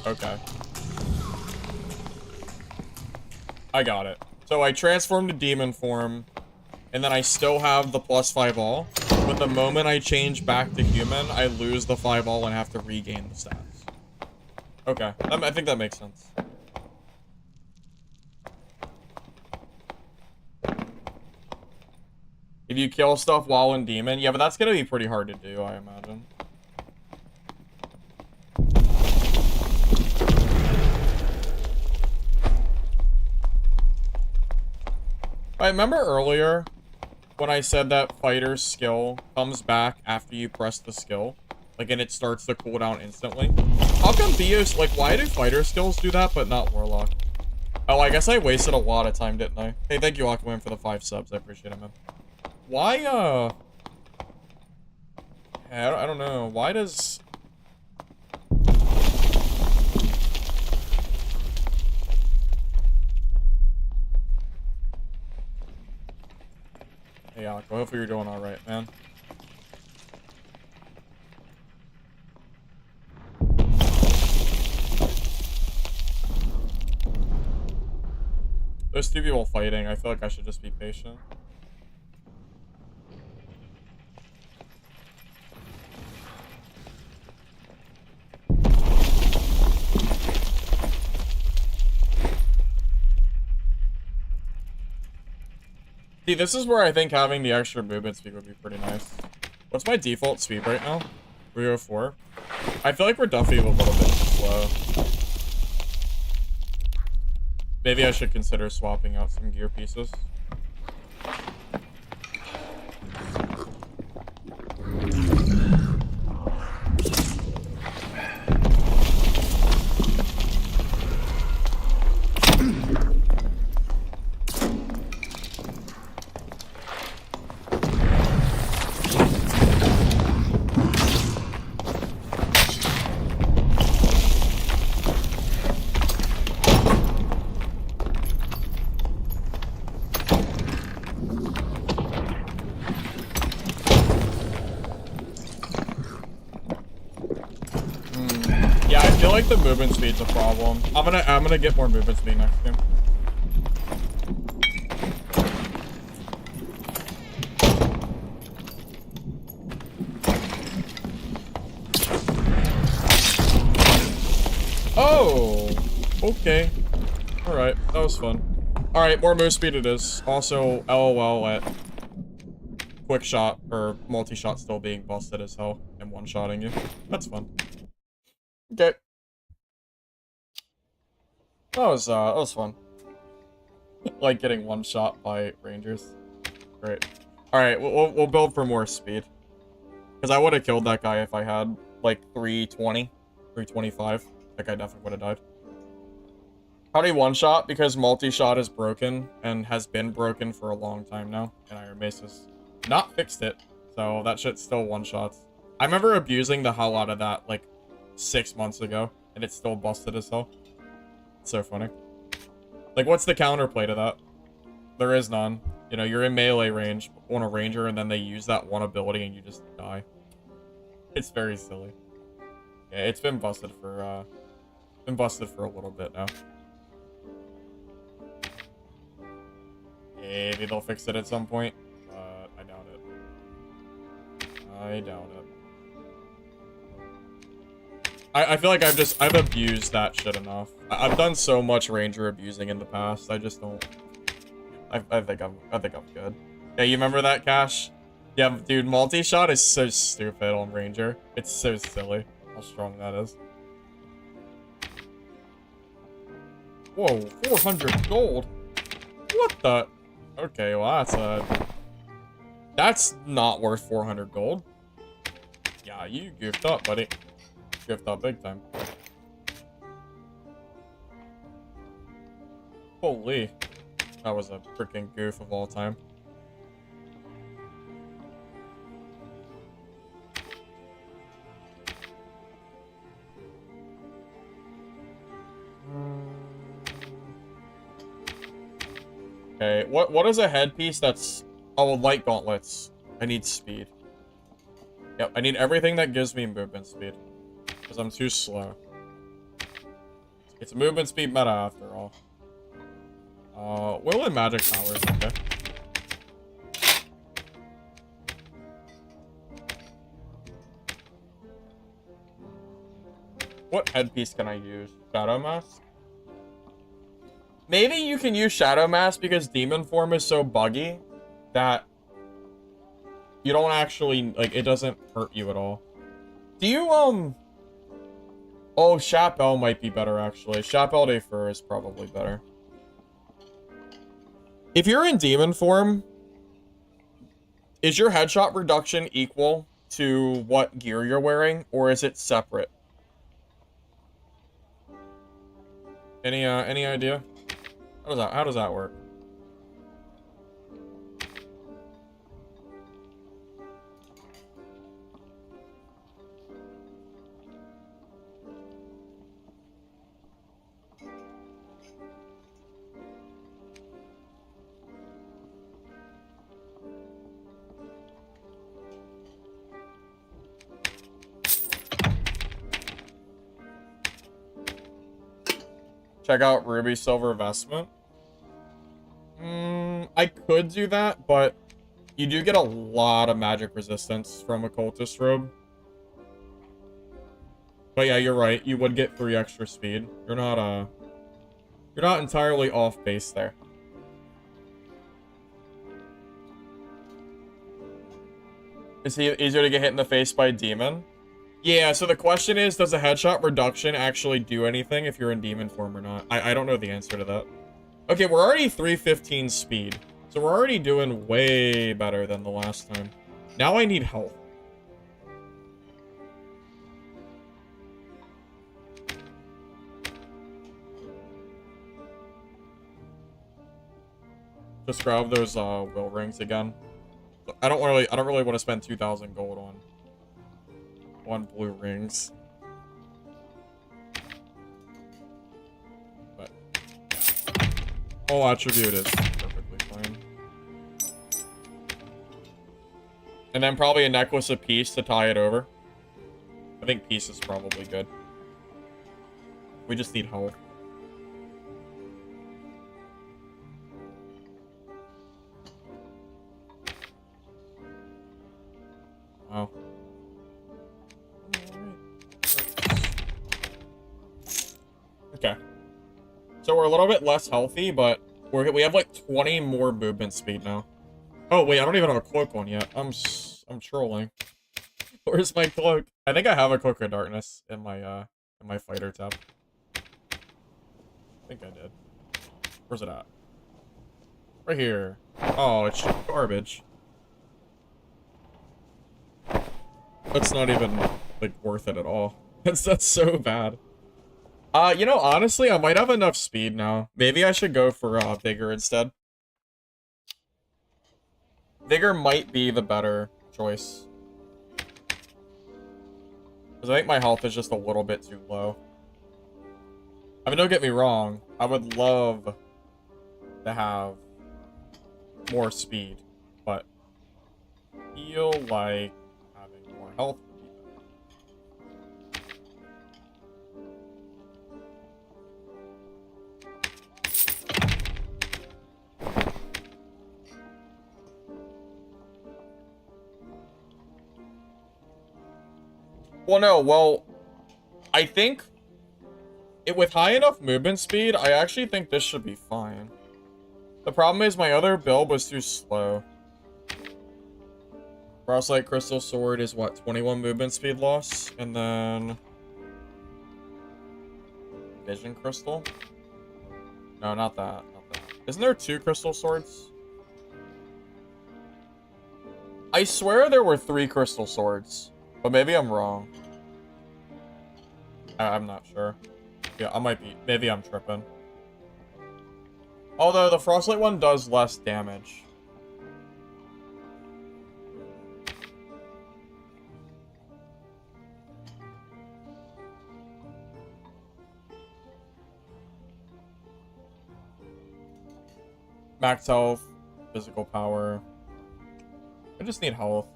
Okay. I got it. So I transformed to demon form, and then I still have the +5 all, but the moment I change back to human, I lose the 5 all and have to regain the stats. Okay, I think that makes sense. If you kill stuff while in demon, yeah, but that's gonna be pretty hard to do, I imagine. I remember earlier when I said that fighter's skill comes back after you press the skill, like, and it starts to cool down instantly. How come Bios, like, why do fighter skills do that but not Warlock? Oh, I guess I wasted a lot of time, didn't I? Hey, thank you, Aquaman, for the 5 subs. I appreciate it, man. Why, I don't know. Why does... Hey, Aqua, hopefully you're doing alright, man. there's two people fighting. I feel like I should just be patient. See, this is where I think having the extra movement speed would be pretty nice. What's my default speed right now? 304. I feel like we're definitely a little bit slow. Maybe I should consider swapping out some gear pieces. Like the movement speed's a problem. I'm gonna get more movement speed next game. Oh, okay. All right, that was fun. All right, more move speed it is. Also, LOL at quick shot or multi-shot still being busted as hell and one-shotting you. That's fun. Okay. That was fun. Like getting one shot by rangers. Great. All right, we'll build for more speed. Because I would have killed that guy if I had like 320, 325. That guy definitely would have died. How do you one shot? Because multi-shot is broken and has been broken for a long time now. And Iron Mace has not fixed it. So that shit's still one shots. I remember abusing the hell out of that like 6 months ago. And it's still busted as hell. So funny. Like, what's the counterplay to that? There is none. You know, you're in melee range on a ranger, and then they use that one ability, and you just die. It's very silly. Yeah, it's been busted for a little bit now. Maybe they'll fix it at some point, but I doubt it. I doubt it. I feel like I've abused that shit enough. I've done so much ranger abusing in the past. I just don't. I think I'm good. Yeah, you remember that, Cash? Yeah, dude, multi-shot is so stupid on ranger. It's so silly how strong that is. Whoa, 400 gold. What the? Okay, well that's not worth 400 gold. Yeah, you goofed up, buddy. Goofed up big time. Holy. That was a freaking goof of all time. Okay, what is a headpiece that's... Oh, light gauntlets. I need speed. Yep, I need everything that gives me movement speed. Because I'm too slow. It's a movement speed meta after all. Will and magic powers, okay. What headpiece can I use? Shadow Mask? Maybe you can use Shadow Mask because Demon Form is so buggy that you don't actually, like, it doesn't hurt you at all. Do you, Oh, Chapelle might be better, actually. Chapelle de Fur is probably better. If you're in Demon Form, is your headshot reduction equal to what gear you're wearing, or is it separate? Any idea? How does that work? Check out Ruby Silver Vestment. I could do that, but you do get a lot of magic resistance from a cultist robe. But yeah, you're right. You would get 3 extra speed. You're not entirely off base there. Is he easier to get hit in the face by a demon? Yeah, so the question is, does a headshot reduction actually do anything if you're in demon form or not? I don't know the answer to that. Okay, we're already 315 speed. So we're already doing way better than the last time. Now I need health. Just grab those will rings again. I don't really want to spend 2,000 gold on blue rings. But yeah. All attribute is perfectly fine. And then probably a necklace of peace to tie it over. I think peace is probably good. We just need health. Wow. Okay. So we're a little bit less healthy, but we have like 20 more movement speed now. Oh wait, I don't even have a cloak on yet. I'm trolling. Where's my cloak? I think I have a cloak of darkness in my fighter tab. I think I did. Where's it at? Right here. Oh, it's garbage. That's not even like worth it at all. That's so bad. You know, honestly, I might have enough speed now. Maybe I should go for Vigor instead. Vigor might be the better choice. Because I think my health is just a little bit too low. I mean, don't get me wrong. I would love to have more speed, but I feel like having more health would be better. Well, no, well, I think with high enough movement speed, I actually think this should be fine. The problem is my other build was too slow. Frostlight Crystal Sword is what, 21 movement speed loss? And then Vision Crystal? No, not that. Not that. Isn't there 2 crystal swords? I swear there were 3 crystal swords. But maybe I'm wrong. I'm not sure. Yeah, I might be. Maybe I'm tripping. Although the Frostlight one does less damage. Max health, physical power. I just need health.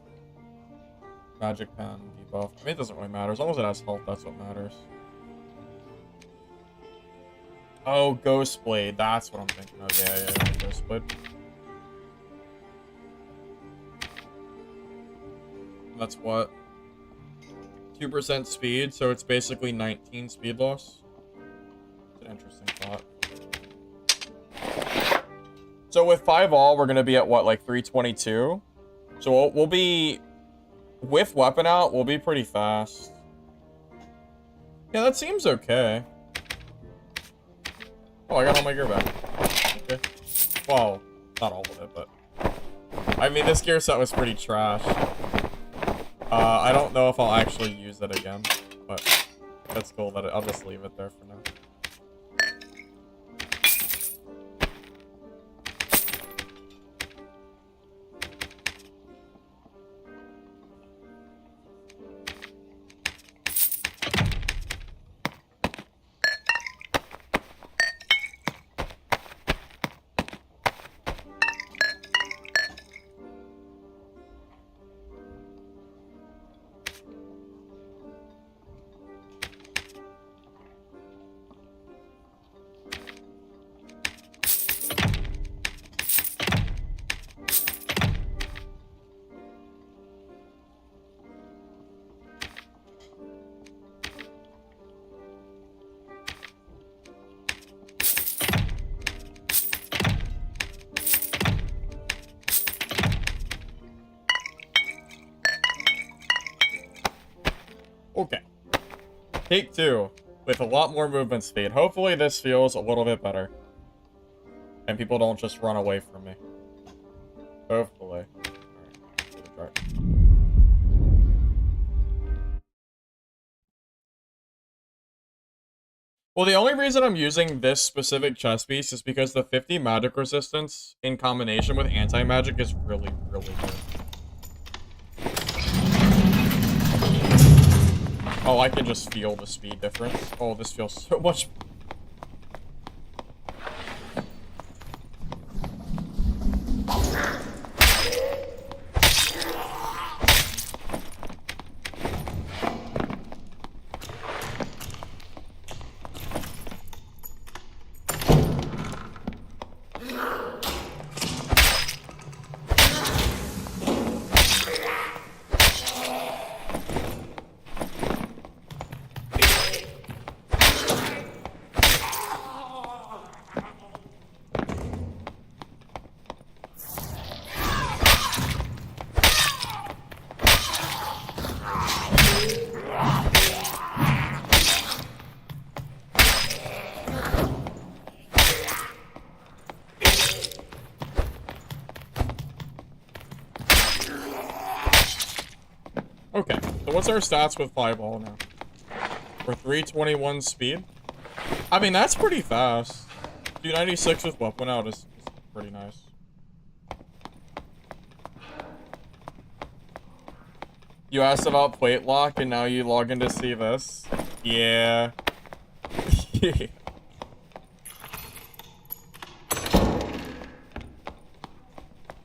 Magic pen, debuff. I mean, it doesn't really matter. As long as it has health, that's what matters. Oh, Ghost Blade. That's what I'm thinking of. Yeah, Ghost Blade. That's what? 2% speed, so it's basically 19 speed loss. It's an interesting thought. So with 5 all, we're going to be at what, like 322? So we'll be, with weapon out, we'll be pretty fast. Yeah, that seems okay. Oh, I got all my gear back. Okay. Well, not all of it, but... I mean, this gear set was pretty trash. I don't know if I'll actually use it again, but that's cool. I'll just leave it there for now. Okay. Take 2. With a lot more movement speed. Hopefully this feels a little bit better. And people don't just run away from me. Hopefully. Alright. Well, the only reason I'm using this specific chest piece is because the 50 magic resistance in combination with anti-magic is really, really good. Oh, I can just feel the speed difference. Oh, this feels so much... Okay, so what's our stats with Fireball now? We're 321 speed? I mean, that's pretty fast. 296 with weapon out is pretty nice. You asked about plate lock, and now you log in to see this? Yeah.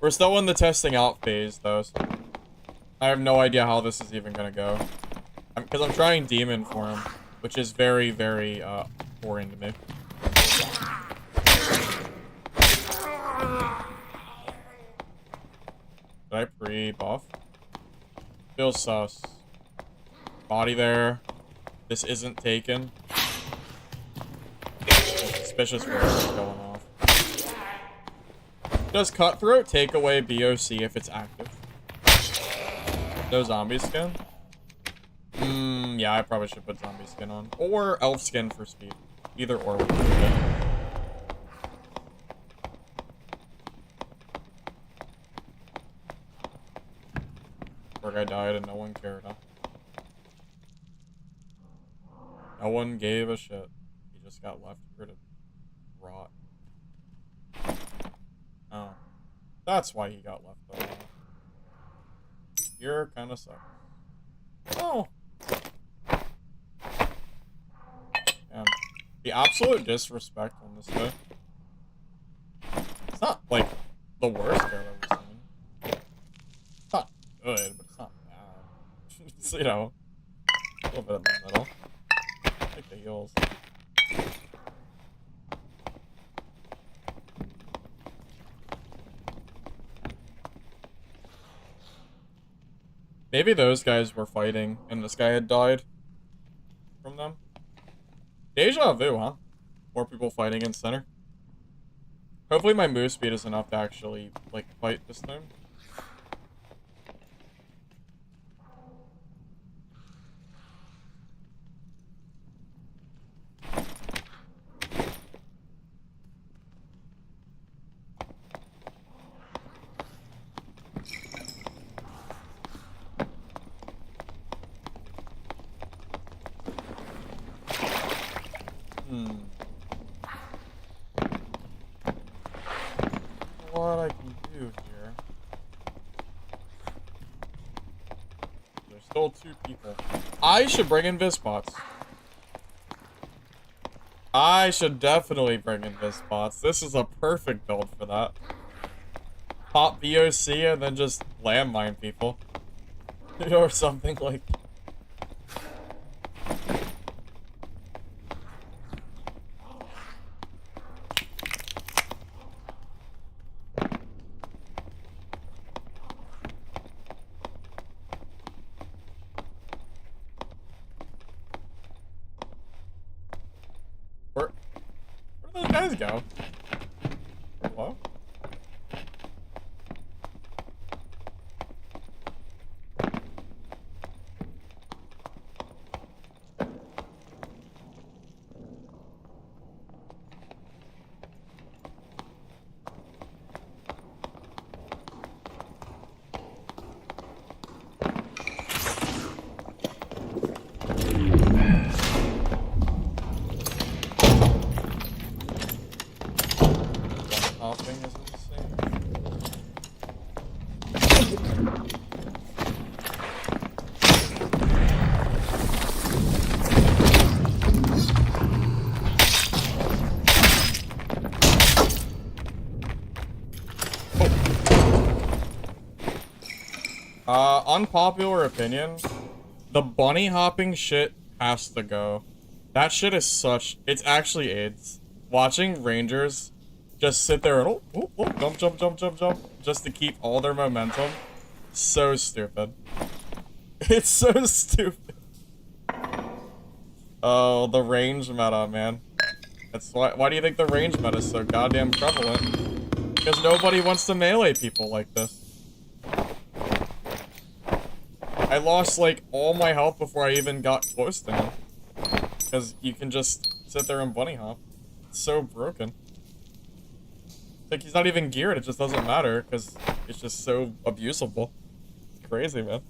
We're still in the testing out phase, though, so I have no idea how this is even gonna go. Because I'm trying Demon for him, which is very, very, foreign to me. Did I pre-buff? Feels sus. Body there. This isn't taken. Suspicious words going off. Does Cutthroat take away BOC if it's active? No zombie skin? Yeah, I probably should put zombie skin on. Or elf skin for speed. Either or would be good. Where I died and no one cared, huh? No one gave a shit. He just got left here to rot. Oh. That's why he got left there. You're kinda sucks. Oh! Man. The absolute disrespect on this guy. It's not, like, the worst I've ever seen. It's not good, but it's not bad. It's, you know, a little bit in the middle. I like the heals. Maybe those guys were fighting and this guy had died from them. Deja vu, huh? More people fighting in center. Hopefully my move speed is enough to actually, like, fight this time. What I can do here. There's still 2 people. I should bring in Visbots. I should definitely bring in Visbots. This is a perfect build for that. Pop VOC and then just landmine people. Or something like... Where do those guys go? Hello? unpopular opinion, the bunny hopping shit has to go. That shit is such... It's actually AIDS. Watching rangers just sit there and jump, jump, jump, jump, jump, just to keep all their momentum. So stupid. It's so stupid. Oh, the range meta, man. That's why do you think the range meta is so goddamn prevalent? Because nobody wants to melee people like this. I lost, like, all my health before I even got close to him. Because you can just sit there and bunny hop. It's so broken. It's like, he's not even geared, it just doesn't matter, because it's just so abusable. It's crazy, man.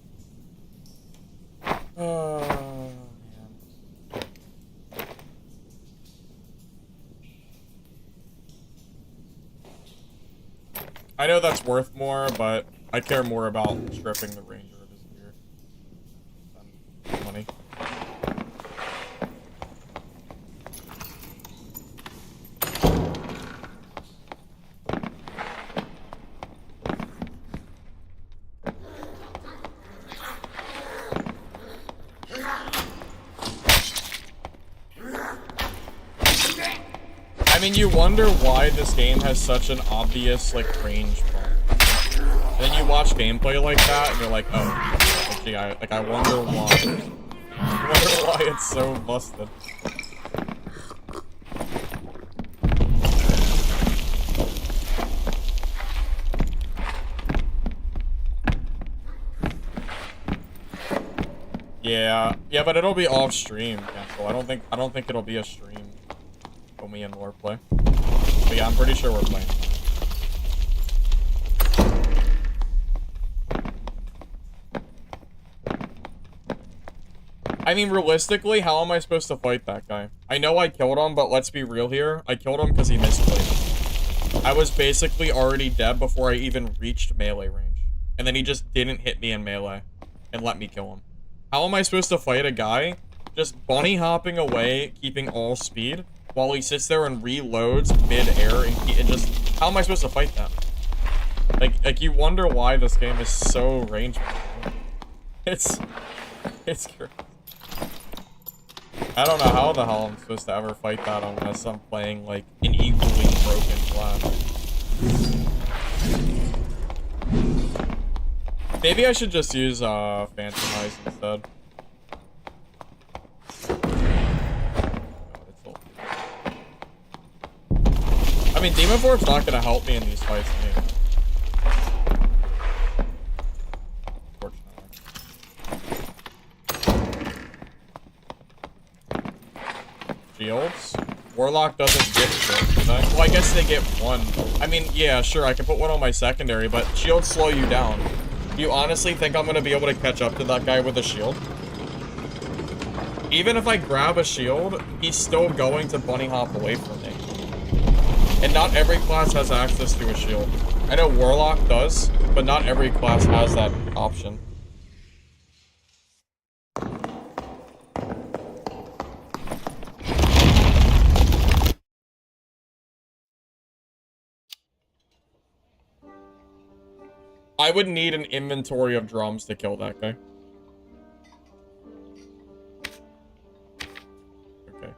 Oh, man. I know that's worth more, but I care more about stripping the ranger of his gear than money. I mean, you wonder why this game has such an obvious, like, range problem. And then you watch gameplay like that, and you're like, oh, like, gee, I wonder why. I wonder why it's so busted. Yeah, but it'll be off stream, Cancel. I don't think it'll be a stream when we and Lore play. But yeah, I'm pretty sure we're playing. I mean, realistically, how am I supposed to fight that guy? I know I killed him, but let's be real here. I killed him because he misplayed. I was basically already dead before I even reached melee range. And then he just didn't hit me in melee and let me kill him. How am I supposed to fight a guy just bunny hopping away, keeping all speed, while he sits there and reloads mid-air and just... How am I supposed to fight that? Like you wonder why this game is so range. It's crazy. I don't know how the hell I'm supposed to ever fight that unless I'm playing, like, an equally broken class. Maybe I should just use, Phantom Eyes instead. I mean, Demon Form's not gonna help me in these fights, anyway. Shields? Warlock doesn't get shit, well, I guess they get one. I mean, yeah, sure, I can put one on my secondary, but shields slow you down. Do you honestly think I'm gonna be able to catch up to that guy with a shield? Even if I grab a shield, he's still going to bunny hop away from me. And not every class has access to a shield. I know Warlock does, but not every class has that option. I would need an inventory of drums to kill that guy. Okay.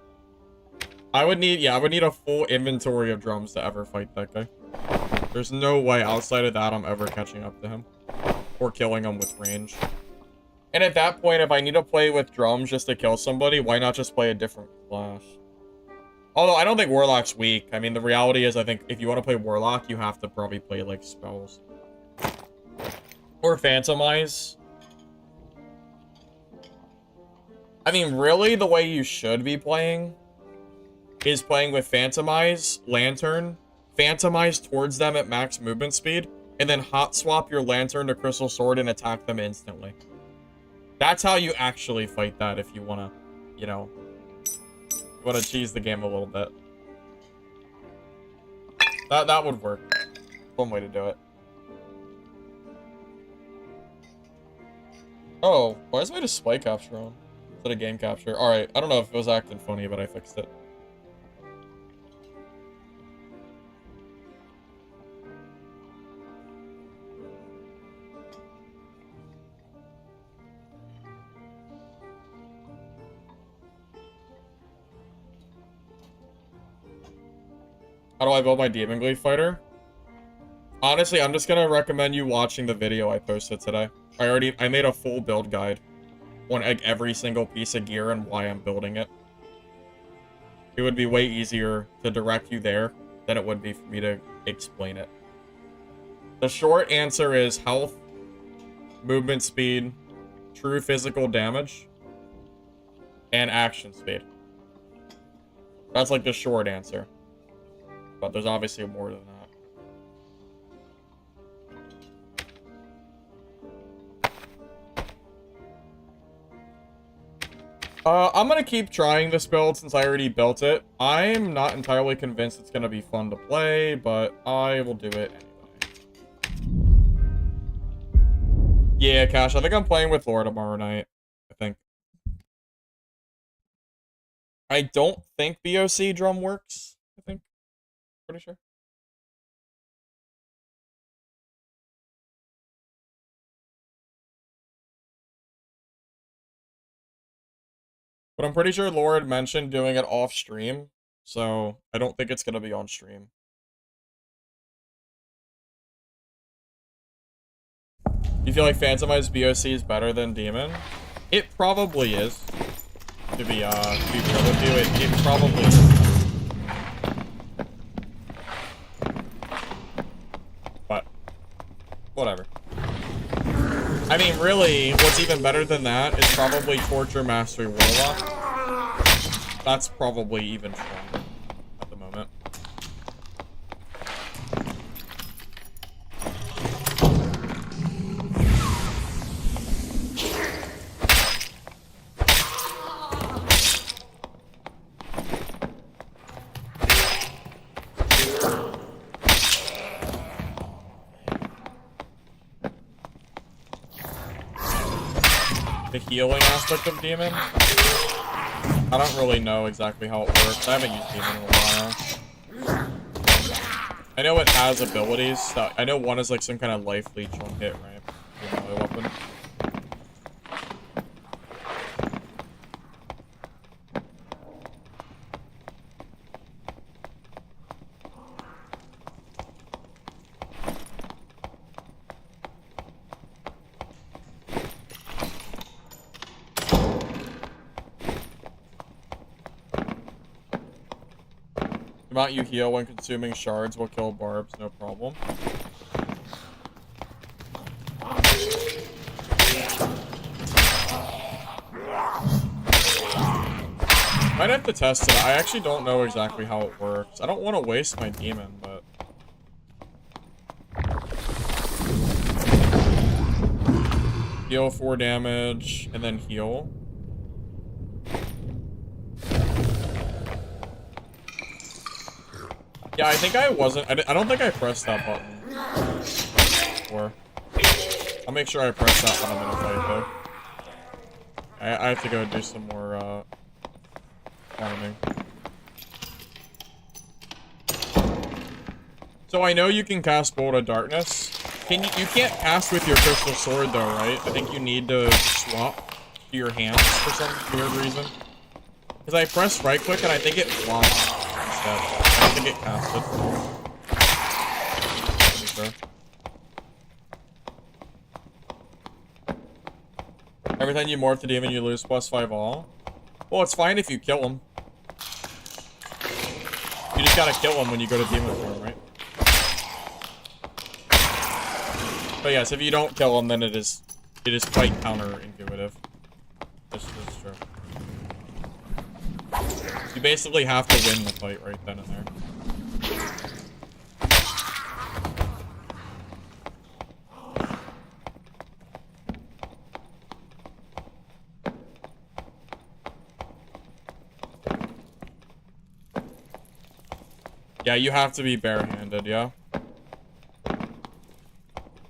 I would need a full inventory of drums to ever fight that guy. There's no way outside of that I'm ever catching up to him. Or killing him with range. And at that point, if I need to play with drums just to kill somebody, why not just play a different class? Although, I don't think Warlock's weak. I mean, the reality is, I think if you want to play Warlock, you have to probably play, like, spells. Or Phantom Eyes. I mean, really, the way you should be playing is playing with Phantom Eyes, Lantern, Phantom Eyes towards them at max movement speed, and then hot swap your Lantern to Crystal Sword and attack them instantly. That's how you actually fight that if you want to, you know, you want to cheese the game a little bit. That would work. One way to do it. Oh, why is my display capture on instead of game capture? Alright, I don't know if it was acting funny, but I fixed it. How do I build my Demon Glee fighter? Honestly, I'm just gonna recommend you watching the video I posted today. I made a full build guide on like every single piece of gear and why I'm building it. It would be way easier to direct you there than it would be for me to explain it. The short answer is health, movement speed, true physical damage, and action speed. That's like the short answer. But there's obviously more than that. I'm gonna keep trying this build since I already built it. I'm not entirely convinced it's gonna be fun to play, but I will do it anyway. Yeah, Cash, I think I'm playing with Laura tomorrow night. I think. I don't think BOC drum works. I think. Pretty sure. But I'm pretty sure Laura had mentioned doing it off stream, so I don't think it's gonna be on stream. You feel like Phantomized BOC is better than Demon? It probably is. To be real with you, it probably is. But, whatever. I mean, really, what's even better than that is probably Torture Mastery Warlock. That's probably even stronger at the moment. The healing aspect of Demon? I don't really know exactly how it works. I haven't used Demon in a while. I know it has abilities. I know one is like some kind of life leech on hit, right? With a melee weapon. The amount you heal when consuming shards will kill barbs, no problem. Might have to test it. I actually don't know exactly how it works. I don't want to waste my demon, but... Heal 4 damage, and then heal. Yeah, I think I wasn't... I don't think I pressed that button. Before. I'll make sure I press that when I'm in a fight, though. I have to go do some more, farming. So I know you can cast Bolt of Darkness. You can't cast with your Crystal Sword, though, right? I think you need to swap to your hands for some weird reason. Because I pressed right-click, and I think it flopped instead. I don't think it casted. Pretty sure. Every time you morph the demon, you lose +5 all. Well, it's fine if you kill him. You just gotta kill him when you go to demon form, right? But yes, if you don't kill him, then it is quite counterintuitive. This is true. You basically have to win the fight right then and there. Yeah, you have to be barehanded, yeah?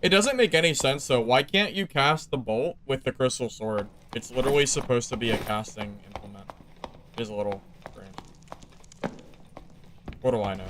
It doesn't make any sense, though. Why can't you cast the bolt with the Crystal Sword? It's literally supposed to be a casting implement. It is a little strange. What do I know?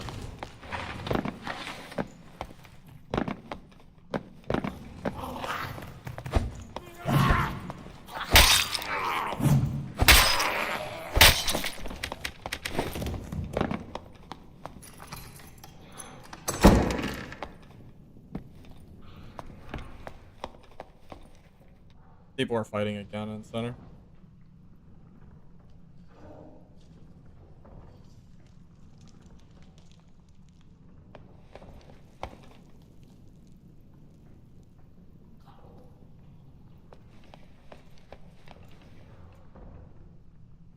People are fighting again in center.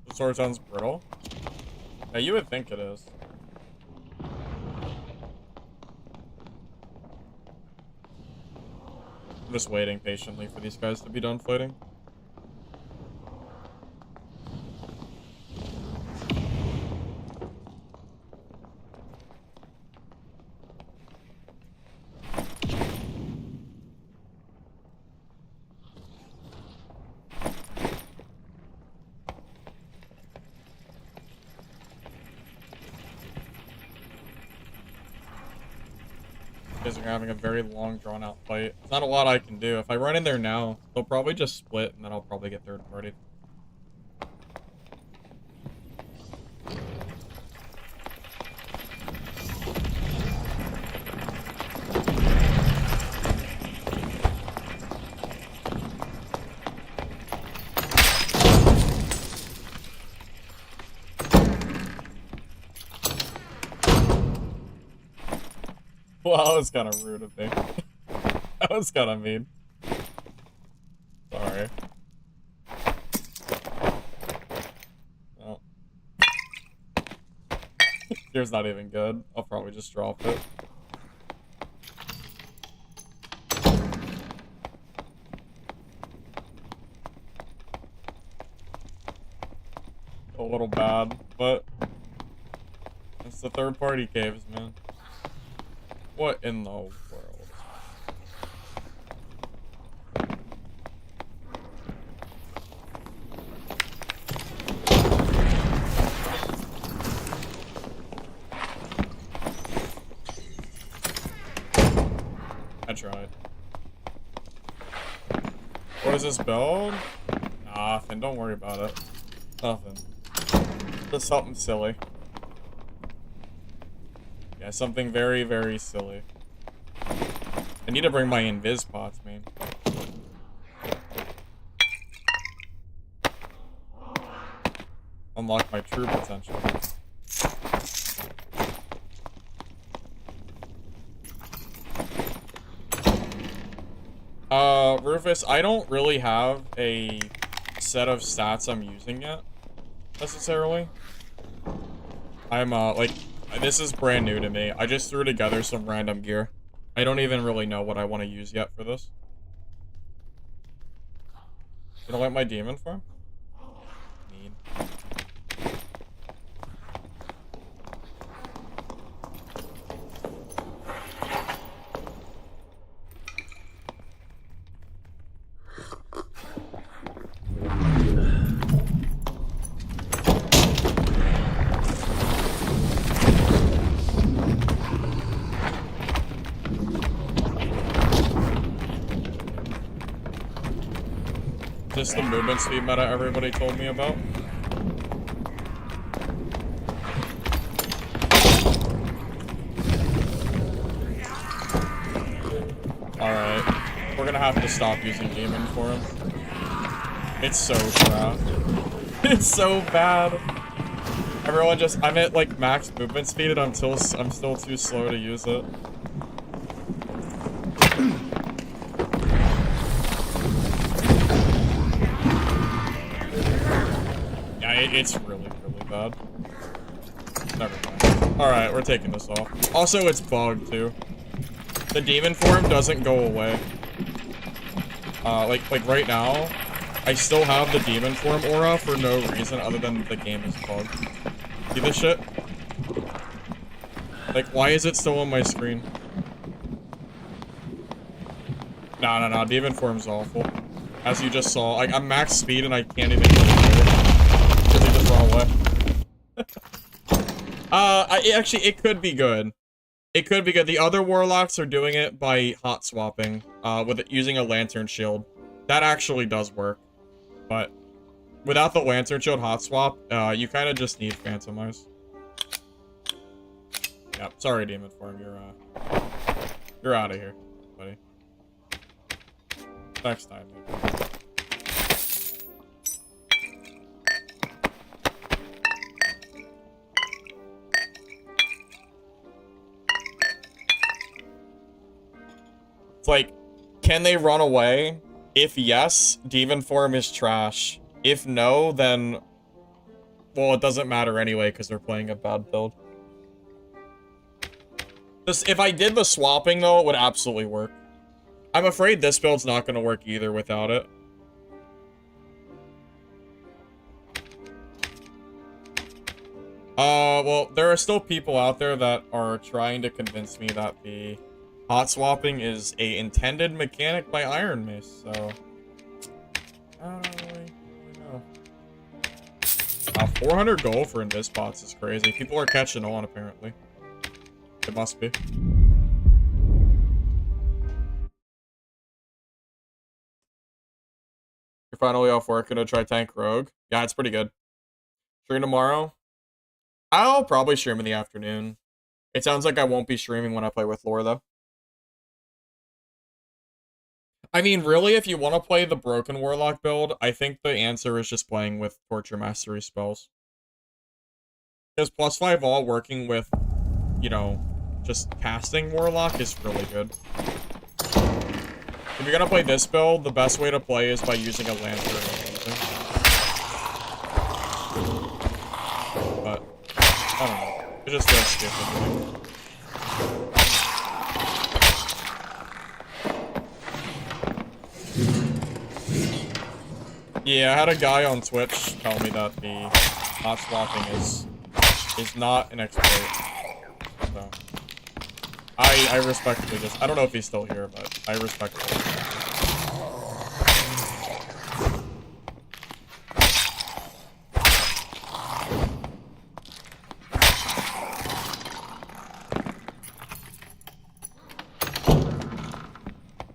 The sword sounds brittle. Yeah, you would think it is. I'm just waiting patiently for these guys to be done fighting. Guys are having a very long, drawn-out fight. There's not a lot I can do. If I run in there now, they'll probably just split, and then I'll probably get third party. Well, that was kind of rude of me. That was kind of mean. Sorry. Oh. Here's not even good. I'll probably just drop it. A little bad, but it's the third party caves, man. What in the world? I tried. What is this build? Nothing, don't worry about it. Nothing. Just something silly. Yeah, something very, very silly. I need to bring my invis pots, man. Unlock my true potential. Rufus, I don't really have a set of stats I'm using yet, necessarily. I'm, like, this is brand new to me. I just threw together some random gear. I don't even really know what I want to use yet for this. You don't like my demon form? Mean. Is this the movement speed meta everybody told me about? Alright. We're gonna have to stop using demon for him. It's so trash. It's so bad. Everyone just, I'm at like max movement speed and I'm still too slow to use it. It's really, really bad. Never mind. Alright, we're taking this off. Also, it's bugged, too. The demon form doesn't go away. Like right now, I still have the demon form aura for no reason other than the game is bugged. See this shit? Like, why is it still on my screen? Nah, demon form's awful. As you just saw, like, I'm max speed and I can't even get it. The wrong way. Actually, it could be good. It could be good. The other warlocks are doing it by hot swapping, with it using a lantern shield. That actually does work. But without the lantern shield hot swap, you kind of just need phantomize. Yep. Sorry, demon form. You're out of here, buddy. Next time, maybe. It's like, can they run away? If yes, demon form is trash. If no, then... Well, it doesn't matter anyway, because they're playing a bad build. Just, if I did the swapping, though, it would absolutely work. I'm afraid this build's not going to work either without it. Well, there are still people out there that are trying to convince me that the hot swapping is a intended mechanic by Iron Mace, so... I don't really know. 400 gold for invis bots is crazy. People are catching on, apparently. It must be. You're finally off work, gonna try tank rogue? Yeah, it's pretty good. Stream tomorrow? I'll probably stream in the afternoon. It sounds like I won't be streaming when I play with lore, though. I mean, really, if you want to play the Broken Warlock build, I think the answer is just playing with Torture Mastery spells. Because +5 all working with, you know, just casting Warlock is really good. If you're gonna play this build, the best way to play is by using a Lantern or something. But, I don't know. It just does skip everything. Yeah, I had a guy on Twitch tell me that the hot swapping is not an exploit. So I respectfully just, I don't know if he's still here, but I respectfully.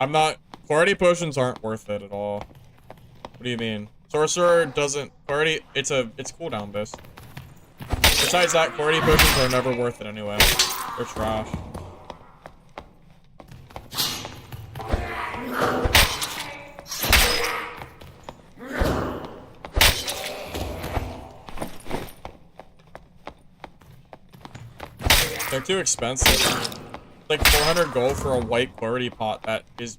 I'm not, clarity potions aren't worth it at all. What do you mean? Sorcerer doesn't, clarity, it's cooldown based. Besides that, clarity potions are never worth it anyway. They're trash. They're too expensive. It's like 400 gold for a white clarity pot that is,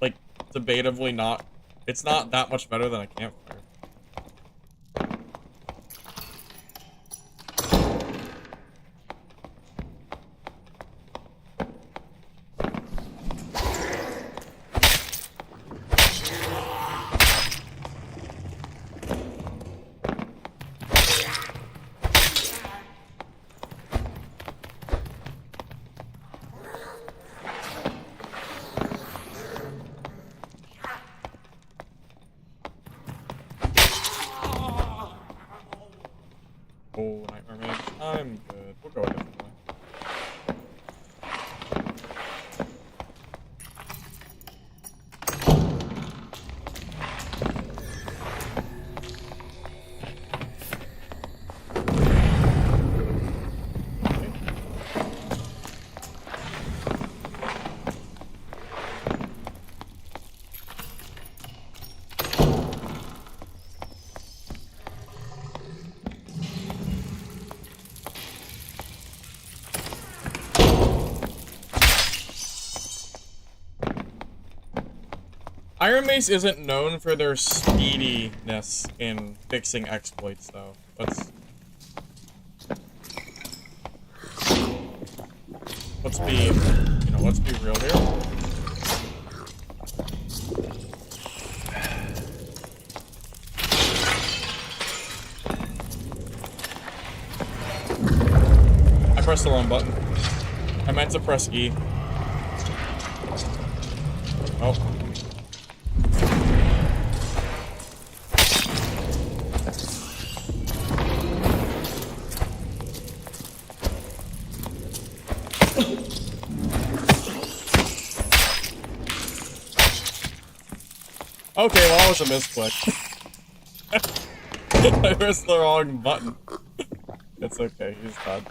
like, debatably not, it's not that much better than a campfire. Oh, Nightmare Mage. I'm good. We'll go a different way. Iron Mace isn't known for their speediness in fixing exploits, though. Let's be, you know, let's be real here. I pressed the wrong button. I meant to press E. Oh. Okay, well, that was a misclick. I pressed the wrong button. It's okay, he's done.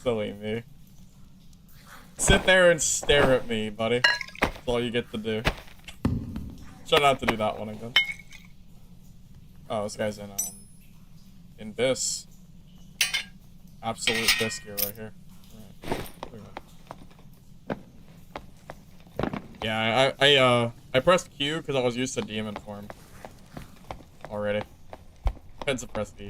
Silly me. Sit there and stare at me, buddy. That's all you get to do. Try not to do that one again. Oh, this guy's in this. Absolute biscuit right here. Alright, there we go. Yeah, I pressed Q because I was used to demon form already. I had to press V.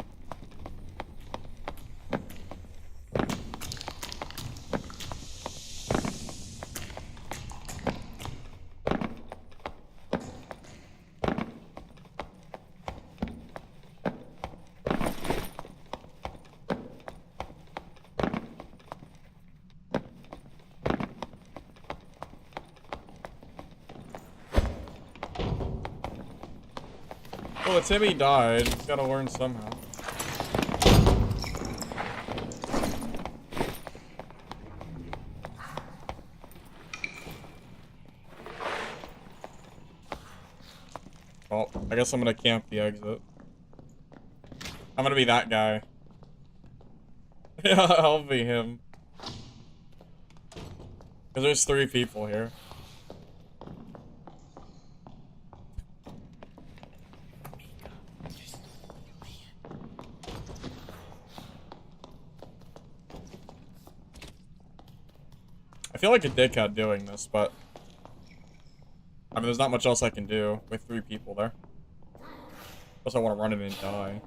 Well, it's him, he died. He's gotta learn somehow. Well, I guess I'm gonna camp the exit. I'm gonna be that guy. Yeah, I'll be him. Because there's 3 people here. I feel like a dickhead doing this, but I mean, there's not much else I can do with 3 people there. Plus, I want to run in and die.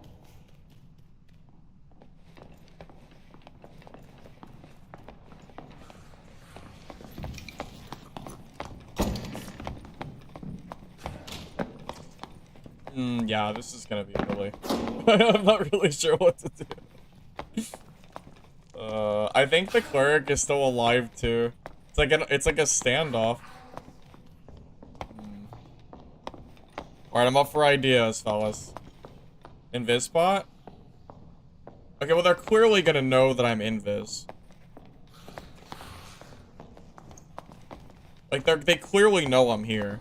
Yeah, this is gonna be really... I'm not really sure what to do. I think the cleric is still alive, too. It's like a standoff. Alright, I'm up for ideas, fellas. Invis spot? Okay, well, they're clearly gonna know that I'm invis. Like, they clearly know I'm here.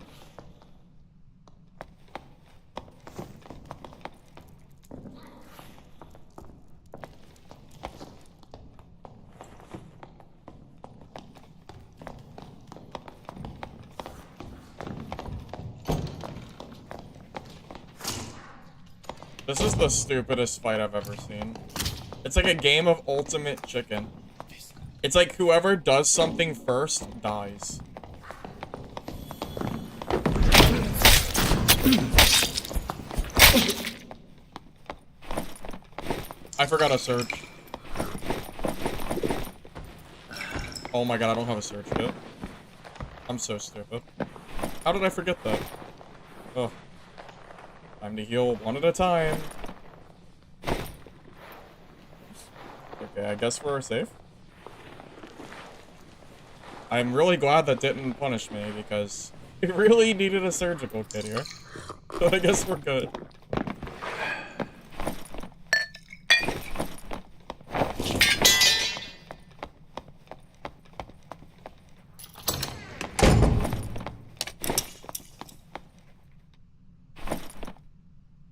This is the stupidest fight I've ever seen. It's like a game of ultimate chicken. It's like whoever does something first dies. I forgot a search. Oh my god, I don't have a search kit. I'm so stupid. How did I forget that? Oh. Time to heal one at a time. Okay, I guess we're safe. I'm really glad that didn't punish me because we really needed a surgical kit here. So I guess we're good.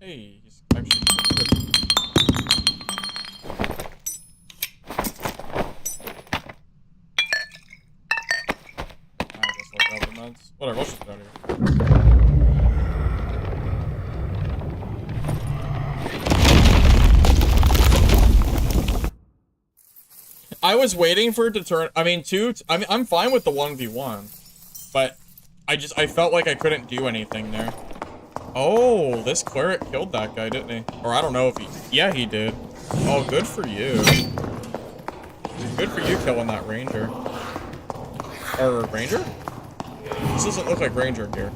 Hey, he's actually good. I guess I'll grab the meds. Whatever, let's just get out of here. I was waiting for it to turn. I mean, I'm fine with the 1v1, but I felt like I couldn't do anything there. Oh, this cleric killed that guy, didn't he? Or I don't know if he... Yeah, he did. Oh, good for you. Good for you killing that ranger. Or ranger? This doesn't look like ranger gear.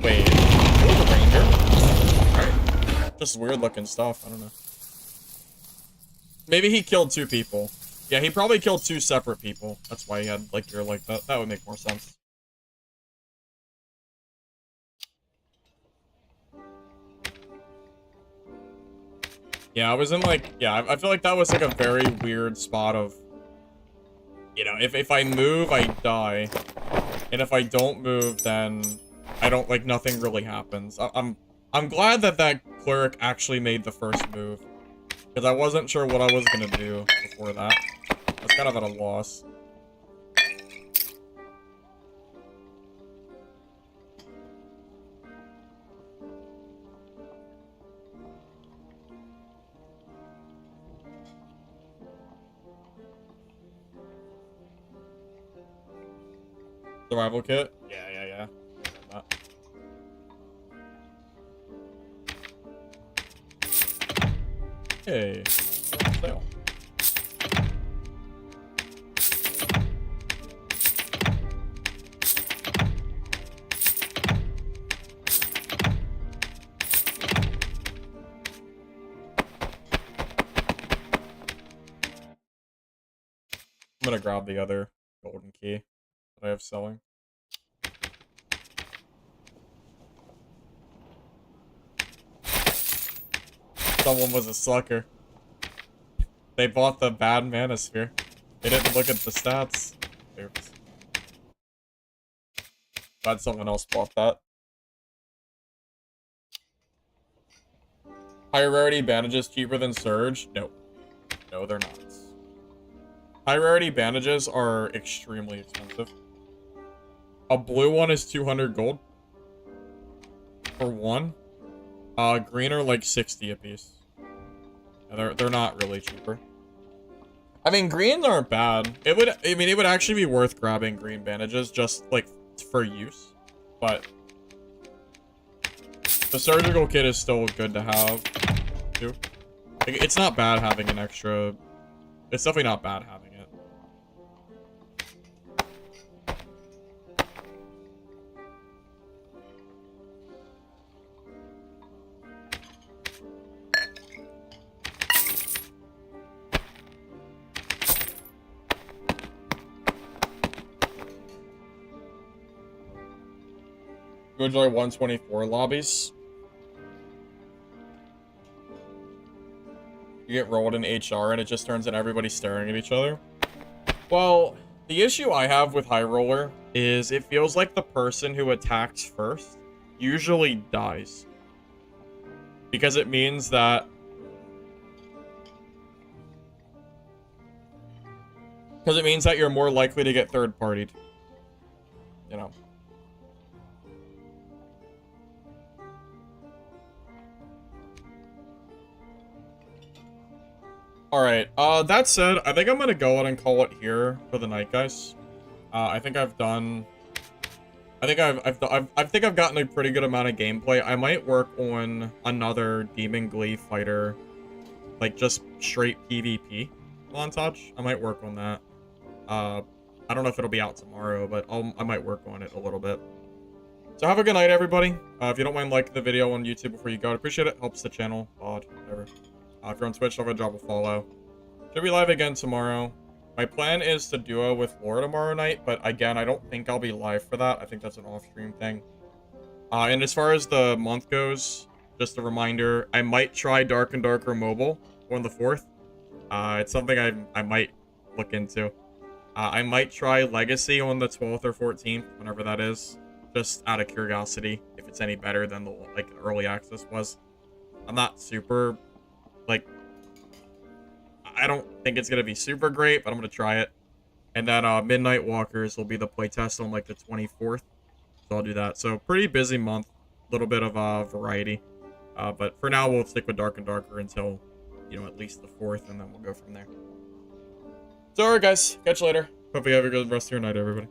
Wait, it was a ranger? Alright. Just weird looking stuff, I don't know. Maybe he killed 2 people. Yeah, he probably killed 2 separate people. That's why he had, like, gear like that. That would make more sense. Yeah, I was in, like... Yeah, I feel like that was, like, a very weird spot of... You know, if I move, I die. And if I don't move, then... I don't, like, nothing really happens. I'm glad that that cleric actually made the first move. Because I wasn't sure what I was gonna do before that. I was kind of at a loss. Survival kit? Yeah. Hey, sale. I'm gonna grab the other golden key that I have selling. Someone was a sucker. They bought the bad manosphere. They didn't look at the stats. Oops. Glad someone else bought that. High rarity bandages cheaper than Surge? No. No, they're not. High rarity bandages are extremely expensive. A blue one is 200 gold. For one. Green are like 60 a piece. Yeah, they're not really cheaper. I mean, greens aren't bad. It would actually be worth grabbing green bandages just like for use. But the surgical kit is still good to have too. Like, it's not bad having an extra. It's definitely not bad having it. Go enjoy 124 lobbies. You get rolled in HR and it just turns into everybody staring at each other. Well, the issue I have with High Roller is it feels like the person who attacks first usually dies. Because it means that... you're more likely to get third-partied. You know. Alright, that said, I think I'm gonna go ahead and call it here for the night, guys. I think I've done... I think I've gotten a pretty good amount of gameplay. I might work on another Demon Glee fighter, like just straight PvP montage. I might work on that. I don't know if it'll be out tomorrow, but I might work on it a little bit. So have a good night, everybody. If you don't mind liking the video on YouTube before you go, I'd appreciate it. Helps the channel, pod, whatever. If you're on Twitch, I'll drop a follow. Should be live again tomorrow. My plan is to duo with Laura tomorrow night, but again, I don't think I'll be live for that. I think that's an off-stream thing. And as far as the month goes, just a reminder, I might try Dark and Darker Mobile on the 4th. It's something I might look into. I might try Legacy on the 12th or 14th, whenever that is, just out of curiosity, if it's any better than the early access was. I'm not super, I don't think it's going to be super great, but I'm going to try it. And then Midnight Walkers will be the playtest on, the 24th. So I'll do that. So pretty busy month. A little bit of variety. But for now, we'll stick with Dark and Darker until, at least the 4th, and then we'll go from there. So, alright, guys. Catch you later. Hope you have a good rest of your night, everybody.